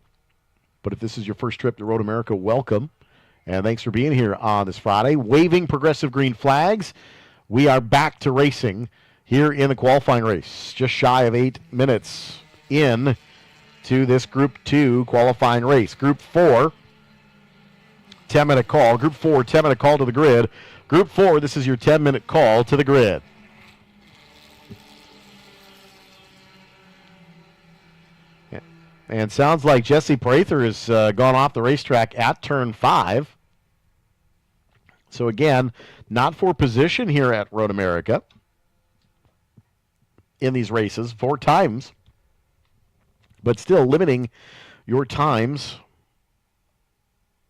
But if this is your first trip to Road America, welcome. And thanks for being here on this Friday. Waving progressive green flags. We are back to racing here in the qualifying race. Just shy of 8 minutes in to this Group 2 qualifying race. Group 4, 10-minute call. Group 4, 10-minute call to the grid. Group 4, this is your 10-minute call to the grid. And sounds like Jesse Prather has gone off the racetrack at turn 5. So again, not for position here at Road America in these races, 4 times, but still limiting your times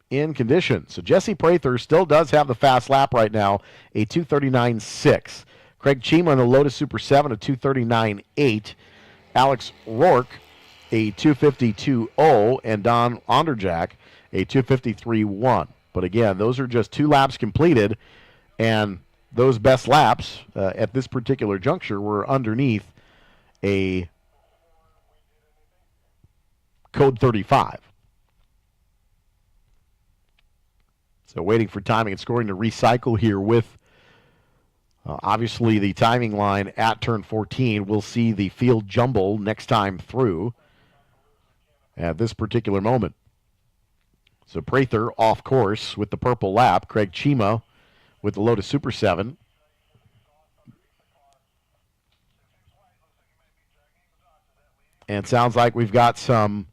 in condition. So Jesse Prather still does have the fast lap right now, a 2:39.6. Craig Chima in the Lotus Super 7, a 2:39.8. Alex Rourke, a 2:52.0, and Don Onderjack, a 2:53.1. But again, those are just 2 laps completed, and those best laps at this particular juncture were underneath a code 35. So waiting for timing and scoring to recycle here with obviously the timing line at turn 14. We'll see the field jumble next time through at this particular moment. So Prather off course with the purple lap. Craig Chima with the Lotus Super 7. And it sounds like we've got some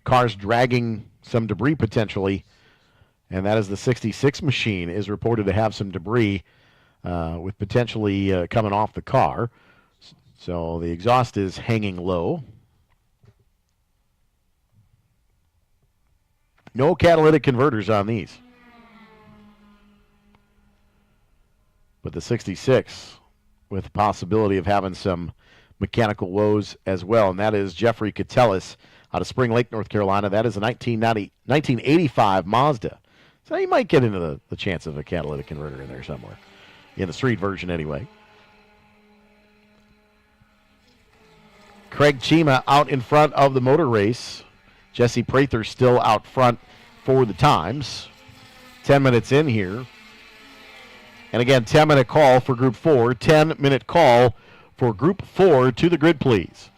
cars dragging some debris potentially. And that is the 66 machine is reported to have some debris with potentially coming off the car. So the exhaust is hanging low. No catalytic converters on these. But the 66 with the possibility of having some mechanical woes as well. And that is Jeffrey Catellis out of Spring Lake, North Carolina. That is a 1985 Mazda. So you might get into the chance of a catalytic converter in there somewhere. In the street version anyway. Craig Chima out in front of the motor race. Jesse Prather still out front for the times. 10 minutes in here. And again, 10-minute call for Group 4. 10-minute call for Group 4 to the grid, please.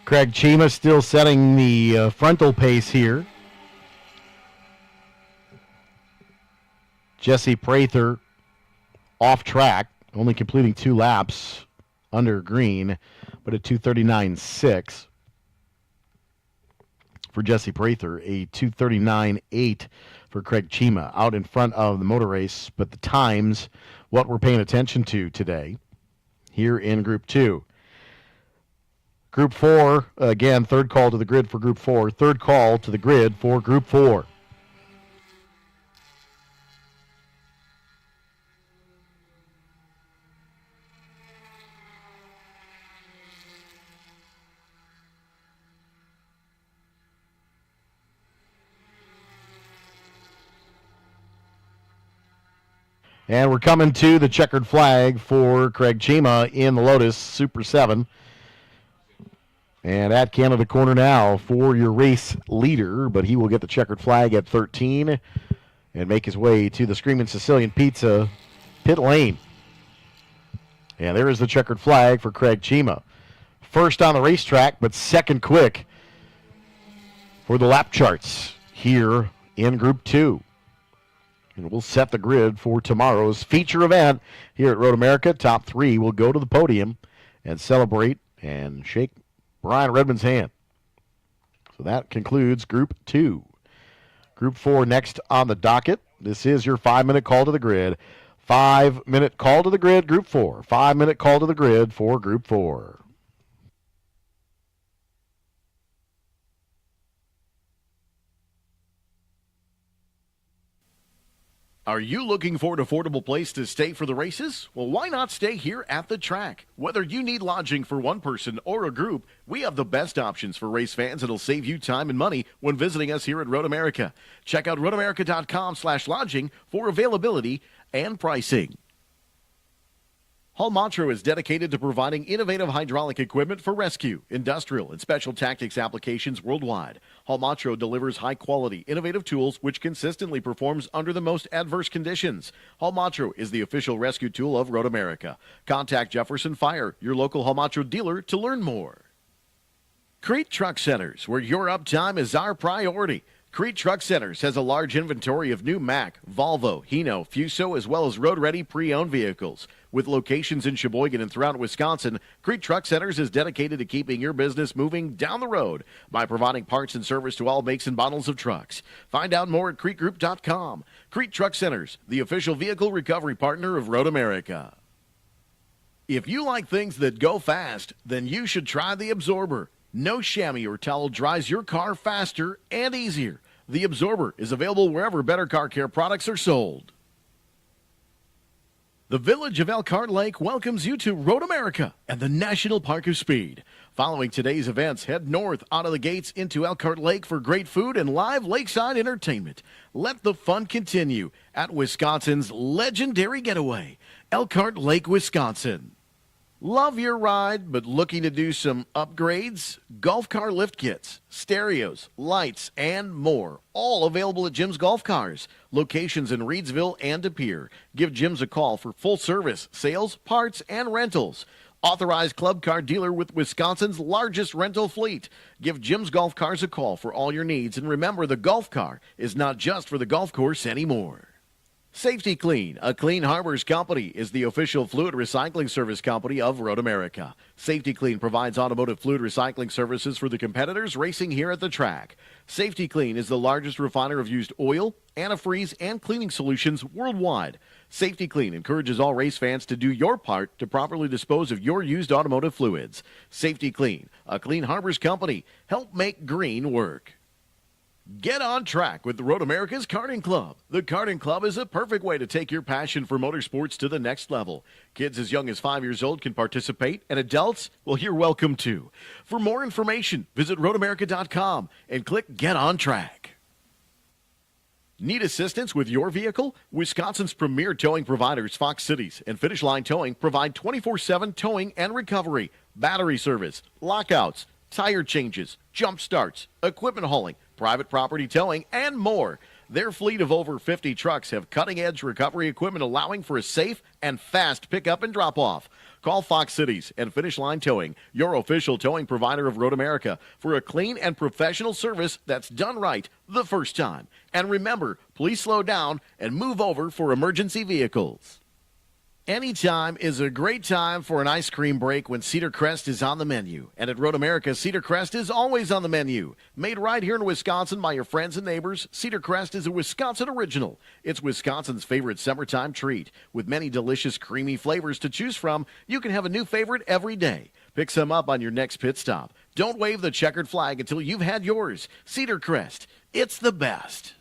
Craig Chima still setting the frontal pace here. Jesse Prather off track, only completing 2 laps under green, but a 2:39.6 for Jesse Prather, a 2:39.8 for Craig Chima out in front of the motor race. But the times, what we're paying attention to today here in Group 2. Group 4, again, third call to the grid for Group 4. Third call to the grid for Group 4. And we're coming to the checkered flag for Craig Chima in the Lotus Super 7. And at Canada corner now for your race leader, but he will get the checkered flag at 13 and make his way to the Screaming Sicilian Pizza pit lane. And there is the checkered flag for Craig Chima. First on the racetrack, but second quick for the lap charts here in Group 2. And we'll set the grid for tomorrow's feature event here at Road America. Top 3 will go to the podium and celebrate and shake Brian Redman's hand. So that concludes Group 2. Group 4 next on the docket. This is your 5-minute call to the grid. 5-minute call to the grid, Group 4. 5-minute call to the grid for Group 4. Are you looking for an affordable place to stay for the races? Well, why not stay here at the track? Whether you need lodging for one person or a group, we have the best options for race fans that'll save you time and money when visiting us here at Road America. Check out roadamerica.com/lodging for availability and pricing. Halmatro is dedicated to providing innovative hydraulic equipment for rescue, industrial, and special tactics applications worldwide. Halmatro delivers high-quality, innovative tools which consistently performs under the most adverse conditions. Halmatro is the official rescue tool of Road America. Contact Jefferson Fire, your local Halmatro dealer, to learn more. Crete Truck Centers, where your uptime is our priority. Crete Truck Centers has a large inventory of new Mack, Volvo, Hino, Fuso, as well as road-ready pre-owned vehicles. With locations in Sheboygan and throughout Wisconsin, Crete Truck Centers is dedicated to keeping your business moving down the road by providing parts and service to all makes and models of trucks. Find out more at CreteGroup.com. Crete Truck Centers, the official vehicle recovery partner of Road America. If you like things that go fast, then you should try the Absorber. No chamois or towel dries your car faster and easier. The Absorber is available wherever better car care products are sold. The village of Elkhart Lake welcomes you to Road America and the National Park of Speed. Following today's events, head north out of the gates into Elkhart Lake for great food and live lakeside entertainment. Let the fun continue at Wisconsin's legendary getaway, Elkhart Lake, Wisconsin. Love your ride, but looking to do some upgrades? Golf car lift kits, stereos, lights, and more. All available at Jim's Golf Cars. Locations in Reedsville and De Pere. Give Jim's a call for full service, sales, parts, and rentals. Authorized club car dealer with Wisconsin's largest rental fleet. Give Jim's Golf Cars a call for all your needs. And remember, the golf car is not just for the golf course anymore. Safety Clean, a Clean Harbors company, is the official fluid recycling service company of Road America. Safety Clean provides automotive fluid recycling services for the competitors racing here at the track. Safety Clean is the largest refiner of used oil, antifreeze, and cleaning solutions worldwide. Safety Clean encourages all race fans to do your part to properly dispose of your used automotive fluids. Safety Clean, a Clean Harbors company, help make green work. Get on track with the Road America's Karting Club. The Karting Club is a perfect way to take your passion for motorsports to the next level. Kids as young as 5 years old can participate, and adults, well, you're welcome too. For more information, visit roadamerica.com and click Get on Track. Need assistance with your vehicle? Wisconsin's premier towing providers, Fox Cities and Finish Line Towing, provide 24/7 towing and recovery, battery service, lockouts, tire changes, jump starts, equipment hauling, private property towing, and more. Their fleet of over 50 trucks have cutting-edge recovery equipment allowing for a safe and fast pickup and drop-off. Call Fox Cities and Finish Line Towing, your official towing provider of Road America, for a clean and professional service that's done right the first time. And remember, please slow down and move over for emergency vehicles. Anytime is a great time for an ice cream break when Cedar Crest is on the menu. And at Road America, Cedar Crest is always on the menu. Made right here in Wisconsin by your friends and neighbors, Cedar Crest is a Wisconsin original. It's Wisconsin's favorite summertime treat. With many delicious, creamy flavors to choose from, you can have a new favorite every day. Pick some up on your next pit stop. Don't wave the checkered flag until you've had yours. Cedar Crest, it's the best.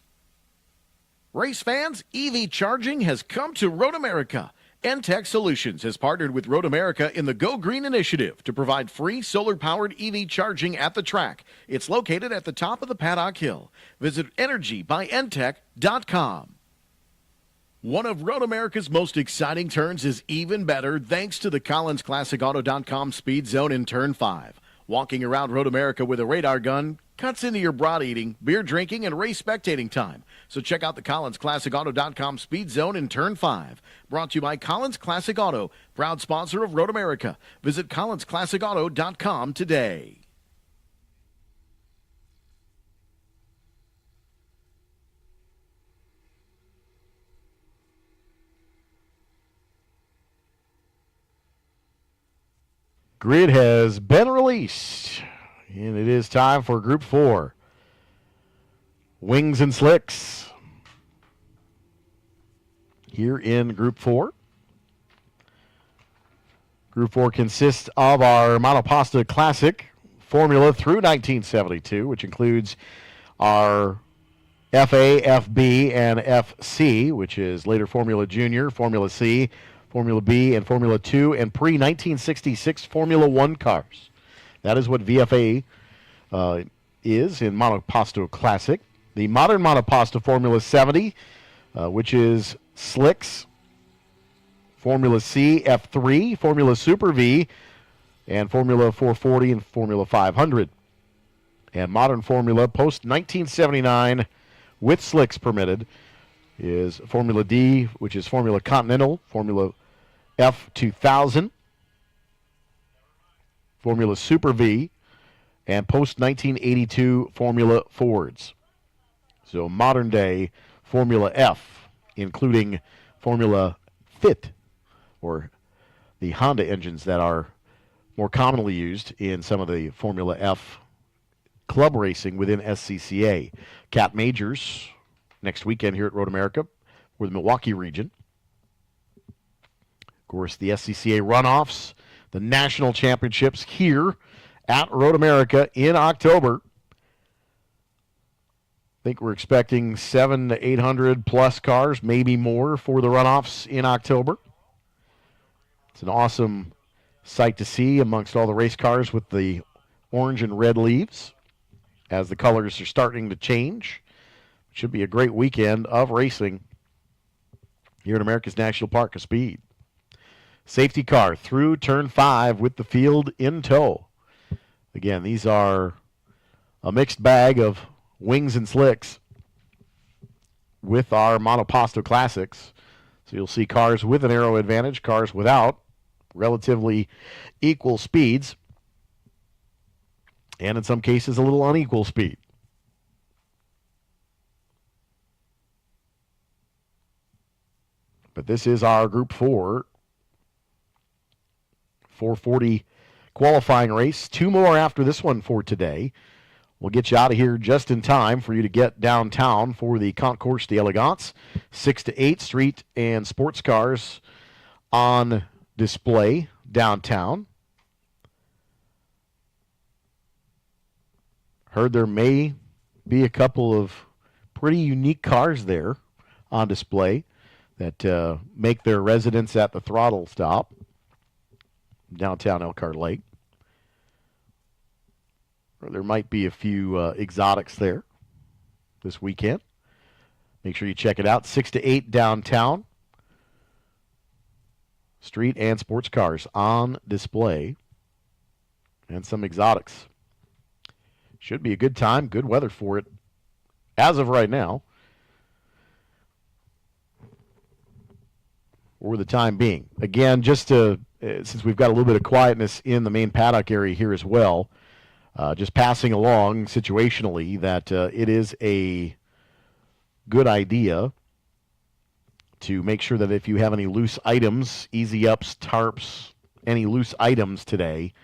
Race fans, EV charging has come to Road America. NTech Solutions has partnered with Road America in the Go Green Initiative to provide free solar-powered EV charging at the track. It's located at the top of the Paddock Hill. Visit energybynTech.com. One of Road America's most exciting turns is even better thanks to the CollinsClassicAuto.com Speed Zone in Turn 5. Walking around Road America with a radar gun cuts into your broad eating, beer drinking, and race spectating time. So check out the CollinsClassicAuto.com Speed Zone in Turn 5. Brought to you by Collins Classic Auto, proud sponsor of Road America. Visit CollinsClassicAuto.com today. Grid has been released, and it is time for Group 4. Wings and Slicks. Here in Group 4. Group 4 consists of our Monoposto Classic formula through 1972, which includes our FA, FB, and FC, which is later Formula Junior, Formula C, Formula B, and Formula 2, and pre-1966 Formula 1 cars. That is what VFA is in Monoposto Classic. The modern Monoposto Formula 70, which is Slicks, Formula C, F3, Formula Super V, and Formula 440 and Formula 500. And modern Formula post-1979 with Slicks permitted is Formula D, which is Formula Continental, Formula F2000, Formula Super V, and post-1982 Formula Fords. So modern day Formula F, including Formula Fit, or the Honda engines that are more commonly used in some of the Formula F club racing within SCCA. Cat Majors next weekend here at Road America for the Milwaukee region. Of course, the SCCA runoffs, the national championships here at Road America in October. I think we're expecting 700 to 800 plus cars, maybe more, for the runoffs in October. It's an awesome sight to see amongst all the race cars with the orange and red leaves as the colors are starting to change. It should be a great weekend of racing here at America's National Park of Speed. Safety car through turn 5 with the field in tow. Again, these are a mixed bag of wings and slicks with our Monoposto Classics. So you'll see cars with an aero advantage, cars without, relatively equal speeds, and in some cases a little unequal speed. But this is our Group 4 440 qualifying race. 2 more after this one for today. We'll get you out of here just in time for you to get downtown for the Concourse d'Elegance. 6 to 8 street and sports cars on display downtown. Heard there may be a couple of pretty unique cars there on display that make their residence at the throttle stop downtown Elkhart Lake. Or there might be a few exotics there this weekend. Make sure you check it out. 6 to 8 downtown. Street and sports cars on display. And some exotics. Should be a good time. Good weather for it as of right now. For the time being. Again, just to, since we've got a little bit of quietness in the main paddock area here as well, just passing along situationally that it is a good idea to make sure that if you have any loose items, easy ups, tarps, any loose items today,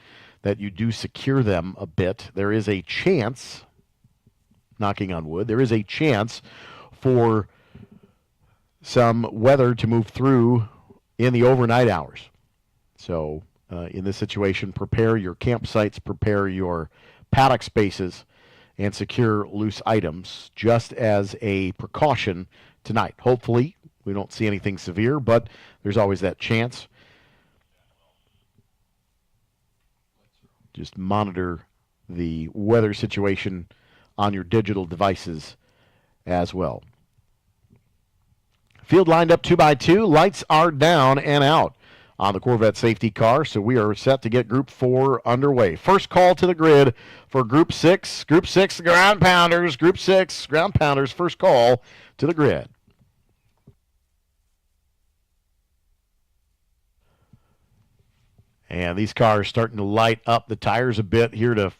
that you do secure them a bit. There is a chance, knocking on wood, there is a chance for some weather to move through in the overnight hours. So in this situation, prepare your campsites, prepare your paddock spaces, and secure loose items just as a precaution tonight. Hopefully, we don't see anything severe, but there's always that chance. Just monitor the weather situation on your digital devices as well. Field lined up 2 by 2. Lights are down and out on the Corvette safety car, so we are set to get Group 4 underway. First call to the grid for Group 6. Group 6, ground pounders. Group 6, ground pounders, first call to the grid. And these cars starting to light up the tires a bit here to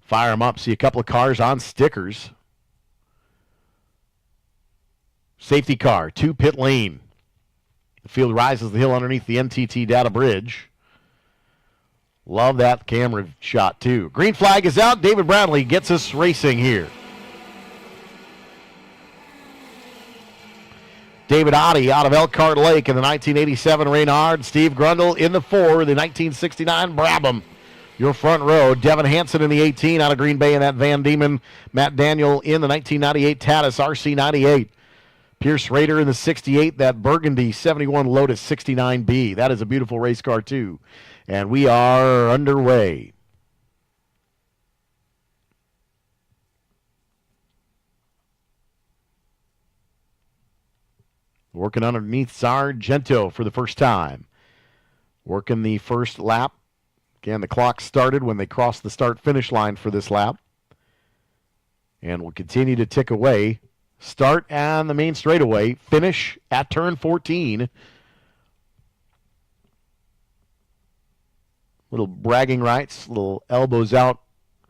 fire them up. See a couple of cars on stickers. Safety car, 2 pit lane. The field rises the hill underneath the NTT data bridge. Love that camera shot, too. Green flag is out. David Brownlee gets us racing here. David Oddie out of Elkhart Lake in the 1987 Reynard. Steve Grundle in the 4, the 1969 Brabham. Your front row, Devin Hansen in the 18 out of Green Bay in that Van Diemen. Matt Daniel in the 1998 Tatis RC98. Pierce Rader in the 68, that Burgundy 71 Lotus 69B. That is a beautiful race car, too. And we are underway. Working underneath Sargento for the first time. Working the first lap. Again, the clock started when they crossed the start-finish line for this lap. And will continue to tick away. Start on the main straightaway. Finish at turn 14. Little bragging rights. Little elbows out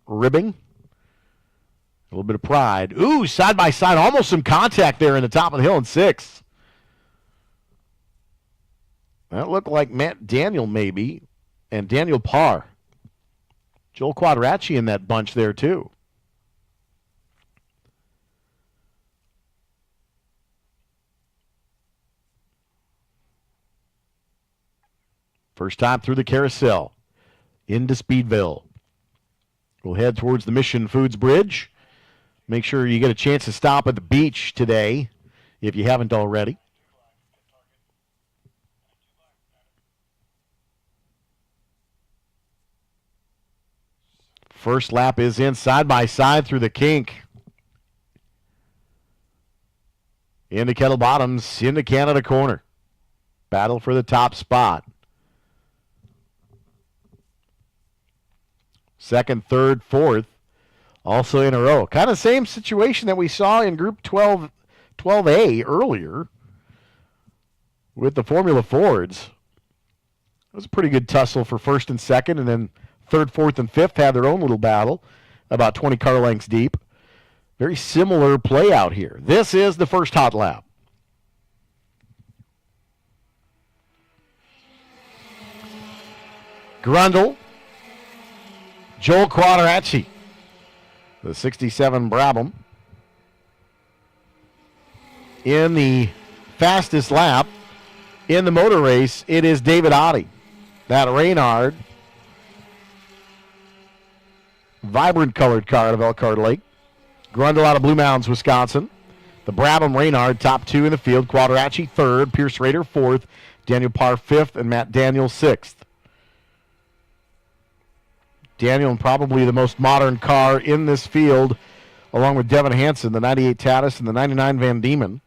ribbing. A little bit of pride. Ooh, side by side. Almost some contact there in the top of the hill in 6. That looked like Matt Daniel maybe, and Daniel Parr. Joel Quadracci in that bunch there too. First time through the carousel into Speedville. We'll head towards the Mission Foods Bridge. Make sure you get a chance to stop at the beach today if you haven't already. First lap is in side by side through the kink. Into Kettle Bottoms, into Canada Corner. Battle for the top spot. Second, third, fourth, also in a row. Kind of same situation that we saw in Group 12A earlier with the Formula Fords. It was a pretty good tussle for first and second, and then third, fourth, and fifth had their own little battle, about 20 car lengths deep. Very similar play out here. This is the first hot lap. Grundle, Joel Quadracci, the 67 Brabham. In the fastest lap in the motor race, it is David Oddie. That Reynard, vibrant colored car out of Elkhart Lake. Grundle out of Blue Mounds, Wisconsin. The Brabham Reynard, top 2 in the field. Quadracci third, Pierce Rader fourth, Daniel Parr fifth, and Matt Daniel sixth. Daniel, probably the most modern car in this field, along with Devin Hansen, the 98 Tatis and the 99 Van Diemen.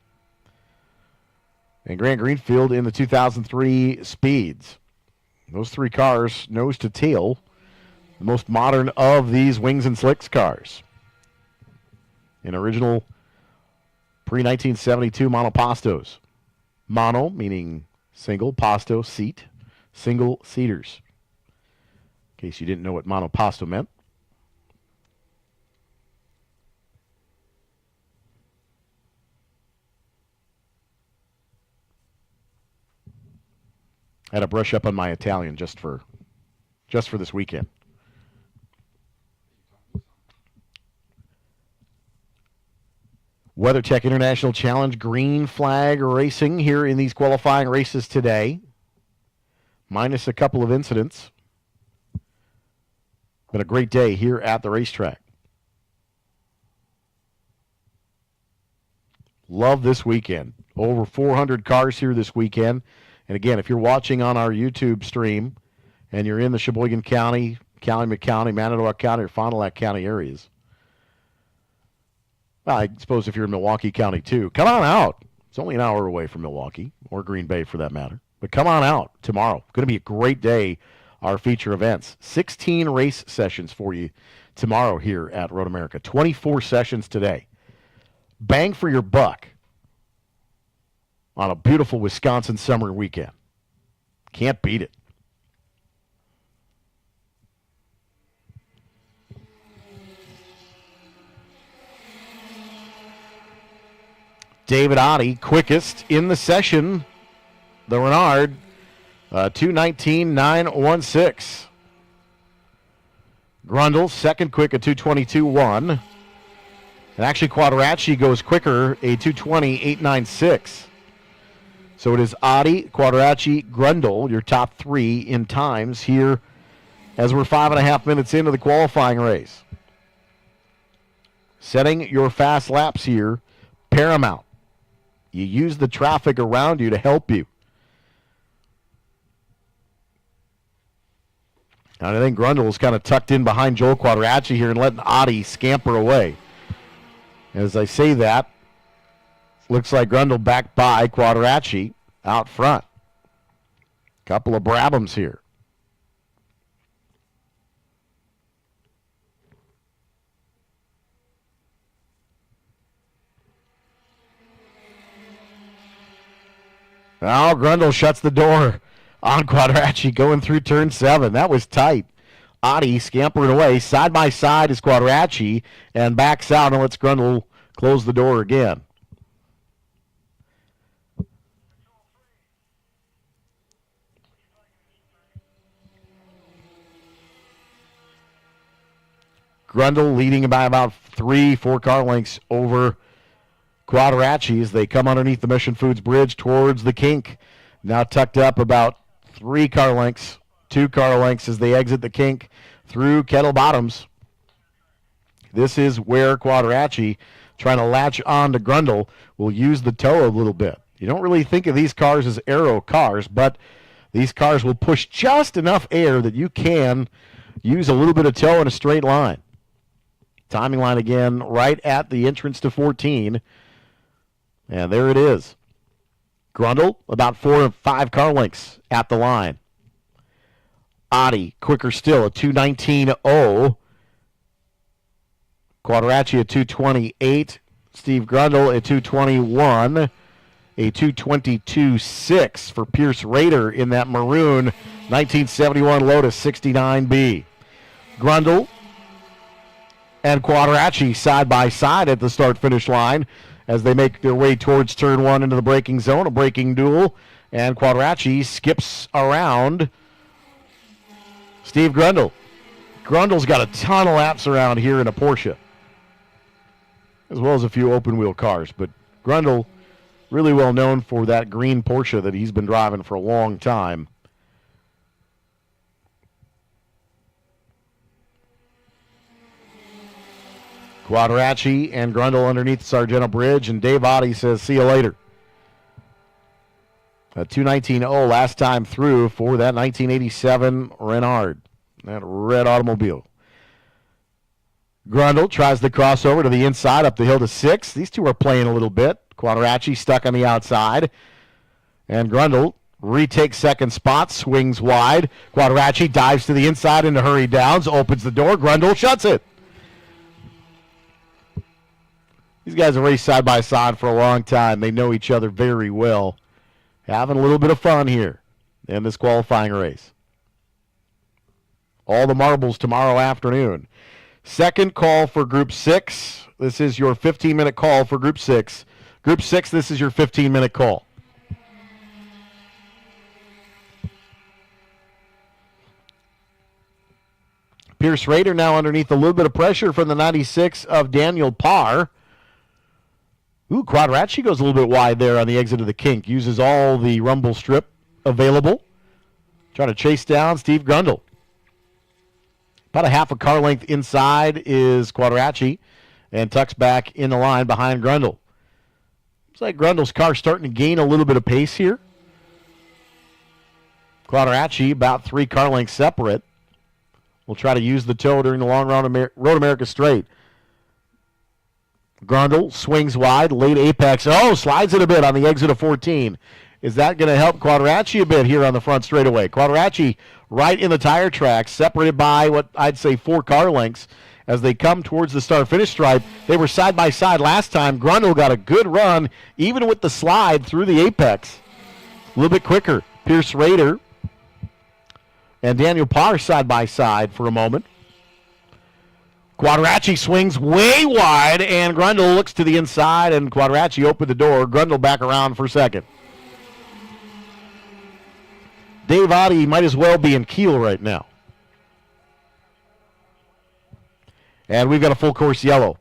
And Grant Greenfield in the 2003 Speeds. Those 3 cars, nose to tail, the most modern of these Wings and Slicks cars. In original pre-1972 Monopostos. Mono, meaning single, posto, seat, single seaters. In case you didn't know what Monoposto meant. I had to brush up on my Italian just for this weekend. WeatherTech International Challenge green flag racing here in these qualifying races today. Minus a couple of incidents. Been a great day here at the racetrack. Love this weekend. Over 400 cars here this weekend. And again, if you're watching on our YouTube stream and you're in the Sheboygan County, Calumet County, Manitowoc County, or Fond du Lac County areas, well, I suppose if you're in Milwaukee County too, come on out. It's only an hour away from Milwaukee, or Green Bay for that matter. But come on out tomorrow. Going to be a great day, our feature events. 16 race sessions for you tomorrow here at Road America. 24 sessions today. Bang for your buck on a beautiful Wisconsin summer weekend. Can't beat it. David Oddie, quickest in the session. The Renard, 2:19.916. Grundle, second quick, a 2:22.1. And actually, Quadracci goes quicker, a 2:20.896. So it is Oddie, Quadracci, Grundle, your top three in times here as we're 5.5 minutes into the qualifying race. Setting your fast laps here, paramount. You use the traffic around you to help you. And I think Grundle is kind of tucked in behind Joel Quadracci here and letting Oddie scamper away. As I say that, looks like Grundle back by Quadracci out front. Couple of Brabhams here. Now Grundle shuts the door on Quadracci going through turn 7. That was tight. Oddie scampering away. Side by side is Quadracci and backs out and lets Grundle close the door again. Grundle leading by about 3-4 car lengths over Quadracci as they come underneath the Mission Foods Bridge towards the kink. Now tucked up about 3 car lengths, 2 car lengths as they exit the kink through Kettle Bottoms. This is where Quadracci, trying to latch on to Grundle, will use the toe a little bit. You don't really think of these cars as aero cars, but these cars will push just enough air that you can use a little bit of toe in a straight line. Timing line again right at the entrance to 14. And there it is. Grundle, about 4 or 5 car lengths at the line. Oddie, quicker still, a 2:19.0. Quadracci, a 2:28. Steve Grundle, a 2:21. A 2:22.6 for Pierce Rader in that maroon 1971 Lotus 69B. Grundle and Quadracci side by side at the start-finish line as they make their way towards turn 1 into the braking zone, a braking duel, and Quadracci skips around Steve Grundle. Grundle's got a ton of laps around here in a Porsche, as well as a few open-wheel cars, but Grundle really well known for that green Porsche that he's been driving for a long time. Quadracci and Grundle underneath Sargento Bridge, and Dave Oddie says, see you later. A 2:19.0 last time through for that 1987 Renard, that red automobile. Grundle tries the crossover to the inside, up the hill to 6. These two are playing a little bit. Quadracci stuck on the outside, and Grundle retakes second spot, swings wide. Quadracci dives to the inside into Hurry Downs, opens the door. Grundle shuts it. These guys have raced side by side for a long time. They know each other very well. Having a little bit of fun here in this qualifying race. All the marbles tomorrow afternoon. Second call for Group 6. This is your 15-minute call for Group 6. Group 6, this is your 15-minute call. Pierce Rader now underneath a little bit of pressure from the 96 of Daniel Parr. Ooh, Quadracci goes a little bit wide there on the exit of the kink. Uses all the rumble strip available. Trying to chase down Steve Grundle. About a half a car length inside is Quadracci, and tucks back in the line behind Grundle. Looks like Grundle's car starting to gain a little bit of pace here. Quadracci about 3 car lengths separate. We'll try to use the toe during the long Road America straight. Grundle swings wide, late apex. Oh, slides it a bit on the exit of 14. Is that going to help Quadracci a bit here on the front straightaway? Quadracci right in the tire tracks, separated by what I'd say 4 car lengths as they come towards the start-finish stripe. They were side by side last time. Grundle got a good run, even with the slide through the apex. A little bit quicker. Pierce Rader and Daniel Parr side by side for a moment. Quadracci swings way wide, and Grundle looks to the inside, and Quadracci opened the door. Grundle back around for second. Dave Oddie might as well be in Kiel right now. And we've got a full course yellow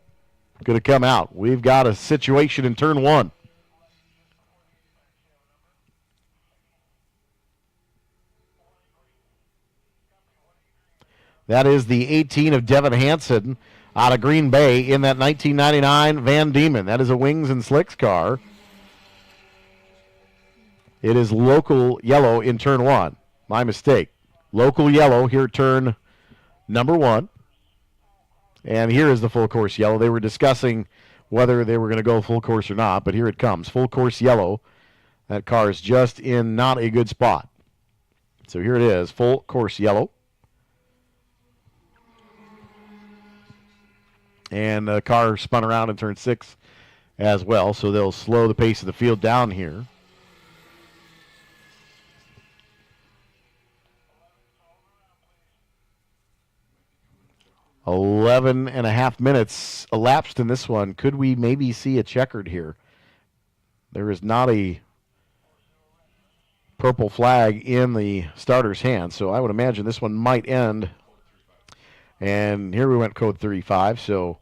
going to come out. We've got a situation in turn 1. That is the 18 of Devin Hansen out of Green Bay in that 1999 Van Diemen. That is a Wings and Slicks car. It is local yellow in turn 1. My mistake. Local yellow here, turn number 1. And here is the full course yellow. They were discussing whether they were going to go full course or not, but here it comes. Full course yellow. That car is just in not a good spot. So here it is, full course yellow. And the car spun around in turn 6 as well, so they'll slow the pace of the field down here. Eleven and a half minutes elapsed in this one. Could we maybe see a checkered here? There is not a purple flag in the starter's hand, so I would imagine this one might end. And here we went code 35, so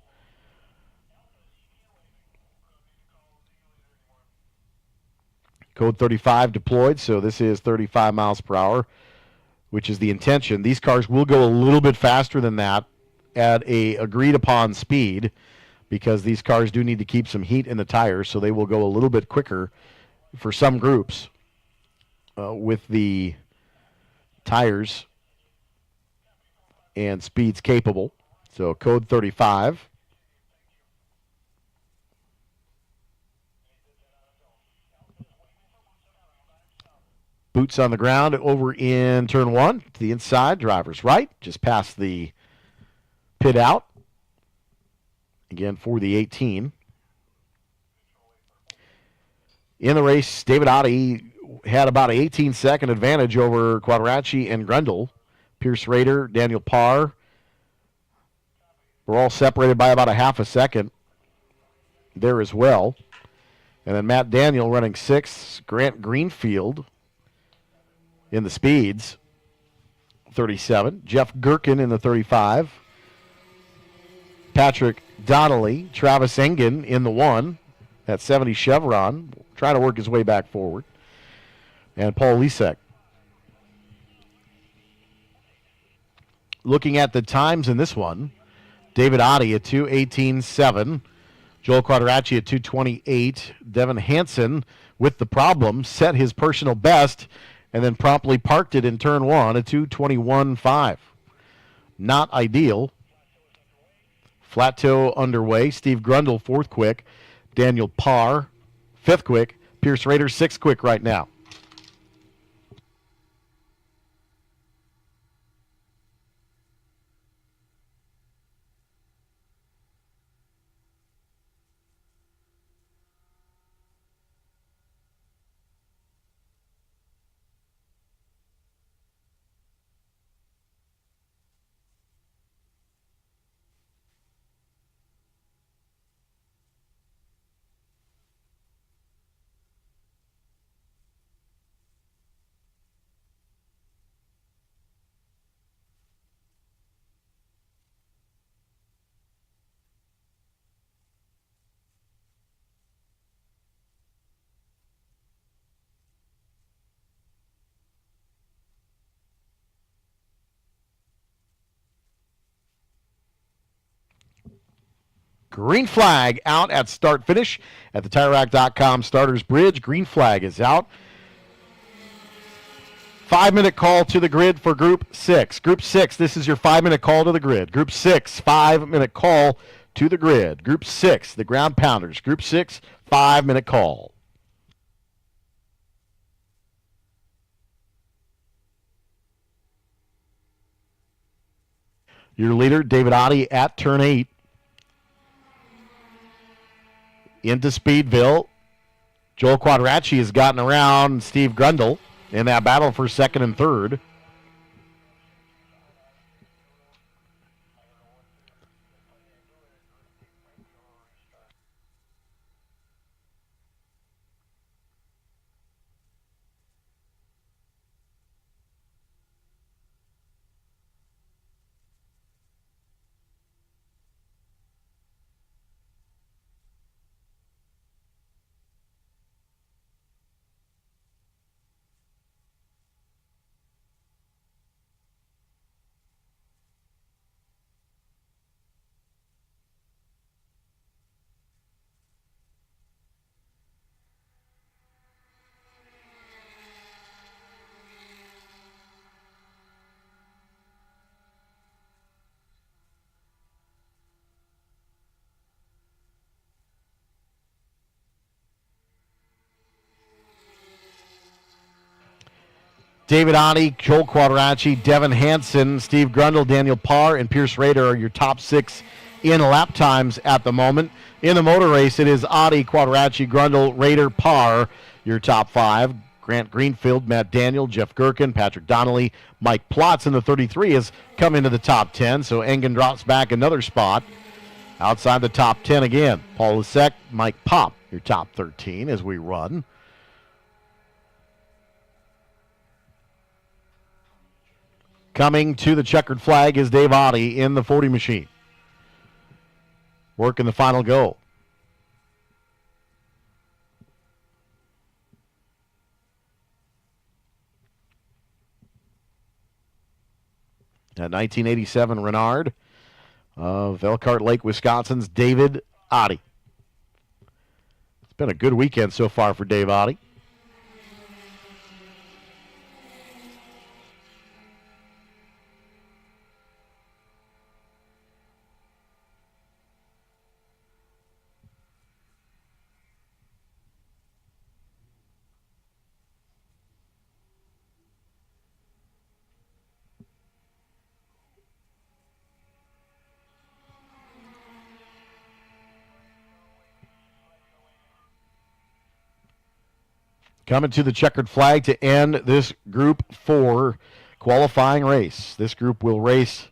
code 35 deployed, so this is 35 miles per hour, which is the intention. These cars will go a little bit faster than that at a agreed upon speed because these cars do need to keep some heat in the tires, so they will go a little bit quicker for some groups with the tires and speeds capable. So code 35. Boots on the ground over in turn 1 to the inside. Driver's right, just past the pit out. Again for the 18. In the race, David Oddie had about an 18-second advantage over Quadracci and Grundle. Pierce Rader, Daniel Parr were all separated by about a half a second there as well. And then Matt Daniel running 6th. Grant Greenfield in the speeds, 37. Jeff Gherkin in the 35. Patrick Donnelly, Travis Engen in the 1. That 70 Chevron, trying to work his way back forward. And Paul Lisek. Looking at the times in this one, David Oddie at 2:18.7. Joel Quadracci at 2:28. Devin Hansen with the problem set his personal best and then promptly parked it in turn 1 at 2:21.5. Not ideal. Flat toe underway. Steve Grundle 4th quick. Daniel Parr 5th quick. Pierce Rader 6th quick right now. Green flag out at start finish at the TireRack.com starters bridge. Green flag is out. 5-minute call to the grid for Group 6. Group 6, this is your 5-minute call to the grid. Group 6, 5-minute call to the grid. Group 6, the Ground Pounders. Group 6, 5-minute call. Your leader, David Oddie, at turn 8. Into Speedville. Joel Quadracci has gotten around Steve Grundle in that battle for second and third. David Oddie, Joel Quadracci, Devin Hansen, Steve Grundle, Daniel Parr, and Pierce Rader are your top 6 in lap times at the moment. In the motor race, it is Oddie, Quadracci, Grundle, Rader, Parr, your top 5. Grant Greenfield, Matt Daniel, Jeff Gherkin, Patrick Donnelly, Mike Plotz in the 33 has come into the top 10, so Engen drops back another spot. Outside the top 10 again, Paul Lasek, Mike Pop, your top 13 as we run. Coming to the checkered flag is Dave Oddie in the 40 machine. Working the final go. A 1987 Renard of Elkhart Lake, Wisconsin's David Oddie. It's been a good weekend so far for Dave Oddie. Coming to the checkered flag to end this Group 4 qualifying race. This group will race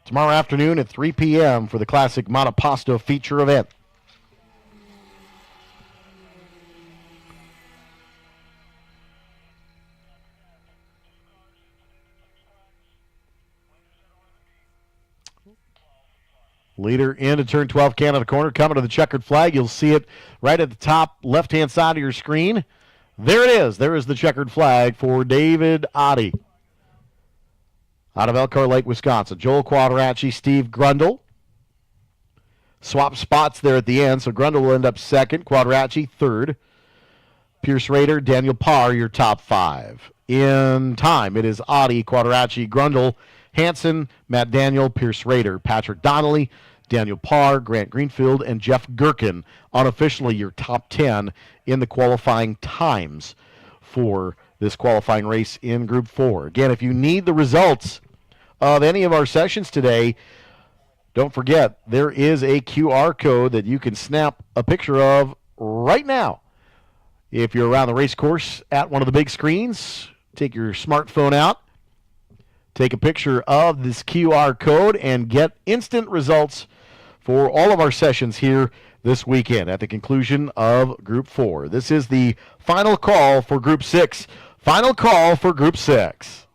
tomorrow afternoon at 3 p.m. for the Classic Monoposto feature event. Leader into turn 12, Canada corner, coming to the checkered flag. You'll see it right at the top left-hand side of your screen. There it is. There is the checkered flag for David Oddie out of Elkhart Lake, Wisconsin. Joel Quadracci, Steve Grundle. Swap spots there at the end, so Grundle will end up second, Quadracci third. Pierce Rader, Daniel Parr, your top 5. In time, it is Oddie, Quadracci, Grundle, Hansen, Matt Daniel, Pierce Rader, Patrick Donnelly, Daniel Parr, Grant Greenfield, and Jeff Gherkin, unofficially your top 10 in the qualifying times for this qualifying race in Group 4. Again, if you need the results of any of our sessions today, don't forget, there is a QR code that you can snap a picture of right now. If you're around the race course at one of the big screens, take your smartphone out, take a picture of this QR code, and get instant results for all of our sessions here this weekend at the conclusion of Group 4. This is the final call for Group 6. Final call for Group 6.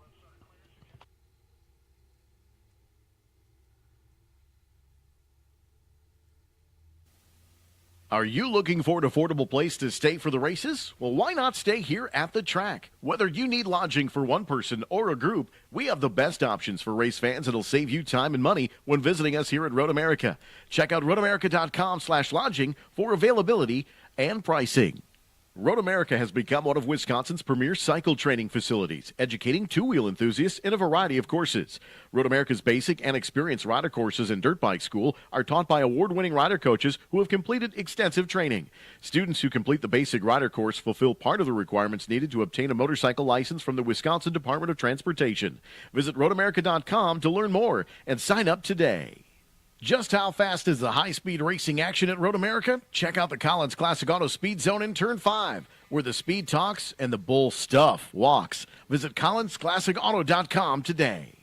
Are you looking for an affordable place to stay for the races? Well, why not stay here at the track? Whether you need lodging for one person or a group, we have the best options for race fans that'll save you time and money when visiting us here at Road America. Check out roadamerica.com/lodging for availability and pricing. Road America has become one of Wisconsin's premier cycle training facilities, educating two-wheel enthusiasts in a variety of courses. Road America's basic and experienced rider courses and dirt bike school are taught by award-winning rider coaches who have completed extensive training. Students who complete the basic rider course fulfill part of the requirements needed to obtain a motorcycle license from the Wisconsin Department of Transportation. Visit roadamerica.com to learn more and sign up today. Just how fast is the high-speed racing action at Road America? Check out the Collins Classic Auto Speed Zone in Turn 5, where the speed talks and the bull stuff walks. Visit collinsclassicauto.com today.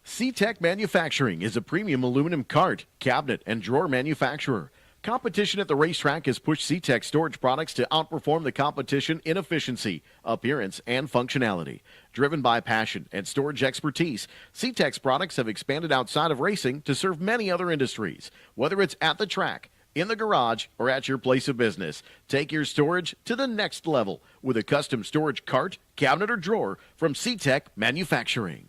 SeaTech Manufacturing is a premium aluminum cart, cabinet, and drawer manufacturer. Competition at the racetrack has pushed SeaTech storage products to outperform the competition in efficiency, appearance, and functionality. Driven by passion and storage expertise, SeaTech's products have expanded outside of racing to serve many other industries. Whether it's at the track, in the garage, or at your place of business, take your storage to the next level with a custom storage cart, cabinet, or drawer from SeaTech Manufacturing.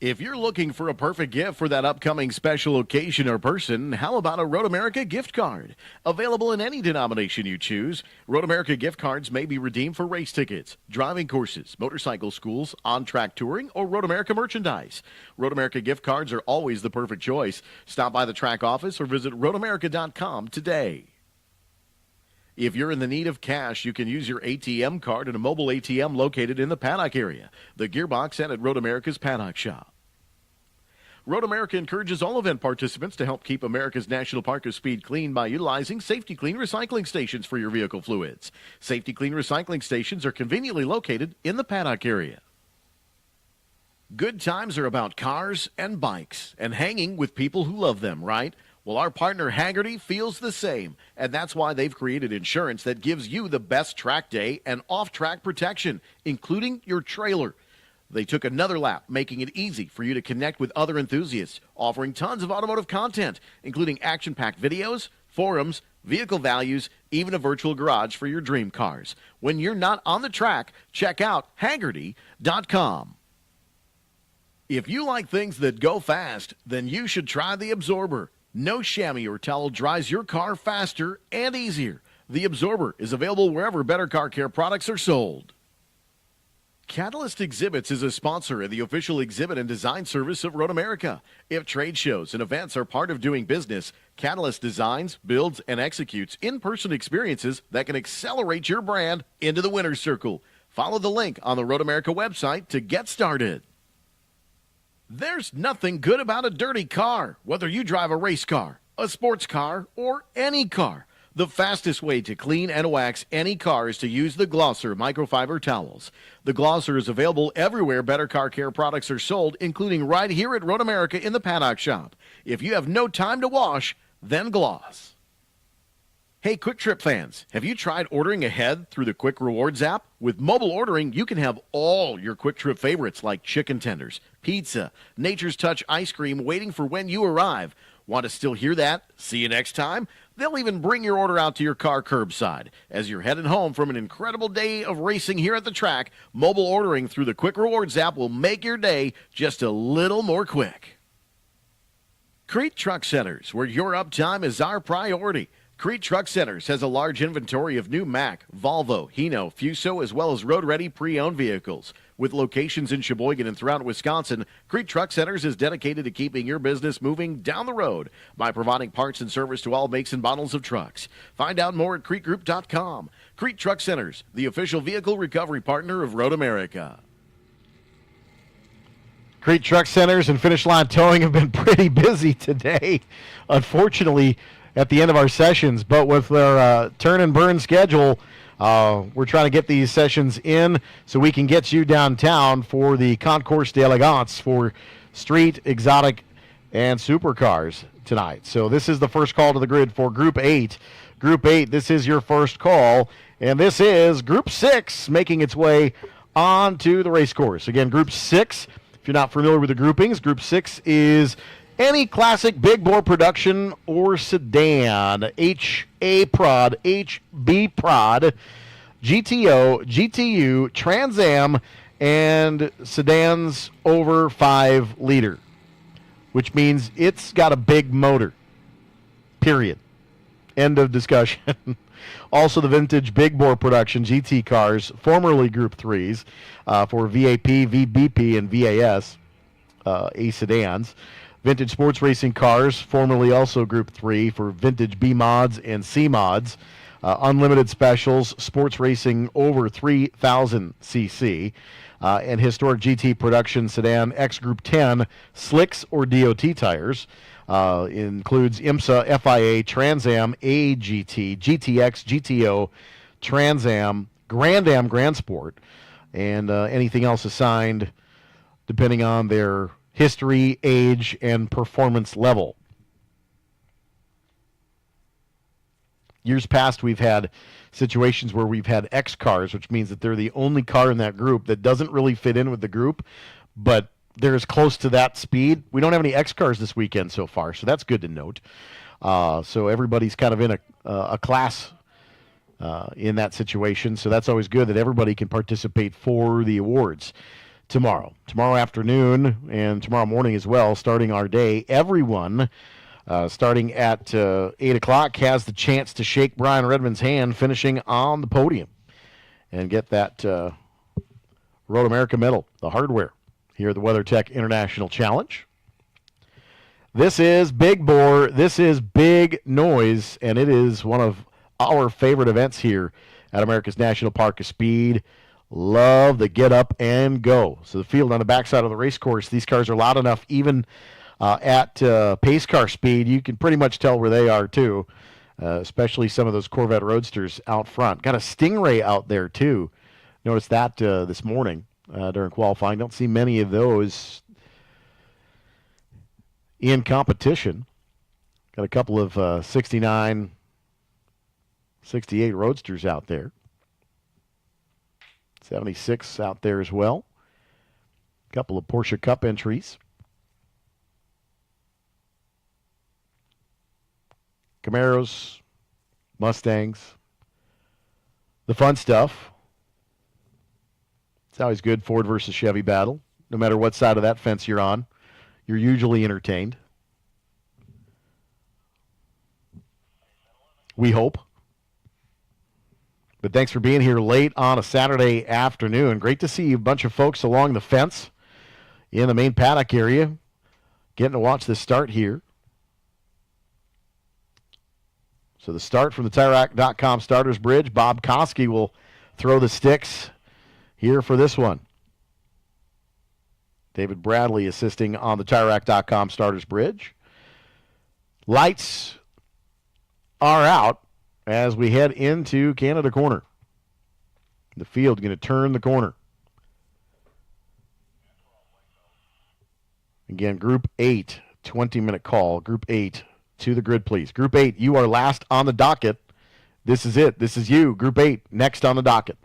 If you're looking for a perfect gift for that upcoming special occasion or person, how about a Road America gift card? Available in any denomination you choose, Road America gift cards may be redeemed for race tickets, driving courses, motorcycle schools, on-track touring, or Road America merchandise. Road America gift cards are always the perfect choice. Stop by the track office or visit roadamerica.com today. If you're in the need of cash, you can use your ATM card at a mobile ATM located in the paddock area, the Gearbox, and at Road America's Paddock Shop. Road America encourages all event participants to help keep America's National Park of Speed clean by utilizing Safety Clean recycling stations for your vehicle fluids. Safety Clean recycling stations are conveniently located in the paddock area. Good times are about cars and bikes and hanging with people who love them, right? Well, our partner Haggerty feels the same, and that's why they've created insurance that gives you the best track day and off-track protection, including your trailer. They took another lap, making it easy for you to connect with other enthusiasts, offering tons of automotive content, including action-packed videos, forums, vehicle values, even a virtual garage for your dream cars. When you're not on the track, check out Haggerty.com. If you like things that go fast, then you should try the Absorber. No chamois or towel dries your car faster and easier. The Absorber is available wherever better car care products are sold. Catalyst Exhibits is a sponsor and the official exhibit and design service of Road America. If trade shows and events are part of doing business, Catalyst designs, builds, and executes in-person experiences that can accelerate your brand into the winner's circle. Follow the link on the Road America website to get started. There's nothing good about a dirty car, whether you drive a race car, a sports car, or any car. The fastest way to clean and wax any car is to use the Glosser microfiber towels. The Glosser is available everywhere better car care products are sold, including right here at Road America in the Paddock Shop. If you have no time to wash, then gloss. Hey, Quick Trip fans, have you tried ordering ahead through the Quick Rewards app? With mobile ordering, you can have all your Quick Trip favorites like chicken tenders, pizza, Nature's Touch ice cream waiting for when you arrive. Want to still hear that? See you next time. They'll even bring your order out to your car curbside. As you're heading home from an incredible day of racing here at the track, mobile ordering through the Quick Rewards app will make your day just a little more quick. Crete Truck Centers, where your uptime is our priority. Crete Truck Centers has a large inventory of new Mack, Volvo, Hino, Fuso, as well as road-ready pre-owned vehicles. With locations in Sheboygan and throughout Wisconsin, Crete Truck Centers is dedicated to keeping your business moving down the road by providing parts and service to all makes and models of trucks. Find out more at CreteGroup.com. Crete Truck Centers, the official vehicle recovery partner of Road America. Crete Truck Centers and Finish Line Towing have been pretty busy today, unfortunately, at the end of our sessions. But with their turn and burn schedule, we're trying to get these sessions in so we can get you downtown for the Concourse d'Elegance for street, exotic, and supercars tonight. So this is the first call to the grid for Group 8. Group 8, this is your first call, and this is Group 6 making its way onto the race course. Again, Group 6, if you're not familiar with the groupings, Group 6 is any classic big bore production or sedan, HA Prod, HB Prod, GTO, GTU, Trans Am, and sedans over 5 liter, which means it's got a big motor, period. End of discussion. Also, the vintage big bore production GT cars, formerly Group 3s, for VAP, VBP, and VAS, A sedans. Vintage sports racing cars, formerly also Group 3, for vintage B mods and C mods. Unlimited specials, sports racing over 3,000 cc. And historic GT production sedan X Group 10 slicks or DOT tires. Includes IMSA, FIA, Trans Am, AGT, GTX, GTO, Trans Am, Grand Am, Grand Sport, and anything else assigned depending on their history, age, and performance level. Years past, we've had situations where we've had X cars, which means that they're the only car in that group that doesn't really fit in with the group, but they're as close to that speed. We don't have any X cars this weekend so far, so that's good to note. So everybody's kind of in a class in that situation, so that's always good that everybody can participate for the awards tomorrow. Tomorrow afternoon and tomorrow morning as well, starting our day, everyone starting at 8 o'clock has the chance to shake Brian Redman's hand, finishing on the podium, and get that Road America medal, the hardware, here at the WeatherTech International Challenge. This is Big Bore. This is Big Noise, and it is one of our favorite events here at America's National Park of Speed. Love the get up and go. So the field on the backside of the race course, these cars are loud enough, even at pace car speed, you can pretty much tell where they are too, especially some of those Corvette Roadsters out front. Got a Stingray out there too. Noticed that this morning during qualifying. Don't see many of those in competition. Got a couple of 69, 68 Roadsters out there. 76 out there as well. A couple of Porsche Cup entries. Camaros, Mustangs, the fun stuff. It's always good, Ford versus Chevy battle. No matter what side of that fence you're on, you're usually entertained. We hope. But thanks for being here late on a Saturday afternoon. Great to see a bunch of folks along the fence in the main paddock area getting to watch this start here. So the start from the TireRack.com starters bridge. Bob Koski will throw the sticks here for this one. David Bradley assisting on the TireRack.com starters bridge. Lights are out as we head into Canada Corner. The field going to turn the corner. Again, Group 8, 20-minute call. Group 8. To the grid, please. Group 8, you are last on the docket. This is it. This is you. Group 8, next on the docket.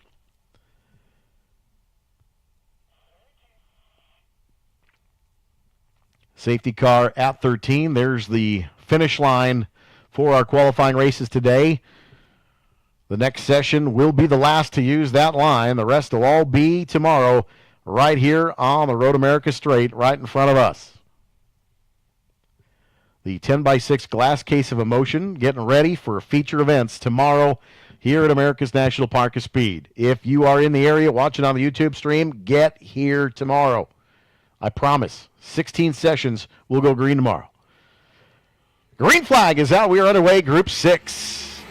Safety car at 13. There's the finish line for our qualifying races today. The next session will be the last to use that line. The rest will all be tomorrow right here on the Road America Straight right in front of us. The 10x6 glass case of emotion getting ready for feature events tomorrow here at America's National Park of Speed. If you are in the area watching on the YouTube stream, get here tomorrow. I promise. 16 sessions will go green tomorrow. Green flag is out. We are underway, Group 6.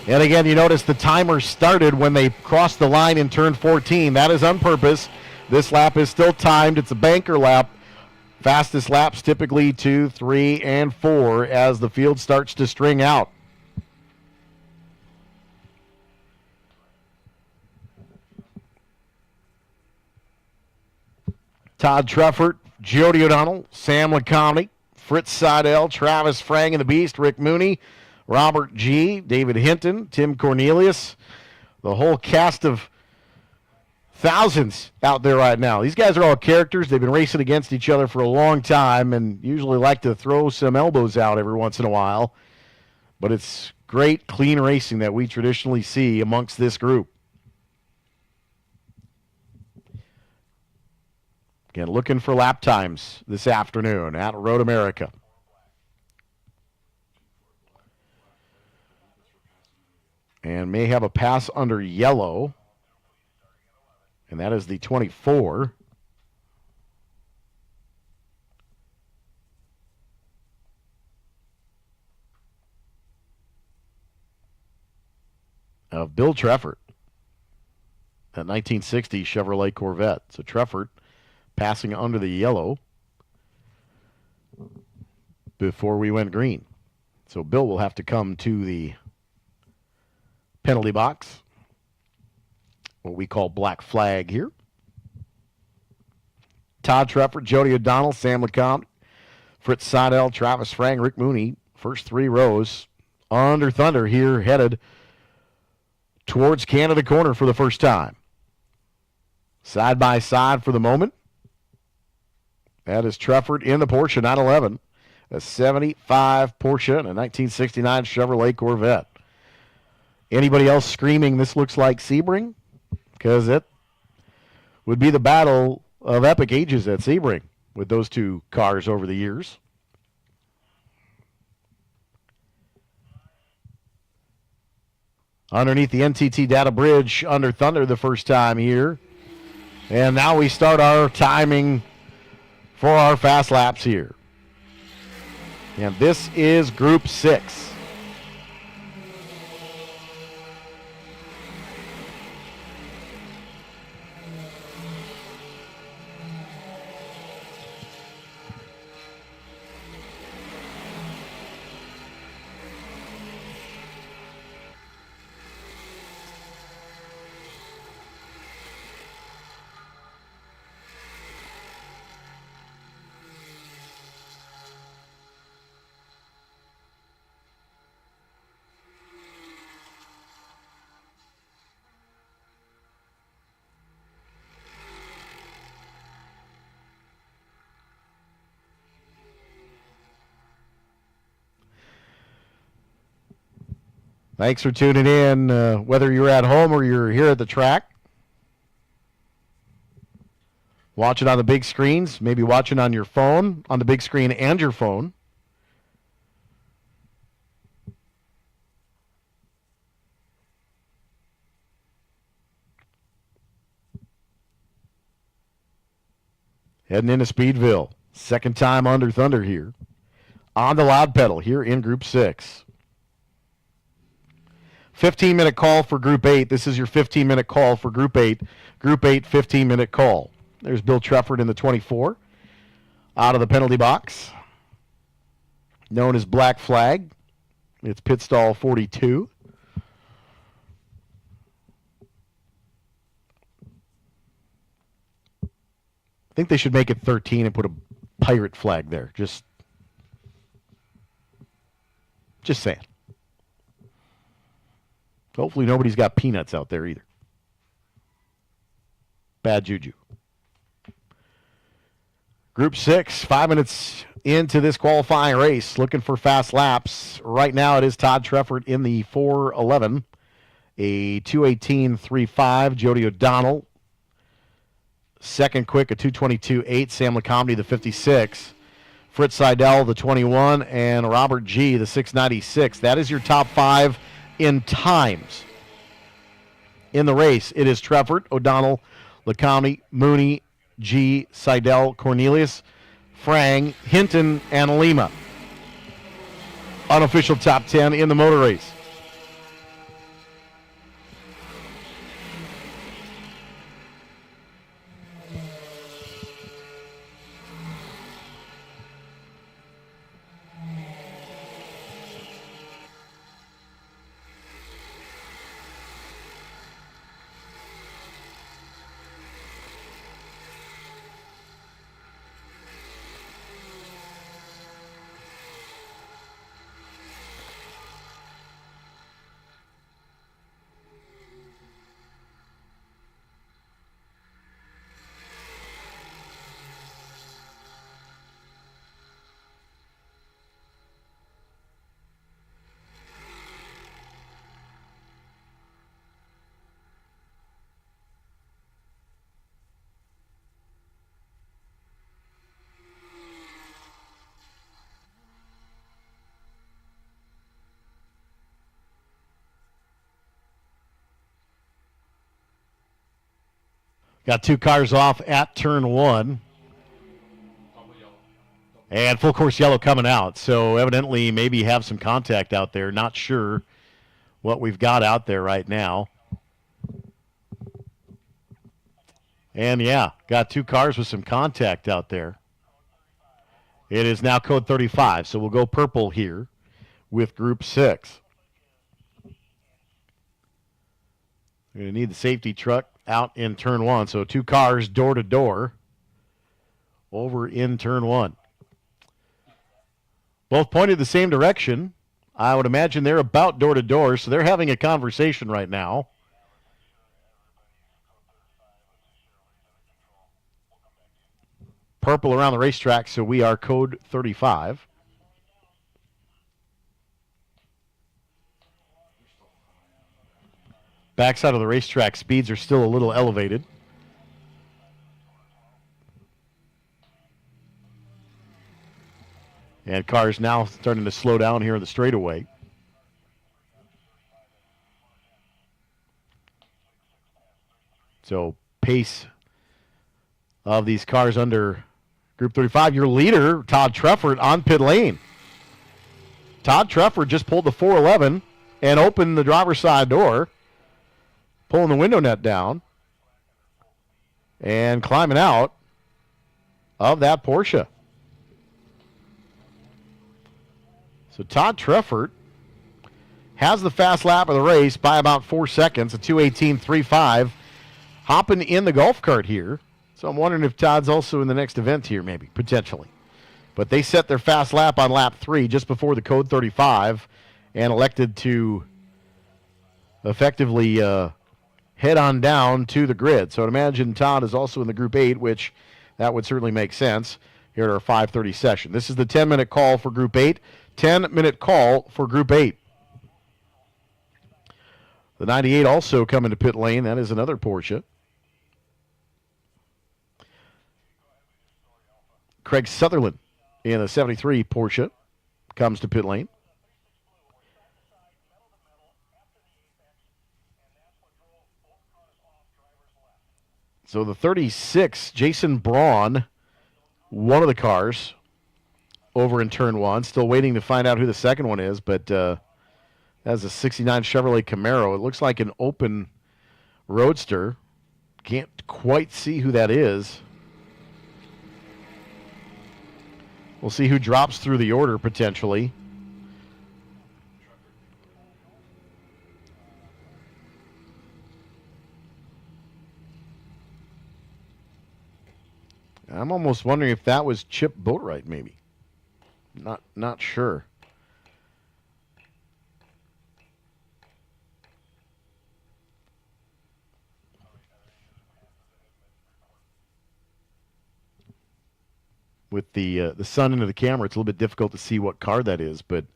And again, you notice the timer started when they crossed the line in turn 14. That is on purpose. This lap is still timed. It's a banker lap. Fastest laps typically 2, 3, and 4 as the field starts to string out. Todd Truffert, Jody O'Donnell, Sam LeComney, Fritz Seidel, Travis Frang and the Beast, Rick Mooney, Robert G., David Hinton, Tim Cornelius, the whole cast of thousands out there right now. These guys are all characters. They've been racing against each other for a long time and usually like to throw some elbows out every once in a while. But it's great, clean racing that we traditionally see amongst this group. Again, looking for lap times this afternoon at Road America. and may have a pass under yellow, and that is the 24. Of Bill Treffert, that 1960 Chevrolet Corvette. So Treffert passing under the yellow before we went green. So Bill will have to come to the penalty box, what we call black flag here. Todd Treffert, Jody O'Donnell, Sam LeCompte, Fritz Seidel, Travis Frang, Rick Mooney. First three rows under thunder here, headed towards Canada Corner for the first time. Side by side for the moment. That is Treffert in the Porsche 911, a 75 Porsche and a 1969 Chevrolet Corvette. Anybody else screaming this looks like Sebring? Because it would be the battle of epic ages at Sebring with those two cars over the years. Underneath the NTT data bridge under thunder the first time here. And now we start our timing for our fast laps here. And this is Group 6. Thanks for tuning in, whether you're at home or you're here at the track. Watching on the big screens, maybe watching on your phone, on the big screen and your phone. Heading into Speedville. Second time under thunder here. On the loud pedal here in Group 6. 15-minute call for Group 8. This is your 15-minute call for Group 8. Group 8, 15-minute call. There's Bill Treffert in the 24. Out of the penalty box. Known as Black Flag. It's pit stall 42. I think they should make it 13 and put a pirate flag there. Just saying. Hopefully nobody's got peanuts out there either. Bad juju. Group 6, 5 minutes into this qualifying race, looking for fast laps. Right now it is Todd Treffert in the 411, a 218.35. Jody O'Donnell, second quick, a 222.8. Sam LeCompte, the 56. Fritz Seidel, the 21. And Robert G., the 696. That is your top 5 in times. In the race, it is Treffert, O'Donnell, LeCompte, Mooney, G, Seidel, Cornelius, Frang, Hinton, and Lima. Unofficial top 10 in the motor race. Got 2 cars off at turn 1. And full course yellow coming out. So evidently maybe have some contact out there. Not sure what we've got out there right now. And yeah, got 2 cars with some contact out there. It is now code 35, so we'll go purple here with group 6. We're going to need the safety truck out in turn 1. So 2 cars door to door over in turn 1. Both pointed the same direction. I would imagine they're about door to door, so they're having a conversation right now. Purple around the racetrack, so we are code 35. Backside of the racetrack, speeds are still a little elevated. And cars now starting to slow down here in the straightaway. So pace of these cars under Group 35. Your leader, Todd Treffert, on pit lane. Todd Treffert just pulled the 411 and opened the driver's side door, pulling the window net down and climbing out of that Porsche. So Todd Treffert has the fast lap of the race by about 4 seconds, a 2:18.35, hopping in the golf cart here. So I'm wondering if Todd's also in the next event here, maybe, potentially. But they set their fast lap on lap 3 just before the code 35 and elected to effectively head on down to the grid. So I'd imagine Todd is also in the Group 8, which that would certainly make sense here at our 5:30 session. This is the 10-minute call for Group 8. 10-minute call for Group 8. The 98 also coming to pit lane. That is another Porsche. Craig Sutherland in a 73 Porsche comes to pit lane. So the 36, Jason Braun, one of the cars over in turn 1. Still waiting to find out who the second one is, but that's a 69 Chevrolet Camaro. It looks like an open roadster. Can't quite see who that is. We'll see who drops through the order potentially. I'm almost wondering if that was Chip Boatwright, maybe. Not sure. With the sun into the camera, it's a little bit difficult to see what car that is, but it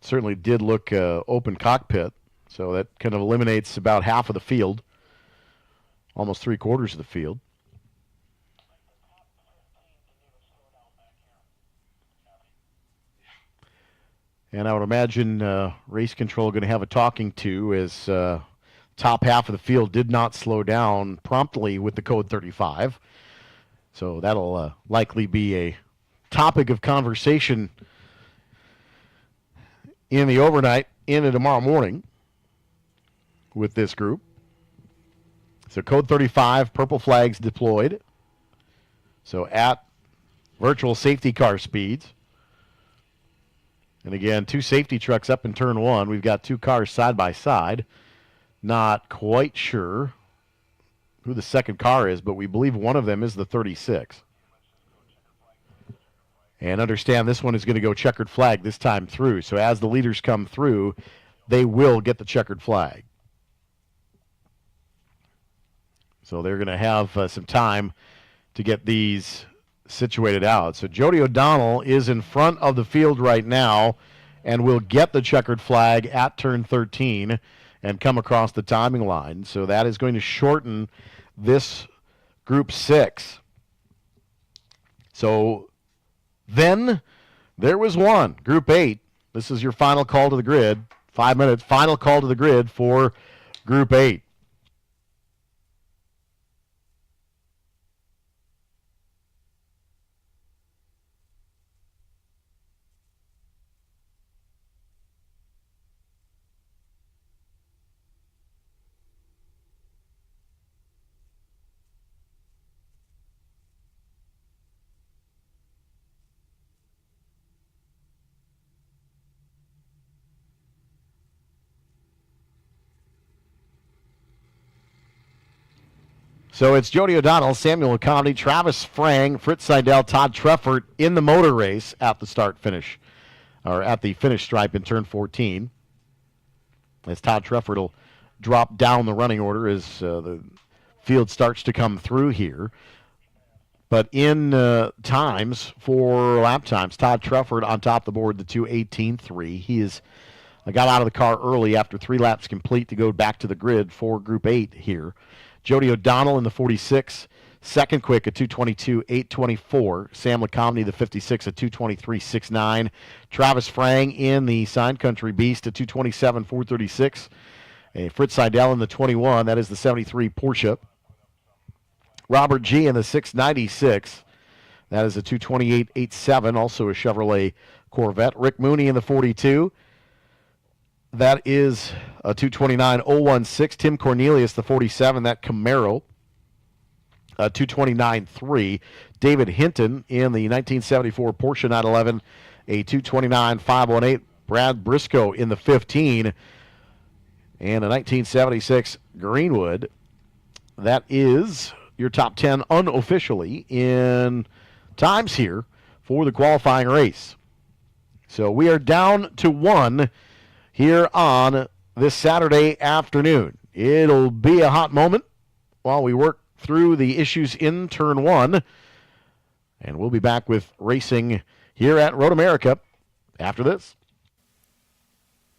certainly did look open cockpit. So that kind of eliminates about half of the field, almost 3/4 of the field. And I would imagine race control going to have a talking to as top half of the field did not slow down promptly with the code 35. So that'll likely be a topic of conversation in the overnight into tomorrow morning with this group. So code 35, purple flags deployed. So at virtual safety car speeds. And again, 2 safety trucks up in turn 1. We've got 2 cars side by side. Not quite sure who the second car is, but we believe one of them is the 36. And understand this one is going to go checkered flag this time through. So as the leaders come through, they will get the checkered flag. So they're going to have some time to get these situated out. So Jody O'Donnell is in front of the field right now and will get the checkered flag at turn 13 and come across the timing line. So that is going to shorten this Group 6. So then there was one, Group 8. This is your final call to the grid. 5 minutes, final call to the grid for Group 8. So it's Jody O'Donnell, Samuel Comedy, Travis Frang, Fritz Seidel, Todd Treffert in the motor race at the start-finish, or at the finish stripe in turn 14. As Todd Treffert will drop down the running order as the field starts to come through here. But in times, for lap times, Todd Treffert on top of the board, the 2:18.3. He is got out of the car early after 3 laps complete to go back to the grid for Group 8 here. Jody O'Donnell in the 46, second quick at 2:22.824. Sam LeComedy, the 56, at 2:23.69. Travis Frang in the Sign Country Beast at 2:27.436. Fritz Seidel in the 21, that is the 73 Porsche. Robert G. in the 696, that is a 2:28.87, also a Chevrolet Corvette. Rick Mooney in the 42, that is a 2:29.016. Tim Cornelius, the 47, that Camaro, 2:29.3. David Hinton in the 1974 Porsche 911, a 2:29.518. Brad Briscoe in the 15, and a 1976 Greenwood. That is your top 10 unofficially in times here for the qualifying race. So we are down to 1 here on this Saturday afternoon. It'll be a hot moment while we work through the issues in turn 1. And we'll be back with racing here at Road America after this.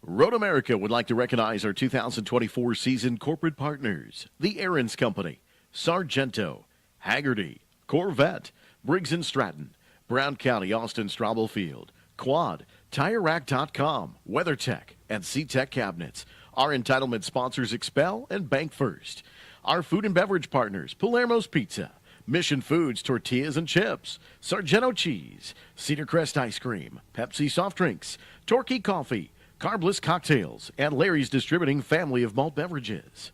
Road America would like to recognize our 2024 season corporate partners, the Aaron's Company, Sargento, Haggerty, Corvette, Briggs & Stratton, Brown County, Austin, Straubel Field, Quad, TireRack.com, WeatherTech, and C-Tech Cabinets. Our entitlement sponsors Expel and Bank First. Our food and beverage partners, Palermo's Pizza, Mission Foods Tortillas and Chips, Sargento Cheese, Cedar Crest Ice Cream, Pepsi Soft Drinks, Torquay Coffee, Carbless Cocktails, and Larry's Distributing family of malt beverages.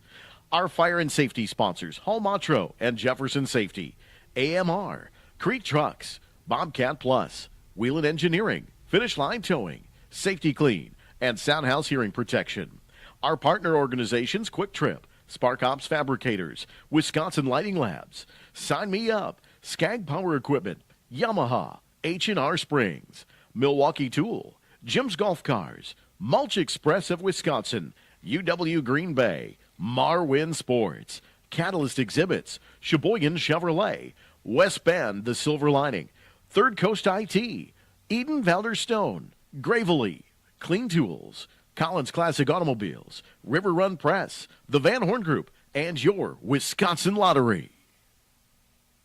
Our fire and safety sponsors, Hall Montreux and Jefferson Safety, AMR, Crete Trucks, Bobcat Plus, Wheelan Engineering, Finish Line Towing, Safety Clean, and Soundhouse Hearing Protection. Our partner organizations, Quick Trip, Spark Ops Fabricators, Wisconsin Lighting Labs, Sign Me Up, Skag Power Equipment, Yamaha, H&R Springs, Milwaukee Tool, Jim's Golf Cars, Mulch Express of Wisconsin, UW Green Bay, Marwin Sports, Catalyst Exhibits, Sheboygan Chevrolet, West Bend The Silver Lining, Third Coast IT, Eden Valder Stone, Gravely, Clean Tools, Collins Classic Automobiles, River Run Press, the Van Horn Group, and your Wisconsin Lottery.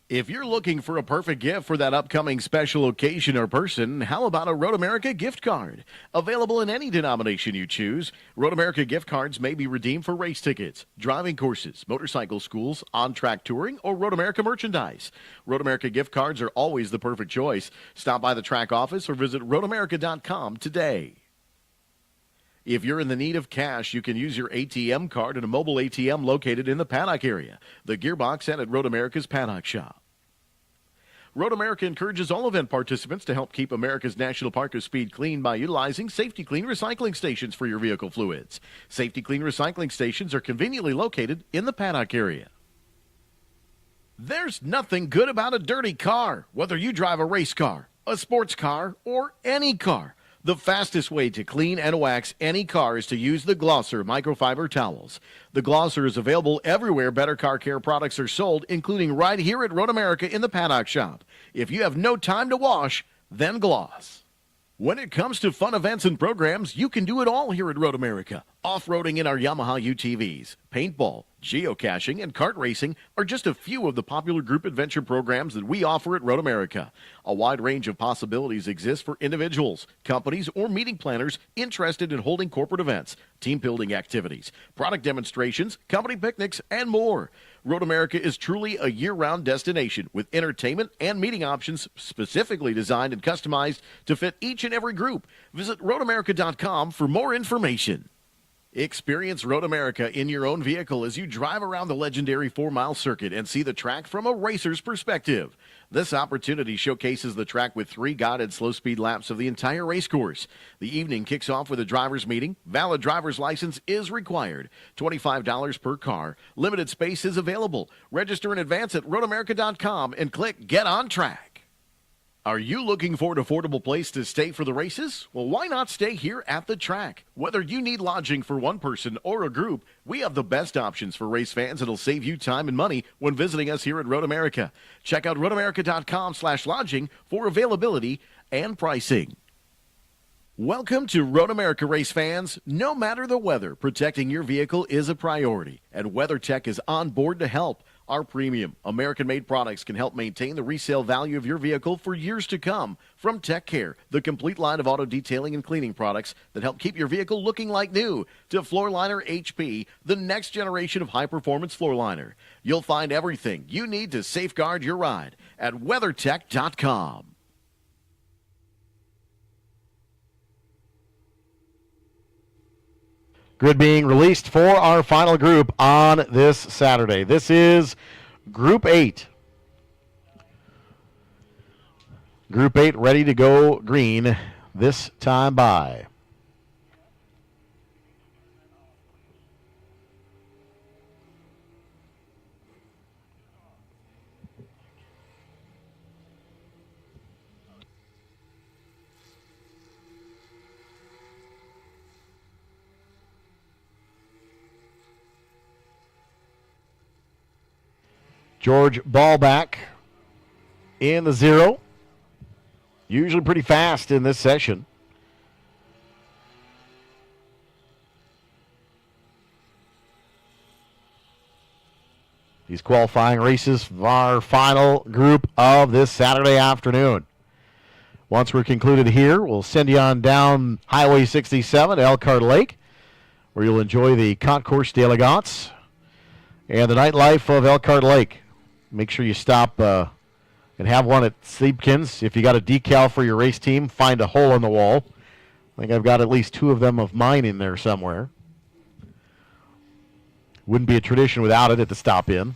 If you're looking for a perfect gift for that upcoming special occasion or person, how about a Road America gift card? Available in any denomination you choose, Road America gift cards may be redeemed for race tickets, driving courses, motorcycle schools, on-track touring, or Road America merchandise. Road America gift cards are always the perfect choice. Stop by the track office or visit roadamerica.com today. If you're in the need of cash, you can use your ATM card at a mobile ATM located in the paddock area, the Gearbox, and at Road America's Paddock Shop. Road America encourages all event participants to help keep America's National Park of Speed clean by utilizing Safety Clean recycling stations for your vehicle fluids. Safety Clean recycling stations are conveniently located in the paddock area. There's nothing good about a dirty car, whether you drive a race car, a sports car, or any car. The fastest way to clean and wax any car is to use the Glosser microfiber towels. The Glosser is available everywhere better car care products are sold, including right here at Road America in the Paddock Shop. If you have no time to wash, then gloss. When it comes to fun events and programs, you can do it all here at Road America. Off-roading in our Yamaha UTVs, paintball, geocaching, and kart racing are just a few of the popular group adventure programs that we offer at Road America. A wide range of possibilities exist for individuals, companies, or meeting planners interested in holding corporate events, team building activities, product demonstrations, company picnics, and more. Road America is truly a year-round destination with entertainment and meeting options specifically designed and customized to fit each and every group. Visit roadamerica.com for more information. Experience Road America in your own vehicle as you drive around the legendary 4-mile circuit and see the track from a racer's perspective. This opportunity showcases the track with 3 guided slow-speed laps of the entire race course. The evening kicks off with a driver's meeting. Valid driver's license is required. $25 per car. Limited space is available. Register in advance at roadamerica.com and click Get on Track. Are you looking for an affordable place to stay for the races? Well, why not stay here at the track? Whether you need lodging for one person or a group, we have the best options for race fans that'll save you time and money when visiting us here at Road America. Check out roadamerica.com/lodging for availability and pricing. Welcome to Road America, race fans. No matter the weather, protecting your vehicle is a priority, and WeatherTech is on board to help. Our premium, American-made products can help maintain the resale value of your vehicle for years to come. From Tech Care, the complete line of auto detailing and cleaning products that help keep your vehicle looking like new, to Floorliner HP, the next generation of high-performance floor liner. You'll find everything you need to safeguard your ride at WeatherTech.com. Grid being released for our final group on this Saturday. This is Group 8. Group 8 ready to go green this time by. George Ballback in the 0. Usually pretty fast in this session. These qualifying races for our final group of this Saturday afternoon. Once we're concluded here, we'll send you on down Highway 67 to Elkhart Lake, where you'll enjoy the Concourse d'Elegance and the nightlife of Elkhart Lake. Make sure you stop and have one at Sleepkins. If you got a decal for your race team, find a hole in the wall. I think I've got at least 2 of them of mine in there somewhere. Wouldn't be a tradition without it at the stop-in.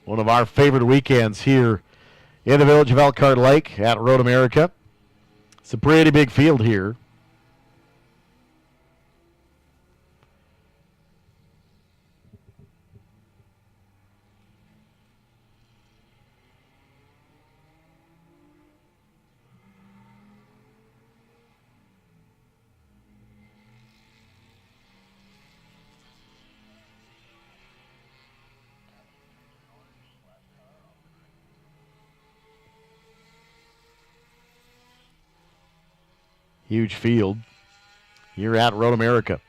One of our favorite weekends here in the village of Elkhart Lake at Road America. It's a pretty big field here. Huge field here at Road America.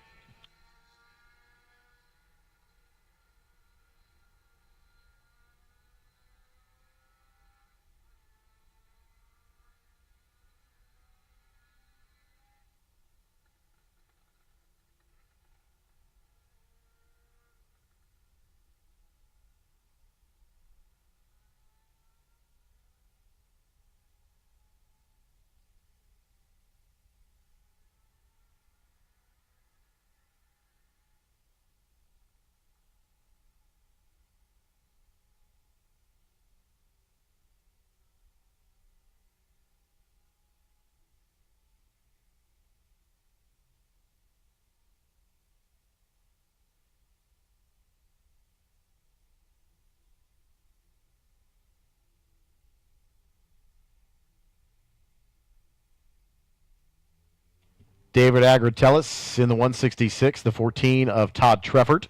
David Agratellis in the 166, the 14 of Todd Treffert.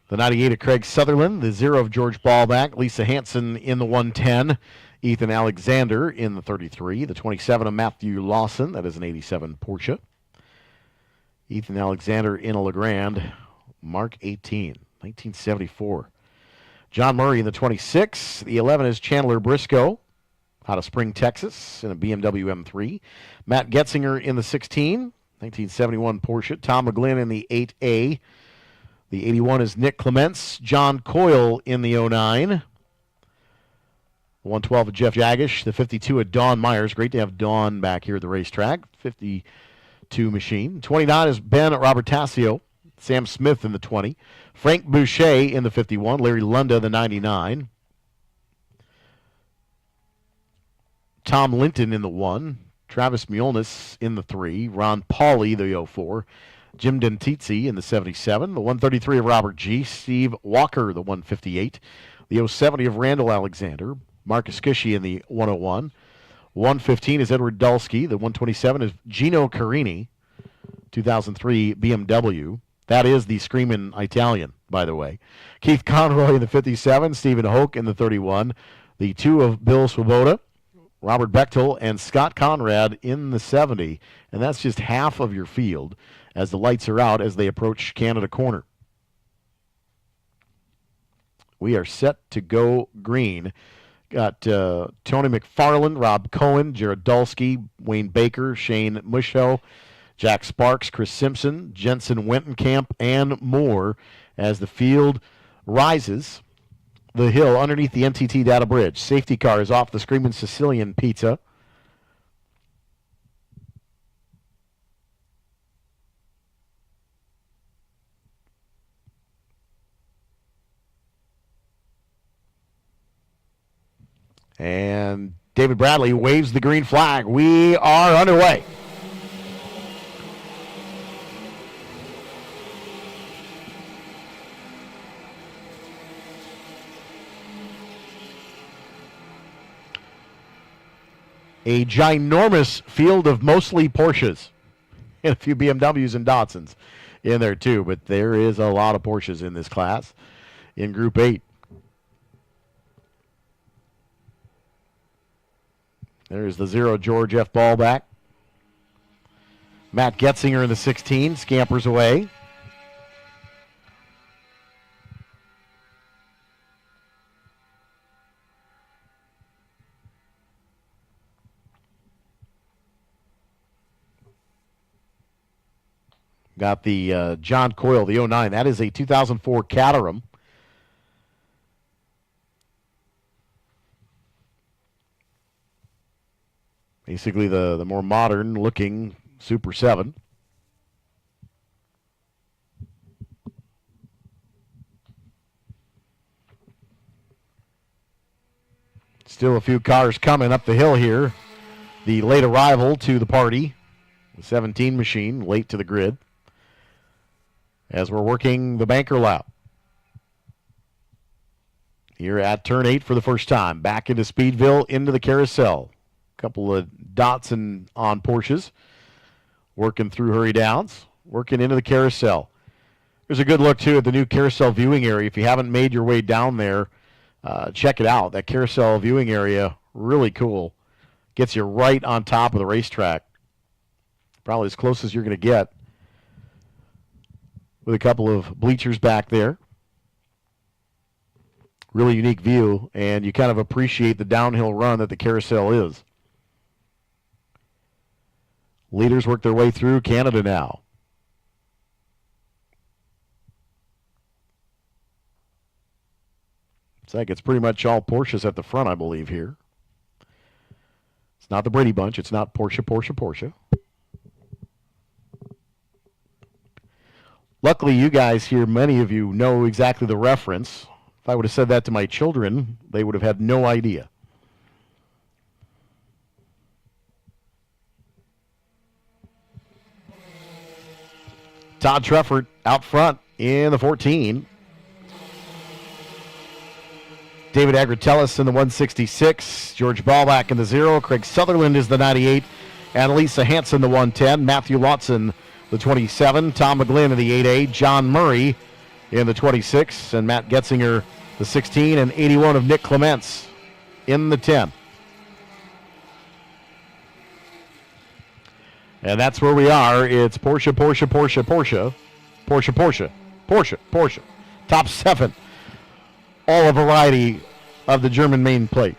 The 98 of Craig Sutherland, the 0 of George Ballback, Lisa Hansen in the 110, Ethan Alexander in the 33, the 27 of Matthew Lawson, that is an 87 Porsche. Ethan Alexander in a LeGrand, Mark 18, 1974. John Murray in the 26, the 11 is Chandler Briscoe, out of Spring, Texas, in a BMW M3. Matt Getzinger in the 16, 1971 Porsche. Tom McGlynn in the 8A. The 81 is Nick Clements. John Coyle in the 09. 112 of Jeff Jagish, the 52 of Don Myers. Great to have Don back here at the racetrack. 52 machine. 29 is Ben Robertasio. Sam Smith in the 20. Frank Boucher in the 51. Larry Lunda, the 99. Tom Linton in the 1. Travis Mulnis in the 3. Ron Pauley, the 04. Jim Dentizzi in the 77. The 133 of Robert G. Steve Walker, the 158. The 070 of Randall Alexander. Marcus Cushy in the 101. 115 is Edward Dulski. The 127 is Gino Carini, 2003 BMW. That is the Screamin' Italian, by the way. Keith Conroy in the 57. Stephen Hoke in the 31. The 2 of Bill Swoboda. Robert Bechtel and Scott Conrad in the 70. And that's just half of your field as the lights are out as they approach Canada Corner. We are set to go green. Got Tony McFarland, Rob Cohen, Jared Dulski, Wayne Baker, Shane Musho, Jack Sparks, Chris Simpson, Jensen Wentenkamp, and more as the field rises the hill underneath the MTT Data Bridge. Safety car is off the Screamin' Sicilian Pizza. And David Bradley waves the green flag. We are underway. A ginormous field of mostly Porsches and a few BMWs and Datsuns in there too, but there is a lot of Porsches in this class in Group 8. There's the 0 George F. Ballback. Matt Getzinger in the 16 scampers away. Got the John Coyle, the 09. That is a 2004 Caterham. Basically the more modern looking Super 7. Still a few cars coming up the hill here. The late arrival to the party, the 17 machine, late to the grid. As we're working the banker lap. Here at turn 8 for the first time. Back into Speedville, into the carousel. Couple of Datsun on Porsches. Working through hurry downs. Working into the carousel. There's a good look, too, at the new carousel viewing area. If you haven't made your way down there, check it out. That carousel viewing area, really cool. Gets you right on top of the racetrack. Probably as close as you're going to get. With a couple of bleachers back there. Really unique view, and you kind of appreciate the downhill run that the carousel is. Leaders work their way through Canada now. It's like it's pretty much all Porsches at the front, I believe, here. It's not the Brady Bunch. It's not Porsche, Porsche, Porsche. Luckily, you guys here, many of you know exactly the reference. If I would have said that to my children, they would have had no idea. Todd Treffert out front in the 14. David Agritellis in the 166. George Ballback in the 0. Craig Sutherland is the 98. Annalisa Hansen, the 110. Matthew Lotson, the 27, Tom McGlynn in the 8A, John Murray in the 26, and Matt Getzinger, the 16, and 81 of Nick Clements in the 10. And that's where we are. It's Porsche, Porsche, Porsche, Porsche, Porsche, Porsche, Porsche, Porsche. Top 7. All a variety of the German main plate.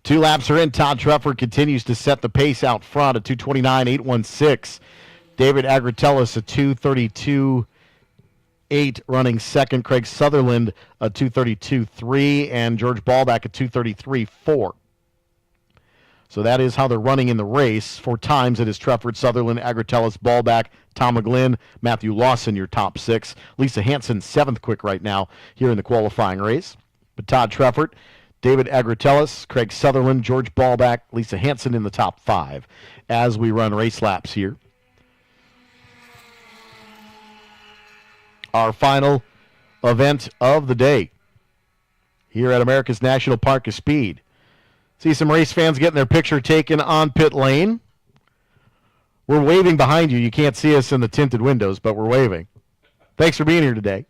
2 laps are in. Todd Trefford continues to set the pace out front at 2:29.816. David Agratellis at 2:32.8 running second. Craig Sutherland at 2:32.3 and George Ballback at 2:33.4. So that is how they're running in the race. For times, it is Trefford, Sutherland, Agratellis, Ballback, Tom McGlynn, Matthew Lawson, your top 6. Lisa Hansen, 7th quick right now here in the qualifying race. But Todd Trefford, David Agratellis, Craig Sutherland, George Ballback, Lisa Hansen in the top 5 as we run race laps here. Our final event of the day here at America's National Park of Speed. See some race fans getting their picture taken on pit lane. We're waving behind you. You can't see us in the tinted windows, but we're waving. Thanks for being here today.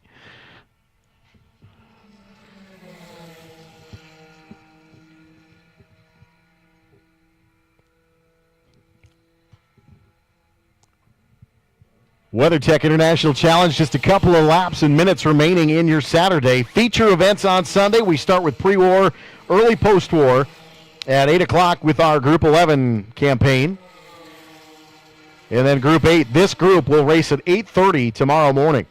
WeatherTech International Challenge, just a couple of laps and minutes remaining in your Saturday. Feature events on Sunday. We start with pre-war, early post-war at 8 o'clock with our Group 11 campaign. And then Group 8, this group will race at 8:30 tomorrow morning.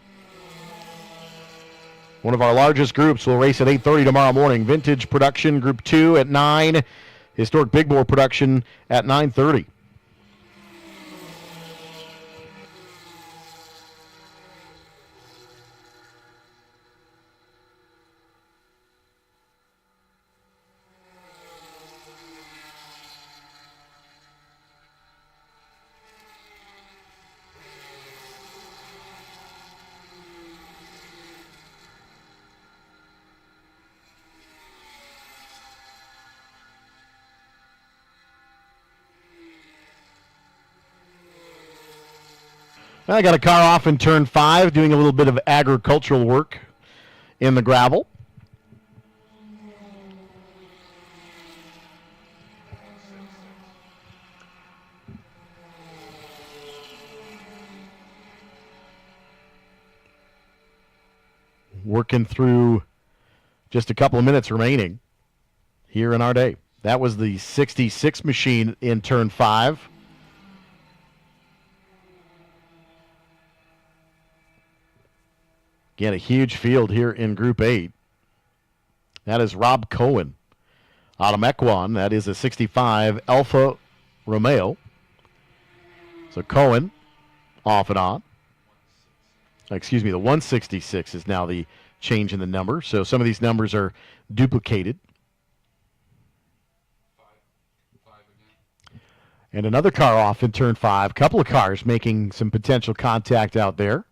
One of our largest groups will race at 8:30 tomorrow morning. Vintage Production, Group 2 at 9. Historic Big Bore Production at 9:30. I got a car off in turn 5, doing a little bit of agricultural work in the gravel. Working through just a couple of minutes remaining here in our day. That was the 66 machine in turn 5. Again, a huge field here in Group 8. That is Rob Cohen out of Mequon. That is a 65 Alfa Romeo. So Cohen off and on. Excuse me, the 166 is now the change in the number. So some of these numbers are duplicated. And another car off in turn 5. Couple of cars making some potential contact out there.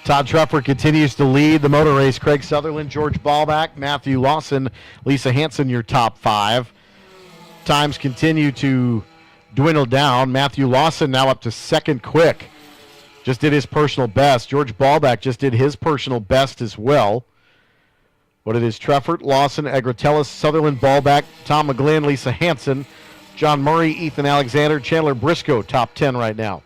Todd Trefford continues to lead the motor race. Craig Sutherland, George Ballback, Matthew Lawson, Lisa Hansen, your top 5. Times continue to dwindle down. Matthew Lawson now up to second quick. Just did his personal best. George Ballback just did his personal best as well. But it is Trefford, Lawson, Agratellis, Sutherland, Ballback, Tom McGlynn, Lisa Hansen, John Murray, Ethan Alexander, Chandler Briscoe, top 10 right now.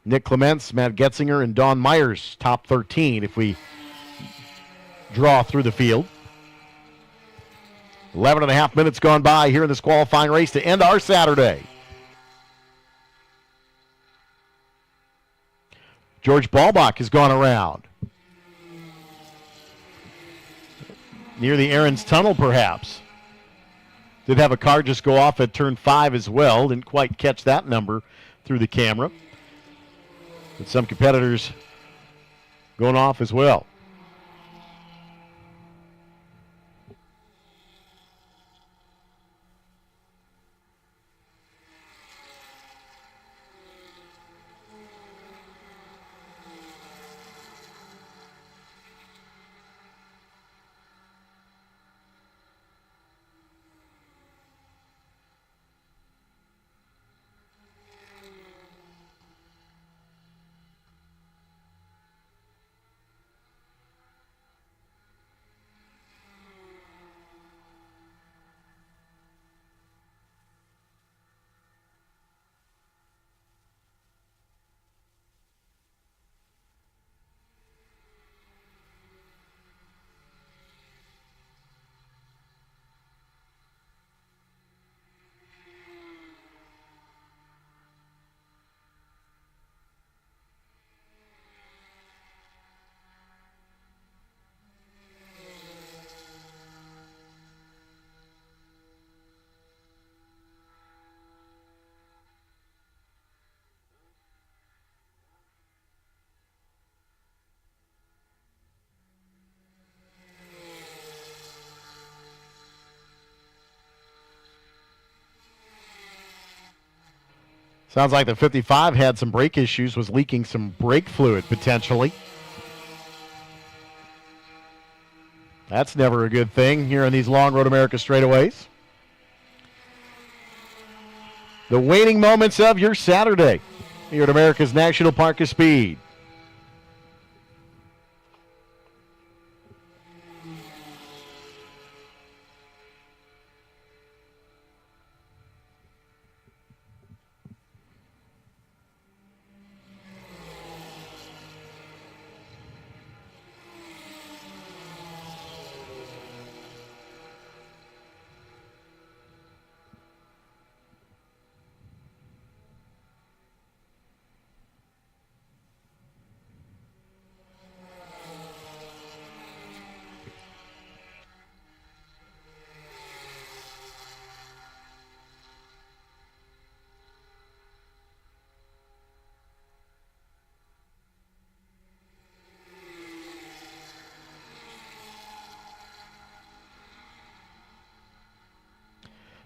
Nick Clements, Matt Getzinger, and Don Myers, top 13 if we draw through the field. 11 and a half minutes gone by here in this qualifying race to end our Saturday. George Ballbach has gone around. Near the Aaron's Tunnel, perhaps. Did have a car just go off at turn 5 as well. Didn't quite catch that number through the camera. But some competitors going off as well. Sounds like the 55 had some brake issues, was leaking some brake fluid potentially. That's never a good thing here on these long Road America straightaways. The waning moments of your Saturday here at America's National Park of Speed.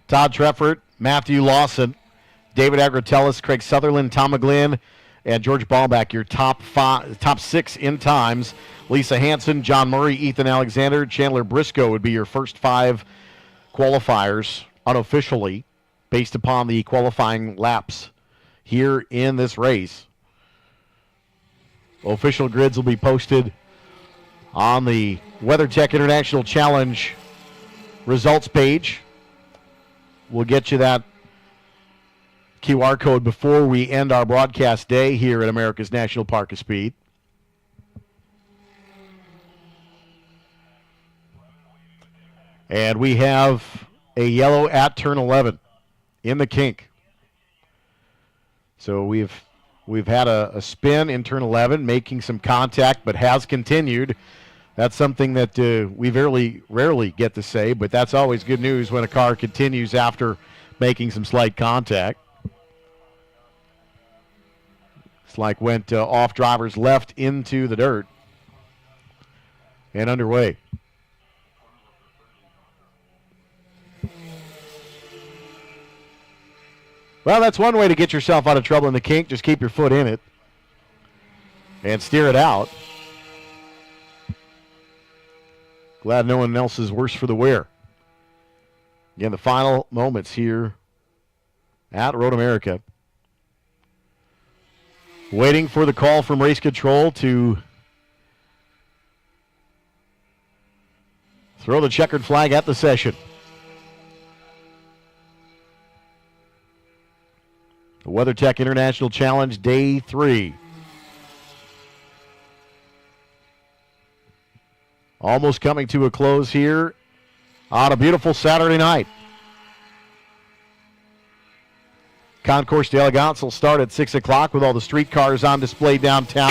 Todd Treffert, Matthew Lawson, David Agratellis, Craig Sutherland, Tom McGlynn, and George Ballback, your top six in times. Lisa Hanson, John Murray, Ethan Alexander, Chandler Briscoe would be your first 5 qualifiers unofficially based upon the qualifying laps here in this race. Official grids will be posted on the WeatherTech International Challenge results page. We'll get you that QR code before we end our broadcast day here at America's National Park of Speed. And we have a yellow at turn 11 in the kink. So we've had a spin in turn 11, making some contact, but has continued. That's something that we rarely get to say, but that's always good news when a car continues after making some slight contact. It's like went off driver's left into the dirt and underway. Well, that's one way to get yourself out of trouble in the kink. Just keep your foot in it and steer it out. Glad no one else is worse for the wear. Again, the final moments here at Road America. Waiting for the call from race control to throw the checkered flag at the session. The WeatherTech International Challenge, Day 3. Almost coming to a close here on a beautiful Saturday night. Concourse d'Elegance will start at 6 o'clock with all the streetcars on display downtown.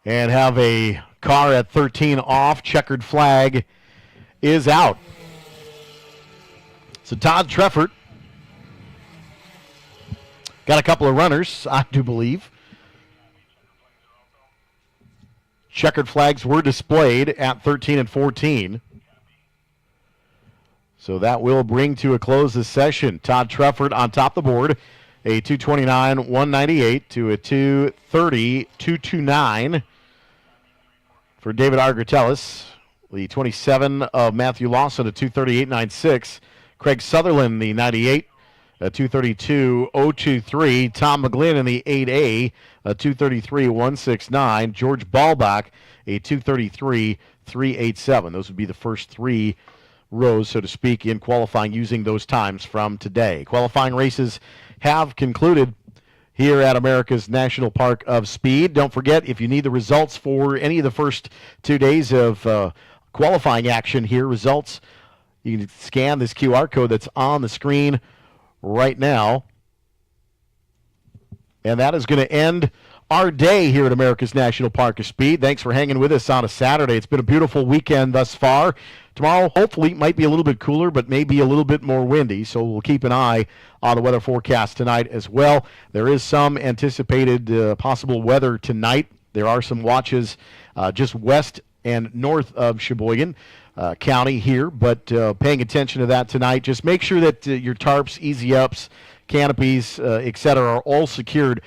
And have a car at 13 off, checkered flag is out. So Todd Treffert got a couple of runners, I do believe. Checkered flags were displayed at 13 and 14. So that will bring to a close this session. Todd Treffert on top of the board, a 229, 198 to a 230, 229 for David Argatellis. The 27 of Matthew Lawson, a 238.96. Craig Sutherland, the 98, a 232.023. Tom McGlynn in the 8A, a 233.169. George Ballbach, a 233.387. Those would be the first three rows, so to speak, in qualifying using those times from today. Qualifying races have concluded here at America's National Park of Speed. Don't forget, if you need the results for any of the first 2 days of qualifying action here, results, you can scan this QR code that's on the screen right now. And that is going to end our day here at America's National Park of Speed. Thanks for hanging with us on a Saturday. It's been a beautiful weekend thus far. Tomorrow, hopefully, might be a little bit cooler, but maybe a little bit more windy, so we'll keep an eye on the weather forecast tonight as well. There is some anticipated possible weather tonight. There are some watches just west and north of Sheboygan County here, but paying attention to that tonight. Just make sure that your tarps, easy ups, canopies, etc., are all secured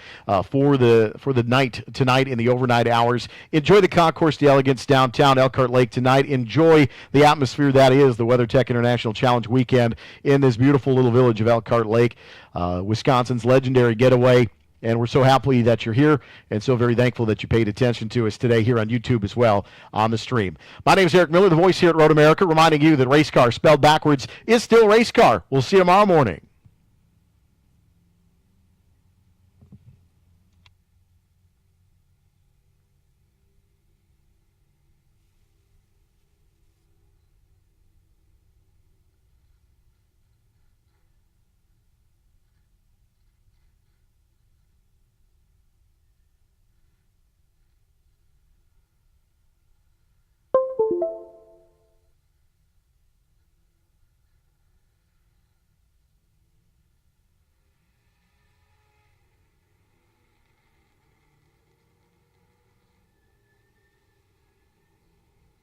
for the night tonight in the overnight hours. Enjoy the Concourse d'Elegance downtown Elkhart Lake tonight. Enjoy the atmosphere that is the WeatherTech International Challenge weekend in this beautiful little village of Elkhart Lake, Wisconsin's legendary getaway. And we're so happy that you're here and so very thankful that you paid attention to us today here on YouTube as well on the stream. My name is Eric Miller, the voice here at Road America, reminding you that race car spelled backwards is still race car. We'll see you tomorrow morning.